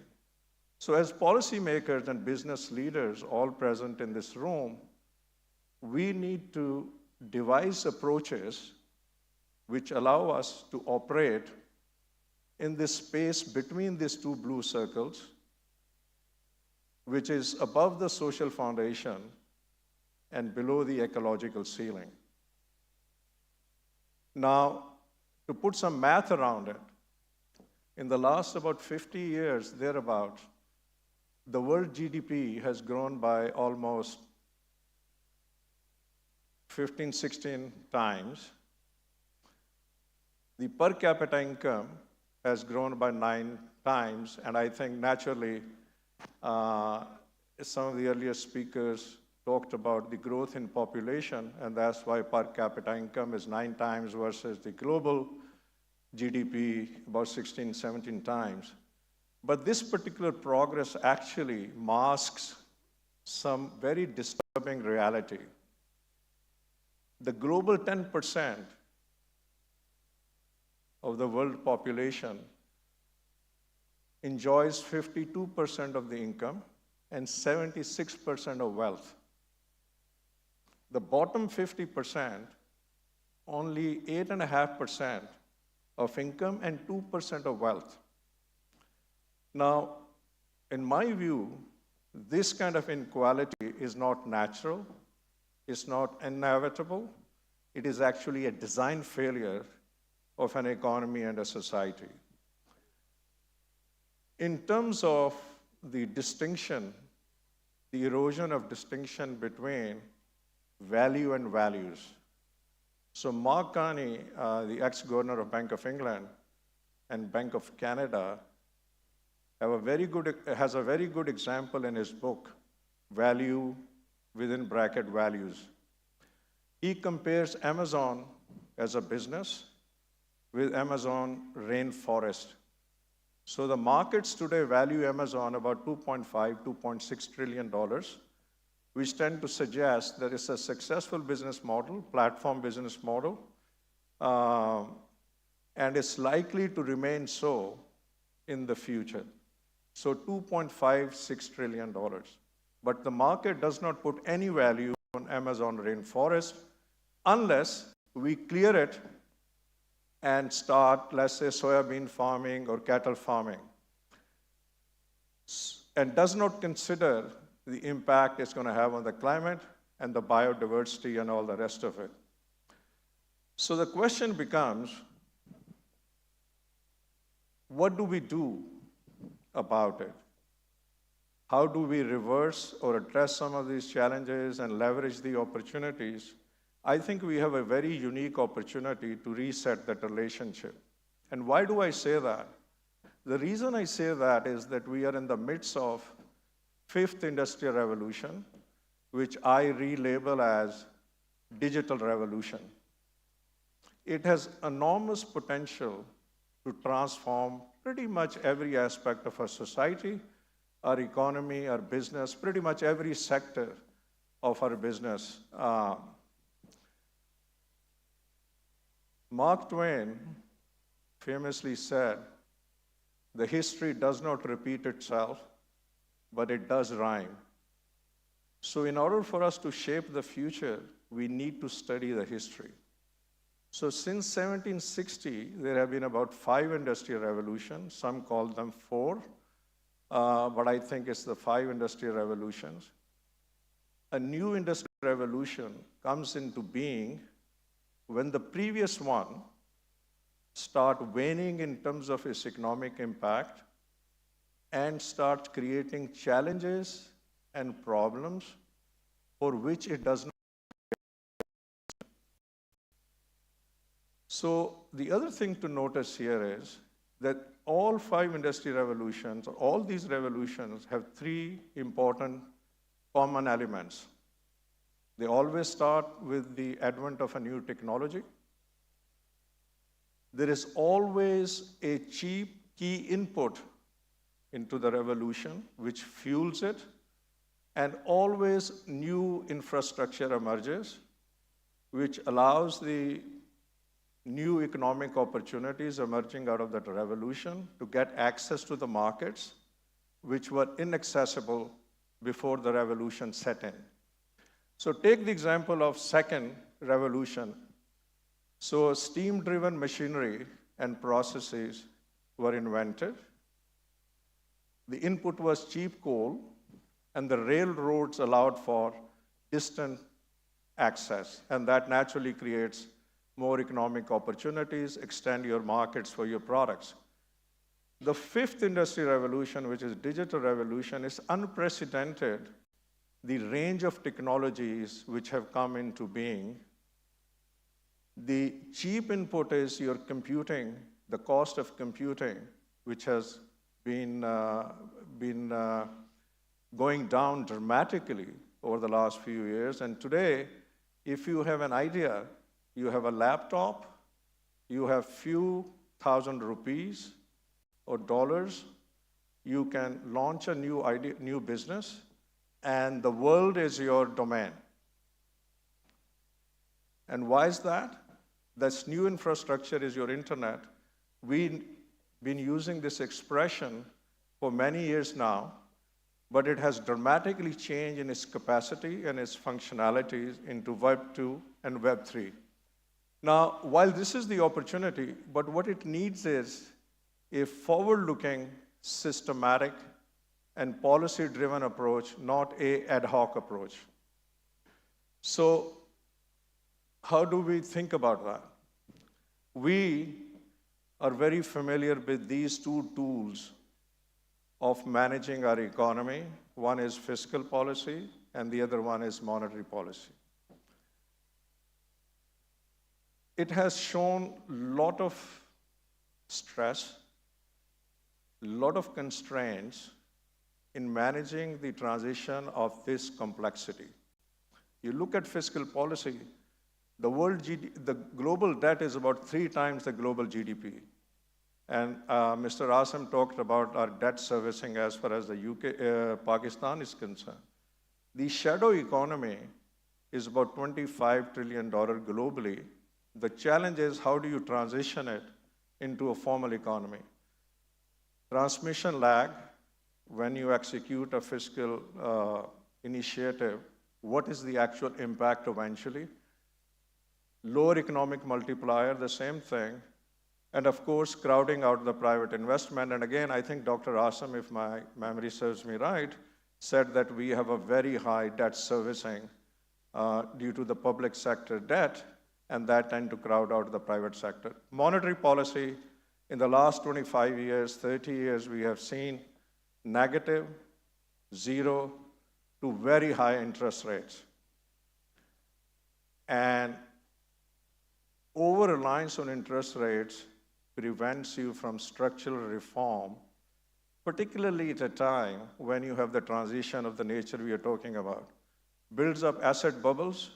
So as policymakers and business leaders all present in this room, we need to devise approaches which allow us to operate in this space between these two blue circles, which is above the social foundation and below the ecological ceiling. Now, to put some math around it, in the last about 50 years, thereabout, the world GDP has grown by almost 15, 16 times. The per capita income has grown by 9 times, and I think naturally, some of the earlier speakers talked about the growth in population, and that's why per capita income is 9 times versus the global GDP about 16, 17 times. But this particular progress actually masks some very disturbing reality. The global 10% of the world population enjoys 52% of the income and 76% of wealth. The bottom 50%, only 8.5% of income and 2% of wealth. Now, in my view, this kind of inequality is not natural, it's not inevitable, it is actually a design failure of an economy and a society. In terms of the distinction, the erosion of distinction between value and values. So Mark Carney, the ex-governor of Bank of England and Bank of Canada, has a very good example in his book, Value within bracket Values. He compares Amazon as a business with Amazon rainforest. So the markets today value Amazon about $2.5, $2.6 trillion, which tend to suggest that it's a successful business model, platform business model, and it's likely to remain so in the future. So $2.56 trillion. But the market does not put any value on Amazon rainforest unless we clear it and start, let's say, soybean farming or cattle farming, and does not consider the impact it's going to have on the climate and the biodiversity and all the rest of it. So the question becomes, what do we do about it? How do we reverse or address some of these challenges and leverage the opportunities? I think we have a very unique opportunity to reset that relationship. And why do I say that? The reason I say that is that we are in the midst of fifth industrial revolution, which I relabel as digital revolution. It has enormous potential to transform pretty much every aspect of our society, our economy, our business, pretty much every sector of our business. Mark Twain famously said, "The history does not repeat itself, but it does rhyme." So in order for us to shape the future, we need to study the history. So since 1760, there have been about 5 industrial revolutions. Some call them 4, but I think it's the 5 industrial revolutions. A new industrial revolution comes into being when the previous one start waning in terms of its economic impact and start creating challenges and problems for which it does not. So the other thing to notice here is that all 5 industry revolutions, or all these revolutions, have 3 important common elements. They always start with the advent of a new technology. There is always a cheap key input into the revolution, which fuels it, and always new infrastructure emerges, which allows the new economic opportunities emerging out of that revolution to get access to the markets, which were inaccessible before the revolution set in. So take the example of second revolution. So steam-driven machinery and processes were invented. The input was cheap coal, and the railroads allowed for distant access, and that naturally creates more economic opportunities, extend your markets for your products. The 5th industrial revolution, which is digital revolution, is unprecedented. The range of technologies which have come into being. The cheap input is your computing, the cost of computing, which has been going down dramatically over the last few years. And today, if you have an idea, you have a laptop, you have few thousand rupees or dollars, you can launch a new idea, new business, and the world is your domain. And why is that? This new infrastructure is your internet. We've been using this expression for many years now, but it has dramatically changed in its capacity and its functionalities into Web 2 and Web 3. Now, while this is the opportunity, but what it needs is a forward-looking, systematic, and policy-driven approach, not an ad hoc approach. So how do we think about that? We are very familiar with these 2 tools of managing our economy. One is fiscal policy, and the other one is monetary policy. It has shown a lot of stress, a lot of constraints in managing the transition of this complexity. You look at fiscal policy, the global debt is about 3 times the global GDP. And Mr. Asam talked about our debt servicing as far as the Pakistan is concerned. The shadow economy is about $25 trillion globally. The challenge is how do you transition it into a formal economy? Transmission lag, when you execute a fiscal initiative, what is the actual impact eventually? Lower economic multiplier, the same thing. And of course, crowding out the private investment. And again, I think Dr. Asam, if my memory serves me right, said that we have a very high debt servicing due to the public sector debt, and that tend to crowd out the private sector. Monetary policy, in the last 25 years, 30 years, we have seen negative, 0 to very high interest rates. And over-reliance on interest rates prevents you from structural reform, particularly at a time when you have the transition of the nature we are talking about. Builds up asset bubbles,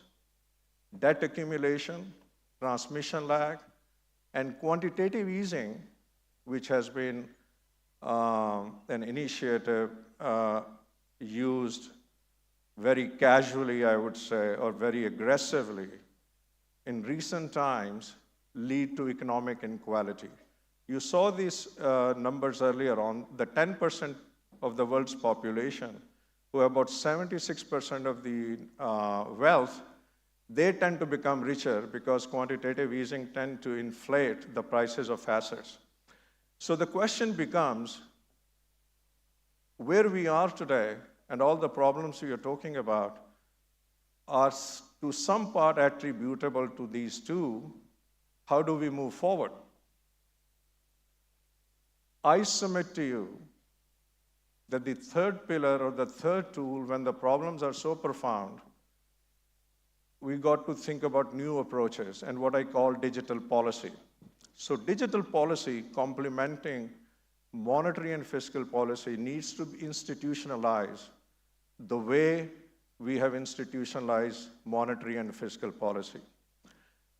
debt accumulation, transmission lag, and quantitative easing, which has been an initiative used very casually, I would say, or very aggressively in recent times, lead to economic inequality. You saw these numbers earlier on. The 10% of the world's population, who have about 76% of the wealth, they tend to become richer because quantitative easing tend to inflate the prices of assets. So the question becomes, where we are today and all the problems we are talking about are to some part attributable to these two. How do we move forward? I submit to you that the third pillar or the third tool, when the problems are so profound, we got to think about new approaches and what I call digital policy. So digital policy complementing monetary and fiscal policy needs to institutionalize the way we have institutionalized monetary and fiscal policy.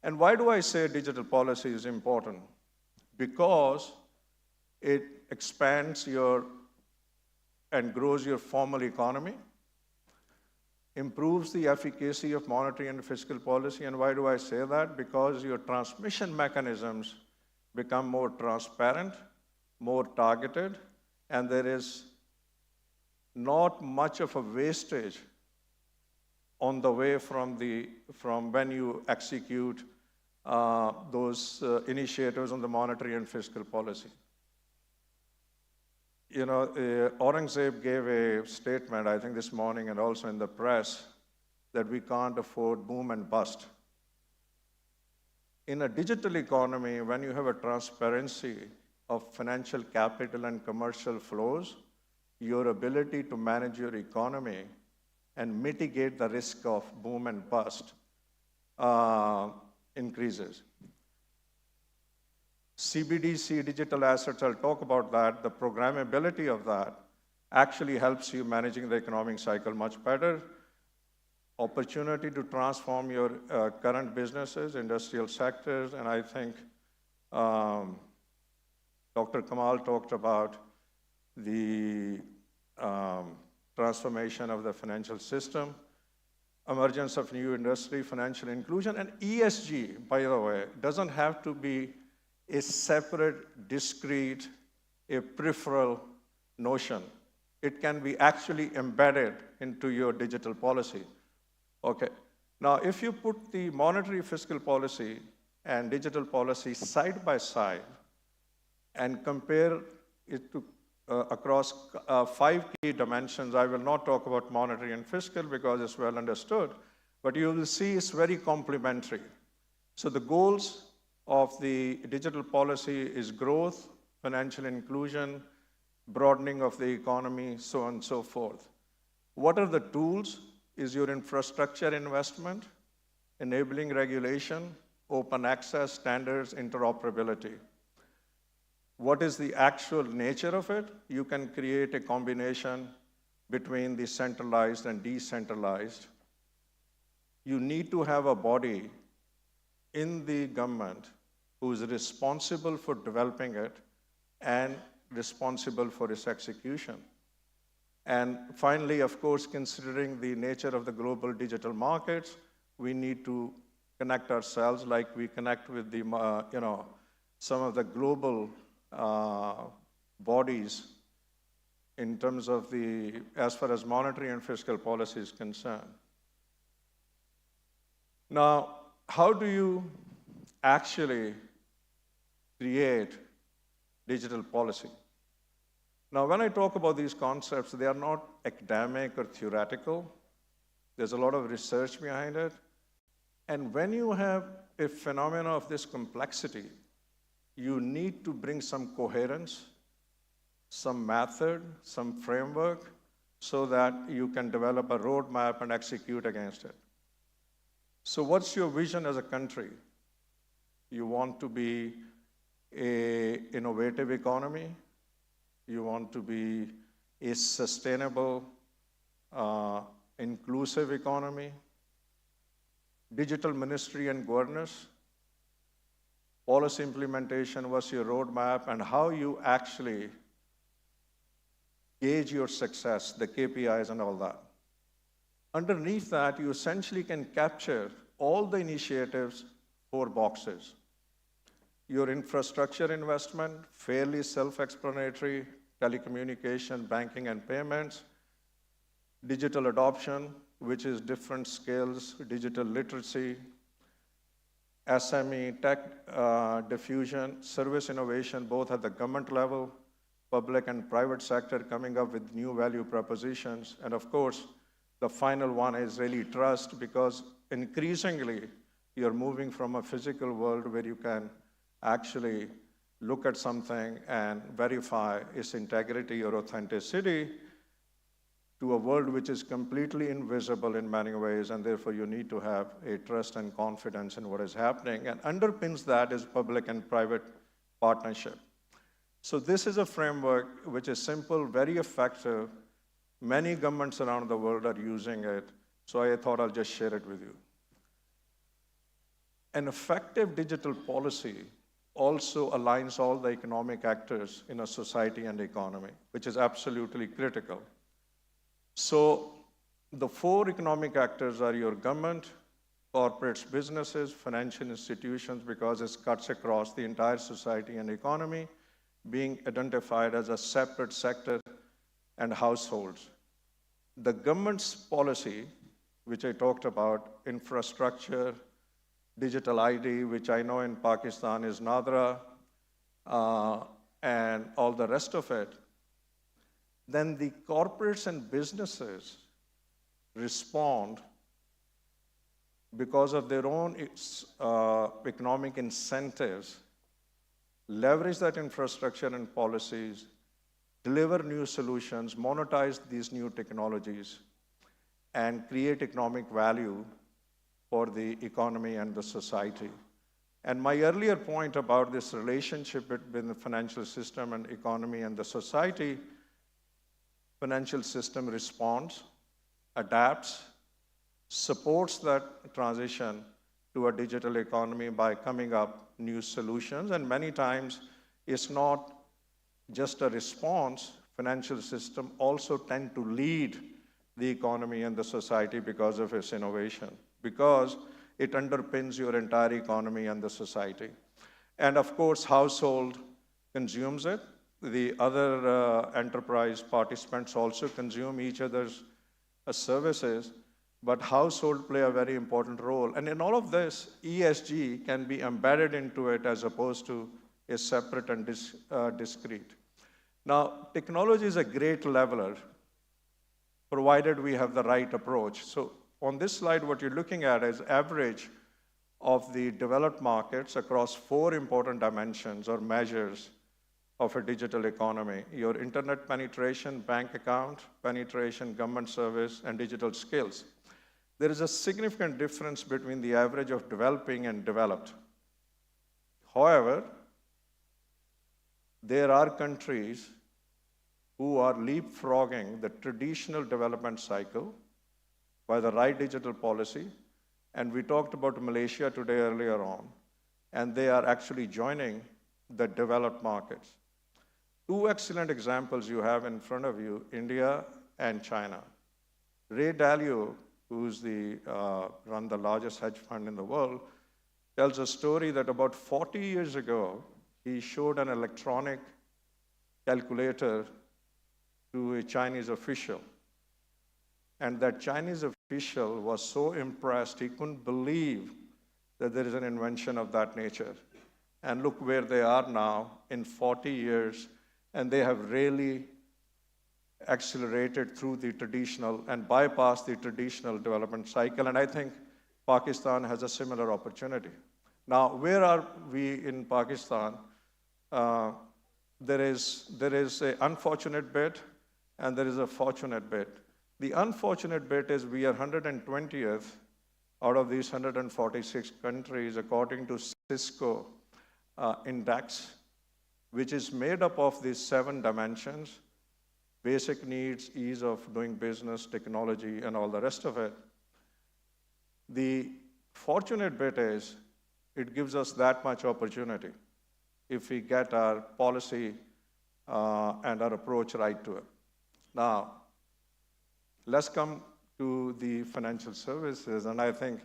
And why do I say digital policy is important? Because it expands your and grows your formal economy, improves the efficacy of monetary and fiscal policy. And why do I say that? Because your transmission mechanisms become more transparent, more targeted, and there is not much of a wastage on the way from when you execute those initiatives on the monetary and fiscal policy. You know, Aurangzeb gave a statement, I think this morning and also in the press, that we can't afford boom and bust. In a digital economy, when you have a transparency of financial capital and commercial flows, your ability to manage your economy and mitigate the risk of boom and bust increases. CBDC, digital assets, I'll talk about that. The programmability of that actually helps you managing the economic cycle much better. Opportunity to transform your current businesses, industrial sectors, and I think Dr. Kamal talked about the transformation of the financial system, emergence of new industry, financial inclusion, and ESG, by the way, doesn't have to be a separate, discrete, a peripheral notion. It can be actually embedded into your digital policy. Okay. Now, if you put the monetary fiscal policy and digital policy side by side and compare it to across 5 key dimensions, I will not talk about monetary and fiscal because it's well understood, but you will see it's very complementary. So the goals of the digital policy is growth, financial inclusion, broadening of the economy, so on and so forth. What are the tools? Is your infrastructure investment, enabling regulation, open access, standards, interoperability. What is the actual nature of it? You can create a combination between the centralized and decentralized. You need to have a body in the government who is responsible for developing it and responsible for its execution. And finally, of course, considering the nature of the global digital markets, we need to connect ourselves like we connect with the, some of the global bodies in terms of as far as monetary and fiscal policy is concerned. Now, how do you actually create digital policy? Now, when I talk about these concepts, they are not academic or theoretical. There's a lot of research behind it. And when you have a phenomenon of this complexity, you need to bring some coherence, some method, some framework, so that you can develop a roadmap and execute against it. So what's your vision as a country? You want to be an innovative economy. You want to be a sustainable, inclusive economy. Digital ministry and governance. Policy implementation, what's your roadmap, and how you actually gauge your success, the KPIs and all that. Underneath that, you essentially can capture all the initiatives, 4 boxes. Your infrastructure investment, fairly self-explanatory, telecommunication, banking and payments. Digital adoption, which is different skills, digital literacy, SME, tech diffusion, service innovation, both at the government level, public and private sector coming up with new value propositions. And of course, the final one is really trust, because increasingly you're moving from a physical world where you can actually look at something and verify its integrity or authenticity to a world which is completely invisible in many ways, and therefore you need to have a trust and confidence in what is happening. And underpins that is public and private partnership. So this is a framework which is simple, very effective. Many governments around the world are using it, so I thought I'll just share it with you. An effective digital policy also aligns all the economic actors in a society and economy, which is absolutely critical. So the four economic actors are your government, corporates, businesses, financial institutions, because it cuts across the entire society and economy, being identified as a separate sector, and households. The government's policy, which I talked about, infrastructure, digital ID, which I know in Pakistan is Nadra, and all the rest of it, then the corporates and businesses respond because of their own economic incentives, leverage that infrastructure and policies, deliver new solutions, monetize these new technologies, and create economic value for the economy and the society. And my earlier point about this relationship between the financial system and economy and the society, financial system responds, adapts, supports that transition to a digital economy by coming up new solutions. And many times it's not just a response. Financial system also tend to lead the economy and the society because of its innovation, because it underpins your entire economy and the society. And of course, household consumes it. The other enterprise participants also consume each other's services, but household play a very important role. And in all of this, ESG can be embedded into it as opposed to a separate and discrete. Now, technology is a great leveler, provided we have the right approach. So on this slide, what you're looking at is average of the developed markets across four important dimensions or measures of a digital economy: your internet penetration, bank account penetration, government service, and digital skills. There is a significant difference between the average of developing and developed. However, there are countries who are leapfrogging the traditional development cycle by the right digital policy. And we talked about Malaysia today earlier on, and they are actually joining the developed markets. Two excellent examples you have in front of you, India and China. Ray Dalio, who's run the largest hedge fund in the world, tells a story that about 40 years ago, he showed an electronic calculator to a Chinese official. And that Chinese official was so impressed, he couldn't believe that there is an invention of that nature. And look where they are now in 40 years, and they have really accelerated through the traditional and bypassed the traditional development cycle. And I think Pakistan has a similar opportunity. Now, where are we in Pakistan? There is an unfortunate bit, and there is a fortunate bit. The unfortunate bit is we are 120th out of these 146 countries, according to Cisco index, which is made up of these 7 dimensions: basic needs, ease of doing business, technology, and all the rest of it. The fortunate bit is it gives us that much opportunity if we get our policy and our approach right to it. Now, let's come to the financial services, and I think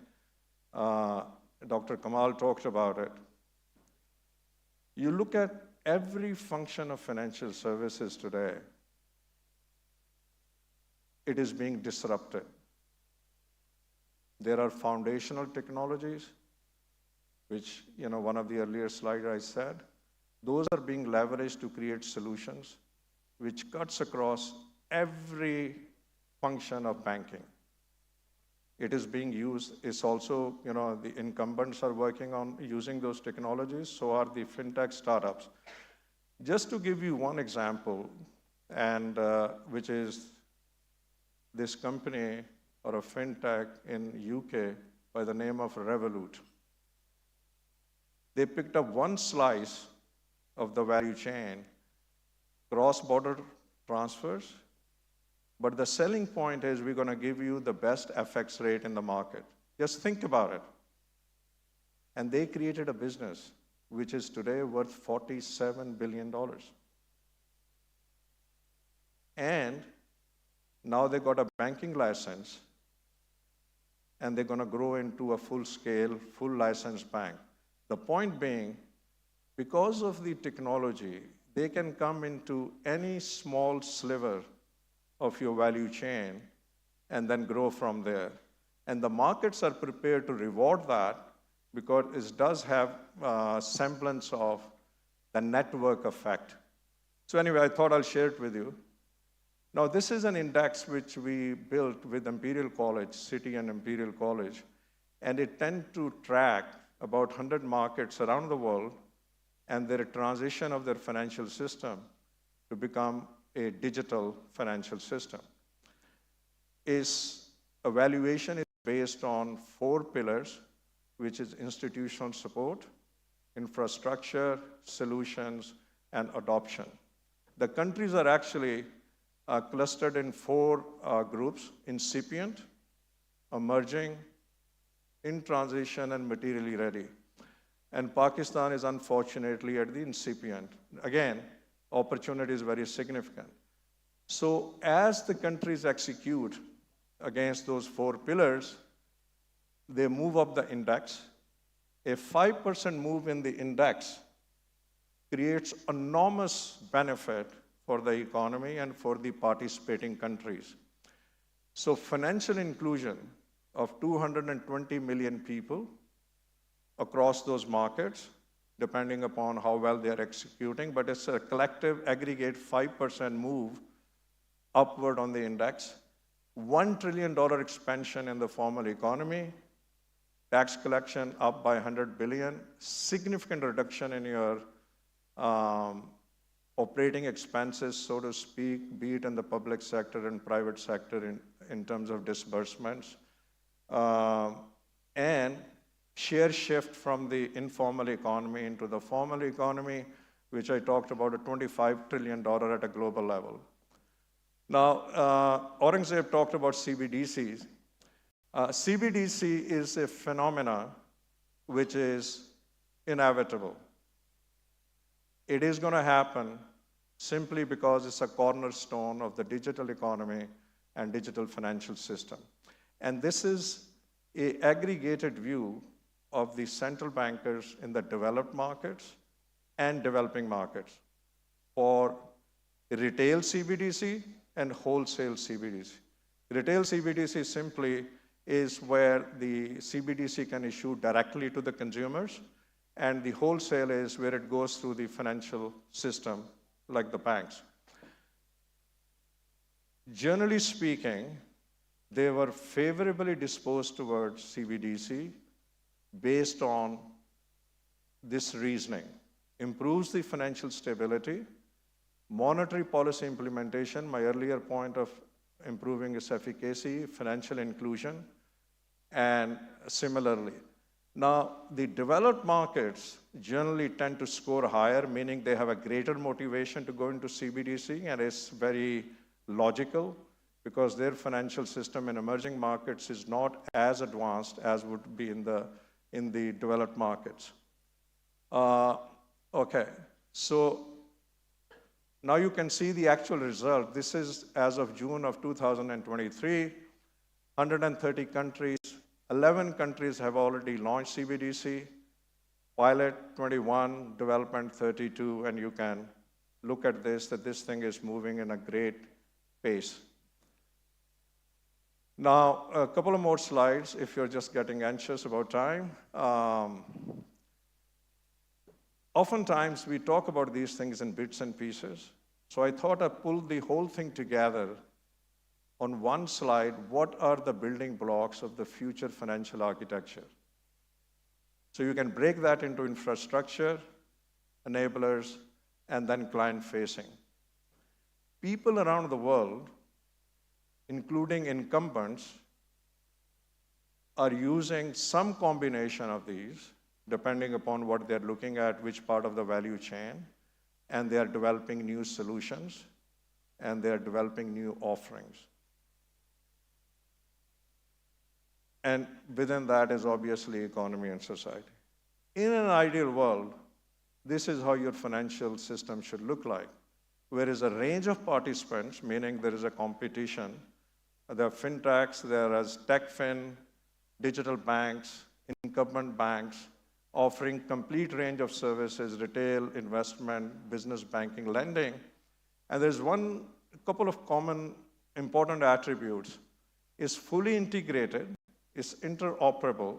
Dr. Kamal talked about it. You look at every function of financial services today, it is being disrupted. there are foundational technologies, which, one of the earlier slides I said. Those are being leveraged to create solutions which cuts across every function of banking. It is being used. It's also, the incumbents are working on using those technologies, so are the fintech startups. Just to give you one example, and which is this company or a fintech in UK by the name of Revolut. They picked up one slice of the value chain, cross-border transfers, but the selling point is we're going to give you the best FX rate in the market. Just think about it. And they created a business which is today worth $47 billion. And now they got a banking license, and they're going to grow into a full-scale, full-licensed bank. The point being, because of the technology, they can come into any small sliver of your value chain and then grow from there. And the markets are prepared to reward that because it does have a semblance of the network effect. So anyway, I thought I'll share it with you. Now, this is an index which we built with Imperial College, City and Imperial College, and it tends to track about 100 markets around the world and their transition of their financial system to become a digital financial system. Its evaluation is based on 4 pillars, which is institutional support, infrastructure, solutions, and adoption. The countries are actually clustered in 4 groups: incipient, emerging, in transition, and materially ready. And Pakistan is unfortunately at the incipient. Again, opportunity is very significant. So as the countries execute against those 4 pillars, they move up the index. A 5% move in the index creates enormous benefit for the economy and for the participating countries. So financial inclusion of 220 million people across those markets, depending upon how well they're executing, but it's a collective aggregate 5% move upward on the index, $1 trillion expansion in the formal economy, tax collection up by 100 billion, significant reduction in your operating expenses, so to speak, be it in the public sector and private sector in terms of disbursements, and share shift from the informal economy into the formal economy, which I talked about, a $25 trillion at a global level. Now, Aurangzeb talked about CBDCs. CBDC is a phenomena which is inevitable. It is going to happen simply because it's a cornerstone of the digital economy and digital financial system. And this is an aggregated view of the central bankers in the developed markets and developing markets for retail CBDC and wholesale CBDC. Retail CBDC simply is where the CBDC can issue directly to the consumers, and the wholesale is where it goes through the financial system, like the banks. Generally speaking, they were favorably disposed towards CBDC based on this reasoning: improves the financial stability, monetary policy implementation, my earlier point of improving its efficacy, financial inclusion, and similarly. Now, the developed markets generally tend to score higher, meaning they have a greater motivation to go into CBDC, and it's very logical because their financial system in emerging markets is not as advanced as would be in the developed markets. Okay, so now you can see the actual result. This is as of June of 2023, 130 countries, 11 countries have already launched CBDC, pilot 21, development 32, and you can look at this, that this thing is moving in a great pace. Now, a couple of more slides if you're just getting anxious about time. Oftentimes, we talk about these things in bits and pieces. So I thought I'd pull the whole thing together on one slide. What are the building blocks of the future financial architecture? So you can break that into infrastructure, enablers, and then client-facing. People around the world, including incumbents, are using some combination of these, depending upon what they're looking at, which part of the value chain, and they are developing new solutions, and they are developing new offerings. And within that is obviously economy and society. In an ideal world, this is how your financial system should look like. There is a range of participants, meaning there is a competition. There are fintechs, there are techfin, digital banks, incumbent banks, offering complete range of services, retail, investment, business banking, lending. And there's couple of common important attributes. It's fully integrated, it's interoperable,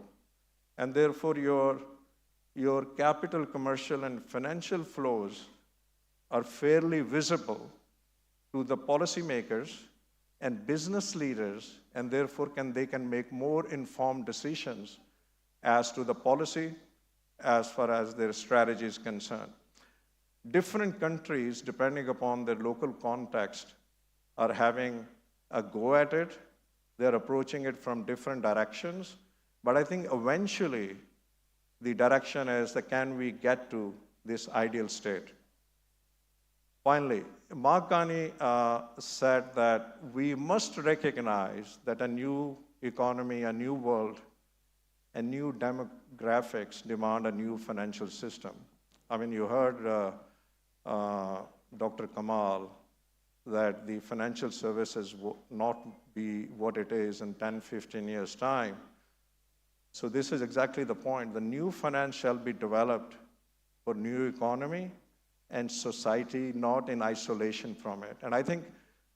and therefore your capital, commercial, and financial flows are fairly visible to the policymakers and business leaders, and therefore they can make more informed decisions as to the policy as far as their strategy is concerned. Different countries, depending upon their local context, are having a go at it. They're approaching it from different directions. But I think eventually the direction is that can we get to this ideal state? Finally, Mark Carney said that we must recognize that a new economy, a new world, and new demographics demand a new financial system. I mean, you heard Dr. Kamal that the financial services will not be what it is in 10, 15 years' time. So this is exactly the point. The new finance shall be developed for new economy and society, not in isolation from it. And I think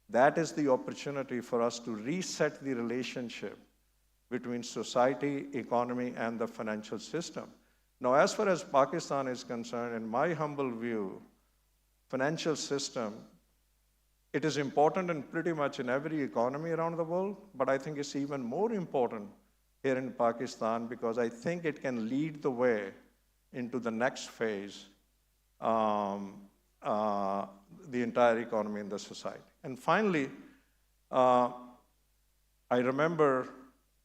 that is the opportunity for us to reset the relationship between society, economy, and the financial system. Now, as far as Pakistan is concerned, in my humble view, financial system, it is important in pretty much in every economy around the world, but I think it's even more important here in Pakistan because I think it can lead the way into the next phase, the entire economy and the society. And finally, I remember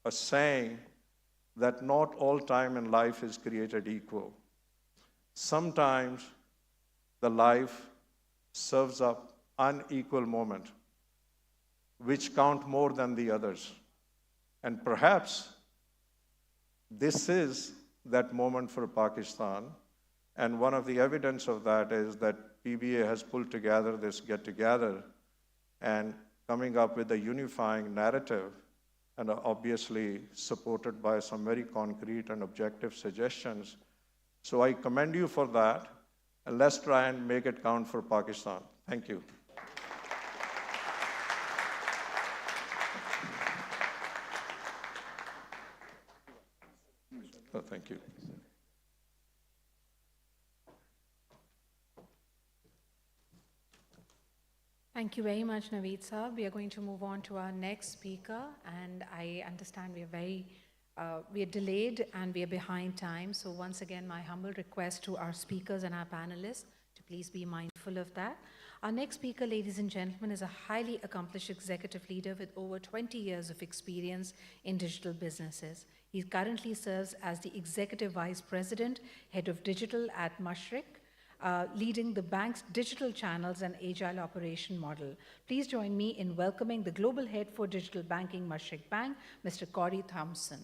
a saying that not all time in life is created equal. Sometimes the life serves up unequal moment, which count more than the others. And perhaps this is that moment for Pakistan. And one of the evidence of that is that PBA has pulled together this get-together and coming up with a unifying narrative and obviously supported by some very concrete and objective suggestions. So I commend you for that, and let's try and make it count for Pakistan. Thank you. Oh, thank you. Thank you very much, Naveed Saab. We are going to move on to our next speaker, and I understand we are delayed and we are behind time. So once again, my humble request to our speakers and our panelists to please be mindful of that. Our next speaker, ladies and gentlemen, is a highly accomplished executive leader with over 20 years of experience in digital businesses. He currently serves as the Executive Vice President, Head of Digital at Mashriq, leading the bank's digital channels and agile operation model. Please join me in welcoming the Global Head for Digital Banking, Mashriq Bank, Mr. Corey Thompson.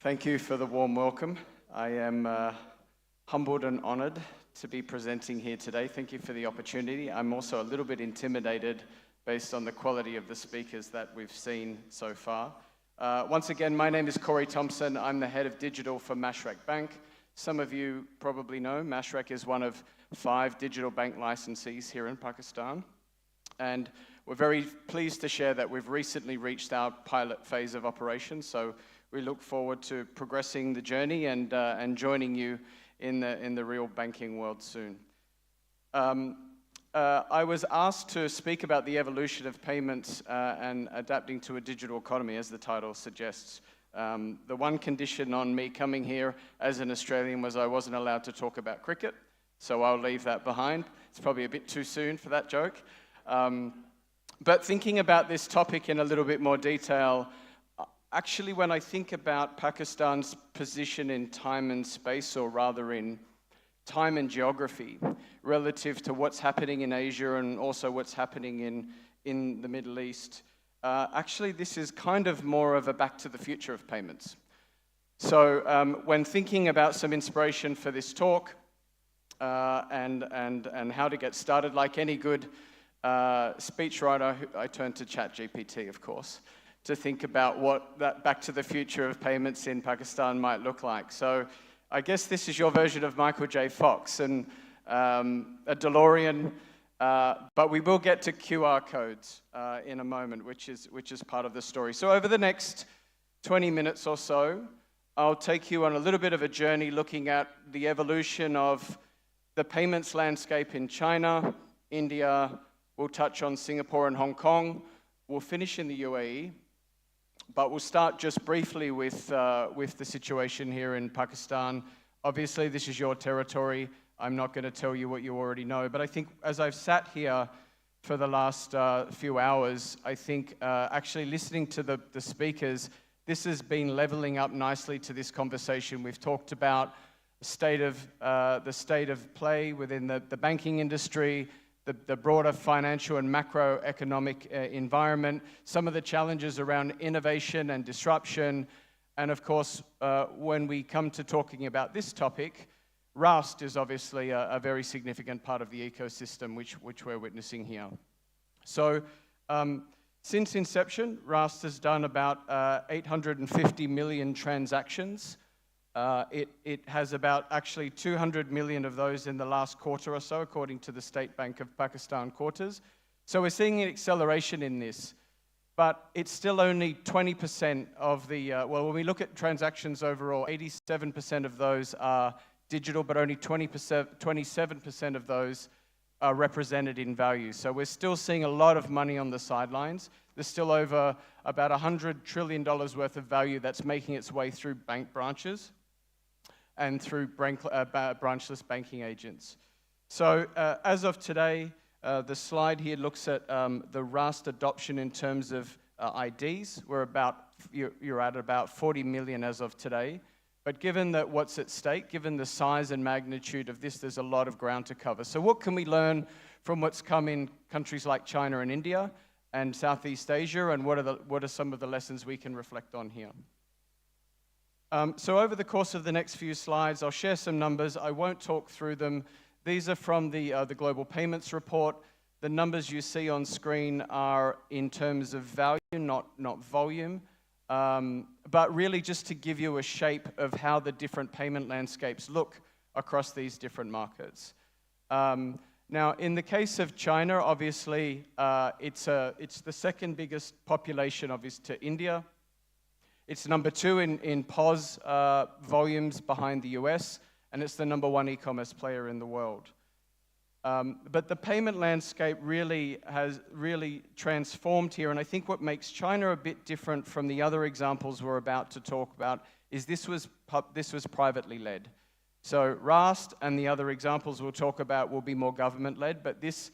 Thank you for the warm welcome. I am humbled and honored to be presenting here today. Thank you for the opportunity. I'm also a little bit intimidated based on the quality of the speakers that we've seen so far. Once again, my name is Corey Thompson. I'm the head of digital for Mashreq Bank. Some of you probably know Mashreq is one of 5 digital bank licensees here in Pakistan. And we're very pleased to share that we've recently reached our pilot phase of operations. So we look forward to progressing the journey and joining you in the real banking world soon. I was asked to speak about the evolution of payments and adapting to a digital economy, as the title suggests. The one condition on me coming here as an Australian was I wasn't allowed to talk about cricket, so I'll leave that behind. It's probably a bit too soon for that joke. But thinking about this topic in a little bit more detail, actually when I think about Pakistan's position in time and space, or rather in time and geography, relative to what's happening in Asia and also what's happening in the Middle East, actually this is kind of more of a back to the future of payments. So when thinking about some inspiration for this talk and how to get started, like any good speechwriter, I turned to ChatGPT, of course, to think about what that back to the future of payments in Pakistan might look like. So I guess this is your version of Michael J. Fox and a DeLorean, but we will get to QR codes in a moment, which is part of the story. So over the next 20 minutes or so, I'll take you on a little bit of a journey looking at the evolution of the payments landscape in China, India. We'll touch on Singapore and Hong Kong. We'll finish in the UAE. But we'll start just briefly with the situation here in Pakistan. Obviously, this is your territory. I'm not going to tell you what you already know. But I think as I've sat here for the last few hours, I think actually listening to the speakers, this has been leveling up nicely to this conversation. We've talked about the state of play within the banking industry, the broader financial and macroeconomic environment, some of the challenges around innovation and disruption, and of course, when we come to talking about this topic, Rust is obviously a very significant part of the ecosystem which we're witnessing here. So since inception, Rust has done about 850 million transactions. It has about actually 200 million of those in the last quarter or so, according to the State Bank of Pakistan quarters. So we're seeing an acceleration in this, but it's still only 20% of the, well, when we look at transactions overall, 87% of those are digital, but only 27% of those are represented in value. So we're still seeing a lot of money on the sidelines. There's still over about $100 trillion worth of value that's making its way through bank branches and through branchless banking agents. So as of today, the slide here looks at the Rust adoption in terms of IDs. You're at about 40 million as of today. But given that what's at stake, given the size and magnitude of this, there's a lot of ground to cover. So what can we learn from what's come in countries like China and India and Southeast Asia, and what are some of the lessons we can reflect on here? So over the course of the next few slides, I'll share some numbers. I won't talk through them. These are from the Global Payments Report. The numbers you see on screen are in terms of value, not volume, but really just to give you a shape of how the different payment landscapes look across these different markets. Now, in the case of China, obviously, it's the second biggest population, obviously, to India. It's number 2 in POS volumes behind the US, and it's the number 1 e-commerce player in the world. But the payment landscape has really transformed here, and I think what makes China a bit different from the other examples we're about to talk about is this was privately led. So Rust and the other examples we'll talk about will be more government-led, but this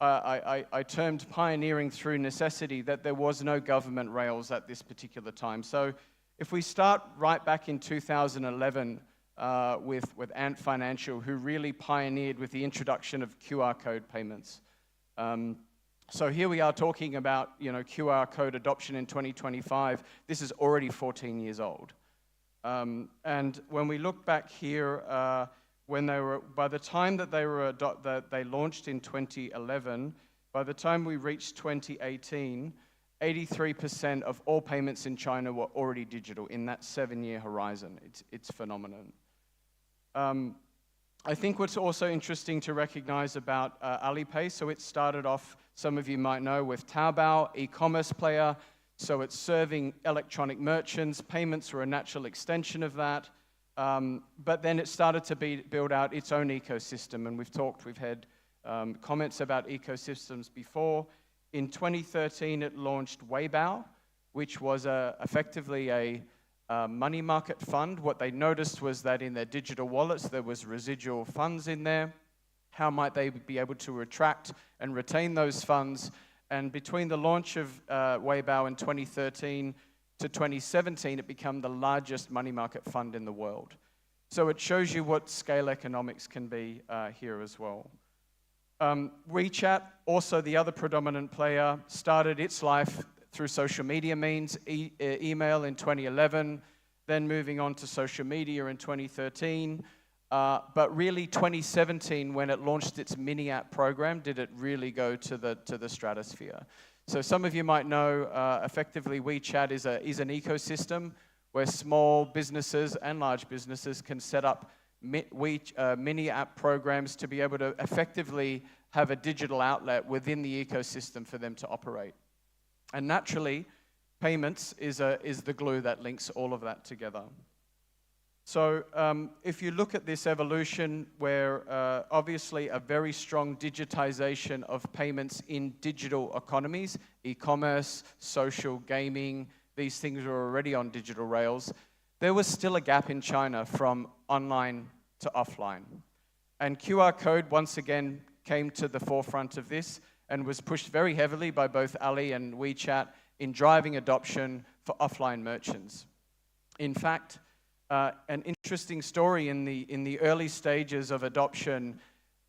I termed pioneering through necessity, that there was no government rails at this particular time. So if we start right back in 2011 with Ant Financial, who really pioneered with the introduction of QR code payments. So here we are talking about QR code adoption in 2025. This is already 14 years old. And when we look back here, by the time that they launched in 2011, By the time we reached 2018, 83% of all payments in China were already digital in that 7-year horizon. It's phenomenon. I think what's also interesting to recognize about Alipay, so it started off, some of you might know, with Taobao, e-commerce player, so it's serving electronic merchants. Payments were a natural extension of that. But then it started to build out its own ecosystem, and we've had comments about ecosystems before. In 2013, it launched Weibao, which was effectively a money market fund. What they noticed was that in their digital wallets, there was residual funds in there. How might they be able to attract and retain those funds? And between the launch of Weibao in 2013 to 2017, it became the largest money market fund in the world. So it shows you what scale economics can be here as well. WeChat, also the other predominant player, started its life through social media means, email in 2011, then moving on to social media in 2013. But really 2017, when it launched its mini app program, did it really go to the stratosphere. So some of you might know, effectively WeChat is an ecosystem where small businesses and large businesses can set up mini app programs to be able to effectively have a digital outlet within the ecosystem for them to operate. And naturally, payments is the glue that links all of that together. So if you look at this evolution where obviously a very strong digitization of payments in digital economies, e-commerce, social, gaming, these things are already on digital rails, there was still a gap in China from online to offline. And QR code, once again, came to the forefront of this and was pushed very heavily by both Ali and WeChat in driving adoption for offline merchants. In fact, an interesting story in the early stages of adoption,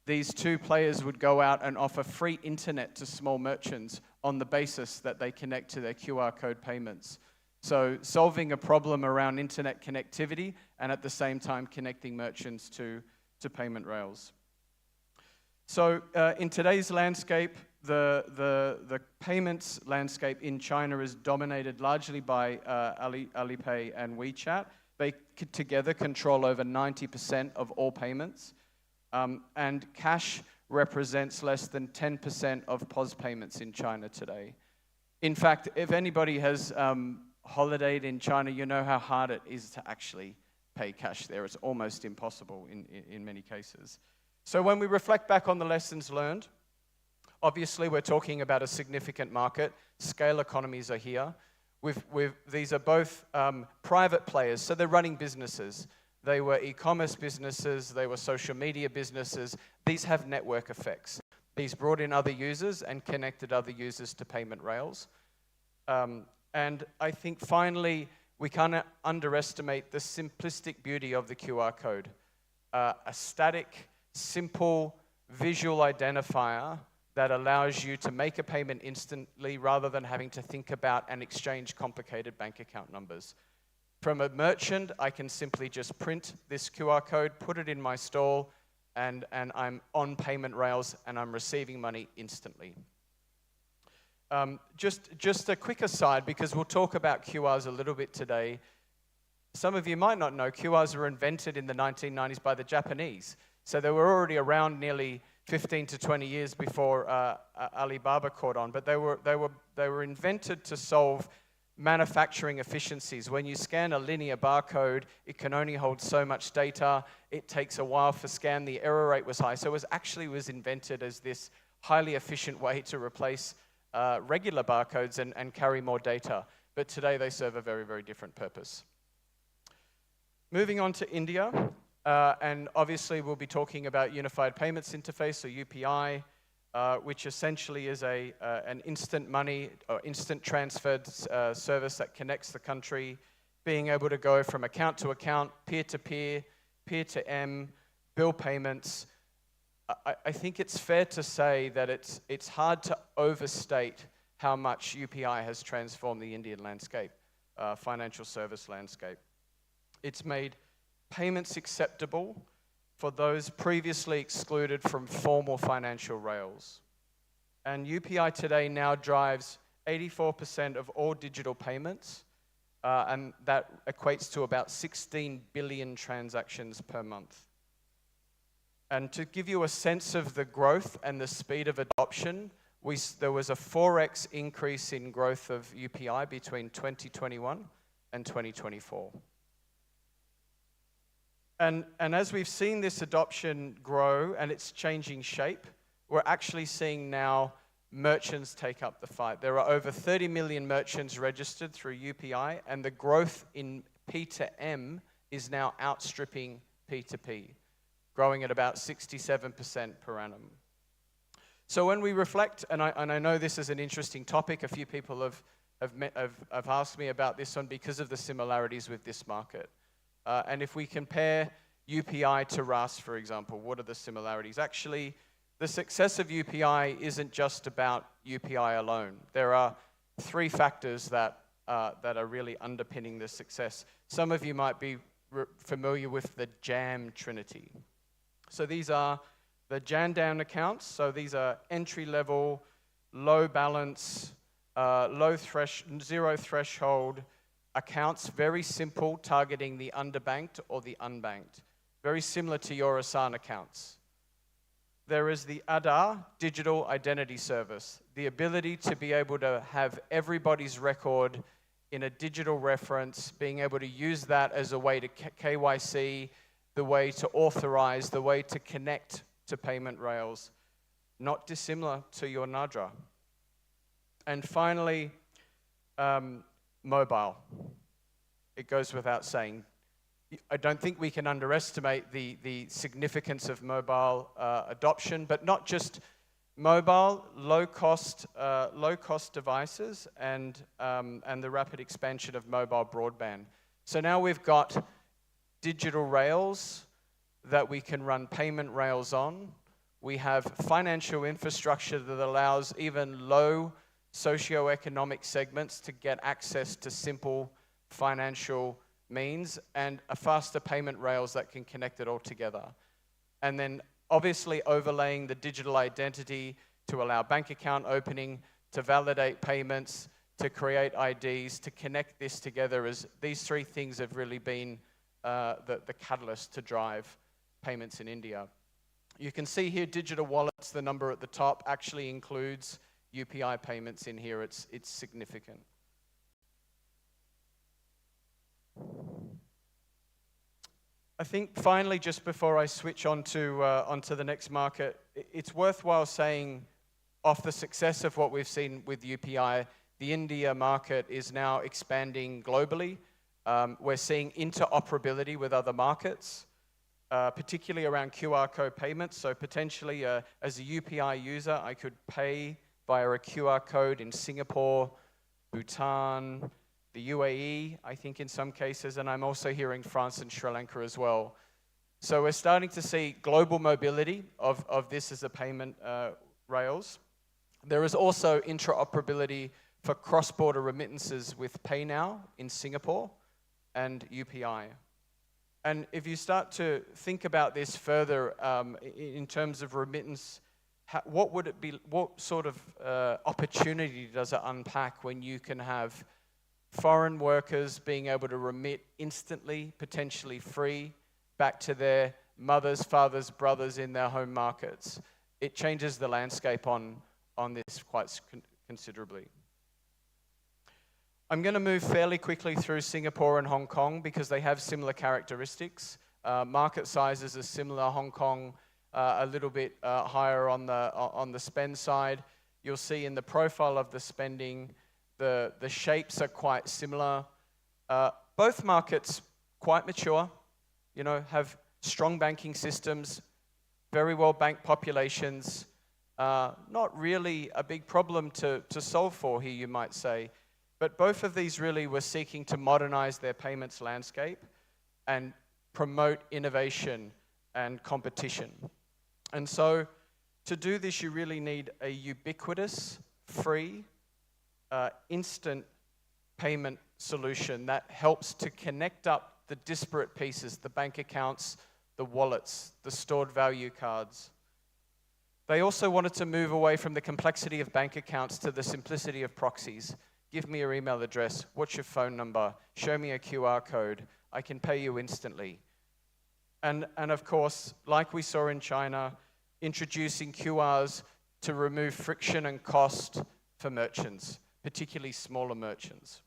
these two players would go out and offer free internet to small merchants on the basis that they connect to their QR code payments. So solving a problem around internet connectivity and at the same time connecting merchants to payment rails. So in today's landscape, the payments landscape in China is dominated largely by Alipay and WeChat. They together control over 90% of all payments. And cash represents less than 10% of POS payments in China today. In fact, if anybody has holidayed in China, you know how hard it is to actually pay cash there. It's almost impossible in many cases. So when we reflect back on the lessons learned, obviously we're talking about a significant market. Scale economies are here. These are both private players, so they're running businesses. They were e-commerce businesses, they were social media businesses. These have network effects. These brought in other users and connected other users to payment rails. And I think finally, we can't underestimate the simplistic beauty of the QR code. A static, simple, visual identifier that allows you to make a payment instantly rather than having to think about and exchange complicated bank account numbers. From a merchant, I can simply just print this QR code, put it in my stall, and I'm on payment rails and I'm receiving money instantly. Just a quick aside, because we'll talk about QRs a little bit today. Some of you might not know QRs were invented in the 1990s by the Japanese. So they were already around nearly 15 to 20 years before Alibaba caught on, but they were invented to solve manufacturing efficiencies. When you scan a linear barcode, it can only hold so much data. It takes a while for scan. The error rate was high. So it was invented as this highly efficient way to replace regular barcodes and carry more data. But today they serve a very, very different purpose. Moving on to India, and obviously we'll be talking about Unified Payments Interface, or UPI, which essentially is an instant money or instant transferred service that connects the country, being able to go from account to account, peer-to-peer, peer-to-M, bill payments. I think it's fair to say that it's hard to overstate how much UPI has transformed the Indian landscape, financial service landscape. It's made payments acceptable for those previously excluded from formal financial rails. And UPI today now drives 84% of all digital payments, and that equates to about 16 billion transactions per month. And to give you a sense of the growth and the speed of adoption, there was a 4x increase in growth of UPI between 2021 and 2024. And as we've seen this adoption grow and it's changing shape, we're actually seeing now merchants take up the fight. There are over 30 million merchants registered through UPI, and the growth in P2M is now outstripping P2P, growing at about 67% per annum. So when we reflect, and I know this is an interesting topic, a few people have asked me about this one because of the similarities with this market. And if we compare UPI to RAS, for example, what are the similarities? Actually, the success of UPI isn't just about UPI alone. There are three factors that are really underpinning the success. Some of you might be familiar with the JAM Trinity. So these are the Jandown accounts. So these are entry-level, low balance, zero threshold accounts, very simple, targeting the underbanked or the unbanked. Very similar to your Asan accounts. There is the Aadhaar Digital Identity Service, the ability to be able to have everybody's record in a digital reference, being able to use that as a way to KYC, the way to authorize, the way to connect to payment rails, not dissimilar to your NADRA. And finally, mobile. It goes without saying. I don't think we can underestimate the significance of mobile adoption, but not just mobile, low-cost devices, and the rapid expansion of mobile broadband. So now we've got digital rails that we can run payment rails on. We have financial infrastructure that allows even low socioeconomic segments to get access to simple financial means, and a faster payment rails that can connect it all together. And then obviously overlaying the digital identity to allow bank account opening, to validate payments, to create IDs, to connect this together, as these three things have really been the catalyst to drive payments in India. You can see here digital wallets, the number at the top actually includes UPI payments in here. It's significant. I think finally, just before I switch onto the next market, it's worthwhile saying, off the success of what we've seen with UPI, the India market is now expanding globally. We're seeing interoperability with other markets, particularly around QR code payments. So potentially, as a UPI user, I could pay via a QR code in Singapore, Bhutan, the UAE, I think in some cases, and I'm also hearing France and Sri Lanka as well. So we're starting to see global mobility of this as a payment rails. There is also interoperability for cross-border remittances with PayNow in Singapore and UPI. And if you start to think about this further in terms of remittance, what would it be? What sort of opportunity does it unpack when you can have foreign workers being able to remit instantly, potentially free, back to their mothers, fathers, brothers in their home markets? It changes the landscape on this quite considerably. I'm going to move fairly quickly through Singapore and Hong Kong because they have similar characteristics. Market sizes are similar. Hong Kong a little bit higher on the spend side. You'll see in the profile of the spending, the shapes are quite similar. Both markets quite mature, have strong banking systems, very well banked populations. Not really a big problem to solve for here, you might say. But both of these really were seeking to modernize their payments landscape and promote innovation and competition. And so to do this, you really need a ubiquitous, free, instant payment solution that helps to connect up the disparate pieces, the bank accounts, the wallets, the stored value cards. They also wanted to move away from the complexity of bank accounts to the simplicity of proxies. Give me your email address, what's your phone number, show me a QR code, I can pay you instantly. And of course, like we saw in China, introducing QRs to remove friction and cost for merchants, particularly smaller merchants.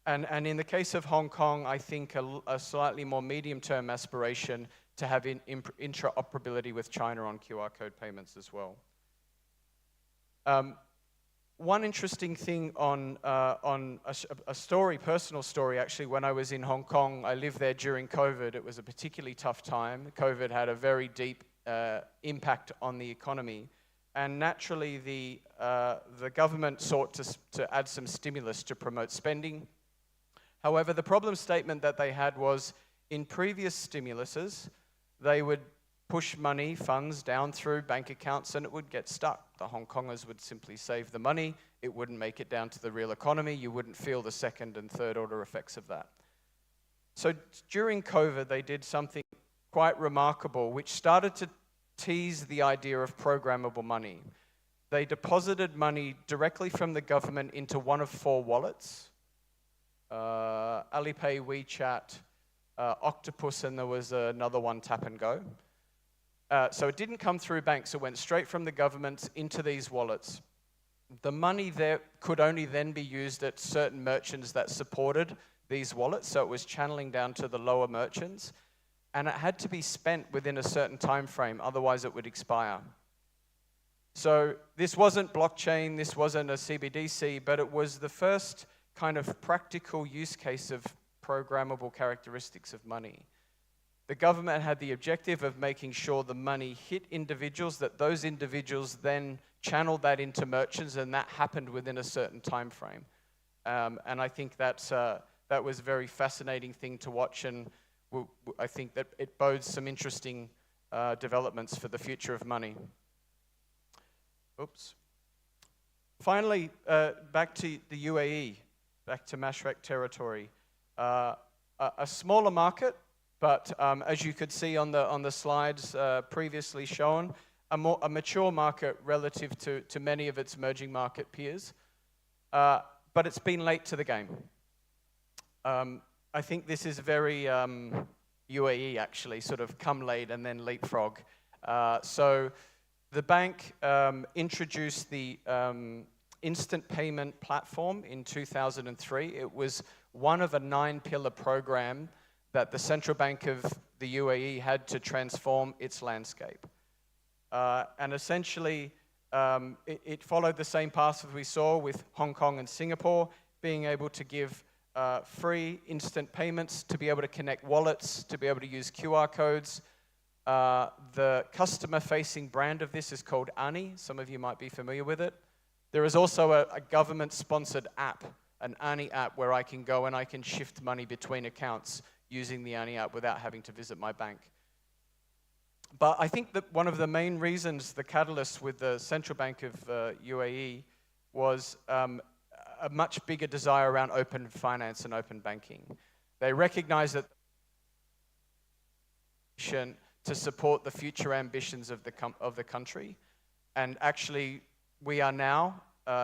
And in the case of Hong Kong, I think a slightly more medium-term aspiration to have interoperability with China on QR code payments as well. One interesting thing on a story, personal story actually, when I was in Hong Kong, I lived there during COVID. It was a particularly tough time. COVID had a very deep impact on the economy. And naturally, the government sought to add some stimulus to promote spending. However, the problem statement that they had was, in previous stimuluses, they would push money, funds down through bank accounts and it would get stuck. The Hong Kongers would simply save the money, it wouldn't make it down to the real economy, you wouldn't feel the second and third order effects of that. So during COVID, they did something quite remarkable, which started to tease the idea of programmable money. They deposited money directly from the government into one of 4 wallets, Alipay, WeChat, Octopus, and there was another one, Tap and Go. So it didn't come through banks, it went straight from the government into these wallets. The money there could only then be used at certain merchants that supported these wallets, so it was channeling down to the lower merchants, and it had to be spent within a certain time frame, otherwise it would expire. So this wasn't blockchain, this wasn't a CBDC, but it was the first kind of practical use case of programmable characteristics of money. The government had the objective of making sure the money hit individuals, that those individuals then channeled that into merchants, and that happened within a certain time frame. And I think that was a very fascinating thing to watch, and I think that it bodes some interesting developments for the future of money. Oops. Finally, back to the UAE, back to Mashreq territory. A smaller market, but as you could see on the slides previously shown, a mature market relative to many of its emerging market peers, but it's been late to the game. I think this is very UAE actually, sort of come late and then leapfrog. So the bank introduced the instant payment platform in 2003. It was one of a 9-pillar program that the Central Bank of the UAE had to transform its landscape. And essentially, it followed the same path as we saw with Hong Kong and Singapore, being able to give free instant payments, to be able to connect wallets, to be able to use QR codes. The customer-facing brand of this is called ANI. Some of you might be familiar with it. There is also a government-sponsored app, an ANI app, where I can go and I can shift money between accounts using the ANI app without having to visit my bank. But I think that one of the main reasons, the catalyst with the Central Bank of UAE, was a much bigger desire around open finance and open banking. They recognize that to support the future ambitions of the country, and actually we are now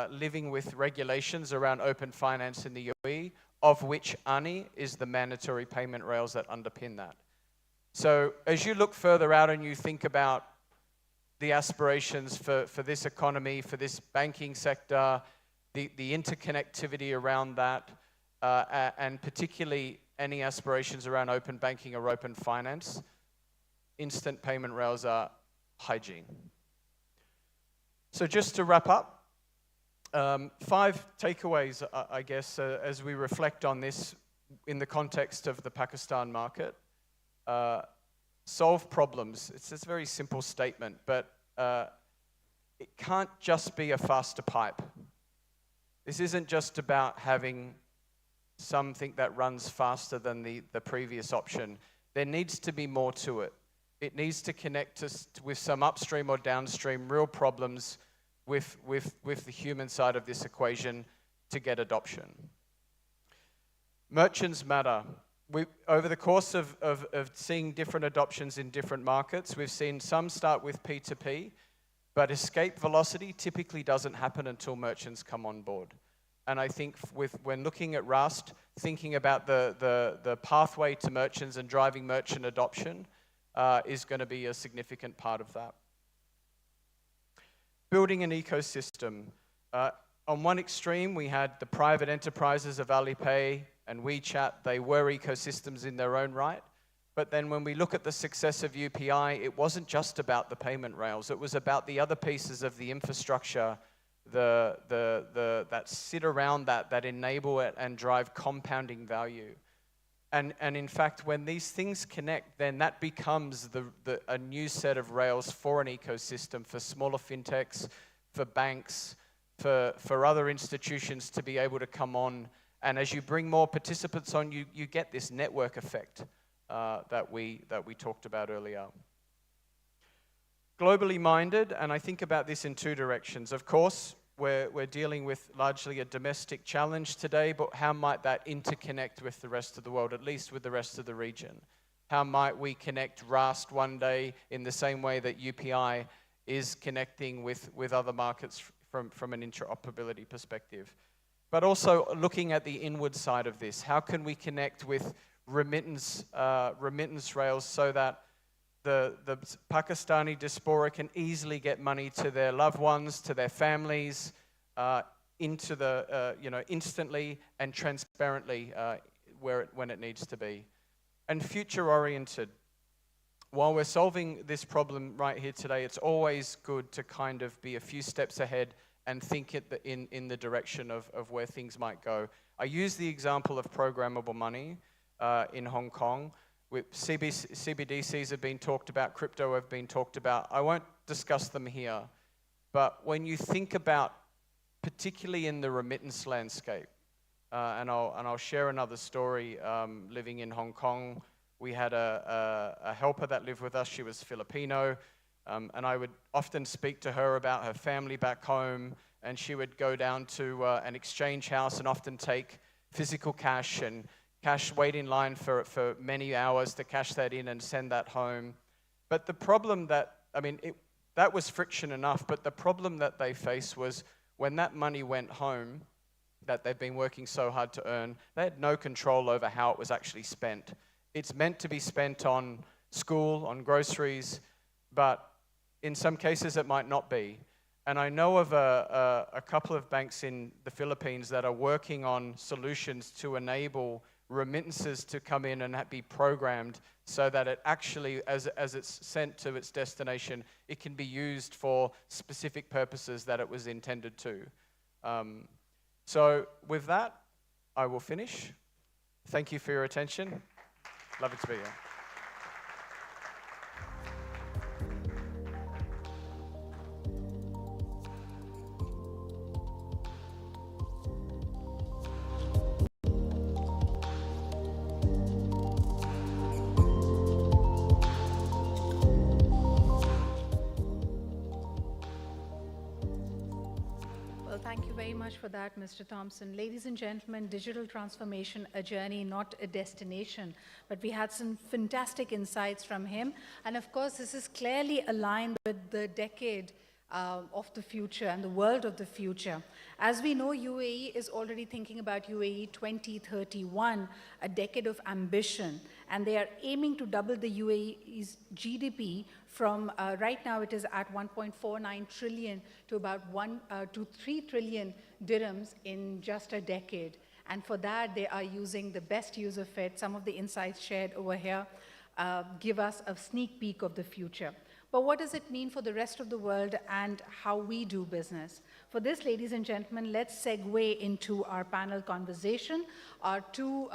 living with regulations around open finance in the UAE, of which ANI is the mandatory payment rails that underpin that. So as you look further out and you think about the aspirations for this economy, for this banking sector, the interconnectivity around that, and particularly any aspirations around open banking or open finance, instant payment rails are hygiene. So just to wrap up, 5 takeaways, I guess, as we reflect on this in the context of the Pakistan market. Solve problems. It's a very simple statement, but it can't just be a faster pipe. This isn't just about having something that runs faster than the previous option. There needs to be more to it. It needs to connect us with some upstream or downstream real problems with the human side of this equation to get adoption. Merchants matter. Over the course of seeing different adoptions in different markets, we've seen some start with P2P, But escape velocity typically doesn't happen until merchants come on board. And I think when looking at Rust, thinking about the pathway to merchants and driving merchant adoption is going to be a significant part of that. Building an ecosystem. On one extreme, we had the private enterprises of Alipay and WeChat. They were ecosystems in their own right. But then when we look at the success of UPI, it wasn't just about the payment rails. It was about the other pieces of the infrastructure that sit around that enable it and drive compounding value. And in fact, when these things connect, then that becomes a new set of rails for an ecosystem, for smaller fintechs, for banks, for other institutions to be able to come on. And as you bring more participants on, you get this network effect that we talked about earlier. Globally minded, and I think about this in two directions. Of course, we're dealing with largely a domestic challenge today, but how might that interconnect with the rest of the world, at least with the rest of the region? How might we connect Rust one day in the same way that UPI is connecting with other markets from an interoperability perspective? But also looking at the inward side of this, how can we connect with remittance rails so that the Pakistani diaspora can easily get money to their loved ones, to their families, instantly and transparently when it needs to be. And future-oriented. While we're solving this problem right here today, it's always good to kind of be a few steps ahead and think in the direction of where things might go. I use the example of programmable money in Hong Kong. CBDCs have been talked about, crypto have been talked about. I won't discuss them here, but when you think about, particularly in the remittance landscape, and I'll share another story. Living in Hong Kong, we had a helper that lived with us. She was Filipino, and I would often speak to her about her family back home, and she would go down to an exchange house and often take physical cash and wait in line for many hours to cash that in and send that home. But the problem that was friction enough, but the problem that they faced was when that money went home, that they've been working so hard to earn, they had no control over how it was actually spent. It's meant to be spent on school, on groceries, but in some cases it might not be. And I know of a couple of banks in the Philippines that are working on solutions to enable remittances to come in and be programmed so that it actually, as it's sent to its destination, it can be used for specific purposes that it was intended to. So with that, I will finish. Thank you for your attention. Love it to be here. Thank you very much for that, Mr. Thompson. Ladies and gentlemen, digital transformation, a journey, not a destination. But we had some fantastic insights from him. And of course, this is clearly aligned with the decade of the future and the world of the future. As we know, UAE is already thinking about UAE 2031, a decade of ambition, and they are aiming to double the UAE's GDP from right now it is at 1.49 trillion to about 3 trillion dirhams in just a decade. And for that, they are using the best use of it. Some of the insights shared over here give us a sneak peek of the future. But what does it mean for the rest of the world and how we do business? For this, ladies and gentlemen, let's segue into our panel conversation. Our two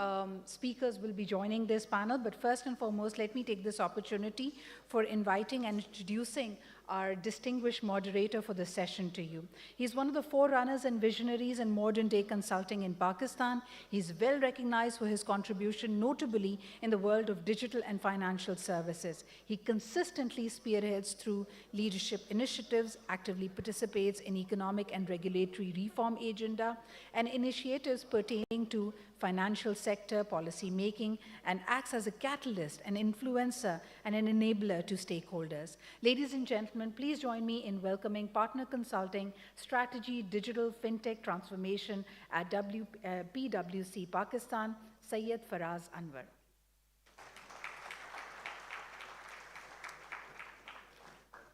speakers will be joining this panel, but first and foremost, let me take this opportunity for inviting and introducing our distinguished moderator for the session to you. He's one of the forerunners and visionaries in modern-day consulting in Pakistan. He's well recognized for his contribution, notably in the world of digital and financial services. He consistently spearheads through leadership initiatives, actively participates in economic and regulatory reform agenda, and initiatives pertaining to financial sector policy making, and acts as a catalyst, an influencer, and an enabler to stakeholders. Ladies and gentlemen, gentlemen, please join me in welcoming Partner Consulting, Strategy, Digital, FinTech Transformation at PwC Pakistan, Syed Faraz Anwar.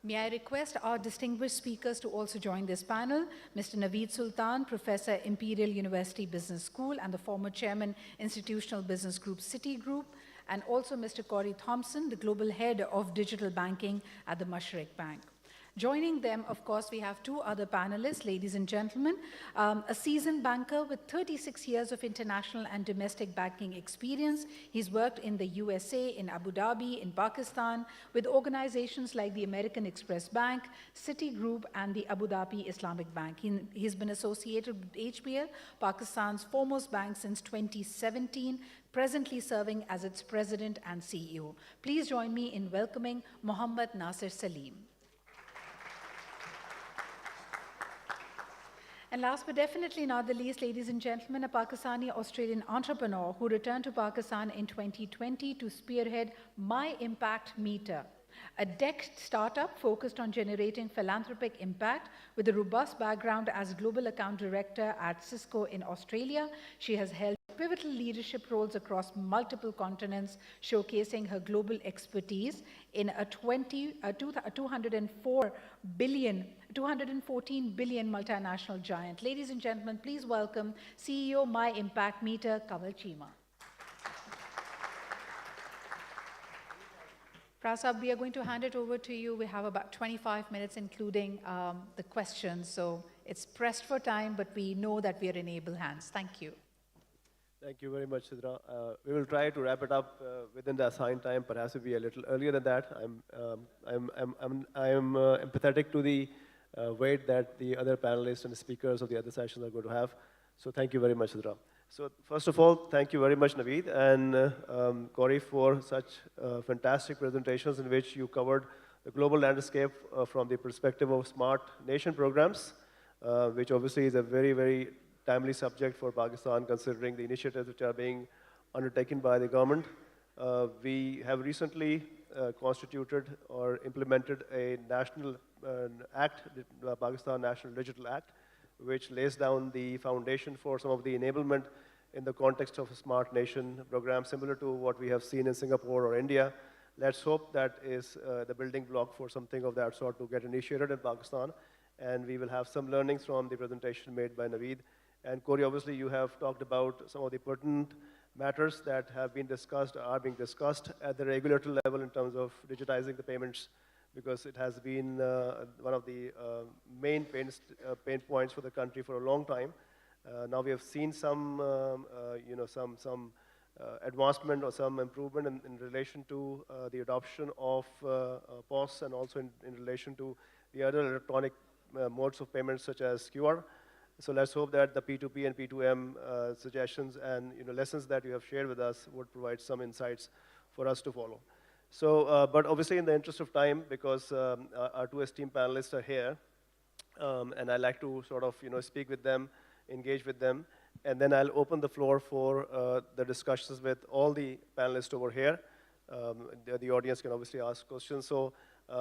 May I request our distinguished speakers to also join this panel, Mr. Naveed Sultan, Professor, Imperial University Business School and the former Chairman, Institutional Business Group, Citigroup, and also Mr. Corey Thompson, the Global Head of Digital Banking at the Mashreq Bank. Joining them, of course, we have two other panelists, ladies and gentlemen, a seasoned banker with 36 years of international and domestic banking experience. He's worked in the USA, in Abu Dhabi, in Pakistan, with organizations like the American Express Bank, Citigroup, and the Abu Dhabi Islamic Bank. He's been associated with HBL, Pakistan's foremost bank since 2017, presently serving as its president and CEO. Please join me in welcoming Mohammad Nasir Salim. And last but definitely not the least, ladies and gentlemen, a Pakistani-Australian entrepreneur who returned to Pakistan in 2020 to spearhead My Impact Meter, a tech startup focused on generating philanthropic impact. With a robust background as Global Account Director at Cisco in Australia, she has held pivotal leadership roles across multiple continents, showcasing her global expertise in a 214 billion multinational giant. Ladies and gentlemen, please welcome CEO My Impact Meter, Kanwal Cheema. Prasad, we are going to hand it over to you. We have about 25 minutes, including the questions. So it's pressed for time, but we know that we are in able hands. Thank you. Thank you very much, Sidra. We will try to wrap it up within the assigned time, perhaps maybe a little earlier than that. I'm empathetic to the weight that the other panelists and speakers of the other sessions are going to have. So thank you very much, Sidra. So first of all, thank you very much, Naveed and Corey, for such fantastic presentations in which you covered the global landscape from the perspective of smart nation programs, which obviously is a very, very timely subject for Pakistan, considering the initiatives which are being undertaken by the government. We have recently constituted or implemented a national act, the Pakistan National Digital Act, which lays down the foundation for some of the enablement in the context of a smart nation program, similar to what we have seen in Singapore or India. Let's hope that is the building block for something of that sort to get initiated in Pakistan. And we will have some learnings from the presentation made by Naveed. And Corey, obviously you have talked about some of the pertinent matters that have been discussed, are being discussed at the regulator level in terms of digitizing the payments, because it has been one of the main pain points for the country for a long time. Now we have seen some, some advancement or some improvement in relation to the adoption of POS, and also in relation to the other electronic modes of payments such as QR. So let's hope that the P2P and P2M suggestions and lessons that you have shared with us would provide some insights for us to follow. So, but obviously in the interest of time, because our two esteemed panelists are here, and I like to sort of speak with them, engage with them, and then I'll open the floor for the discussions with all the panelists over here. The audience can obviously ask questions. So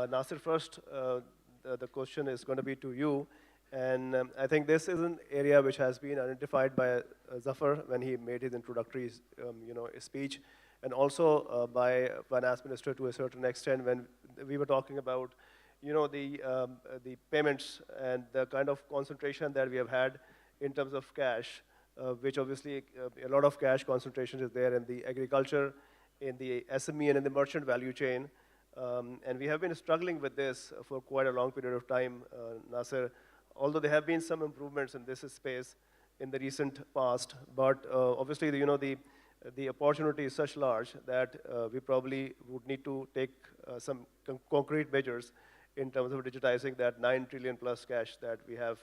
Nasir, first, the question is going to be to you. And I think this is an area which has been identified by Zafar when he made his introductory speech, and also by Finance Minister to a certain extent when we were talking about the payments and the kind of concentration that we have had in terms of cash, which obviously a lot of cash concentration is there in the agriculture, in the SME, and in the merchant value chain. And we have been struggling with this for quite a long period of time, Nasir, although there have been some improvements in this space in the recent past. But obviously, the opportunity is such large that we probably would need to take some concrete measures in terms of digitizing that 9 trillion plus cash that we have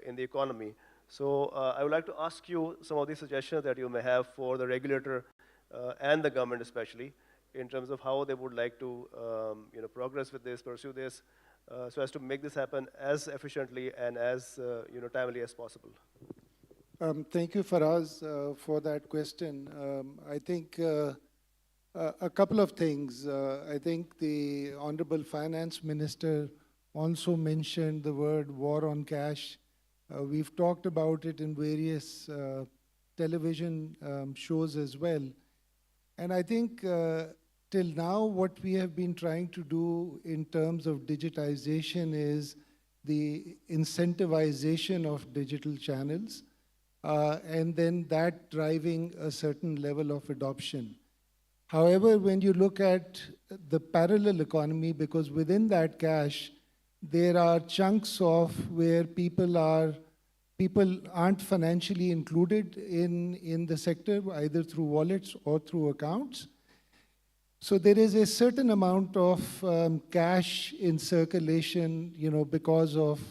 in the economy. So I would like to ask you some of the suggestions that you may have for the regulator and the government especially, in terms of how they would like to progress with this, pursue this, so as to make this happen as efficiently and as timely as possible. Thank you, Faraz, for that question. I think A couple of things. I think the Honorable Finance Minister also mentioned the word war on cash. We've talked about it in various television shows as well. And I think till now, what we have been trying to do in terms of digitization is the incentivization of digital channels, and then that driving a certain level of adoption. However, when you look at the parallel economy, because within that cash, there are chunks of where people aren't financially included in the sector, either through wallets or through accounts. So there is a certain amount of cash in circulation, because of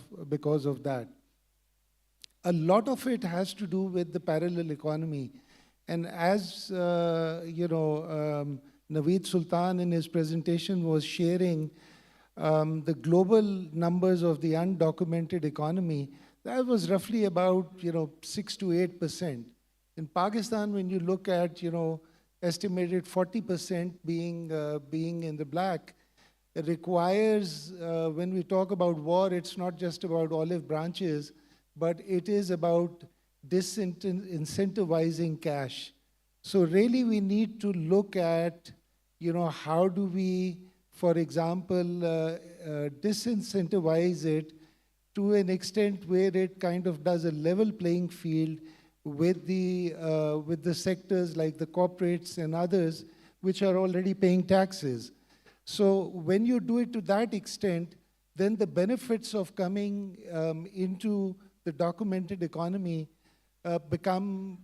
that. A lot of it has to do with the parallel economy. And as Naveed Sultan in his presentation was sharing the global numbers of the undocumented economy, that was roughly about 6 to 8%. In Pakistan, when you look at estimated 40% being in the black, it requires, when we talk about war, it's not just about olive branches, but it is about disincentivizing cash. So really we need to look at, how do we, for example, disincentivize it to an extent where it kind of does a level playing field with the sectors like the corporates and others, which are already paying taxes. So when you do it to that extent, then the benefits of coming into the documented economy become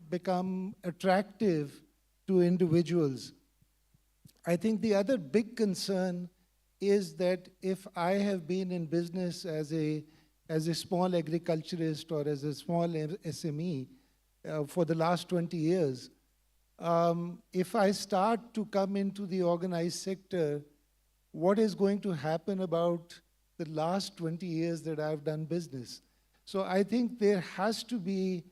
attractive to individuals. I think the other big concern is that if I have been in business as a small agriculturist or as a small SME for the last 20 years, if I start to come into the organized sector, what is going to happen about the last 20 years that I've done business? So I think there has to be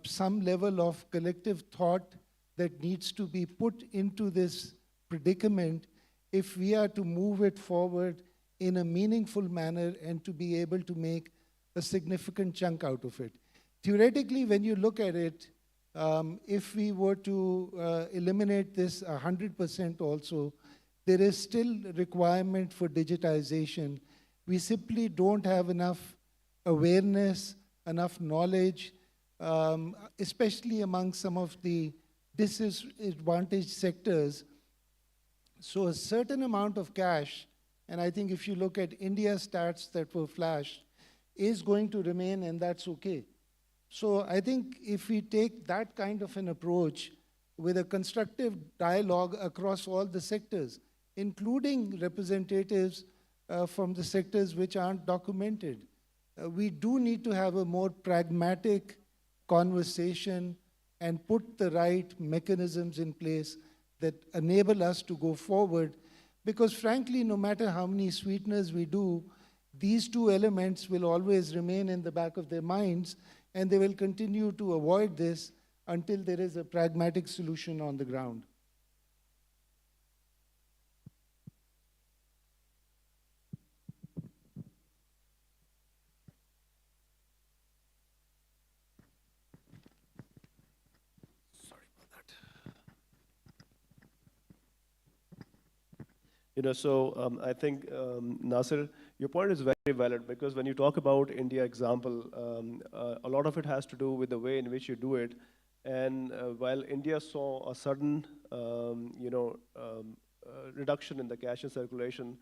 some level of collective thought that needs to be put into this predicament if we are to move it forward in a meaningful manner and to be able to make a significant chunk out of it. Theoretically, when you look at it, if we were to eliminate this 100% also, there is still requirement for digitization. We simply don't have enough awareness, enough knowledge, especially among some of the disadvantaged sectors. So a certain amount of cash, and I think if you look at India's stats that were flashed, is going to remain, and that's okay. So I think if we take that kind of an approach with a constructive dialogue across all the sectors, including representatives from the sectors which aren't documented, we do need to have a more pragmatic conversation and put the right mechanisms in place that enable us to go forward. Because frankly, no matter how many sweeteners we do, these two elements will always remain in the back of their minds, and they will continue to avoid this until there is a pragmatic solution on the ground. I think, Nasir, your point is very valid, because when you talk about India example, a lot of it has to do with the way in which you do it. And while India saw a sudden, reduction in the cash in circulation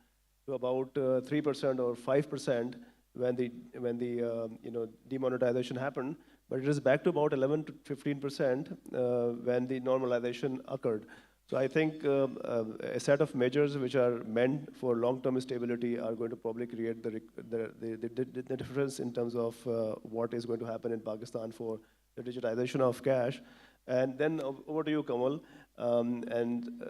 to about 3% or 5% when the demonetization happened, but it is back to about 11 to 15% when the normalization occurred. So I think a set of measures which are meant for long-term stability are going to probably create the difference in terms of what is going to happen in Pakistan for the digitization of cash. And then over to you, Kamal.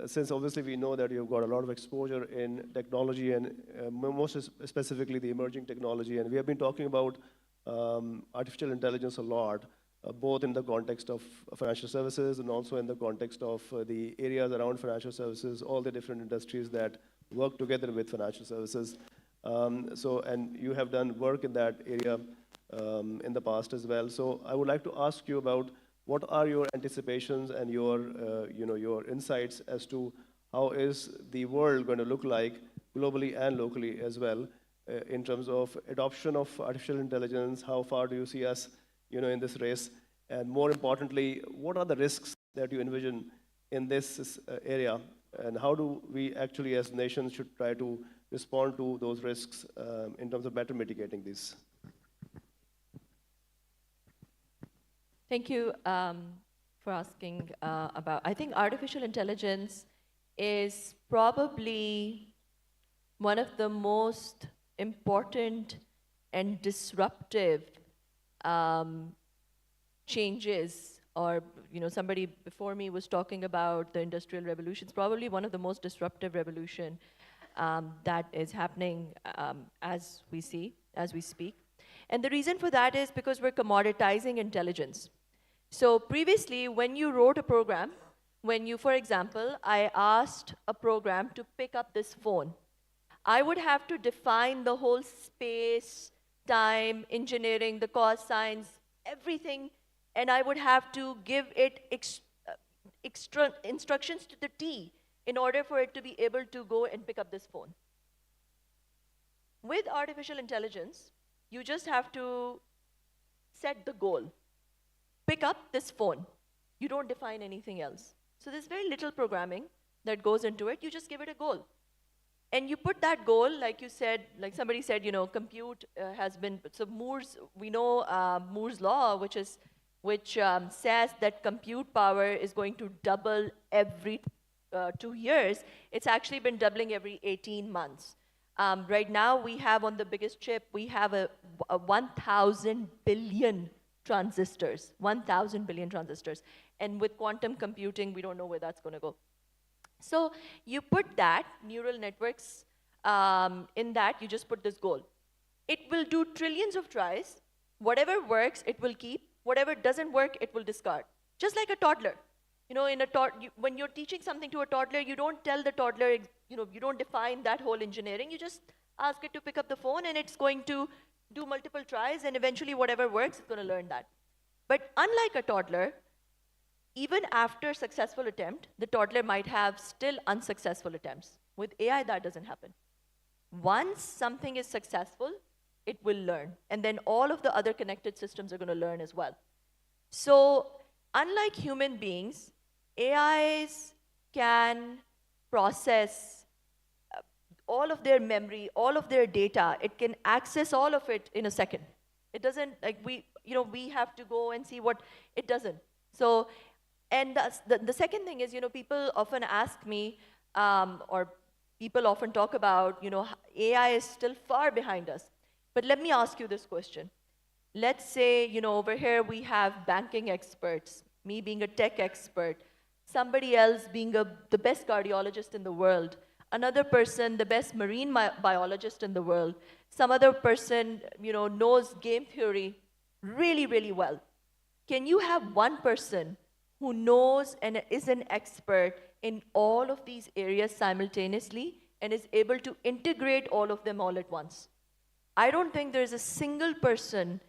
Since obviously we know that you've got a lot of exposure in technology and most specifically the emerging technology, and we have been talking about artificial intelligence a lot. both in the context of financial services and also in the context of the areas around financial services, all the different industries that work together with financial services. And you have done work in that area in the past as well. So I would like to ask you about what are your anticipations and your, your insights as to how is the world going to look like globally and locally as well in terms of adoption of artificial intelligence? How far do you see us, in this race? And more importantly, what are the risks that you envision in this area? And how do we actually as nations should try to respond to those risks in terms of better mitigating these? Thank you for asking about. I think artificial intelligence is probably one of the most important and disruptive changes, or somebody before me was talking about the Industrial Revolution. It's probably one of the most disruptive revolution that is happening as we speak. And the reason for that is because we're commoditizing intelligence. So previously, when you wrote a program, for example, I asked a program to pick up this phone, I would have to define the whole space, time, engineering, the cause signs, everything, and I would have to give it extra instructions to the T in order for it to be able to go and pick up this phone. With artificial intelligence, you just have to set the goal. Pick up this phone. You don't define anything else. So there's very little programming that goes into it. You just give it a goal. And you put that goal, like you said, like somebody said, compute has been, so we know Moore's law, which says that compute power is going to double every 2 years. It's actually been doubling every 18 months. Right now, we have on the biggest chip, we have a 1,000 billion transistors, 1,000 billion transistors. And with quantum computing, we don't know where that's going to go. So you put that, neural networks, in that, you just put this goal. It will do trillions of tries. Whatever works, it will keep. Whatever doesn't work, it will discard. Just like a toddler. When you're teaching something to a toddler, you don't tell the toddler, you don't define that whole engineering. You just ask it to pick up the phone, and it's going to do multiple tries, and eventually whatever works, it's going to learn that. But unlike a toddler, even after successful attempt, the toddler might have still unsuccessful attempts. With AI, that doesn't happen. Once something is successful, it will learn. And then all of the other connected systems are going to learn as well. So unlike human beings, AIs can process all of their memory, all of their data. It can access all of it in a second. It doesn't, like we have to go and see what it doesn't. So, and the second thing is, people often ask me, or people often talk about, AI is still far behind us. But let me ask you this question. Let's say, over here we have banking experts, me being a tech expert, somebody else being the best cardiologist in the world, another person, the best marine biologist in the world, some other person, knows game theory really, really well. Can you have one person who knows and is an expert in all of these areas simultaneously and is able to integrate all of them all at once? I don't think there's a single person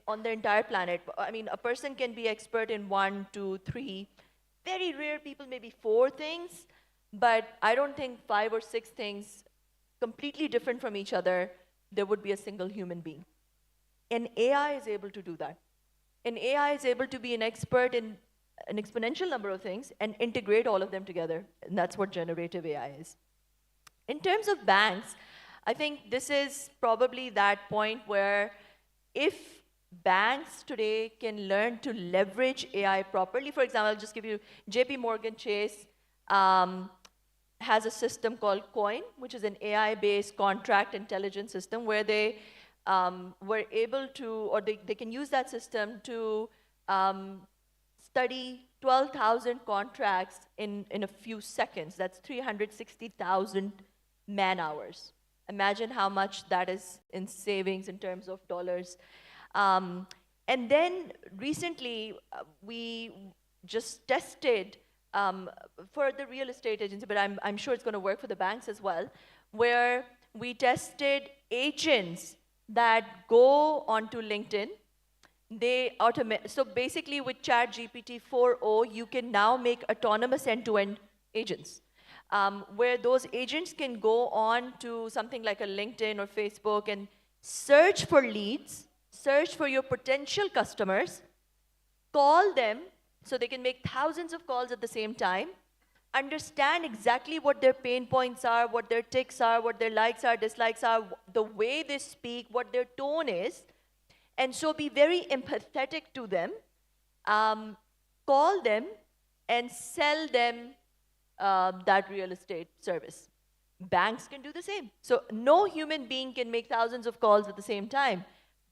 on the entire planet. I mean, a person can be expert in 1, 2, 3, very rare people, maybe 4 things, but I don't think 5 or 6 things completely different from each other, there would be a single human being. And AI is able to do that. And AI is able to be an expert in an exponential number of things and integrate all of them together. And that's what generative AI is. In terms of banks, I think this is probably that point where if banks today can learn to leverage AI properly, for example, I'll just give you, JP Morgan Chase has a system called COIN, which is an AI-based contract intelligence system where they were able to, or they can use that system to study 12,000 contracts in a few seconds. That's 360,000 man-hours. Imagine how much that is in savings in terms of dollars. And then recently, we just tested for the real estate agency, but I'm sure it's going to work for the banks as well, where we tested agents that go onto LinkedIn. They automate. So basically, with ChatGPT 4.0, you can now make autonomous end-to-end agents, where those agents can go on to something like a LinkedIn or Facebook and search for leads, search for your potential customers, call them, so they can make thousands of calls at the same time, understand exactly what their pain points are, what their tics are, what their likes are, dislikes are, the way they speak, what their tone is, and so be very empathetic to them, call them, and sell them that real estate service. Banks can do the same. So no human being can make thousands of calls at the same time,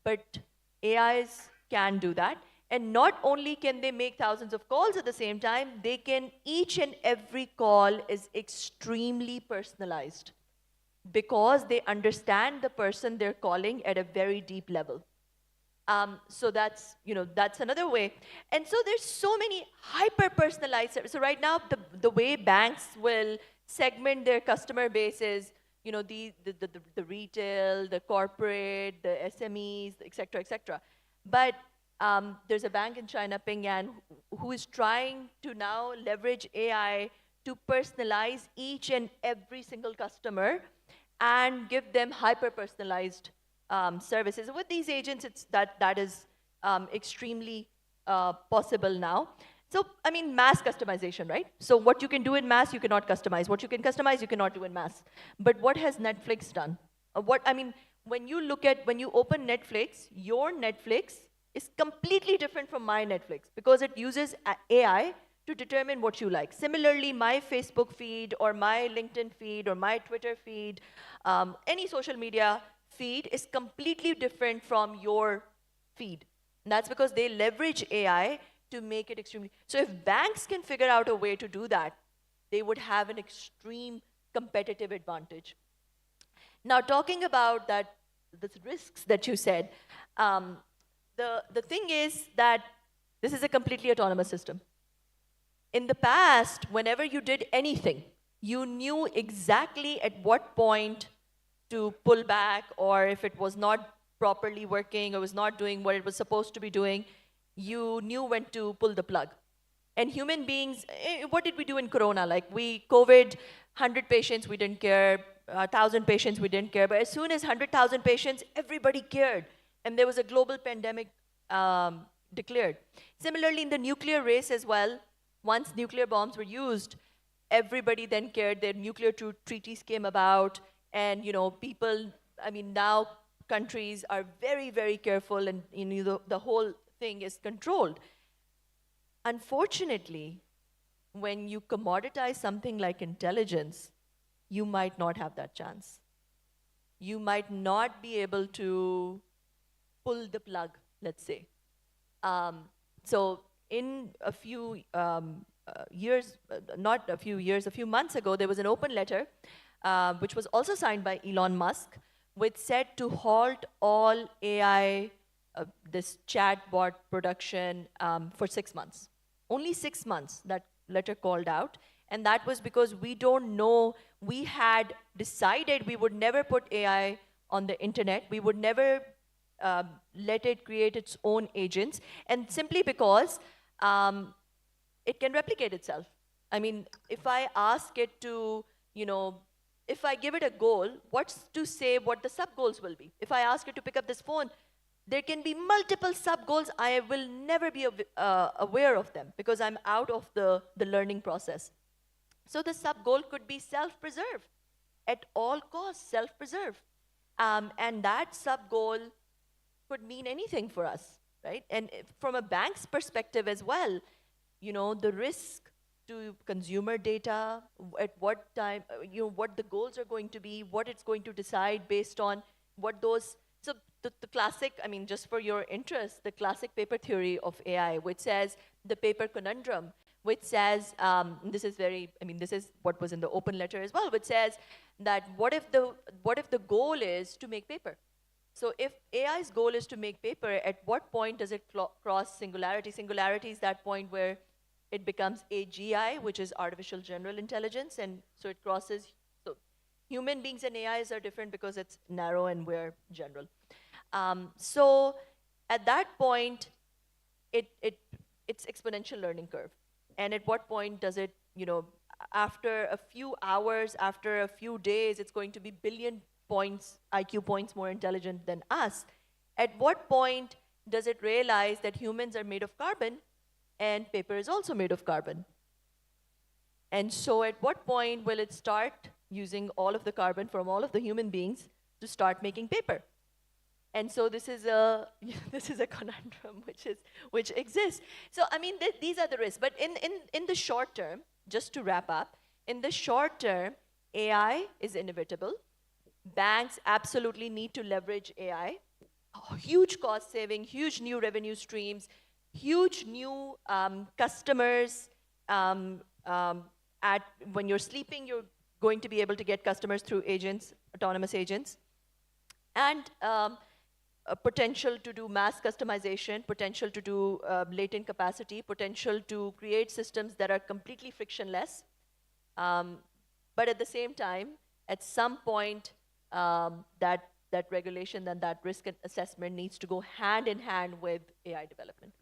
but AIs can do that. And not only can they make thousands of calls at the same time, they can, each and every call is extremely personalized because they understand the person they're calling at a very deep level. So that's, that's another way. And so there's so many hyper-personalized services. So right now, the way banks will segment their customer base is, the retail, the corporate, the SMEs, et cetera, et cetera. But there's a bank in China, Ping An, who is trying to now leverage AI to personalize each and every single customer and give them hyper-personalized services. With these agents, that is extremely possible now. So, I mean, mass customization, right? So what you can do in mass, you cannot customize. What you can customize, you cannot do in mass. But what has Netflix done? When you open Netflix, your Netflix is completely different from my Netflix because it uses AI to determine what you like. Similarly, my Facebook feed or my LinkedIn feed or my Twitter feed, any social media feed is completely different from your feed. And that's because they leverage AI to make it extremely. So if banks can figure out a way to do that, they would have an extreme competitive advantage. Now, talking about the risks that you said, the thing is that this is a completely autonomous system. In the past, whenever you did anything, you knew exactly at what point to pull back, or if it was not properly working or was not doing what it was supposed to be doing, you knew when to pull the plug. And human beings, what did we do in Corona? Like COVID, 100 patients, we didn't care, 1,000 patients, we didn't care. But as soon as 100,000 patients, everybody cared. And there was a global pandemic declared. Similarly, in the nuclear race as well, once nuclear bombs were used, everybody then cared. Their nuclear treaties came about. And people, now countries are very, very careful, and the whole thing is controlled. Unfortunately, when you commoditize something like intelligence, you might not have that chance. You might not be able to pull the plug, let's say. So in a few years, not a few years, a few months ago, there was an open letter which was also signed by Elon Musk, which said to halt all AI, this chatbot production for 6 months. Only 6 months, that letter called out. And that was because we don't know, we had decided we would never put AI on the internet. We would never let it create its own agents. And simply because it can replicate itself. If I ask it to, if I give it a goal, what's to say what the sub-goals will be? If I ask it to pick up this phone, there can be multiple sub-goals. I will never be aware of them because I'm out of the learning process. So the sub-goal could be self-preserve. At all costs, self-preserve. And that sub-goal could mean anything for us, right? And from a bank's perspective as well, the risk to consumer data, at what time, what the goals are going to be, what it's going to decide based on what those, so the classic, just for your interest, the classic paper theory of AI, which says the paper conundrum, which says, this is what was in the open letter as well, which says that what if the goal is to make paper? So if AI's goal is to make paper, at what point does it cross singularity? Singularity is that point where it becomes AGI, which is artificial general intelligence, and so it crosses. So human beings and AIs are different because it's narrow and we're general. So at that point, it's exponential learning curve. And at what point does it, after a few hours, after a few days, it's going to be billion points, IQ points more intelligent than us. At what point does it realize that humans are made of carbon and paper is also made of carbon? And so at what point will it start using all of the carbon from all of the human beings to start making paper? And so this is a conundrum which exists. So I mean, these are the risks. But in the short term, just to wrap up, in the short term, AI is inevitable. Banks absolutely need to leverage AI. Huge cost saving, huge new revenue streams, huge new customers. When you're sleeping, you're going to be able to get customers through agents, autonomous agents. And a potential to do mass customization, potential to do latent capacity, potential to create systems that are completely frictionless. But at the same time, at some point, that regulation and that risk assessment needs to go hand in hand with AI development.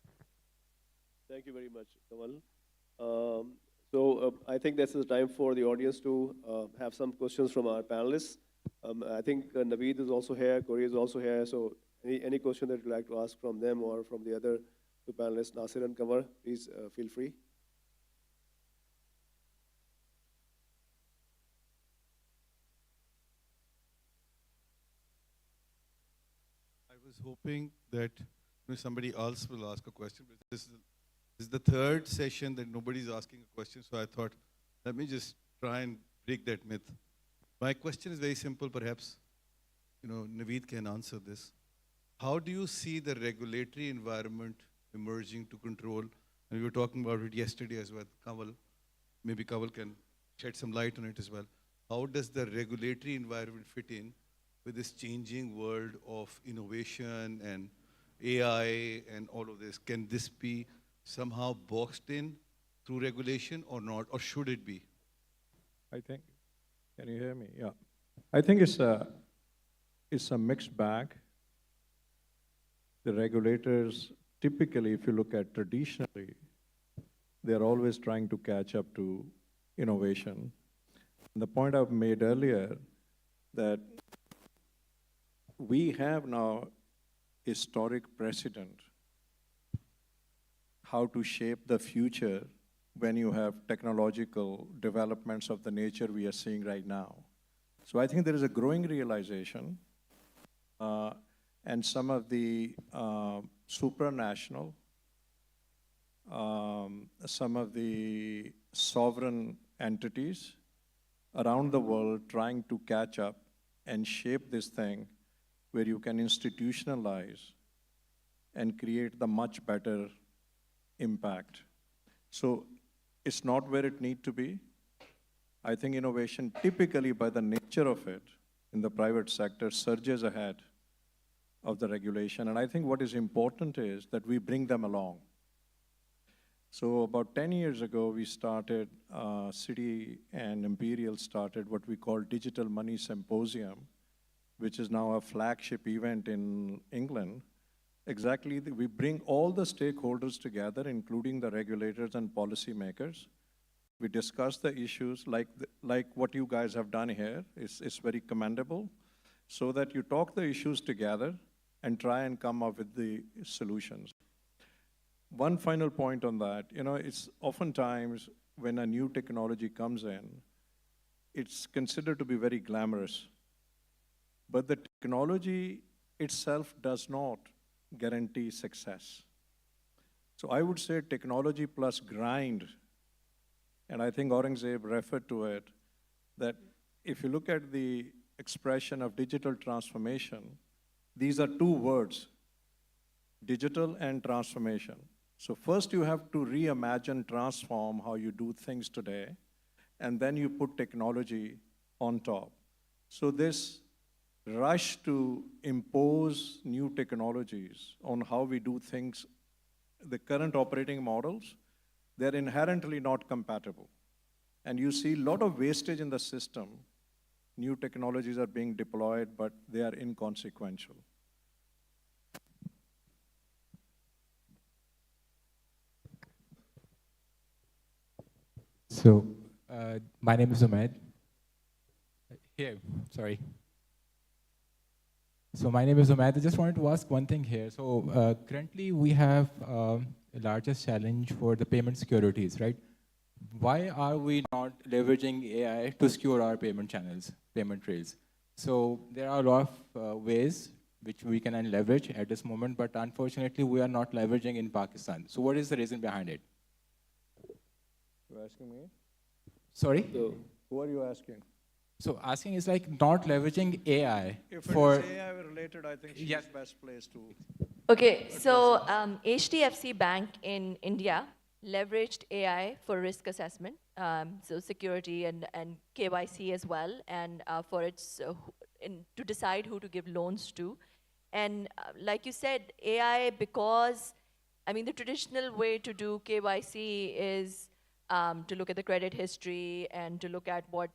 Thank you very much, Kamal. I think this is time for the audience to have some questions from our panelists. I think Naveed is also here, Corey is also here, so any question that you'd like to ask from them or from the other two panelists, Nasir and Kamar, please feel free. I was hoping that somebody else will ask a question, but this is the third session that nobody's asking a question, so I thought, let me just try and break that myth. My question is very simple, perhaps Naveed can answer this. How do you see the regulatory environment emerging to control? And we were talking about it yesterday as well. Maybe Kamal can shed some light on it as well. How does the regulatory environment fit in with this changing world of innovation and AI and all of this? Can this be somehow boxed in through regulation or not, or should it be? I think, can you hear me? Yeah. I think it's a mixed bag. The regulators, typically, if you look at traditionally, they're always trying to catch up to innovation. And the point I've made earlier, that we have now historic precedent how to shape the future when you have technological developments of the nature we are seeing right now. So I think there is a growing realization and some of the supranational, some of the sovereign entities around the world trying to catch up and shape this thing where you can institutionalize and create the much better impact. So it's not where it needs to be. I think innovation, typically by the nature of it, in the private sector, surges ahead of the regulation. And I think what is important is that we bring them along. So about 10 years ago, we started, Citi and Imperial started what we call Digital Money Symposium, which is now a flagship event in England. Exactly, we bring all the stakeholders together, including the regulators and policymakers. We discuss the issues like what you guys have done here. It's very commendable, so that you talk the issues together and try and come up with the solutions. One final point on that, it's oftentimes when a new technology comes in, it's considered to be very glamorous. But the technology itself does not guarantee success. So I would say technology plus grind, and I think Aurangzeb referred to it, that if you look at the expression of digital transformation, these are two words, digital and transformation. So first you have to reimagine, transform how you do things today, and then you put technology on top. So this rush to impose new technologies on how we do things, the current operating models, they're inherently not compatible. And you see a lot of wastage in the system. New technologies are being deployed, but they are inconsequential. So, my name is Ahmed. Here, sorry. So my name is Ahmed. I just wanted to ask one thing here. So currently we have the largest challenge for the payment securities, right? Why are we not leveraging AI to secure our payment channels, payment trails? So there are a lot of ways which we can leverage at this moment, but unfortunately we are not leveraging in Pakistan. So what is the reason behind it? You're asking me? Sorry? So, who are you asking? So asking is like not leveraging AI If for... it is AI related, I think she's best placed to... Okay, so HDFC Bank in India leveraged AI for risk assessment, so security and KYC as well, and for its to decide who to give loans to. And like you said, AI, because, I mean, the traditional way to do KYC is to look at the credit history and to look at what,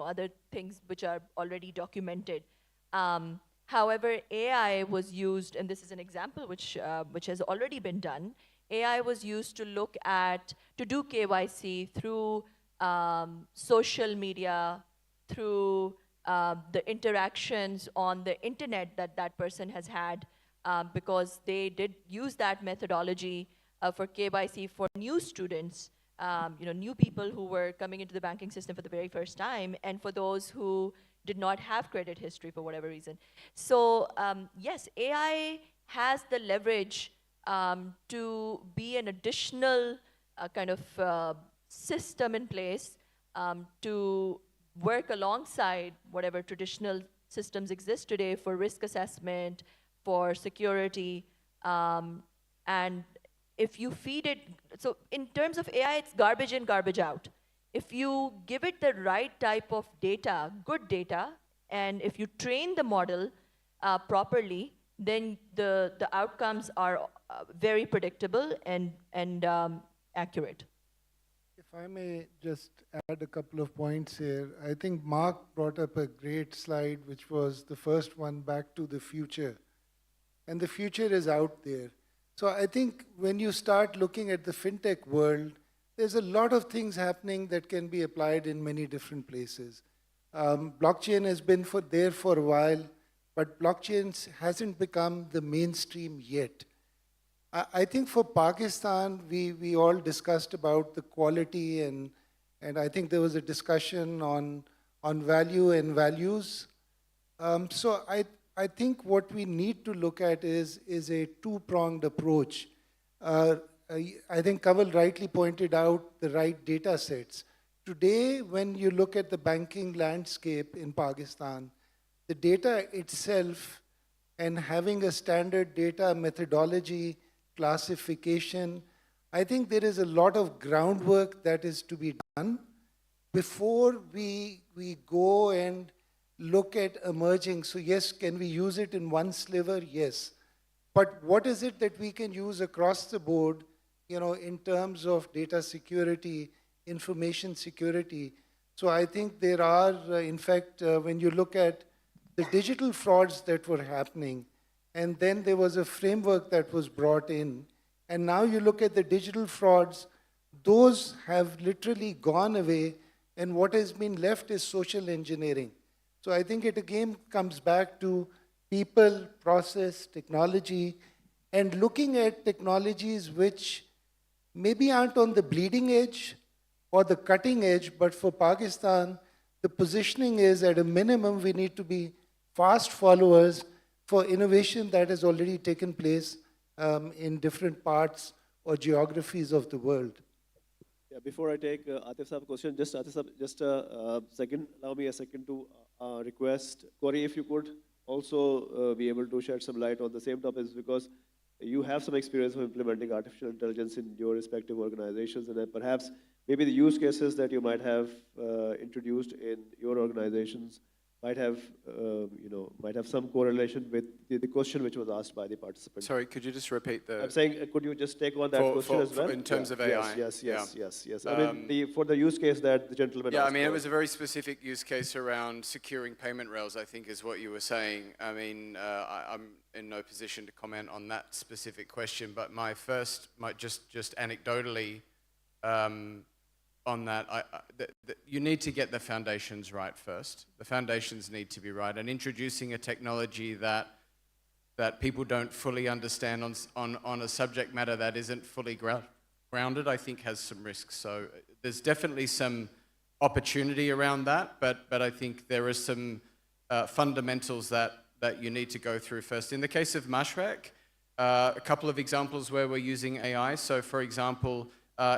other things which are already documented. However, AI was used, and this is an example which has already been done. AI was used to look at, to do KYC through social media, through the interactions on the internet that that person has had, because they did use that methodology for KYC for new students, new people who were coming into the banking system for the very first time, and for those who did not have credit history for whatever reason. So yes, AI has the leverage to be an additional kind of system in place to work alongside whatever traditional systems exist today for risk assessment, for security, and if you feed it, so in terms of AI, it's garbage in, garbage out. If you give it the right type of data, good data, and if you train the model properly, then the outcomes are very predictable and accurate. If I may just add a couple of points here. I think Mark brought up a great slide, which was the first one, back to the future. And the future is out there. So I think when you start looking at the fintech world, there's a lot of things happening that can be applied in many different places. Blockchain has been there for a while, but blockchain hasn't become the mainstream yet. I think for Pakistan, we all discussed about the quality, and I think there was a discussion on value and values. So I think what we need to look at is a two-pronged approach. I think Kaval rightly pointed out the right data sets. Today, when you look at the banking landscape in Pakistan, the data itself and having a standard data methodology, classification, I think there is a lot of groundwork that is to be done before we go and look at emerging. So yes, can we use it in one sliver? Yes. But what is it that we can use across the board, in terms of data security, information security? So I think there are, in fact, when you look at the digital frauds that were happening, and then there was a framework that was brought in, and now you look at the digital frauds, those have literally gone away, and what has been left is social engineering. So I think it again comes back to people, process, technology, and looking at technologies which maybe aren't on the bleeding edge or the cutting edge, but for Pakistan, the positioning is at a minimum we need to be fast followers for innovation that has already taken place in different parts or geographies of the world. Yeah, before I take Atif Saab's question, Atif Saab, just a second, allow me a second to request, Corey, if you could also be able to shed some light on the same topics, because you have some experience of implementing artificial intelligence in your respective organizations, and then perhaps maybe the use cases that you might have introduced in your organizations might have, might have some correlation with the question which was asked by the participant. Sorry, could you just repeat the... I'm saying, could you just take on that question as well? In terms of AI? Yes. I mean, for the use case that the gentleman asked I mean, for. it was a very specific use case around securing payment rails, I think is what you were saying. I mean, I'm in no position to comment on that specific question, but my first, just anecdotally, on that, you need to get the foundations right first. The foundations need to be right, and introducing a technology that people don't fully understand on a subject matter that isn't fully grounded, I think has some risks. So there's definitely some opportunity around that, but I think there are some fundamentals that you need to go through first. In the case of Mashreq, a couple of examples where we're using AI. So for example,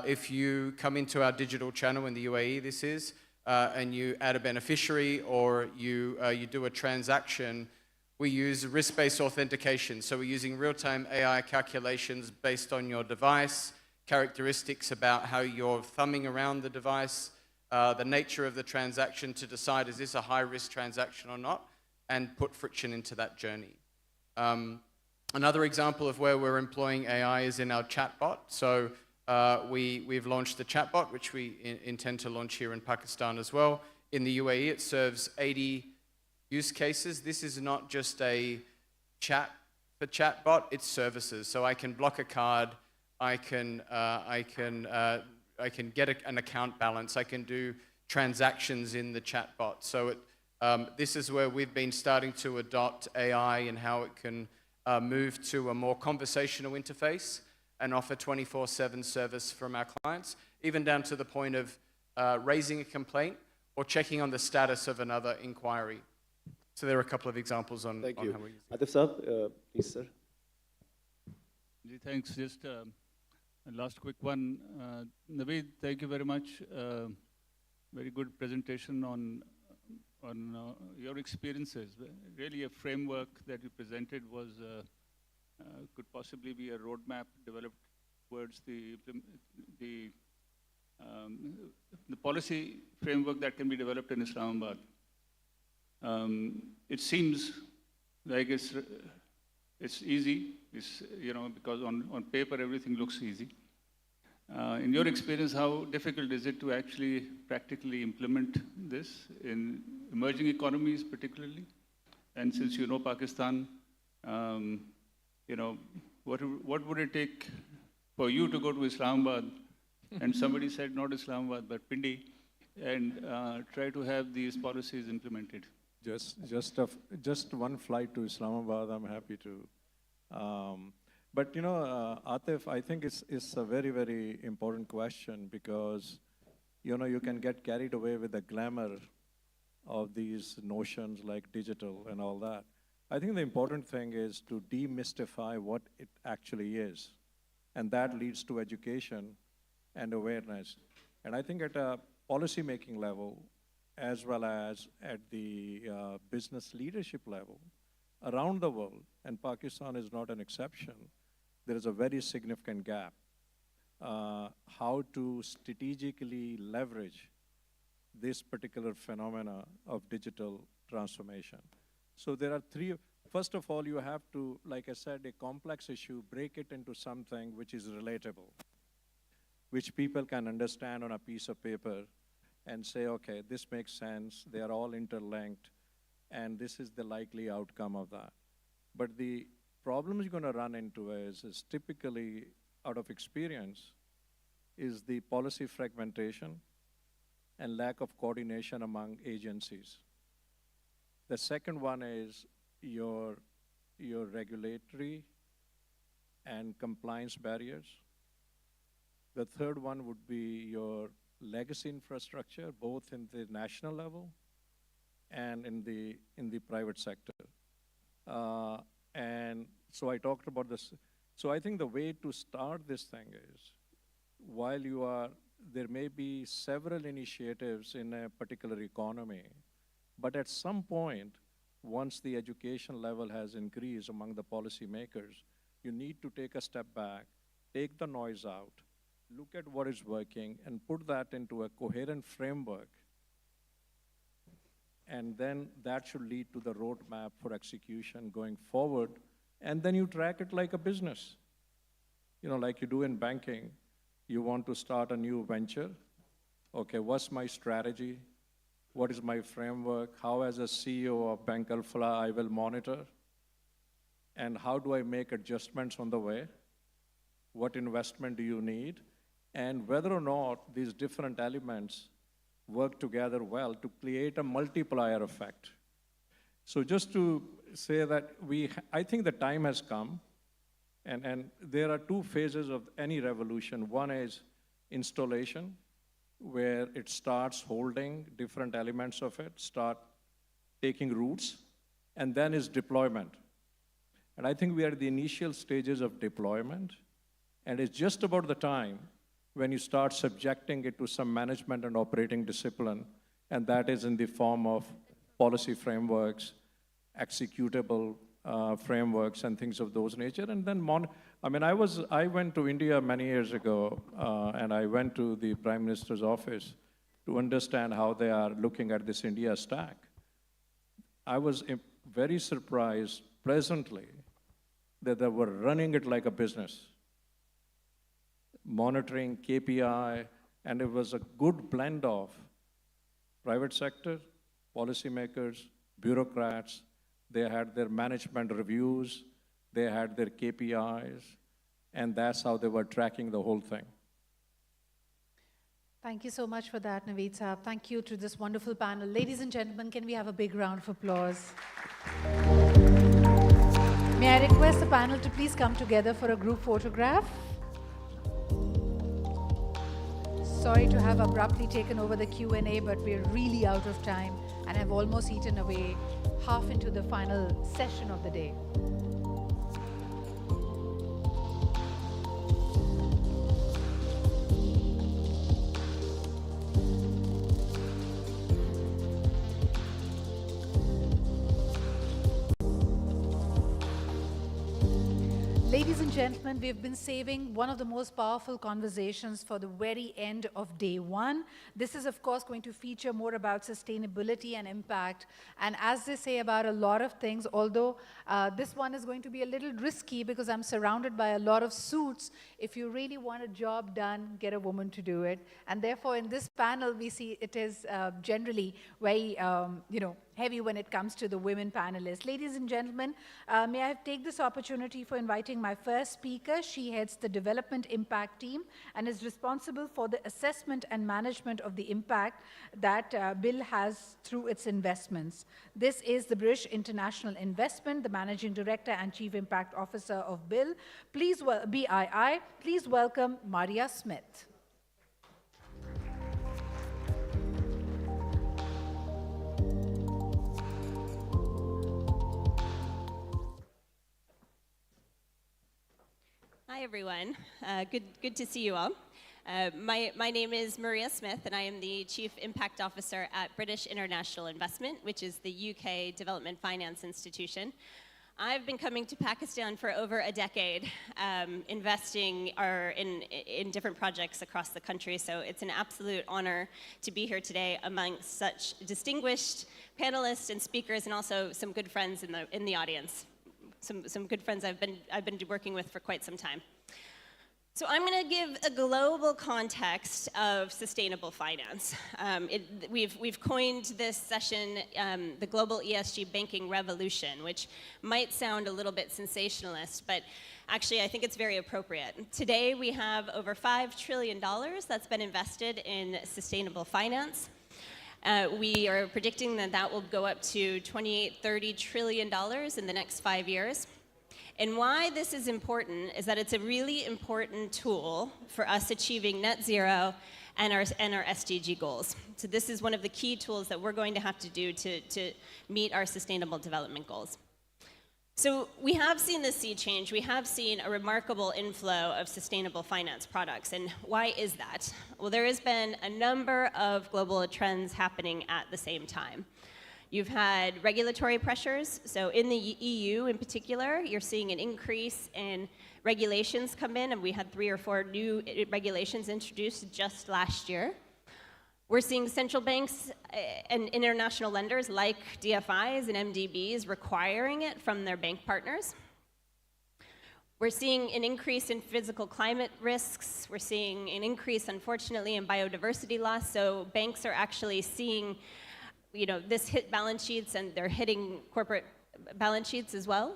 if you come into our digital channel in the UAE, this is, and you add a beneficiary or you do a transaction, we use risk-based authentication. So we're using real-time AI calculations based on your device, characteristics about how you're thumbing around the device, the nature of the transaction to decide is this a high-risk transaction or not, and put friction into that journey. Another example of where we're employing AI is in our chatbot. So we've launched the chatbot, which we intend to launch here in Pakistan as well. In the UAE, it serves 80 use cases. This is not just a chatbot, it's services. So I can block a card, I can get an account balance, I can do transactions in the chatbot. So this is where we've been starting to adopt AI and how it can move to a more conversational interface and offer 24/7 service from our clients, even down to the point of raising a complaint or checking on the status of another inquiry. So there are a couple of examples on how we use it. Atif Saab, please, sir. Thanks. Just a last quick one. Naveed, thank you very much. Very good presentation on your experiences. Really a framework that you presented was could possibly be a roadmap developed towards the policy framework that can be developed in Islamabad. It seems like it's easy, because on paper everything looks easy. In your experience, how difficult is it to actually practically implement this in emerging economies particularly? And since you know Pakistan, what would it take for you to go to Islamabad, and somebody said not Islamabad but Pindi, and try to have these policies implemented? Just one flight to Islamabad, I'm happy to. But Atif, I think it's a very, very important question because, you can get carried away with the glamour of these notions like digital and all that. I think the important thing is to demystify what it actually is. And that leads to education and awareness. And I think at a policy-making level, as well as at the business leadership level, around the world, and Pakistan is not an exception, there is a very significant gap. How to strategically leverage this particular phenomena of digital transformation. So there are three. First of all, you have to, like I said, a complex issue, break it into something which is relatable, which people can understand on a piece of paper and say, okay, this makes sense, they are all interlinked, and this is the likely outcome of that. But the problem you're going to run into is typically, out of experience, is the policy fragmentation and lack of coordination among agencies. The second one is your regulatory and compliance barriers. The third one would be your legacy infrastructure, both in the national level and in the private sector. And so I talked about this. So I think the way to start this thing is, while there may be several initiatives in a particular economy, but at some point, once the education level has increased among the policymakers, you need to take a step back, take the noise out, look at what is working, and put that into a coherent framework And then that should lead to the roadmap for execution going forward. And then you track it like a business. You know, like you do in banking, you want to start a new venture. Okay, what's my strategy? What is my framework? How, as a CEO of Bank Alpha, I will monitor? And how do I make adjustments on the way? What investment do you need? And whether or not these different elements work together well to create a multiplier effect. So just to say that I think the time has come, and there are two phases of any revolution. One is installation, where it starts holding different elements of it, start taking roots, and then is deployment. And I think we are at the initial stages of deployment, and it's just about the time when you start subjecting it to some management and operating discipline, and that is in the form of policy frameworks, executable frameworks, and things of those nature. And then, I went to India many years ago, and I went to the Prime Minister's office to understand how they are looking at this India stack. I was very surprised presently that they were running it like a business, monitoring KPI, and it was a good blend of private sector, policymakers, bureaucrats. They had their management reviews, they had their KPIs, and that's how they were tracking the whole thing. Thank you so much for that, Naveed Saab. Thank you to this wonderful panel. Ladies and gentlemen, can we have a big round of applause? May I request the panel to please come together for a group photograph? Sorry to have abruptly taken over the Q&A, but we're really out of time and have almost eaten away half into the final session of the day. Ladies and gentlemen, we've been saving one of the most powerful conversations for the very end of day one. This is, of course, going to feature more about sustainability and impact. And as they say about a lot of things, although this one is going to be a little risky because I'm surrounded by a lot of suits, if you really want a job done, get a woman to do it. And therefore, in this panel, we see it is generally very, heavy when it comes to the women panelists. Ladies and gentlemen, may I take this opportunity for inviting my first speaker. She heads the Development Impact Team and is responsible for the assessment and management of the impact that BIL has through its investments. This is the British International Investment, the Managing Director and Chief Impact Officer of BIL. BII. Please welcome Maria Smith. Hi, everyone. Good to see you all. My name is Maria Smith, and I am the Chief Impact Officer at British International Investment, which is the UK development finance institution. I've been coming to Pakistan for over a decade, investing in different projects across the country, so it's an absolute honor to be here today amongst such distinguished panelists and speakers, and also some good friends in the audience. Some good friends I've been working with for quite some time. So I'm going to give a global context of sustainable finance. We've coined this session the Global ESG Banking Revolution, which might sound a little bit sensationalist, but actually I think it's very appropriate. Today we have over $5 trillion that's been invested in sustainable finance. We are predicting that will go up to $28–30 trillion in the next 5 years. And why this is important is that it's a really important tool for us achieving net zero and our SDG goals. So this is one of the key tools that we're going to have to do to meet our sustainable development goals. So we have seen this sea change. We have seen a remarkable inflow of sustainable finance products. And why is that? Well, there has been a number of global trends happening at the same time. You've had regulatory pressures. So in the EU in particular, you're seeing an increase in regulations come in, and we had 3 or 4 new regulations introduced just last year. We're seeing central banks and international lenders like DFIs and MDBs requiring it from their bank partners. We're seeing an increase in physical climate risks. We're seeing an increase, unfortunately, in biodiversity loss. So banks are actually seeing, this hit balance sheets, and they're hitting corporate balance sheets as well.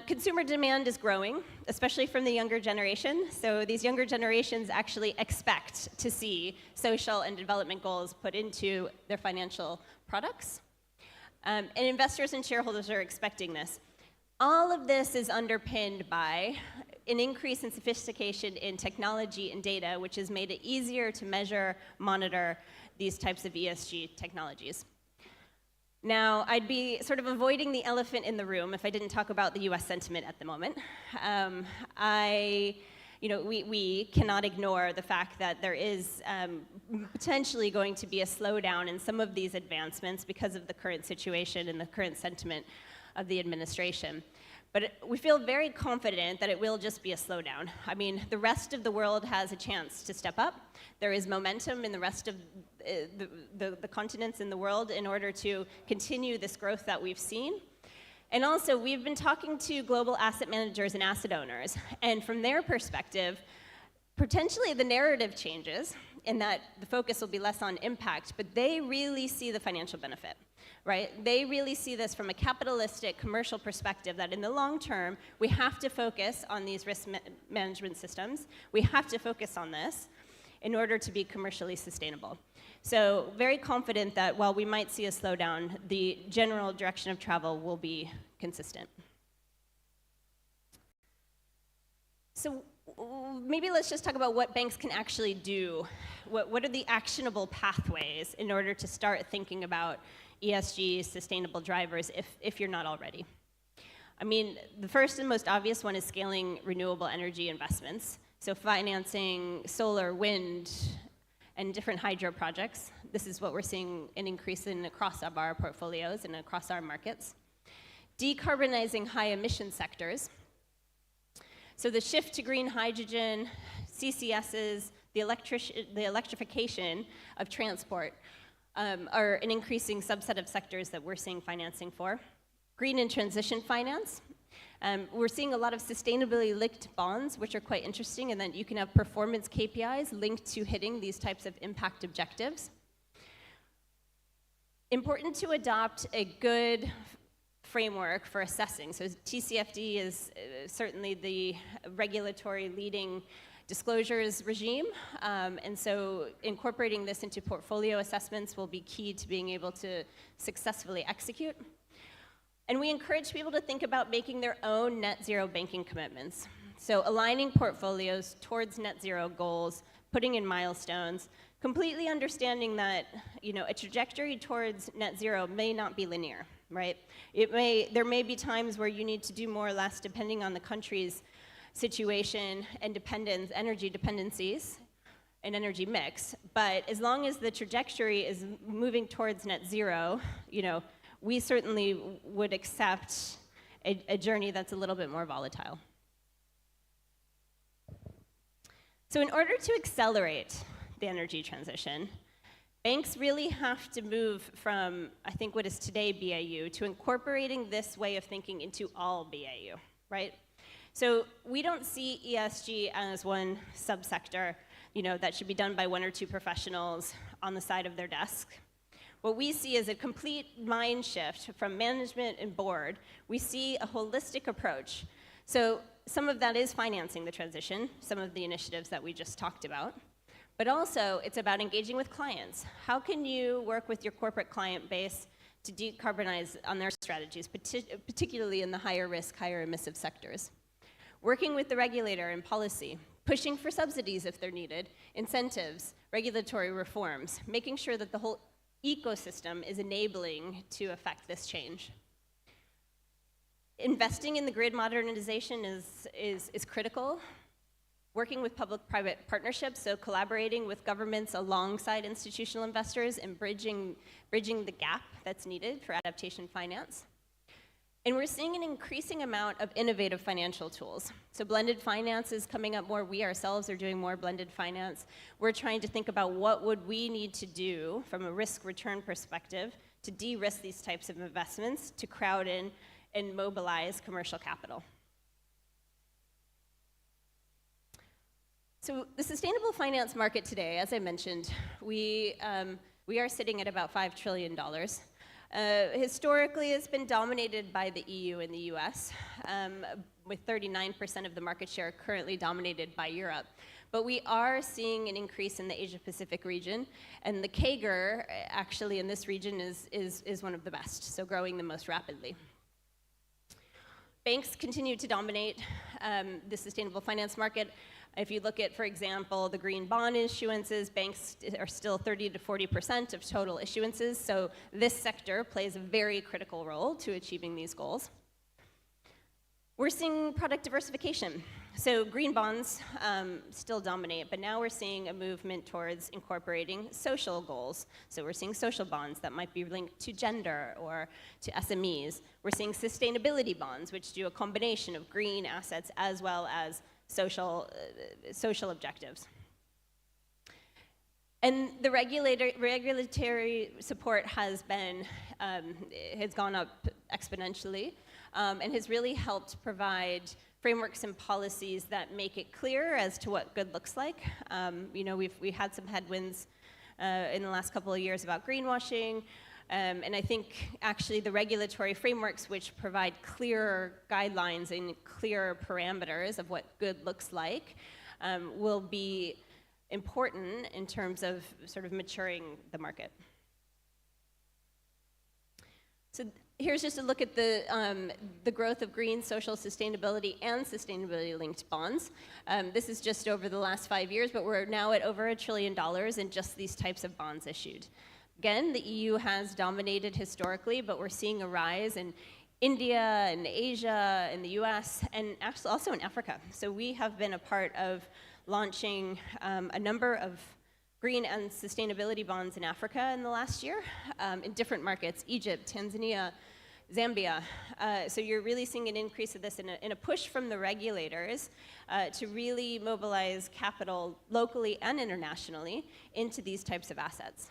Consumer demand is growing, especially from the younger generation. So these younger generations actually expect to see social and development goals put into their financial products. And investors and shareholders are expecting this. All of this is underpinned by an increase in sophistication in technology and data, which has made it easier to measure, monitor these types of ESG technologies. Now, I'd be sort of avoiding the elephant in the room if I didn't talk about the US sentiment at the moment. We cannot ignore the fact that there is potentially going to be a slowdown in some of these advancements because of the current situation and the current sentiment of the administration. But we feel very confident that it will just be a slowdown. I mean, the rest of the world has a chance to step up. There is momentum in the rest of the continents in the world in order to continue this growth that we've seen. And also, we've been talking to global asset managers and asset owners, and from their perspective, potentially the narrative changes in that the focus will be less on impact, but they really see the financial benefit, right? They really see this from a capitalistic commercial perspective, that in the long term, we have to focus on these risk management systems. We have to focus on this in order to be commercially sustainable. So very confident that while we might see a slowdown, the general direction of travel will be consistent. So maybe let's just talk about what banks can actually do. What are the actionable pathways in order to start thinking about ESG sustainable drivers if you're not already? I mean, the first and most obvious one is scaling renewable energy investments. So financing solar, wind, and different hydro projects. This is what we're seeing an increase in across our portfolios and across our markets. Decarbonizing high emission sectors. So the shift to green hydrogen, CCSs, the electrification of transport are an increasing subset of sectors that we're seeing financing for. Green and transition finance. We're seeing a lot of sustainability linked bonds, which are quite interesting, and then you can have performance KPIs linked to hitting these types of impact objectives. Important to adopt a good framework for assessing. So TCFD is certainly the regulatory leading disclosures regime, and so incorporating this into portfolio assessments will be key to being able to successfully execute. And we encourage people to think about making their own net zero banking commitments. So aligning portfolios towards net zero goals, putting in milestones, completely understanding that a trajectory towards net zero may not be linear, right? There may be times where you need to do more or less depending on the country's situation and dependence, energy dependencies and energy mix. But as long as the trajectory is moving towards net zero, we certainly would accept a journey that's a little bit more volatile. So in order to accelerate the energy transition, banks really have to move from, I think, what is today BAU to incorporating this way of thinking into all BAU, right? So we don't see ESG as one subsector, that should be done by one or two professionals on the side of their desk. What we see is a complete mind shift from management and board. We see a holistic approach. So some of that is financing the transition, some of the initiatives that we just talked about. But also, it's about engaging with clients. How can you work with your corporate client base to decarbonize on their strategies, particularly in the higher risk, higher emissive sectors? Working with the regulator and policy, pushing for subsidies if they're needed, incentives, regulatory reforms, making sure that the whole ecosystem is enabling to affect this change. Investing in the grid modernization is critical. Working with public-private partnerships, so collaborating with governments alongside institutional investors and bridging the gap that's needed for adaptation finance. And we're seeing an increasing amount of innovative financial tools. So blended finance is coming up more. We ourselves are doing more blended finance. We're trying to think about what would we need to do from a risk-return perspective to de-risk these types of investments, to crowd in and mobilize commercial capital. So the sustainable finance market today, as I mentioned, we are sitting at about $5 trillion. Historically, it's been dominated by the EU and the US, with 39% of the market share currently dominated by Europe. But we are seeing an increase in the Asia-Pacific region, and the CAGR actually in this region is one of the best, so growing the most rapidly. Banks continue to dominate the sustainable finance market. If you look at, for example, the green bond issuances, banks are still 30 to 40% of total issuances, so this sector plays a very critical role to achieving these goals. We're seeing product diversification. So green bonds still dominate, but now we're seeing a movement towards incorporating social goals. So we're seeing social bonds that might be linked to gender or to SMEs. We're seeing sustainability bonds, which do a combination of green assets as well as social objectives. And the regulatory support has gone up exponentially and has really helped provide frameworks and policies that make it clear as to what good looks like. You know, we had some headwinds in the last couple of years about greenwashing, and I think actually the regulatory frameworks which provide clearer guidelines and clearer parameters of what good looks like will be important in terms of sort of maturing the market. So here's just a look at the growth of green, social, sustainability, and sustainability-linked bonds. This is just over the last 5 years, but we're now at over $1 trillion in just these types of bonds issued. Again, the EU has dominated historically, but we're seeing a rise in India and Asia and the US, and actually also in Africa. So we have been a part of launching a number of green and sustainability bonds in Africa in the last year, in different markets, Egypt, Tanzania, Zambia. So you're really seeing an increase of this in a push from the regulators to really mobilize capital locally and internationally into these types of assets.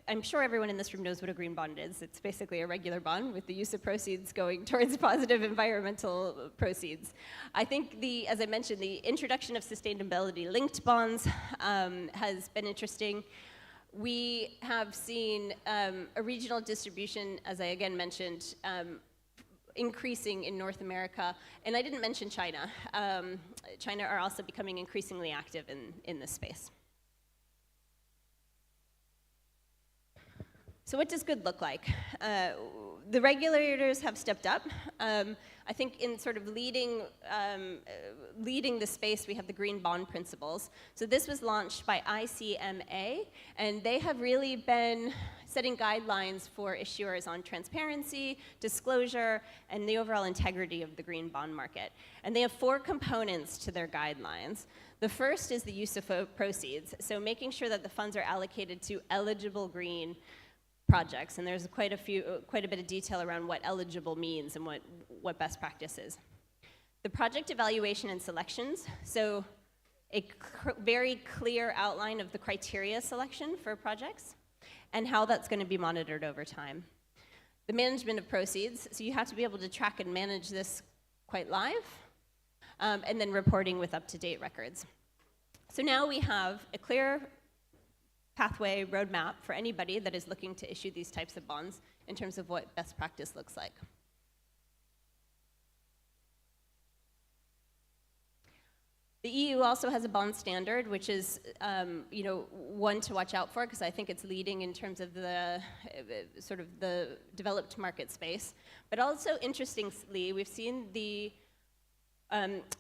I'm sure everyone in this room knows what a green bond is. It's basically a regular bond with the use of proceeds going towards positive environmental proceeds. I think as I mentioned, the introduction of sustainability-linked bonds has been interesting. We have seen a regional distribution, as I again mentioned, increasing in North America. And I didn't mention China. China are also becoming increasingly active in this space. So what does good look like? The regulators have stepped up. I think in sort of leading the space, we have the green bond principles. So this was launched by ICMA, and they have really been setting guidelines for issuers on transparency, disclosure, and the overall integrity of the green bond market. And they have 4 components to their guidelines. The first is the use of proceeds, so making sure that the funds are allocated to eligible green projects, and there's quite a bit of detail around what eligible means and what best practice is. The project evaluation and selections, so a very clear outline of the criteria selection for projects and how that's going to be monitored over time. The management of proceeds, so you have to be able to track and manage this quite live, and then reporting with up-to-date records. So now we have a clear pathway roadmap for anybody that is looking to issue these types of bonds in terms of what best practice looks like. The EU also has a bond standard, which is one to watch out for, because I think it's leading in terms of the sort of the developed market space. But also, interestingly, we've seen the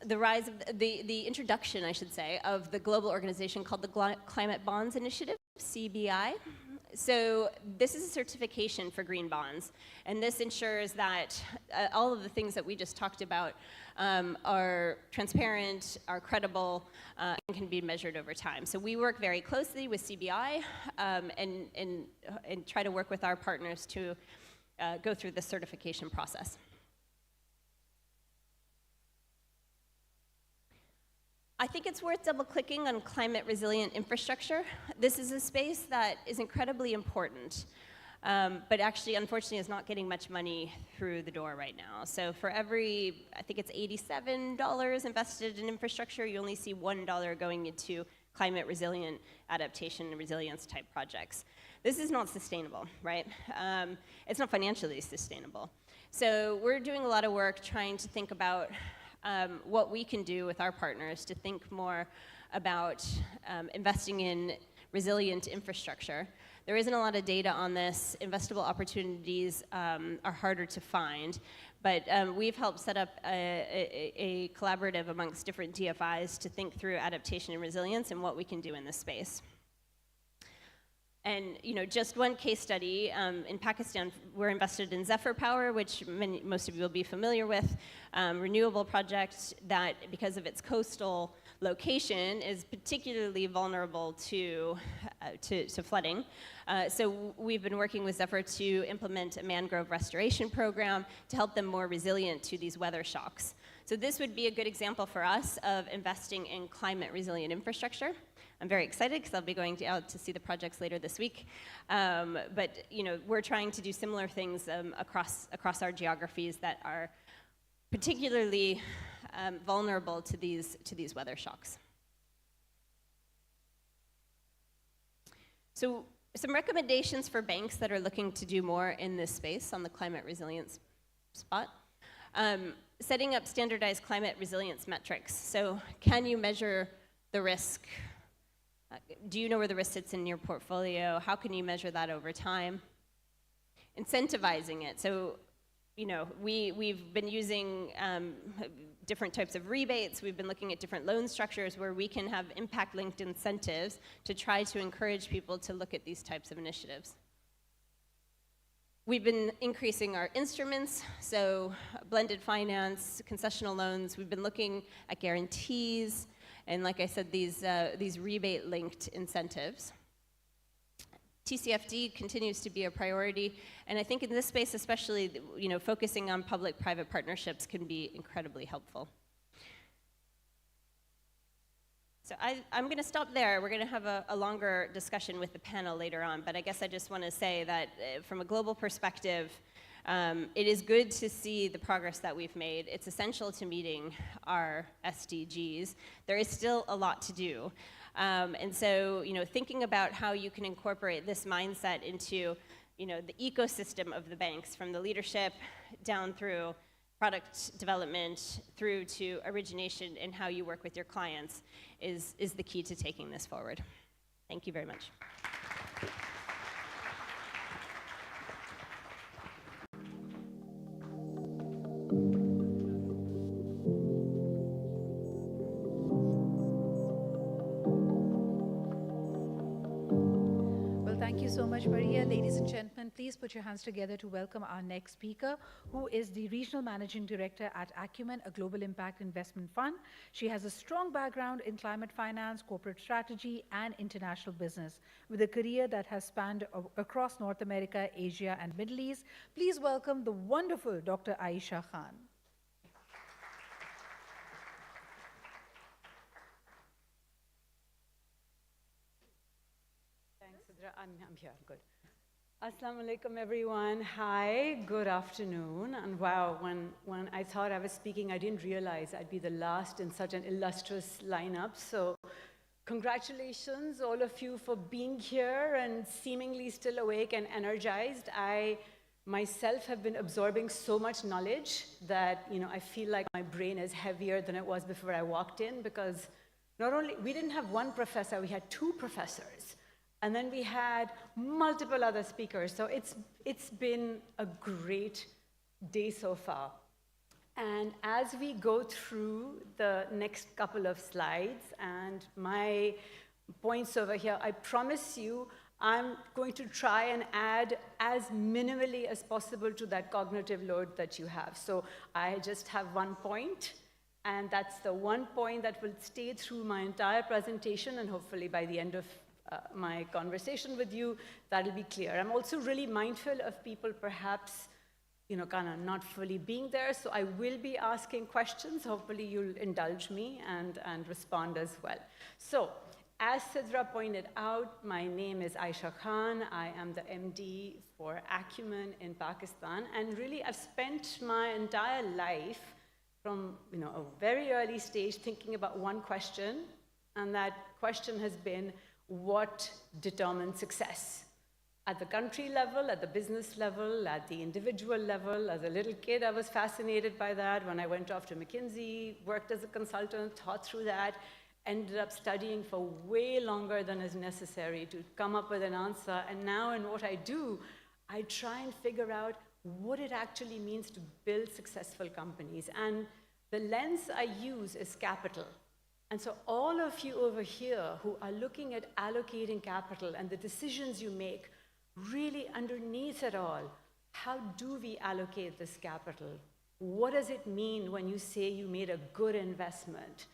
rise of the introduction, I should say, of the global organization called the Climate Bonds Initiative, CBI. So this is a certification for green bonds, and this ensures that all of the things that we just talked about are transparent, are credible, and can be measured over time. So we work very closely with CBI and try to work with our partners to go through the certification process. I think it's worth double-clicking on climate resilient infrastructure. This is a space that is incredibly important, but actually, unfortunately, is not getting much money through the door right now. So for every, I think it's $87 invested in infrastructure, you only see $1 going into climate resilient adaptation and resilience type projects. This is not sustainable, right? It's not financially sustainable. So we're doing a lot of work trying to think about what we can do with our partners to think more about investing in resilient infrastructure. There isn't a lot of data on this. Investable opportunities are harder to find, but we've helped set up a collaborative amongst different DFIs to think through adaptation and resilience and what we can do in this space. And just one case study, in Pakistan, we're invested in Zephyr Power, which most of you will be familiar with, renewable project that, because of its coastal location, is particularly vulnerable to flooding. So we've been working with Zephyr to implement a mangrove restoration program to help them more resilient to these weather shocks. So this would be a good example for us of investing in climate resilient infrastructure. I'm very excited because I'll be going out to see the projects later this week. But we're trying to do similar things across our geographies that are particularly vulnerable to these weather shocks. So some recommendations for banks that are looking to do more in this space on the climate resilience spot. Setting up standardized climate resilience metrics. So can you measure the risk? Do you know where the risk sits in your portfolio? How can you measure that over time? Incentivizing it. So, we've been using different types of rebates. We've been looking at different loan structures where we can have impact-linked incentives to try to encourage people to look at these types of initiatives. We've been increasing our instruments, so blended finance, concessional loans. We've been looking at guarantees, and like I said, these rebate-linked incentives. TCFD continues to be a priority, and I think in this space especially, focusing on public-private partnerships can be incredibly helpful. So I'm going to stop there. We're going to have a longer discussion with the panel later on, but I guess I just want to say that from a global perspective, it is good to see the progress that we've made. It's essential to meeting our SDGs. There is still a lot to do. And so, thinking about how you can incorporate this mindset into, the ecosystem of the banks, from the leadership down through product development through to origination and how you work with your clients is the key to taking this forward. Thank you very much. Thank you so much, Maria. Ladies and gentlemen, please put your hands together to welcome our next speaker, who is the Regional Managing Director at Acumen, a global impact investment fund. She has a strong background in climate finance, corporate strategy, and international business, with a career that has spanned across North America, Asia, and Middle East. Please welcome the wonderful Dr. Aisha Khan. I'm here, good. Assalamu alaikum, everyone. Hi, good afternoon. And wow, when I thought I was speaking, I didn't realize I'd be the last in such an illustrious lineup. So congratulations, all of you, for being here and seemingly still awake and energized. I myself have been absorbing so much knowledge that, I feel like my brain is heavier than it was before I walked in, because not only, we didn't have one professor, we had two professors. And then we had multiple other speakers. So it's been a great day so far. And as we go through the next couple of slides and my points over here, I promise you, I'm going to try and add as minimally as possible to that cognitive load that you have. So I just have one point, and that's the one point that will stay through my entire presentation, and hopefully by the end of my conversation with you, that'll be clear. I'm also really mindful of people perhaps kind of not fully being there, so I will be asking questions. Hopefully you'll indulge me and respond as well. So, as Sidra pointed out, my name is Aisha Khan. I am the MD for Acumen in Pakistan, and really I've spent my entire life from a very early stage thinking about one question, and that question has been, what determines success? At the country level, at the business level, at the individual level. As a little kid, I was fascinated by that. When I went off to McKinsey, worked as a consultant, thought through that, ended up studying for way longer than is necessary to come up with an answer. And now in what I do, I try and figure out what it actually means to build successful companies. And the lens I use is capital. And so all of you over here who are looking at allocating capital and the decisions you make, really underneath it all, how do we allocate this capital? What does it mean when you say you made a good investment?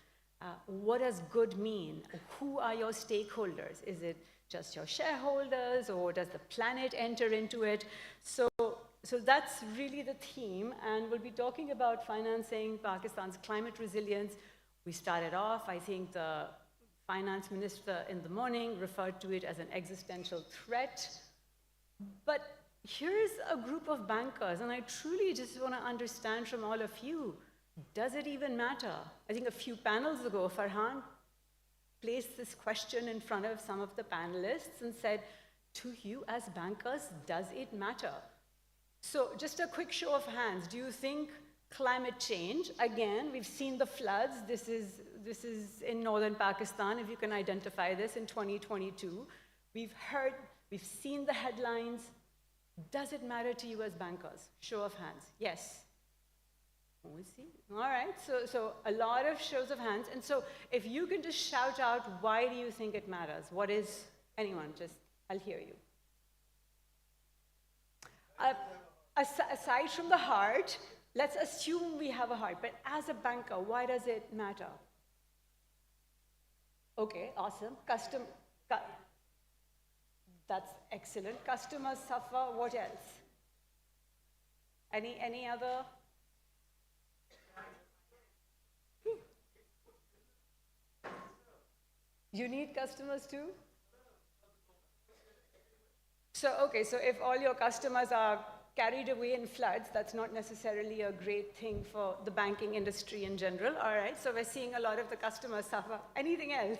What does good mean? Who are your stakeholders? Is it just your shareholders, or does the planet enter into it? So that's really the theme, and we'll be talking about financing Pakistan's climate resilience. We started off, I think the finance minister in the morning referred to it as an existential threat. But here's a group of bankers, and I truly just want to understand from all of you, does it even matter? I think a few panels ago, Farhan placed this question in front of some of the panelists and said, to you as bankers, does it matter? So just a quick show of hands. Do you think climate change, again, we've seen the floods. This is in northern Pakistan, if you can identify this, in 2022. We've seen the headlines. Does it matter to you as bankers? Show of hands. Yes. We'll see. All right, so a lot of shows of hands. And so if you can just shout out, why do you think it matters? What is, anyone, just, I'll hear you. Aside from the heart, let's assume we have a heart, but as a banker, why does it matter? Okay, awesome. That's excellent. Customers suffer, what else? Any other? You need customers too? So, okay, so if all your customers are carried away in floods, that's not necessarily a great thing for the banking industry in general. All right, so we're seeing a lot of the customers suffer. Anything else?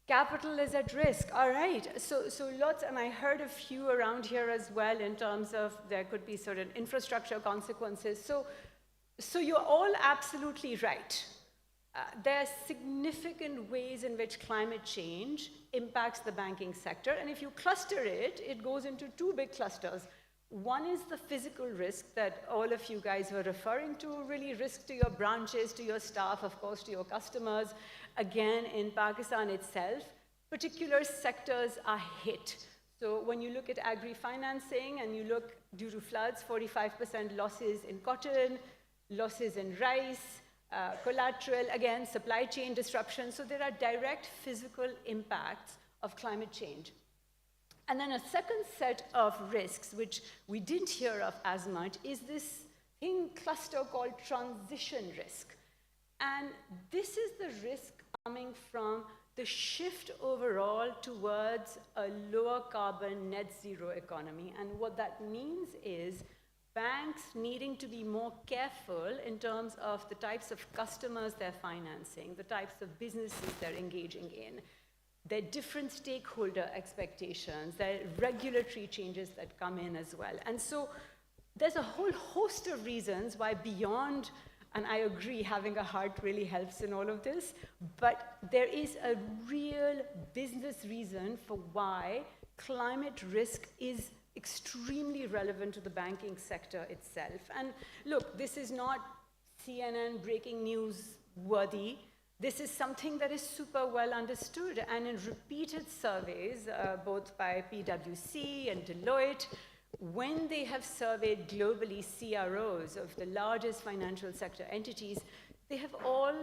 Capital is at risk. All right, so lots, and I heard a few around here as well in terms of there could be certain infrastructure consequences. So you're all absolutely right. There are significant ways in which climate change impacts the banking sector, and if you cluster it, it goes into two big clusters. One is the physical risk that all of you guys were referring to, really risk to your branches, to your staff, of course, to your customers. Again, in Pakistan itself, particular sectors are hit. So when you look at agri-financing and you look, due to floods, 45% losses in cotton, losses in rice, collateral, again, supply chain disruption. So there are direct physical impacts of climate change. And then a second set of risks, which we didn't hear of as much, is this cluster called transition risk. And this is the risk coming from the shift overall towards a lower carbon net zero economy. And what that means is banks needing to be more careful in terms of the types of customers they're financing, the types of businesses they're engaging in, their different stakeholder expectations, their regulatory changes that come in as well. And so there's a whole host of reasons why beyond, and I agree, having a heart really helps in all of this, but there is a real business reason for why climate risk is extremely relevant to the banking sector itself. And look, this is not CNN breaking news worthy. This is something that is super well understood, and in repeated surveys, both by PwC and Deloitte, when they have surveyed globally CROs of the largest financial sector entities, they have all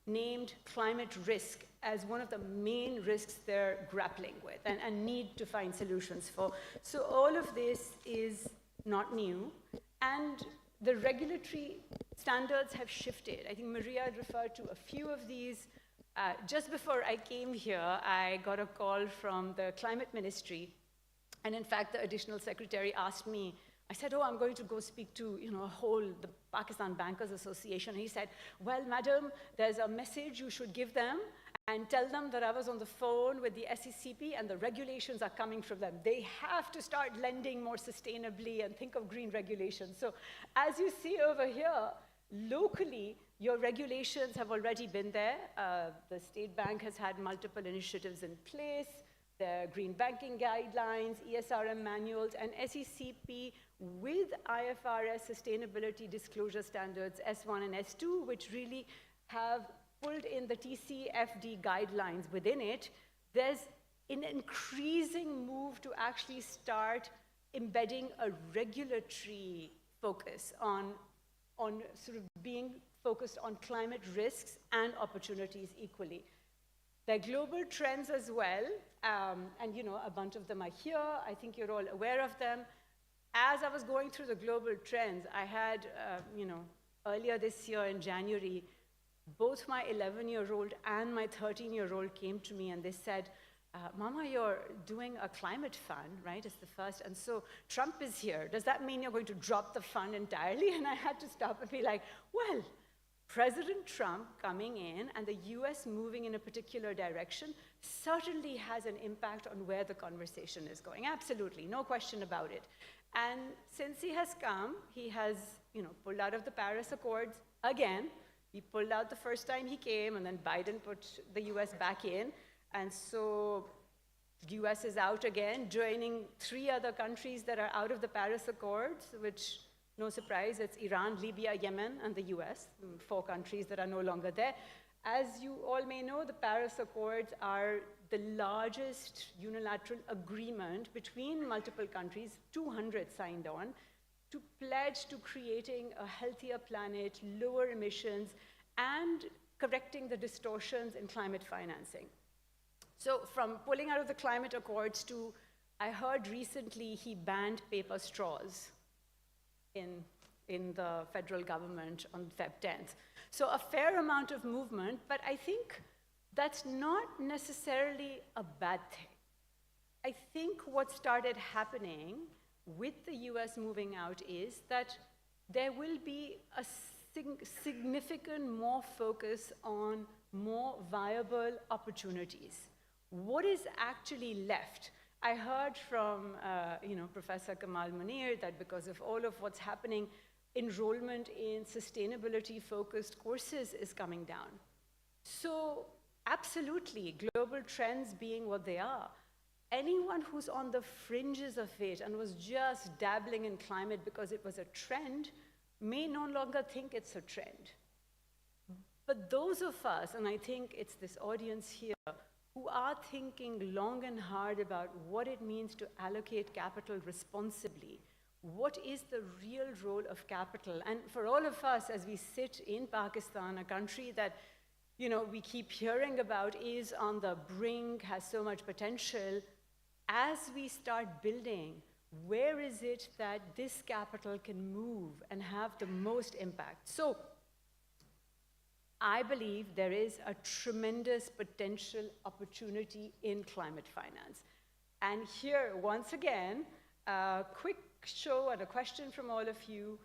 named climate risk as one of the main risks they're grappling with and need to find solutions for. So all of this is not new, and the regulatory standards have shifted. I think Maria referred to a few of these. Just before I came here, I got a call from the Climate Ministry, and in fact, the additional secretary asked me, I said, oh, I'm going to go speak to the Pakistan Bankers Association. And he said, well, madam, there's a message you should give them and tell them that I was on the phone with the SECP and the regulations are coming from them. They have to start lending more sustainably and think of green regulations. So as you see over here, locally, your regulations have already been there. The State Bank has had multiple initiatives in place. The green banking guidelines, ESRM manuals, and SECP with IFRS sustainability disclosure standards S1 and S2, which really have pulled in the TCFD guidelines within it. There's an increasing move to actually start embedding a regulatory focus on sort of being focused on climate risks and opportunities equally. There are global trends as well, and a bunch of them are here. I think you're all aware of them. As I was going through the global trends, I had, earlier this year in January, both my 11-year-old and my 13-year-old came to me and they said, Mama, you're doing a climate fund, right? It's the first. And so Trump is here. Does that mean you're going to drop the fund entirely? And I had to stop and be like, well, President Trump coming in and the US moving in a particular direction certainly has an impact on where the conversation is going. Absolutely, no question about it. And since he has come, he has pulled out of the Paris Accords again. He pulled out the first time he came, and then Biden put the US back in. And so the US is out again, joining 3 other countries that are out of the Paris Accords, which, no surprise, it's Iran, Libya, Yemen, and the US, 4 countries that are no longer there. As you all may know, the Paris Accords are the largest unilateral agreement between multiple countries, 200 signed on, to pledge to creating a healthier planet, lower emissions, and correcting the distortions in climate financing. So from pulling out of the climate accords to, I heard recently he banned paper straws in the federal government on Feb 10th. So a fair amount of movement, but I think that's not necessarily a bad thing. I think what started happening with the US moving out is that there will be a significant more focus on more viable opportunities. What is actually left? I heard from Professor Kamal Munir that because of all of what's happening, enrollment in sustainability-focused courses is coming down. So absolutely, global trends being what they are, anyone who's on the fringes of it and was just dabbling in climate because it was a trend may no longer think it's a trend. But those of us, and I think it's this audience here, who are thinking long and hard about what it means to allocate capital responsibly, what is the real role of capital? And for all of us, as we sit in Pakistan, a country that we keep hearing about is on the brink, has so much potential, as we start building, where is it that this capital can move and have the most impact? So I believe there is a tremendous potential opportunity in climate finance. And here, once again, a quick show and a question from all of you.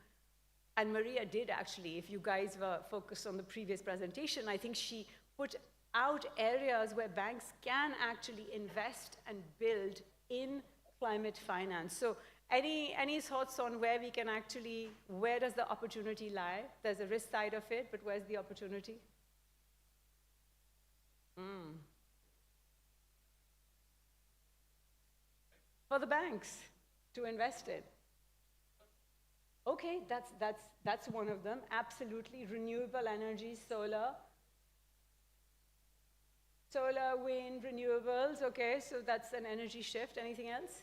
And Maria did actually, if you guys were focused on the previous presentation, I think she put out areas where banks can actually invest and build in climate finance. So any thoughts on where we can actually, where does the opportunity lie? There's a risk side of it, but where's the opportunity? For the banks to invest in. Okay, that's one of them. Absolutely, renewable energy, solar. Solar, wind, renewables, okay, so that's an energy shift. Anything else?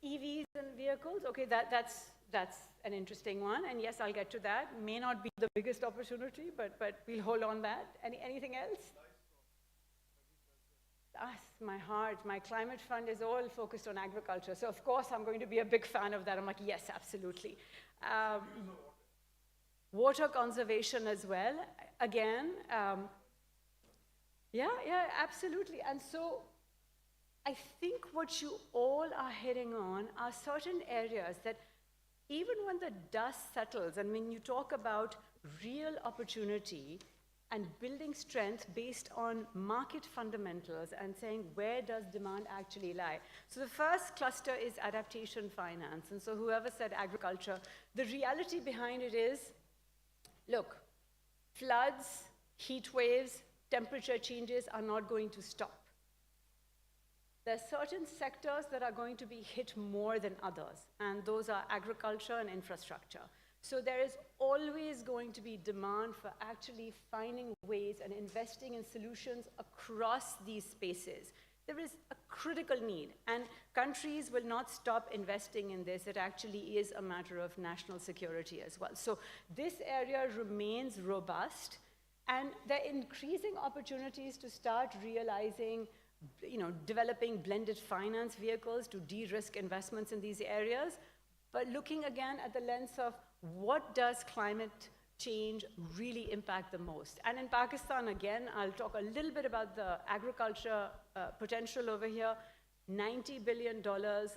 EVs and vehicles, okay, that's an interesting one, and yes, I'll get to that. May not be the biggest opportunity, but we'll hold on that. Anything else? My heart, my climate fund is all focused on agriculture, so of course I'm going to be a big fan of that. I'm like, yes, absolutely. Water conservation as well, again. Yeah, absolutely. And so I think what you all are hitting on are certain areas that even when the dust settles, and when you talk about real opportunity and building strength based on market fundamentals and saying where does demand actually lie. So the first cluster is adaptation finance. And so whoever said agriculture, the reality behind it is, look, floods, heat waves, temperature changes are not going to stop. There are certain sectors that are going to be hit more than others, and those are agriculture and infrastructure. So there is always going to be demand for actually finding ways and investing in solutions across these spaces. There is a critical need, and countries will not stop investing in this. It actually is a matter of national security as well. So this area remains robust, and there are increasing opportunities to start realizing, developing blended finance vehicles to de-risk investments in these areas, but looking again at the lens of what does climate change really impact the most. And in Pakistan, again, I'll talk a little bit about the agriculture potential over here. $90 billion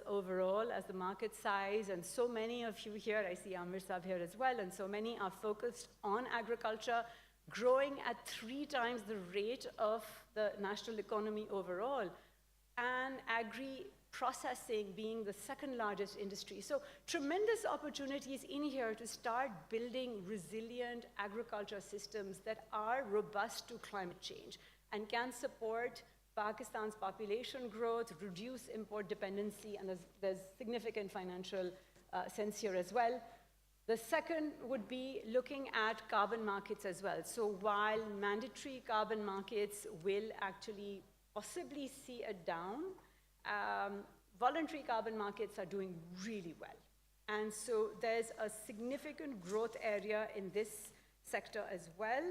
overall as the market size, and so many of you here, I see Amir Saab here as well, and so many are focused on agriculture, growing at 3 times the rate of the national economy overall, and agri-processing being the second largest industry. So tremendous opportunities in here to start building resilient agriculture systems that are robust to climate change and can support Pakistan's population growth, reduce import dependency, and there's significant financial sense here as well. The second would be looking at carbon markets as well. So while mandatory carbon markets will actually possibly see a down, voluntary carbon markets are doing really well. And so there's a significant growth area in this sector as well.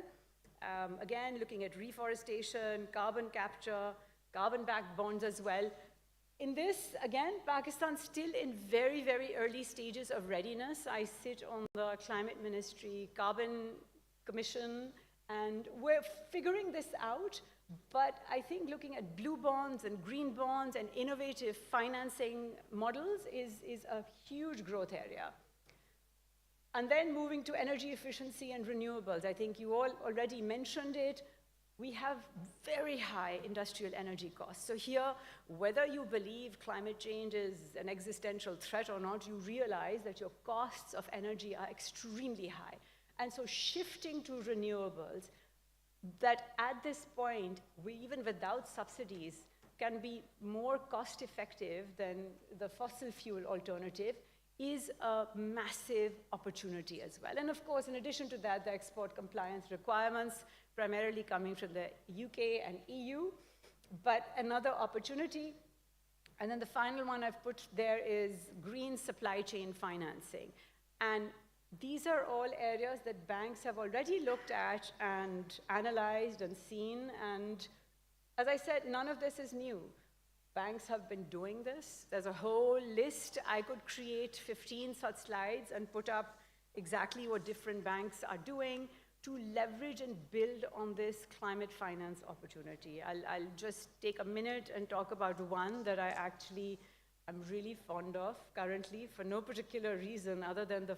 Again, looking at reforestation, carbon capture, carbon-backed bonds as well. In this, again, Pakistan's still in very, very early stages of readiness. I sit on the Climate Ministry Carbon Commission, and we're figuring this out. But I think looking at blue bonds and green bonds and innovative financing models is a huge growth area. And then moving to energy efficiency and renewables. I think you all already mentioned it. We have very high industrial energy costs. So here, whether you believe climate change is an existential threat or not, you realize that your costs of energy are extremely high. And so shifting to renewables that at this point, even without subsidies, can be more cost effective than the fossil fuel alternative is a massive opportunity as well. And of course, in addition to that, the export compliance requirements, primarily coming from the UK and EU, but another opportunity. And then the final one I've put there is green supply chain financing. And these are all areas that banks have already looked at and analyzed and seen. And as I said, none of this is new. Banks have been doing this. There's a whole list. I could create 15 such slides and put up exactly what different banks are doing to leverage and build on this climate finance opportunity. I'll just take a minute and talk about one that I actually am really fond of currently for no particular reason other than the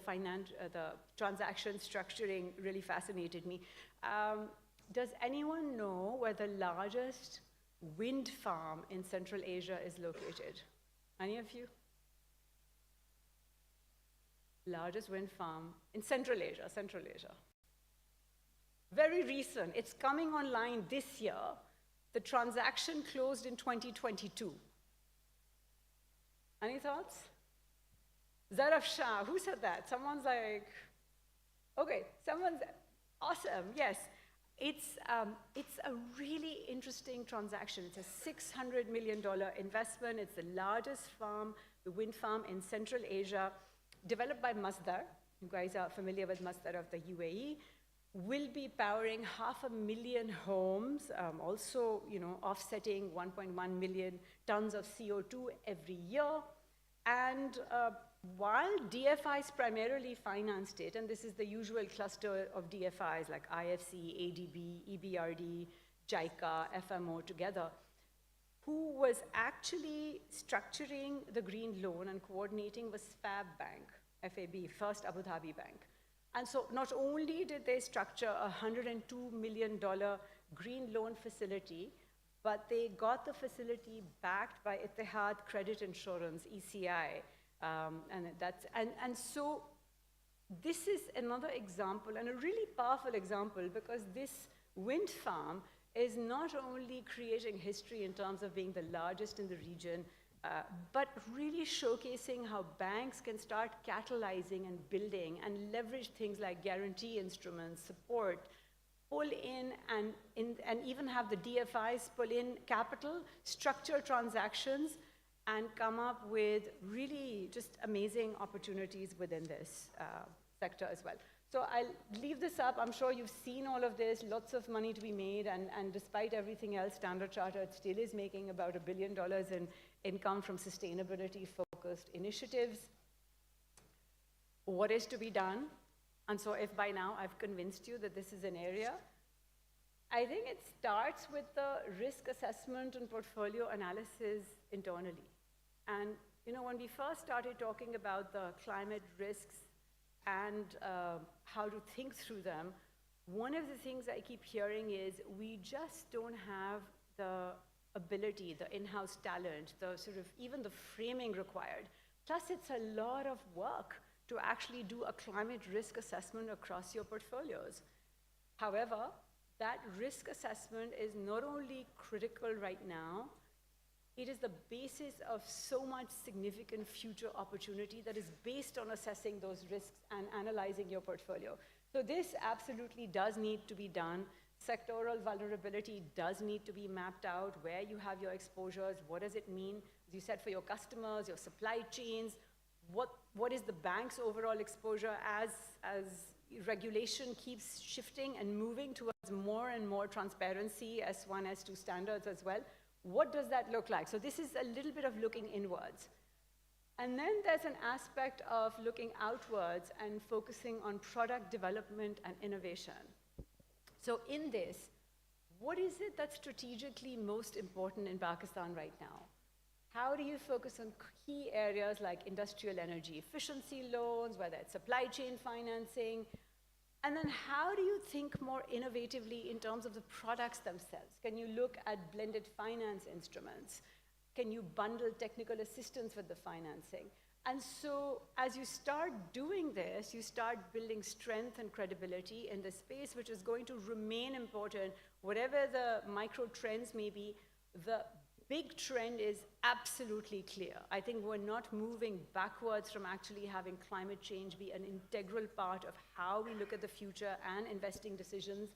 transaction structuring really fascinated me. Does anyone know where the largest wind farm in Central Asia is located? Any of you? Largest wind farm in Central Asia, Central Asia. Very recent, it's coming online this year. The transaction closed in 2022. Any thoughts? Zaraf Shah, who said that? Someone's like, Okay, someone's awesome. Yes, it's a really interesting transaction. It's a $600 million investment. It's the largest farm, the wind farm in Central Asia, developed by Masdar. You guys are familiar with Masdar of the UAE. Will be powering 500,000 homes, also, offsetting 1.1 million tons of CO2 every year. And while DFIs primarily financed it, and this is the usual cluster of DFIs like IFC, ADB, EBRD, JICA, FMO together, who was actually structuring the green loan and coordinating was FAB, First Abu Dhabi Bank. And so not only did they structure a $102 million green loan facility, but they got the facility backed by Etihad Credit Insurance, ECI. And so this is another example, and a really powerful example, because this wind farm is not only creating history in terms of being the largest in the region, but really showcasing how banks can start catalyzing and building and leverage things like guarantee instruments, support, pull in and even have the DFIs pull in capital, structure transactions, and come up with really just amazing opportunities within this sector as well. So I'll leave this up. I'm sure you've seen all of this, lots of money to be made, and despite everything else, Standard Chartered still is making about $1 billion in income from sustainability-focused initiatives. What is to be done? And so if by now I've convinced you that this is an area, I think it starts with the risk assessment and portfolio analysis internally. And when we first started talking about the climate risks and how to think through them, one of the things I keep hearing is we just don't have the ability, the in-house talent, the sort of even the framing required. Plus, it's a lot of work to actually do a climate risk assessment across your portfolios. However, that risk assessment is not only critical right now, it is the basis of so much significant future opportunity that is based on assessing those risks and analyzing your portfolio. So this absolutely does need to be done. Sectoral vulnerability does need to be mapped out, where you have your exposures, what does it mean, as you said, for your customers, your supply chains, what is the bank's overall exposure as regulation keeps shifting and moving towards more and more transparency, S1, S2 standards as well. What does that look like? So this is a little bit of looking inwards. And then there's an aspect of looking outwards and focusing on product development and innovation. So in this, what is it that's strategically most important in Pakistan right now? How do you focus on key areas like industrial energy efficiency loans, whether it's supply chain financing? And then how do you think more innovatively in terms of the products themselves? Can you look at blended finance instruments? Can you bundle technical assistance with the financing? And so as you start doing this, you start building strength and credibility in the space, which is going to remain important. Whatever the micro trends may be, the big trend is absolutely clear. I think we're not moving backwards from actually having climate change be an integral part of how we look at the future and investing decisions.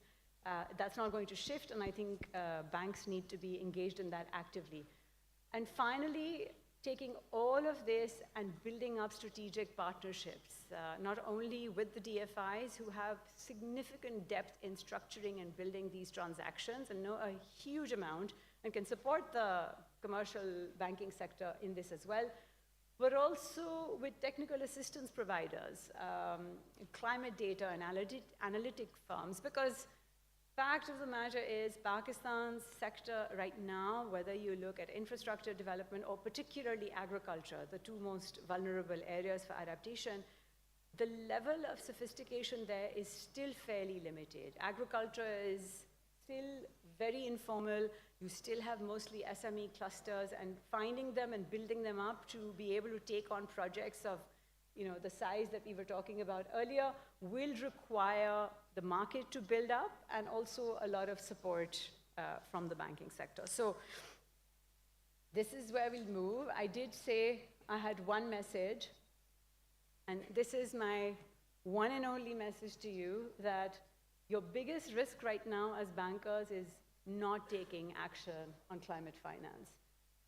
That's not going to shift, and I think banks need to be engaged in that actively. And finally, taking all of this and building up strategic partnerships, not only with the DFIs who have significant depth in structuring and building these transactions and know a huge amount and can support the commercial banking sector in this as well, but also with technical assistance providers, climate data and analytic firms, because fact of the matter is Pakistan's sector right now, whether you look at infrastructure development or particularly agriculture, the two most vulnerable areas for adaptation, the level of sophistication there is still fairly limited. Agriculture is still very informal. You still have mostly SME clusters, and finding them and building them up to be able to take on projects of the size that we were talking about earlier will require the market to build up and also a lot of support from the banking sector. So this is where we'll move. I did say I had one message, and this is my one and only message to you that your biggest risk right now as bankers is not taking action on climate finance.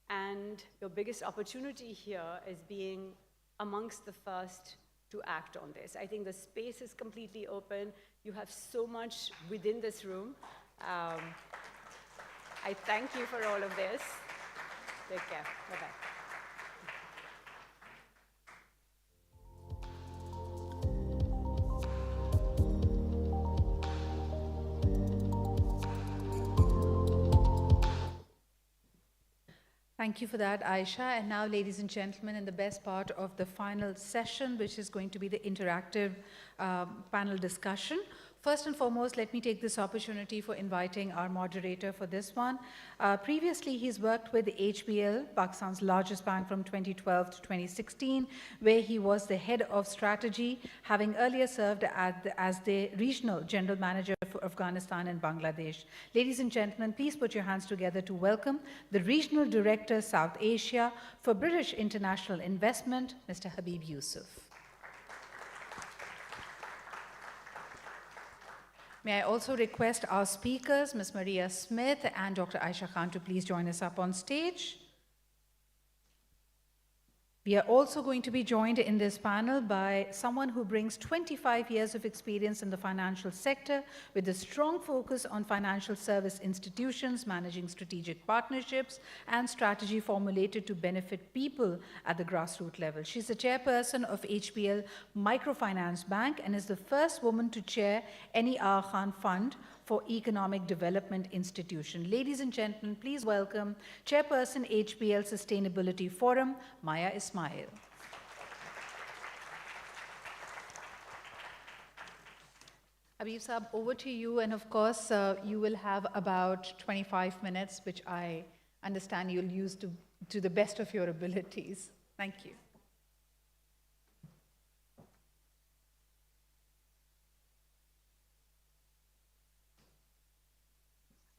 And your biggest opportunity here is being amongst the first to act on this. I think the space is completely open. You have so much within this room. I thank you for all of this. Take care. Bye-bye. Thank you for that, Aisha. And now, ladies and gentlemen, in the best part of the final session, which is going to be the interactive panel discussion. First and foremost, let me take this opportunity for inviting our moderator for this one. Previously, he's worked with HBL, Pakistan's largest bank, from 2012 to 2016, where he was the head of strategy, having earlier served as the regional general manager for Afghanistan and Bangladesh. Ladies and gentlemen, please put your hands together to welcome the regional director, South Asia, for British International Investment, Mr. Habib Yusuf. May I also request our speakers, Ms. Maria Smith and Dr. Aisha Khan, to please join us up on stage. We are also going to be joined in this panel by someone who brings 25 years of experience in the financial sector with a strong focus on financial service institutions, managing strategic partnerships and strategy formulated to benefit people at the grassroots level. She's the chairperson of HBL Microfinance Bank and is the first woman to chair any Aga Khan Fund for Economic Development Institution. Ladies and gentlemen, please welcome Chairperson HBL Sustainability Forum, Maya Ismail. Habib Saab, over to you, and of course, you will have about 25 minutes, which I understand you'll use to the best of your abilities. Thank you.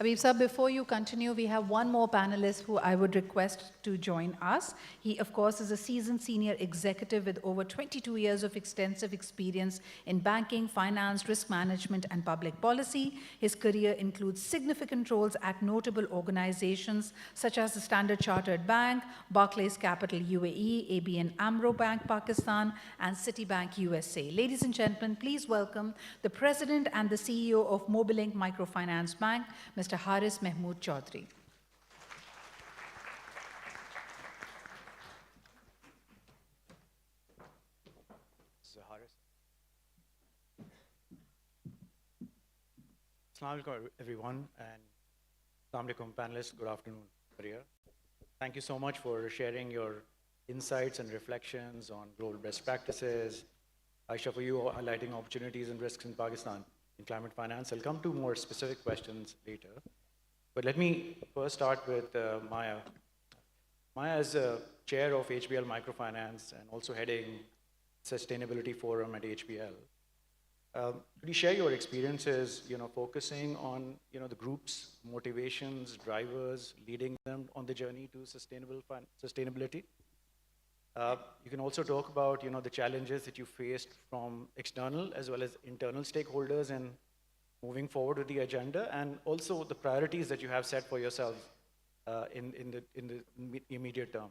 Habib Saab, before you continue, we have one more panelist who I would request to join us. He, of course, is a seasoned senior executive with over 22 years of extensive experience in banking, finance, risk management, and public policy. His career includes significant roles at notable organizations such as the Standard Chartered Bank, Barclays Capital UAE, ABN AMRO Bank Pakistan, and Citibank USA. Ladies and gentlemen, please welcome the President and the CEO of Mobilink Microfinance Bank, Mr. Haris Mahmood Chaudhry. Assalamu alaikum, everyone, and assalamu alaikum, panelists. Good afternoon, Maria. Thank you so much for sharing your insights and reflections on global best practices. Aisha, for you, highlighting opportunities and risks in Pakistan in climate finance. I'll come to more specific questions later. But let me first start with Maya. Maya is a chair of HBL Microfinance and also heading Sustainability Forum at HBL. Could you share your experiences, focusing on, the group's motivations, drivers, leading them on the journey to sustainability? You can also talk about, the challenges that you faced from external as well as internal stakeholders in moving forward with the agenda, and also the priorities that you have set for yourself in the immediate term.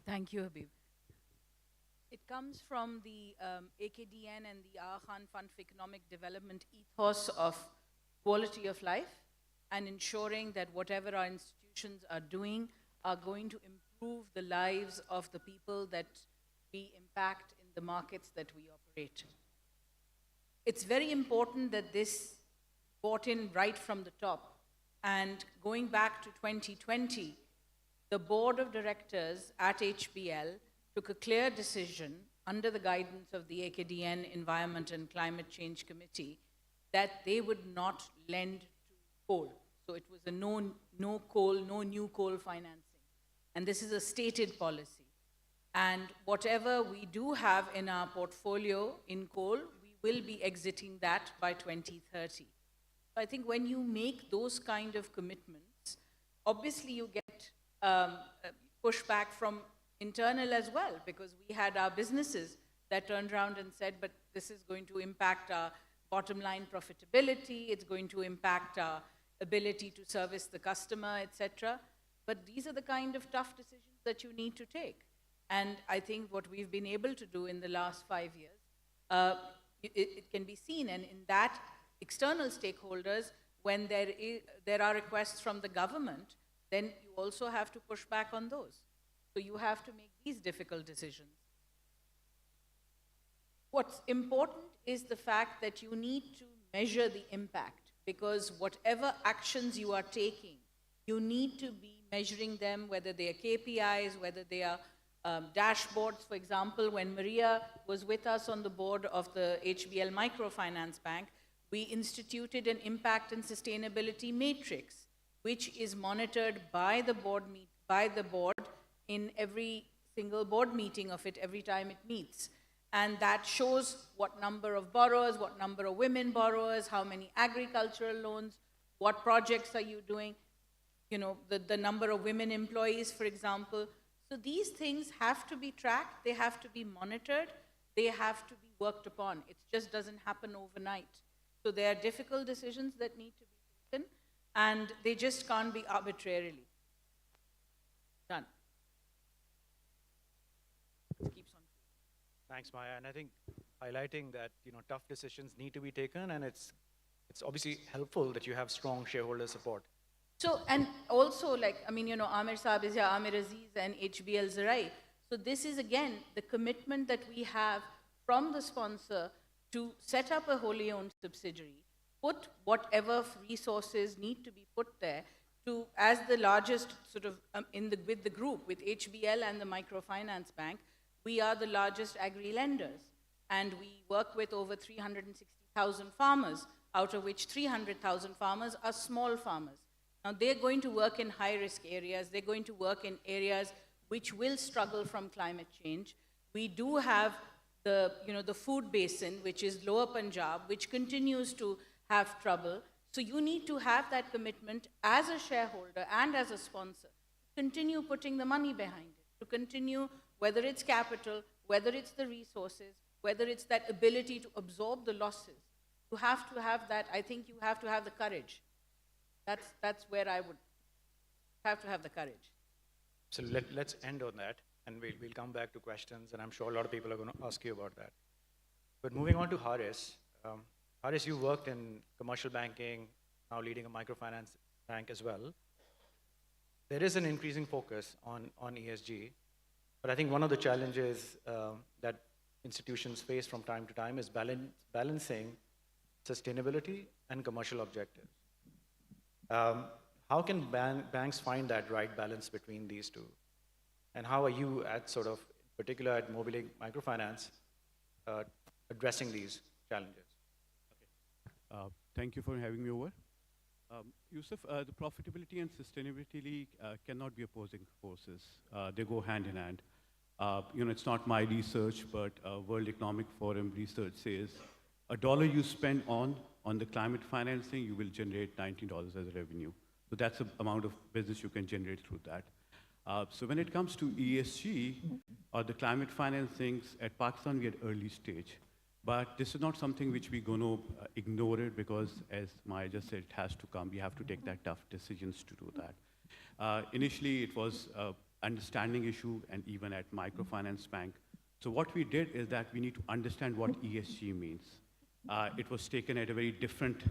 Thank you, Habib. It comes from the AKDN and the Aga Khan Fund for Economic Development ethos of quality of life and ensuring that whatever our institutions are doing are going to improve the lives of the people that we impact in the markets that we operate. It's very important that this brought in right from the top. And going back to 2020, the board of directors at HBL took a clear decision under the guidance of the AKDN Environment and Climate Change Committee that they would not lend to coal. So it was a no coal, no new coal financing. And this is a stated policy. And whatever we do have in our portfolio in coal, we will be exiting that by 2030. So I think when you make those kind of commitments, obviously you get pushback from internal as well, because we had our businesses that turned around and said, but this is going to impact our bottom line profitability, it's going to impact our ability to service the customer, etc. But these are the kind of tough decisions that you need to take. And I think what we've been able to do in the last 5 years, it can be seen. And in that, external stakeholders, when there are requests from the government, then you also have to push back on those. So you have to make these difficult decisions. What's important is the fact that you need to measure the impact, because whatever actions you are taking, you need to be measuring them, whether they are KPIs, whether they are dashboards. For example, when Maria was with us on the board of the HBL Microfinance Bank, we instituted an impact and sustainability matrix, which is monitored by the board in every single board meeting of it every time it meets. And that shows what number of borrowers, what number of women borrowers, how many agricultural loans, what projects are you doing, you know, the number of women employees, for example. So these things have to be tracked, they have to be monitored, they have to be worked upon. It just doesn't happen overnight. So there are difficult decisions that need to be taken, and they just can't be arbitrarily done. Keeps on. Thanks, Maya. And I think highlighting that, you know, tough decisions need to be taken, and it's obviously helpful that you have strong shareholder support. So, and also, like, I mean, you know, Amir Saab is here, Amir Aziz and HBL Zarai. So this is, again, the commitment that we have from the sponsor to set up a wholly owned subsidiary, put whatever resources need to be put there to, as the largest sort of, with the group, with HBL and the Microfinance Bank, we are the largest agri-lenders. And we work with over 360,000 farmers, out of which 300,000 farmers are small farmers. Now, they're going to work in high-risk areas. They're going to work in areas which will struggle from climate change. We do have the, you know, the food basin, which is Lower Punjab, which continues to have trouble. So you need to have that commitment as a shareholder and as a sponsor. Continue putting the money behind it, to continue, whether it's capital, whether it's the resources, whether it's that ability to absorb the losses. You have to have that. I think you have to have the courage. That's where I would have to have the courage. So let's end on that, and we'll come back to questions, and I'm sure a lot of people are going to ask you about that. But moving on to Haris. Haris, you worked in commercial banking, now leading a microfinance bank as well. There is an increasing focus on ESG, but I think one of the challenges that institutions face from time to time is balancing sustainability and commercial objectives. How can banks find that right balance between these two? And how are you at sort of, particular at Mobilink Microfinance, addressing these challenges? Okay. Thank you for having me over. Yusuf, the profitability and sustainability cannot be opposing forces. They go hand in hand. You know, it's not my research, but World Economic Forum research says $1 you spend on the climate financing, you will generate $19 as a revenue. So that's the amount of business you can generate through that. So when it comes to ESG or the climate financings, at Pakistan, we are at early stage. But this is not something which we're going to ignore it, because as Maya just said, it has to come. We have to take that tough decisions to do that. Initially, it was an understanding issue, and even at Microfinance Bank. So what we did is that we need to understand what ESG means. It was taken at a very different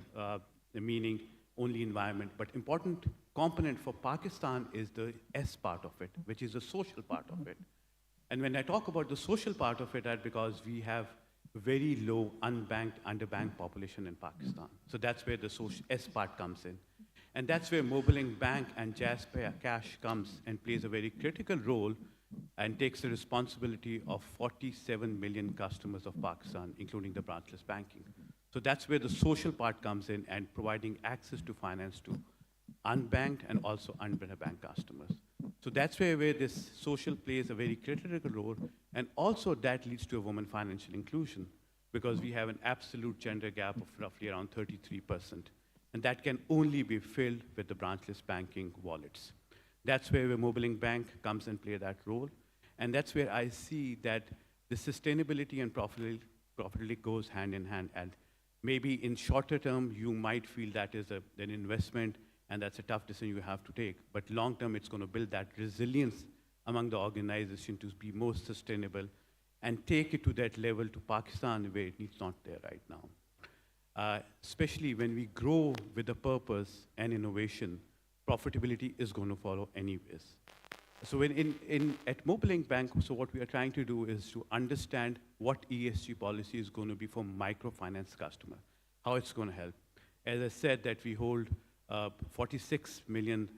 meaning, only environment. But important component for Pakistan is the S part of it, which is the social part of it. And when I talk about the social part of it, that's because we have very low unbanked, underbanked population in Pakistan. So that's where the social S part comes in. And that's where Mobilink Bank and Jaspay Cash comes and plays a very critical role and takes the responsibility of 47 million customers of Pakistan, including the branchless banking. So that's where the social part comes in, and providing access to finance to unbanked and also underbanked customers. So that's where this social plays a very critical role, and also that leads to a woman financial inclusion, because we have an absolute gender gap of roughly around 33%. And that can only be filled with the branchless banking wallets. That's where Mobilink Bank comes and play that role. And that's where I see that the sustainability and profitability goes hand in hand. And maybe in shorter term, you might feel that is an investment and that's a tough decision you have to take. But long term, it's going to build that resilience among the organization to be more sustainable and take it to that level to Pakistan where it's not there right now. Especially when we grow with a purpose and innovation, profitability is going to follow anyways. So at Mobilink Bank, so what we are trying to do is to understand what ESG policy is going to be for microfinance customer, how it's going to help. As I said, that we hold 46 million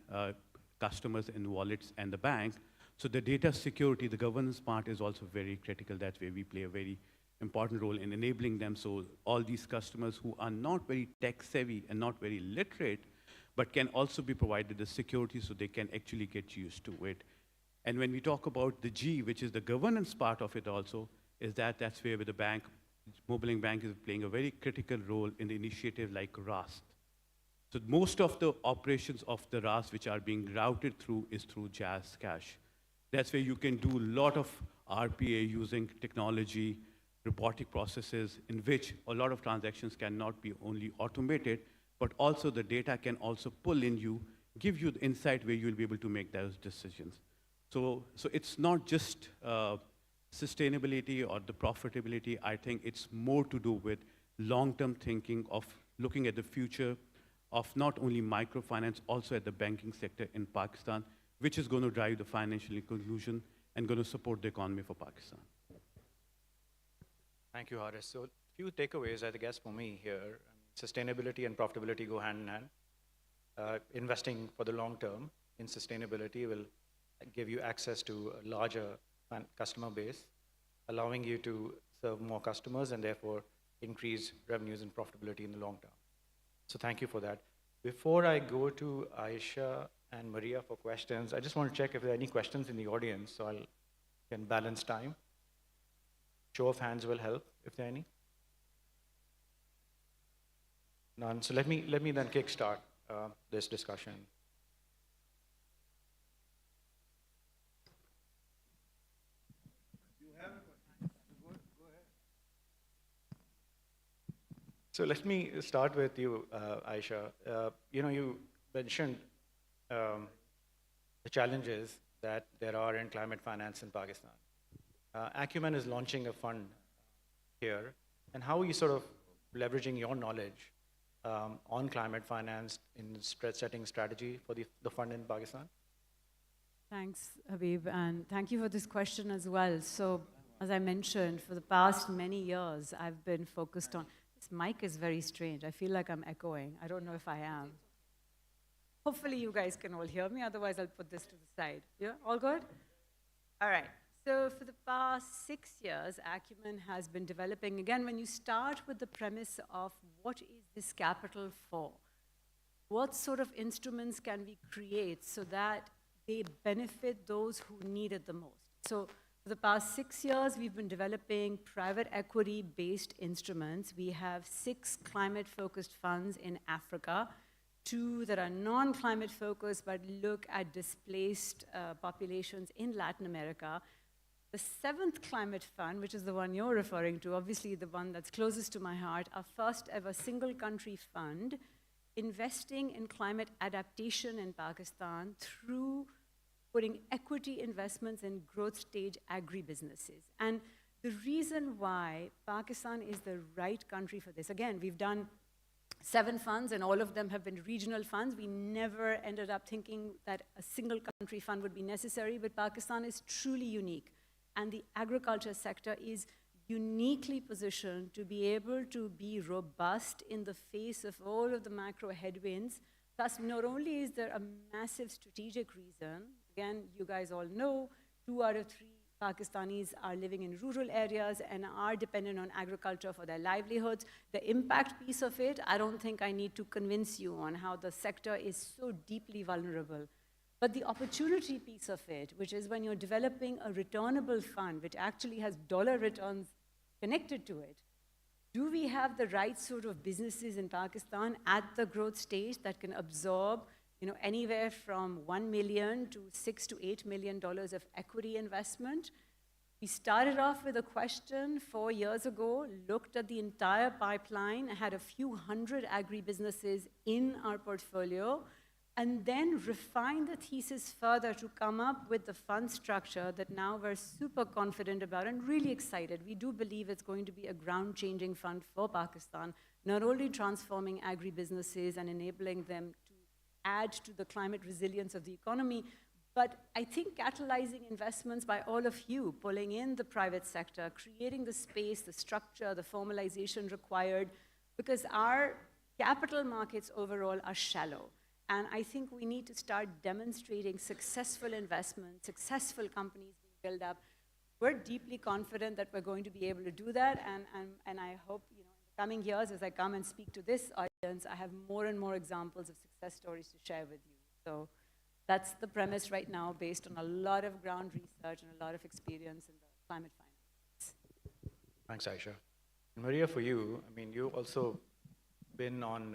customers in wallets and the bank. So the data security, the governance part is also very critical. That's where we play a very important role in enabling them. So all these customers who are not very tech savvy and not very literate, but can also be provided the security so they can actually get used to it. And when we talk about the G, which is the governance part of it also, is that's where the bank, Mobilink Bank is playing a very critical role in the initiative like RAST. So most of the operations of the RAST which are being routed through is through Jazz Cash. That's where you can do a lot of RPA using technology, robotic processes in which a lot of transactions cannot be only automated, but also the data can also pull in you, give you the insight where you'll be able to make those decisions. So it's not just sustainability or the profitability. I think it's more to do with long-term thinking of looking at the future of not only microfinance, also at the banking sector in Pakistan, which is going to drive the financial inclusion and going to support the economy for Pakistan. Thank you, Haris. So a few takeaways, I guess, for me here. Sustainability and profitability go hand in hand. Investing for the long term in sustainability will give you access to a larger customer base, allowing you to serve more customers and therefore increase revenues and profitability in the long term. So thank you for that. Before I go to Aisha and Maria for questions, I just want to check if there are any questions in the audience so I can balance time. Show of hands will help if there are any. None. So let me then kickstart this discussion. So let me start with you, Aisha. You mentioned the challenges that there are in climate finance in Pakistan. Acumen is launching a fund here, and how are you sort of leveraging your knowledge on climate finance in setting strategy for the fund in Pakistan? Thanks, Habib, and thank you for this question as well. So, as I mentioned, for the past many years, I've been focused on, this mic is very strange. I feel like I'm echoing. I don't know if I am. Hopefully you guys can all hear me, otherwise I'll put this to the side. Yeah, all good? All right. So for the past 6 years, Acumen has been developing, again, when you start with the premise of what is this capital for? What sort of instruments can we create so that they benefit those who need it the most? So for the past 6 years, we've been developing private equity-based instruments. We have 6 climate-focused funds in Africa, 2 that are non-climate focused but look at displaced populations in Latin America. The 7th climate fund, which is the one you're referring to, obviously the one that's closest to my heart, our first ever single country fund, investing in climate adaptation in Pakistan through putting equity investments in growth stage agribusinesses. And the reason why Pakistan is the right country for this, again, we've done 7 funds and all of them have been regional funds. We never ended up thinking that a single country fund would be necessary, but Pakistan is truly unique. And the agriculture sector is uniquely positioned to be able to be robust in the face of all of the macro headwinds. Thus, not only is there a massive strategic reason, again, you guys all know, 2 out of 3 Pakistanis are living in rural areas and are dependent on agriculture for their livelihoods. The impact piece of it, I don't think I need to convince you on how the sector is so deeply vulnerable. But the opportunity piece of it, which is when you're developing a returnable fund, which actually has dollar returns connected to it, do we have the right sort of businesses in Pakistan at the growth stage that can absorb anywhere from $1 million to $6 to $8 million of equity investment? We started off with a question 4 years ago, looked at the entire pipeline, had a few hundred agribusinesses in our portfolio, and then refined the thesis further to come up with the fund structure that now we're super confident about and really excited. We do believe it's going to be a ground-changing fund for Pakistan, not only transforming agribusinesses and enabling them to add to the climate resilience of the economy, but I think catalyzing investments by all of you, pulling in the private sector, creating the space, the structure, the formalization required, because our capital markets overall are shallow. And I think we need to start demonstrating successful investments, successful companies being built up. We're deeply confident that we're going to be able to do that, and I hope, in the coming years, as I come and speak to this audience, I have more and more examples of success stories to share with you. So that's the premise right now, based on a lot of ground research and a lot of experience in the climate finance. Thanks, Aisha. Maria, for you, I mean, you also been on,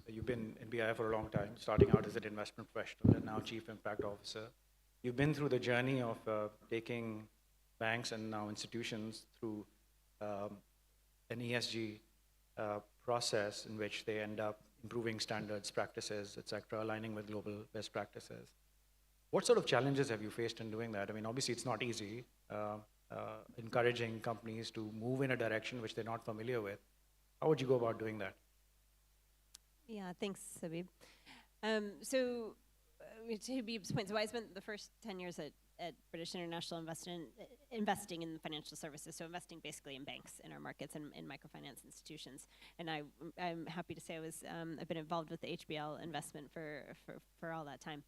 you've been in BI for a long time, starting out as an investment professional and now Chief Impact Officer. You've been through the journey of taking banks and now institutions through an ESG process in which they end up improving standards, practices, et cetera, aligning with global best practices. What sort of challenges have you faced in doing that? I mean, obviously it's not easy, encouraging companies to move in a direction which they're not familiar with. How would you go about doing that? Yeah, thanks, Habib. To Habib's point, so I spent the first 10 years at British International investing in financial services, so investing basically in banks in our markets and in microfinance institutions. And I'm happy to say I've been involved with the HBL investment for all that time.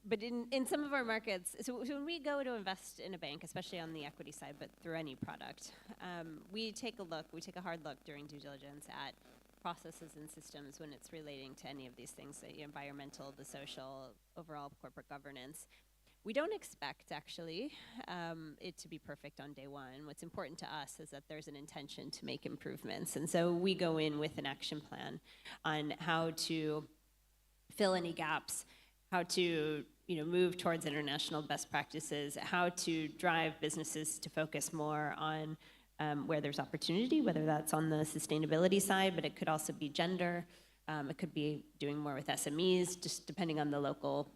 But in some of our markets, so when we go to invest in a bank, especially on the equity side, but through any product, we take a hard look during due diligence at processes and systems when it's relating to any of these things, the environmental, the social, overall corporate governance. We don't expect, actually, it to be perfect on day one. What's important to us is that there's an intention to make improvements. And so we go in with an action plan on how to fill any gaps, how to move towards international best practices, how to drive businesses to focus more on where there's opportunity, whether that's on the sustainability side, but it could also be gender. It could be doing more with SMEs, just depending on the local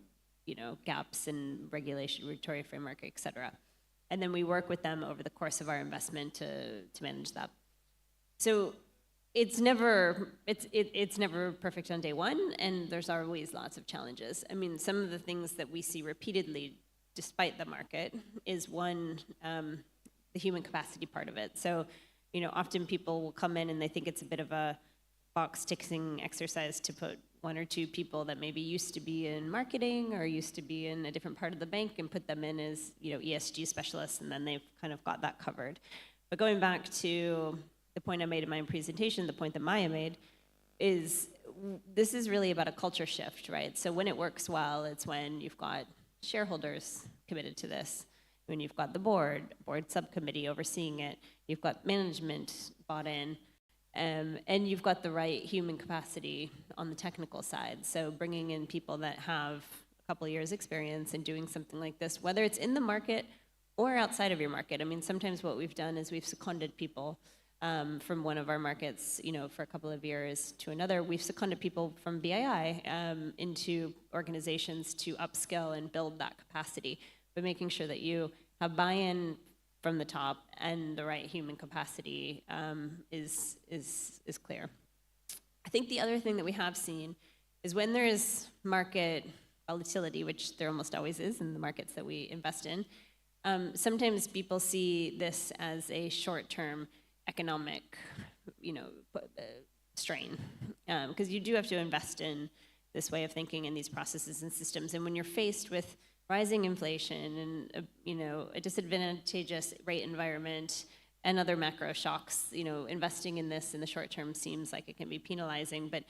gaps in regulatory framework, et cetera. And then we work with them over the course of our investment to manage that. So it's never perfect on day one, and there's always lots of challenges. I mean, some of the things that we see repeatedly, despite the market, is one, the human capacity part of it. So, often people will come in and they think it's a bit of a box-ticking exercise to put one or two people that maybe used to be in marketing or used to be in a different part of the bank and put them in as, ESG specialists, and then they've kind of got that covered. But going back to the point I made in my presentation, the point that Maya made, is this is really about a culture shift, right? So when it works well, it's when you've got shareholders committed to this, when you've got the board subcommittee overseeing it, you've got management bought in, and you've got the right human capacity on the technical side. So bringing in people that have a couple of years experience in doing something like this, whether it's in the market or outside of your market. I mean, sometimes what we've done is we've seconded people from one of our markets, for a couple of years to another. We've seconded people from BII into organizations to upskill and build that capacity, but making sure that you have buy-in from the top and the right human capacity is clear. I think the other thing that we have seen is when there is market volatility, which there almost always is in the markets that we invest in, sometimes people see this as a short-term economic, strain, because you do have to invest in this way of thinking and these processes and systems. And when you're faced with rising inflation and a disadvantageous rate environment and other macro shocks, investing in this in the short term seems like it can be penalizing. But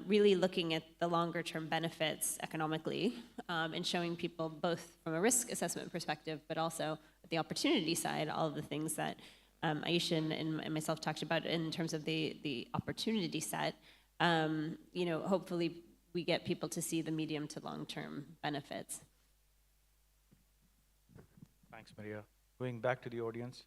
really looking at the longer term benefits economically and showing people both from a risk assessment perspective, but also at the opportunity side, all of the things that Aisha and myself talked about in terms of the opportunity set, hopefully we get people to see the medium to long-term benefits. Thanks, Maria. Going back to the audience.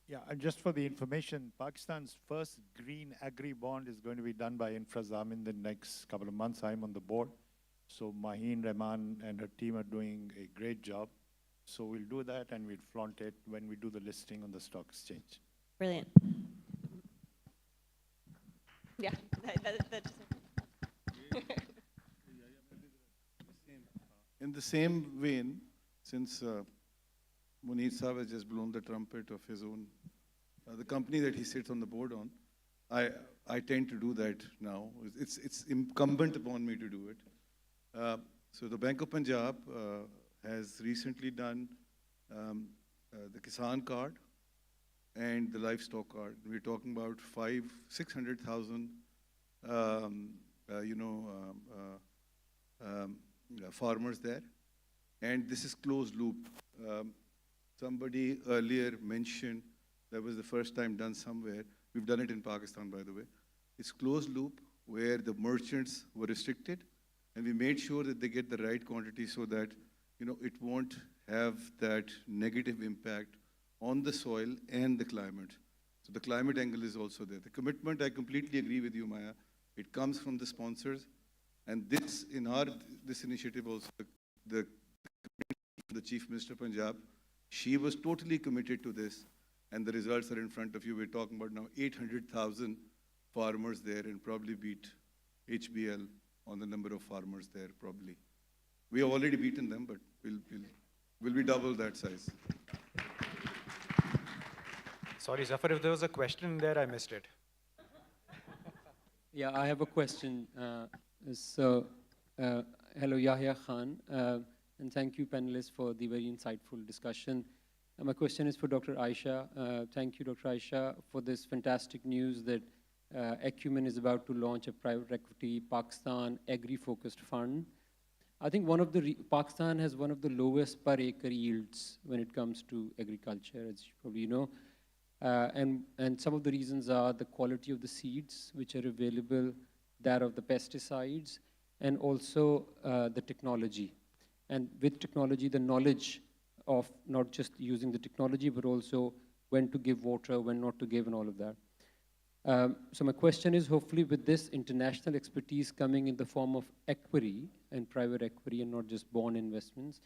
Yeah, and just for the information, Pakistan's first green agri-bond is going to be done by Infrazam in the next couple of months. I'm on the board. So Maheen Rahman and her team are doing a great job. So we'll do that and we'll flaunt it when we do the listing on the stock exchange. Brilliant. Yeah, that's In the same vein, since Munir Saab has just blown the trumpet of his own, the company that he sits on the board on, I tend to do that now. It's incumbent upon me to do it. So the Bank of Punjab has recently done the Kisan card and the livestock card. We're talking about 600,000, farmers there. And this is closed loop. Somebody earlier mentioned that was the first time done somewhere. We've done it in Pakistan, by the way. It's closed loop where the merchants were restricted, and we made sure that they get the right quantity so that it won't have that negative impact on the soil and the climate. So the climate angle is also there. The commitment, I completely agree with you, Maya. It comes from the sponsors, and this initiative also, the Chief Minister of Punjab, she was totally committed to this, and the results are in front of you. We're talking about now 800,000 farmers there, and probably beat HBL on the number of farmers there, probably. We have already beaten them, but we'll be double that size. Sorry, Zafar, if there was a question there, I missed it. Yeah, I have a question. Hello, Yahya Khan, and thank you, panelists, for the very insightful discussion. My question is for Dr. Aisha. Thank you, Dr. Aisha, for this fantastic news that Acumen is about to launch a private equity Pakistan agri-focused fund. I think Pakistan has one of the lowest per acre yields when it comes to agriculture, as you probably know. And some of the reasons are the quality of the seeds which are available, that of the pesticides, and also the technology. And with technology, the knowledge of not just using the technology, but also when to give water, when not to give, and all of that. So my question is, hopefully with this international expertise coming in the form of equity and private equity and not just bond investments,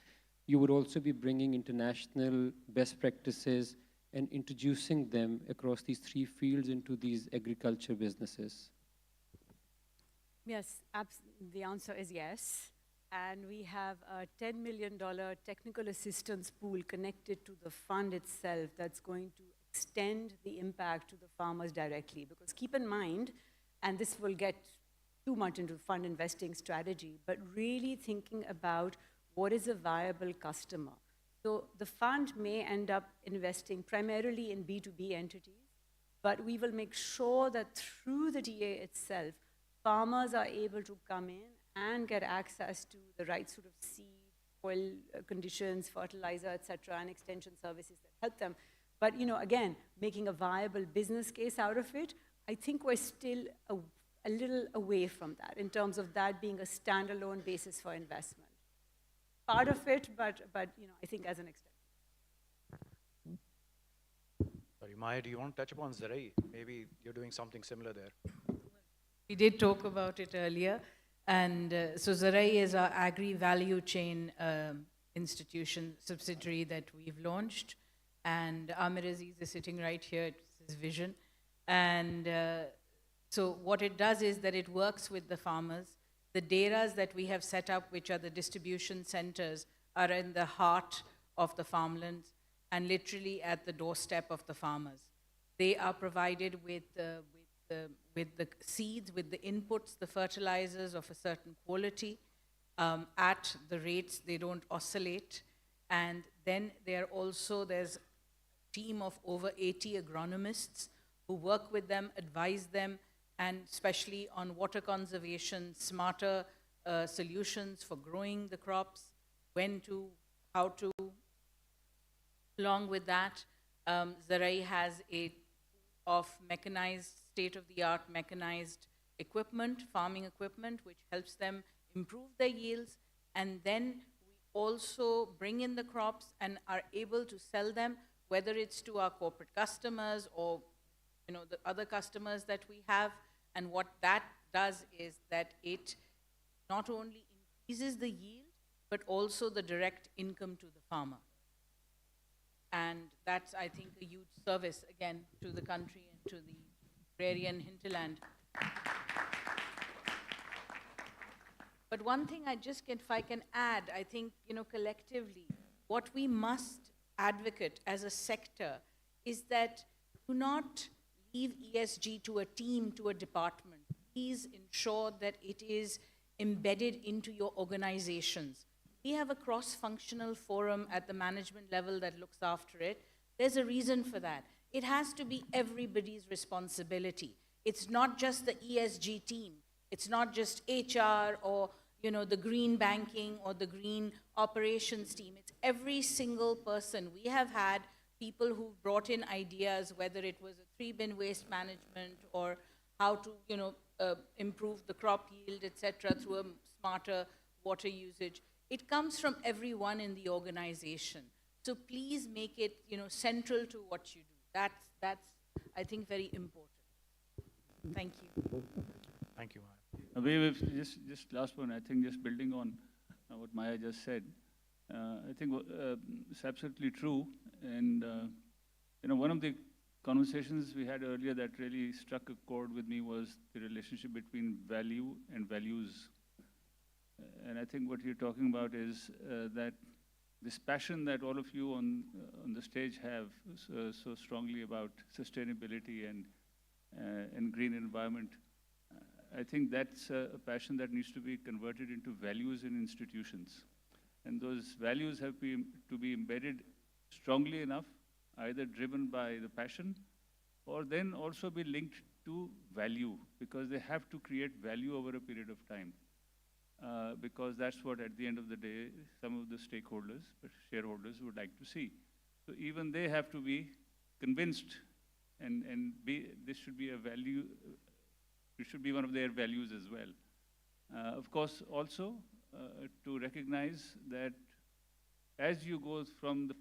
you would also be bringing international best practices and introducing them across these three fields into these agriculture businesses. Yes, the answer is yes. And we have a $10 million technical assistance pool connected to the fund itself that's going to extend the impact to the farmers directly. Because keep in mind, and this will get too much into fund investing strategy, but really thinking about what is a viable customer. So the fund may end up investing primarily in B2B entities, but we will make sure that through the DA itself, farmers are able to come in and get access to the right sort of seed, soil conditions, fertilizer, et cetera, and extension services that help them. But again, making a viable business case out of it, I think we're still a little away from that in terms of that being a standalone basis for investment. Part of it, but I think as an extension. Sorry, Maya, do you want to touch upon Zarai? Maybe you're doing something similar there. We did talk about it earlier. And so Zarai is our agri-value chain institution subsidiary that we've launched. And Amir Aziz is sitting right here, it's his vision. And so what it does is that it works with the farmers. The dairies that we have set up, which are the distribution centers, are in the heart of the farmlands and literally at the doorstep of the farmers. They are provided with the seeds, with the inputs, the fertilizers of a certain quality at the rates they don't oscillate. And then there's a team of over 80 agronomists who work with them, advise them, and especially on water conservation, smarter solutions for growing the crops, when to, how to. Along with that, Zarai has of mechanized, state-of-the-art mechanized equipment, farming equipment, which helps them improve their yields. And then also bring in the crops and are able to sell them, whether it's to our corporate customers or the other customers that we have. And what that does is that it not only increases the yield, but also the direct income to the farmer. And that's, I think, a huge service, again, to the country and to the agrarian hinterland. But one thing if I can add, I think, collectively, what we must advocate as a sector is that do not leave ESG to a team, to a department. Please ensure that it is embedded into your organizations. We have a cross-functional forum at the management level that looks after it. There's a reason for that. It has to be everybody's responsibility. It's not just the ESG team. It's not just HR or the green banking or the green operations team. It's every single person. We have had people who brought in ideas, whether it was a 3-bin waste management or how to improve the crop yield, etc., through a smarter water usage. It comes from everyone in the organization. So please make it central to what you do. That's I think, very important. Thank you. Thank you, Maya. Just last one, I think, just building on what Maya just said. I think it's absolutely true. And one of the conversations we had earlier that really struck a chord with me was the relationship between value and values. And I think what you're talking about is that this passion that all of you on the stage have so strongly about sustainability and green environment. I think that's a passion that needs to be converted into values in institutions. And those values have to be embedded strongly enough, either driven by the passion, or then also be linked to value, because they have to create value over a period of time. Because that's what, at the end of the day, some of the stakeholders, shareholders, would like to see. So even they have to be convinced, and this should be a value. It should be one of their values as well. Of course, also to recognize that as you go from the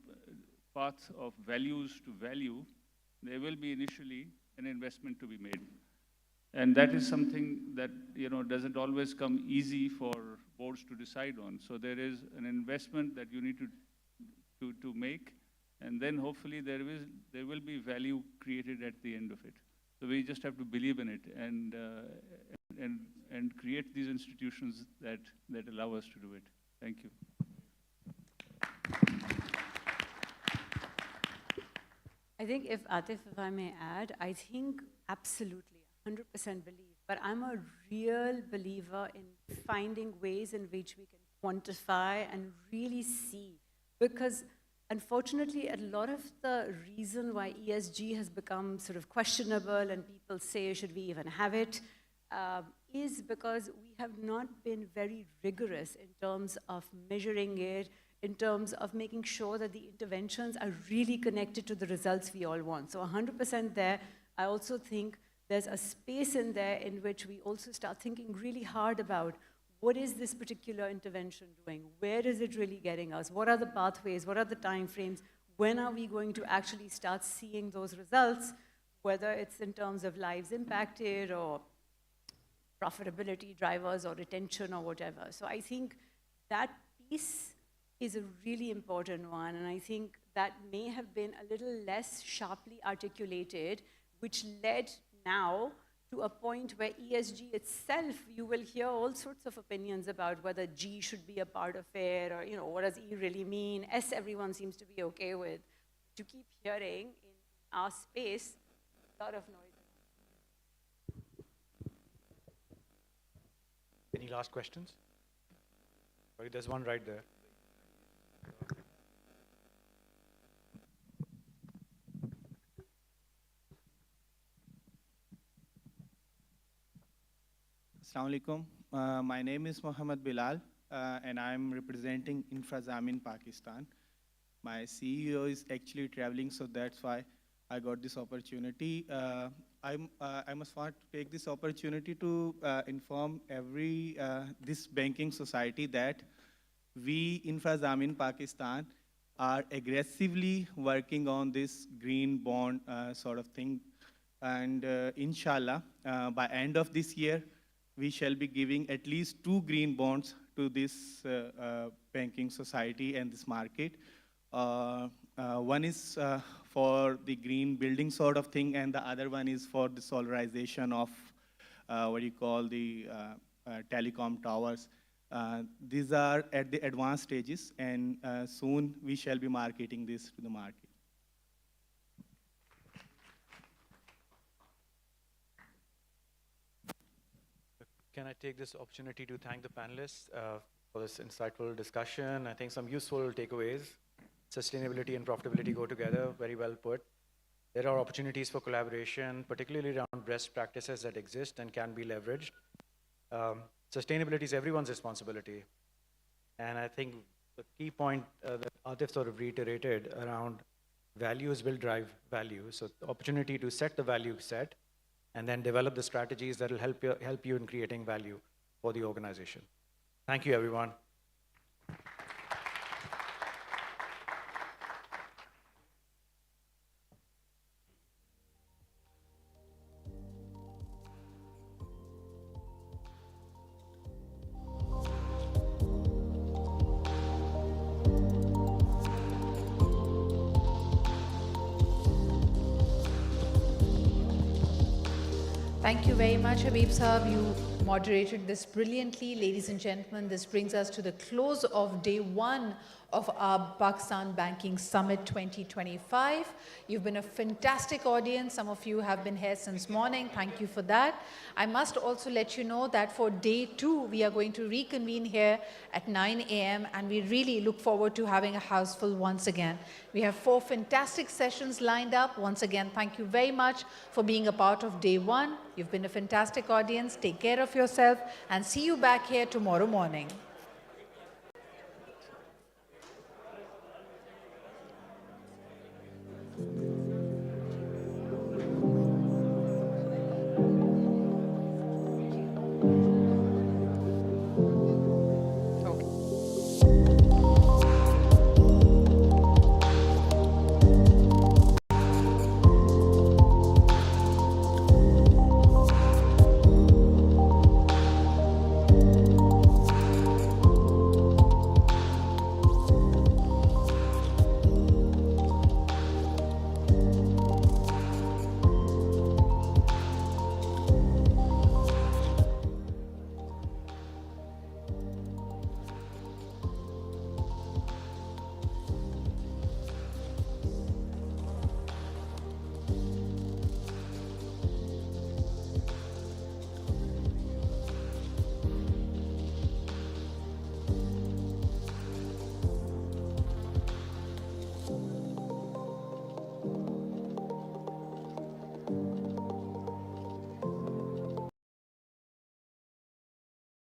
path of values to value, there will be initially an investment to be made. And that is something that doesn't always come easy for boards to decide on. So there is an investment that you need to make, and then hopefully there will be value created at the end of it. So we just have to believe in it and create these institutions that allow us to do it. Thank you. I think if I may add, I think absolutely, 100% believe, but I'm a real believer in finding ways in which we can quantify and really see, because unfortunately, a lot of the reason why ESG has become sort of questionable and people say, should we even have it, is because we have not been very rigorous in terms of measuring it, in terms of making sure that the interventions are really connected to the results we all want. So 100% there. I also think there's a space in there in which we also start thinking really hard about what is this particular intervention doing? Where is it really getting us? What are the pathways? What are the timeframes? When are we going to actually start seeing those results, whether it's in terms of lives impacted or profitability drivers or retention or whatever. So I think that piece is a really important one, and I think that may have been a little less sharply articulated, which led now to a point where ESG itself, you will hear all sorts of opinions about whether G should be a part of it, or what does E really mean? S everyone seems to be okay with. To keep hearing in our space, a lot of noise. Any last questions? Sorry, there's one right there. Assalamu alaikum. My name is Mohammed Bilal, and I'm representing Infrazamin Pakistan. My CEO is actually traveling, so that's why I got this opportunity. I must want to take this opportunity to inform this banking society that we, Infrazamin Pakistan, are aggressively working on this green bond sort of thing. And inshallah, by end of this year, we shall be giving at least 2 green bonds to this banking society and this market. One is for the green building sort of thing, and the other one is for the solarization of what you call the telecom towers. These are at the advanced stages, and soon we shall be marketing this to the market. Can I take this opportunity to thank the panelists for this insightful discussion? I think some useful takeaways. Sustainability and profitability go together, very well put. There are opportunities for collaboration, particularly around best practices that exist and can be leveraged. Sustainability is everyone's responsibility. And I think the key point that Atif sort of reiterated around values will drive value. So the opportunity to set the value set and then develop the strategies that will help you in creating value for the organization. Thank you, everyone. Thank you very much, Habib Saab. You moderated this brilliantly. Ladies and gentlemen, this brings us to the close of day 1 of our Pakistan Banking Summit 2025. You've been a fantastic audience. Some of you have been here since morning. Thank you for that. I must also let you know that for day 2, we are going to reconvene here at 9 a.m. and we really look forward to having a house full once again. We have 4 fantastic sessions lined up. Once again, thank you very much for being a part of day 1. You've been a fantastic audience. Take care of yourself and see you back here tomorrow morning.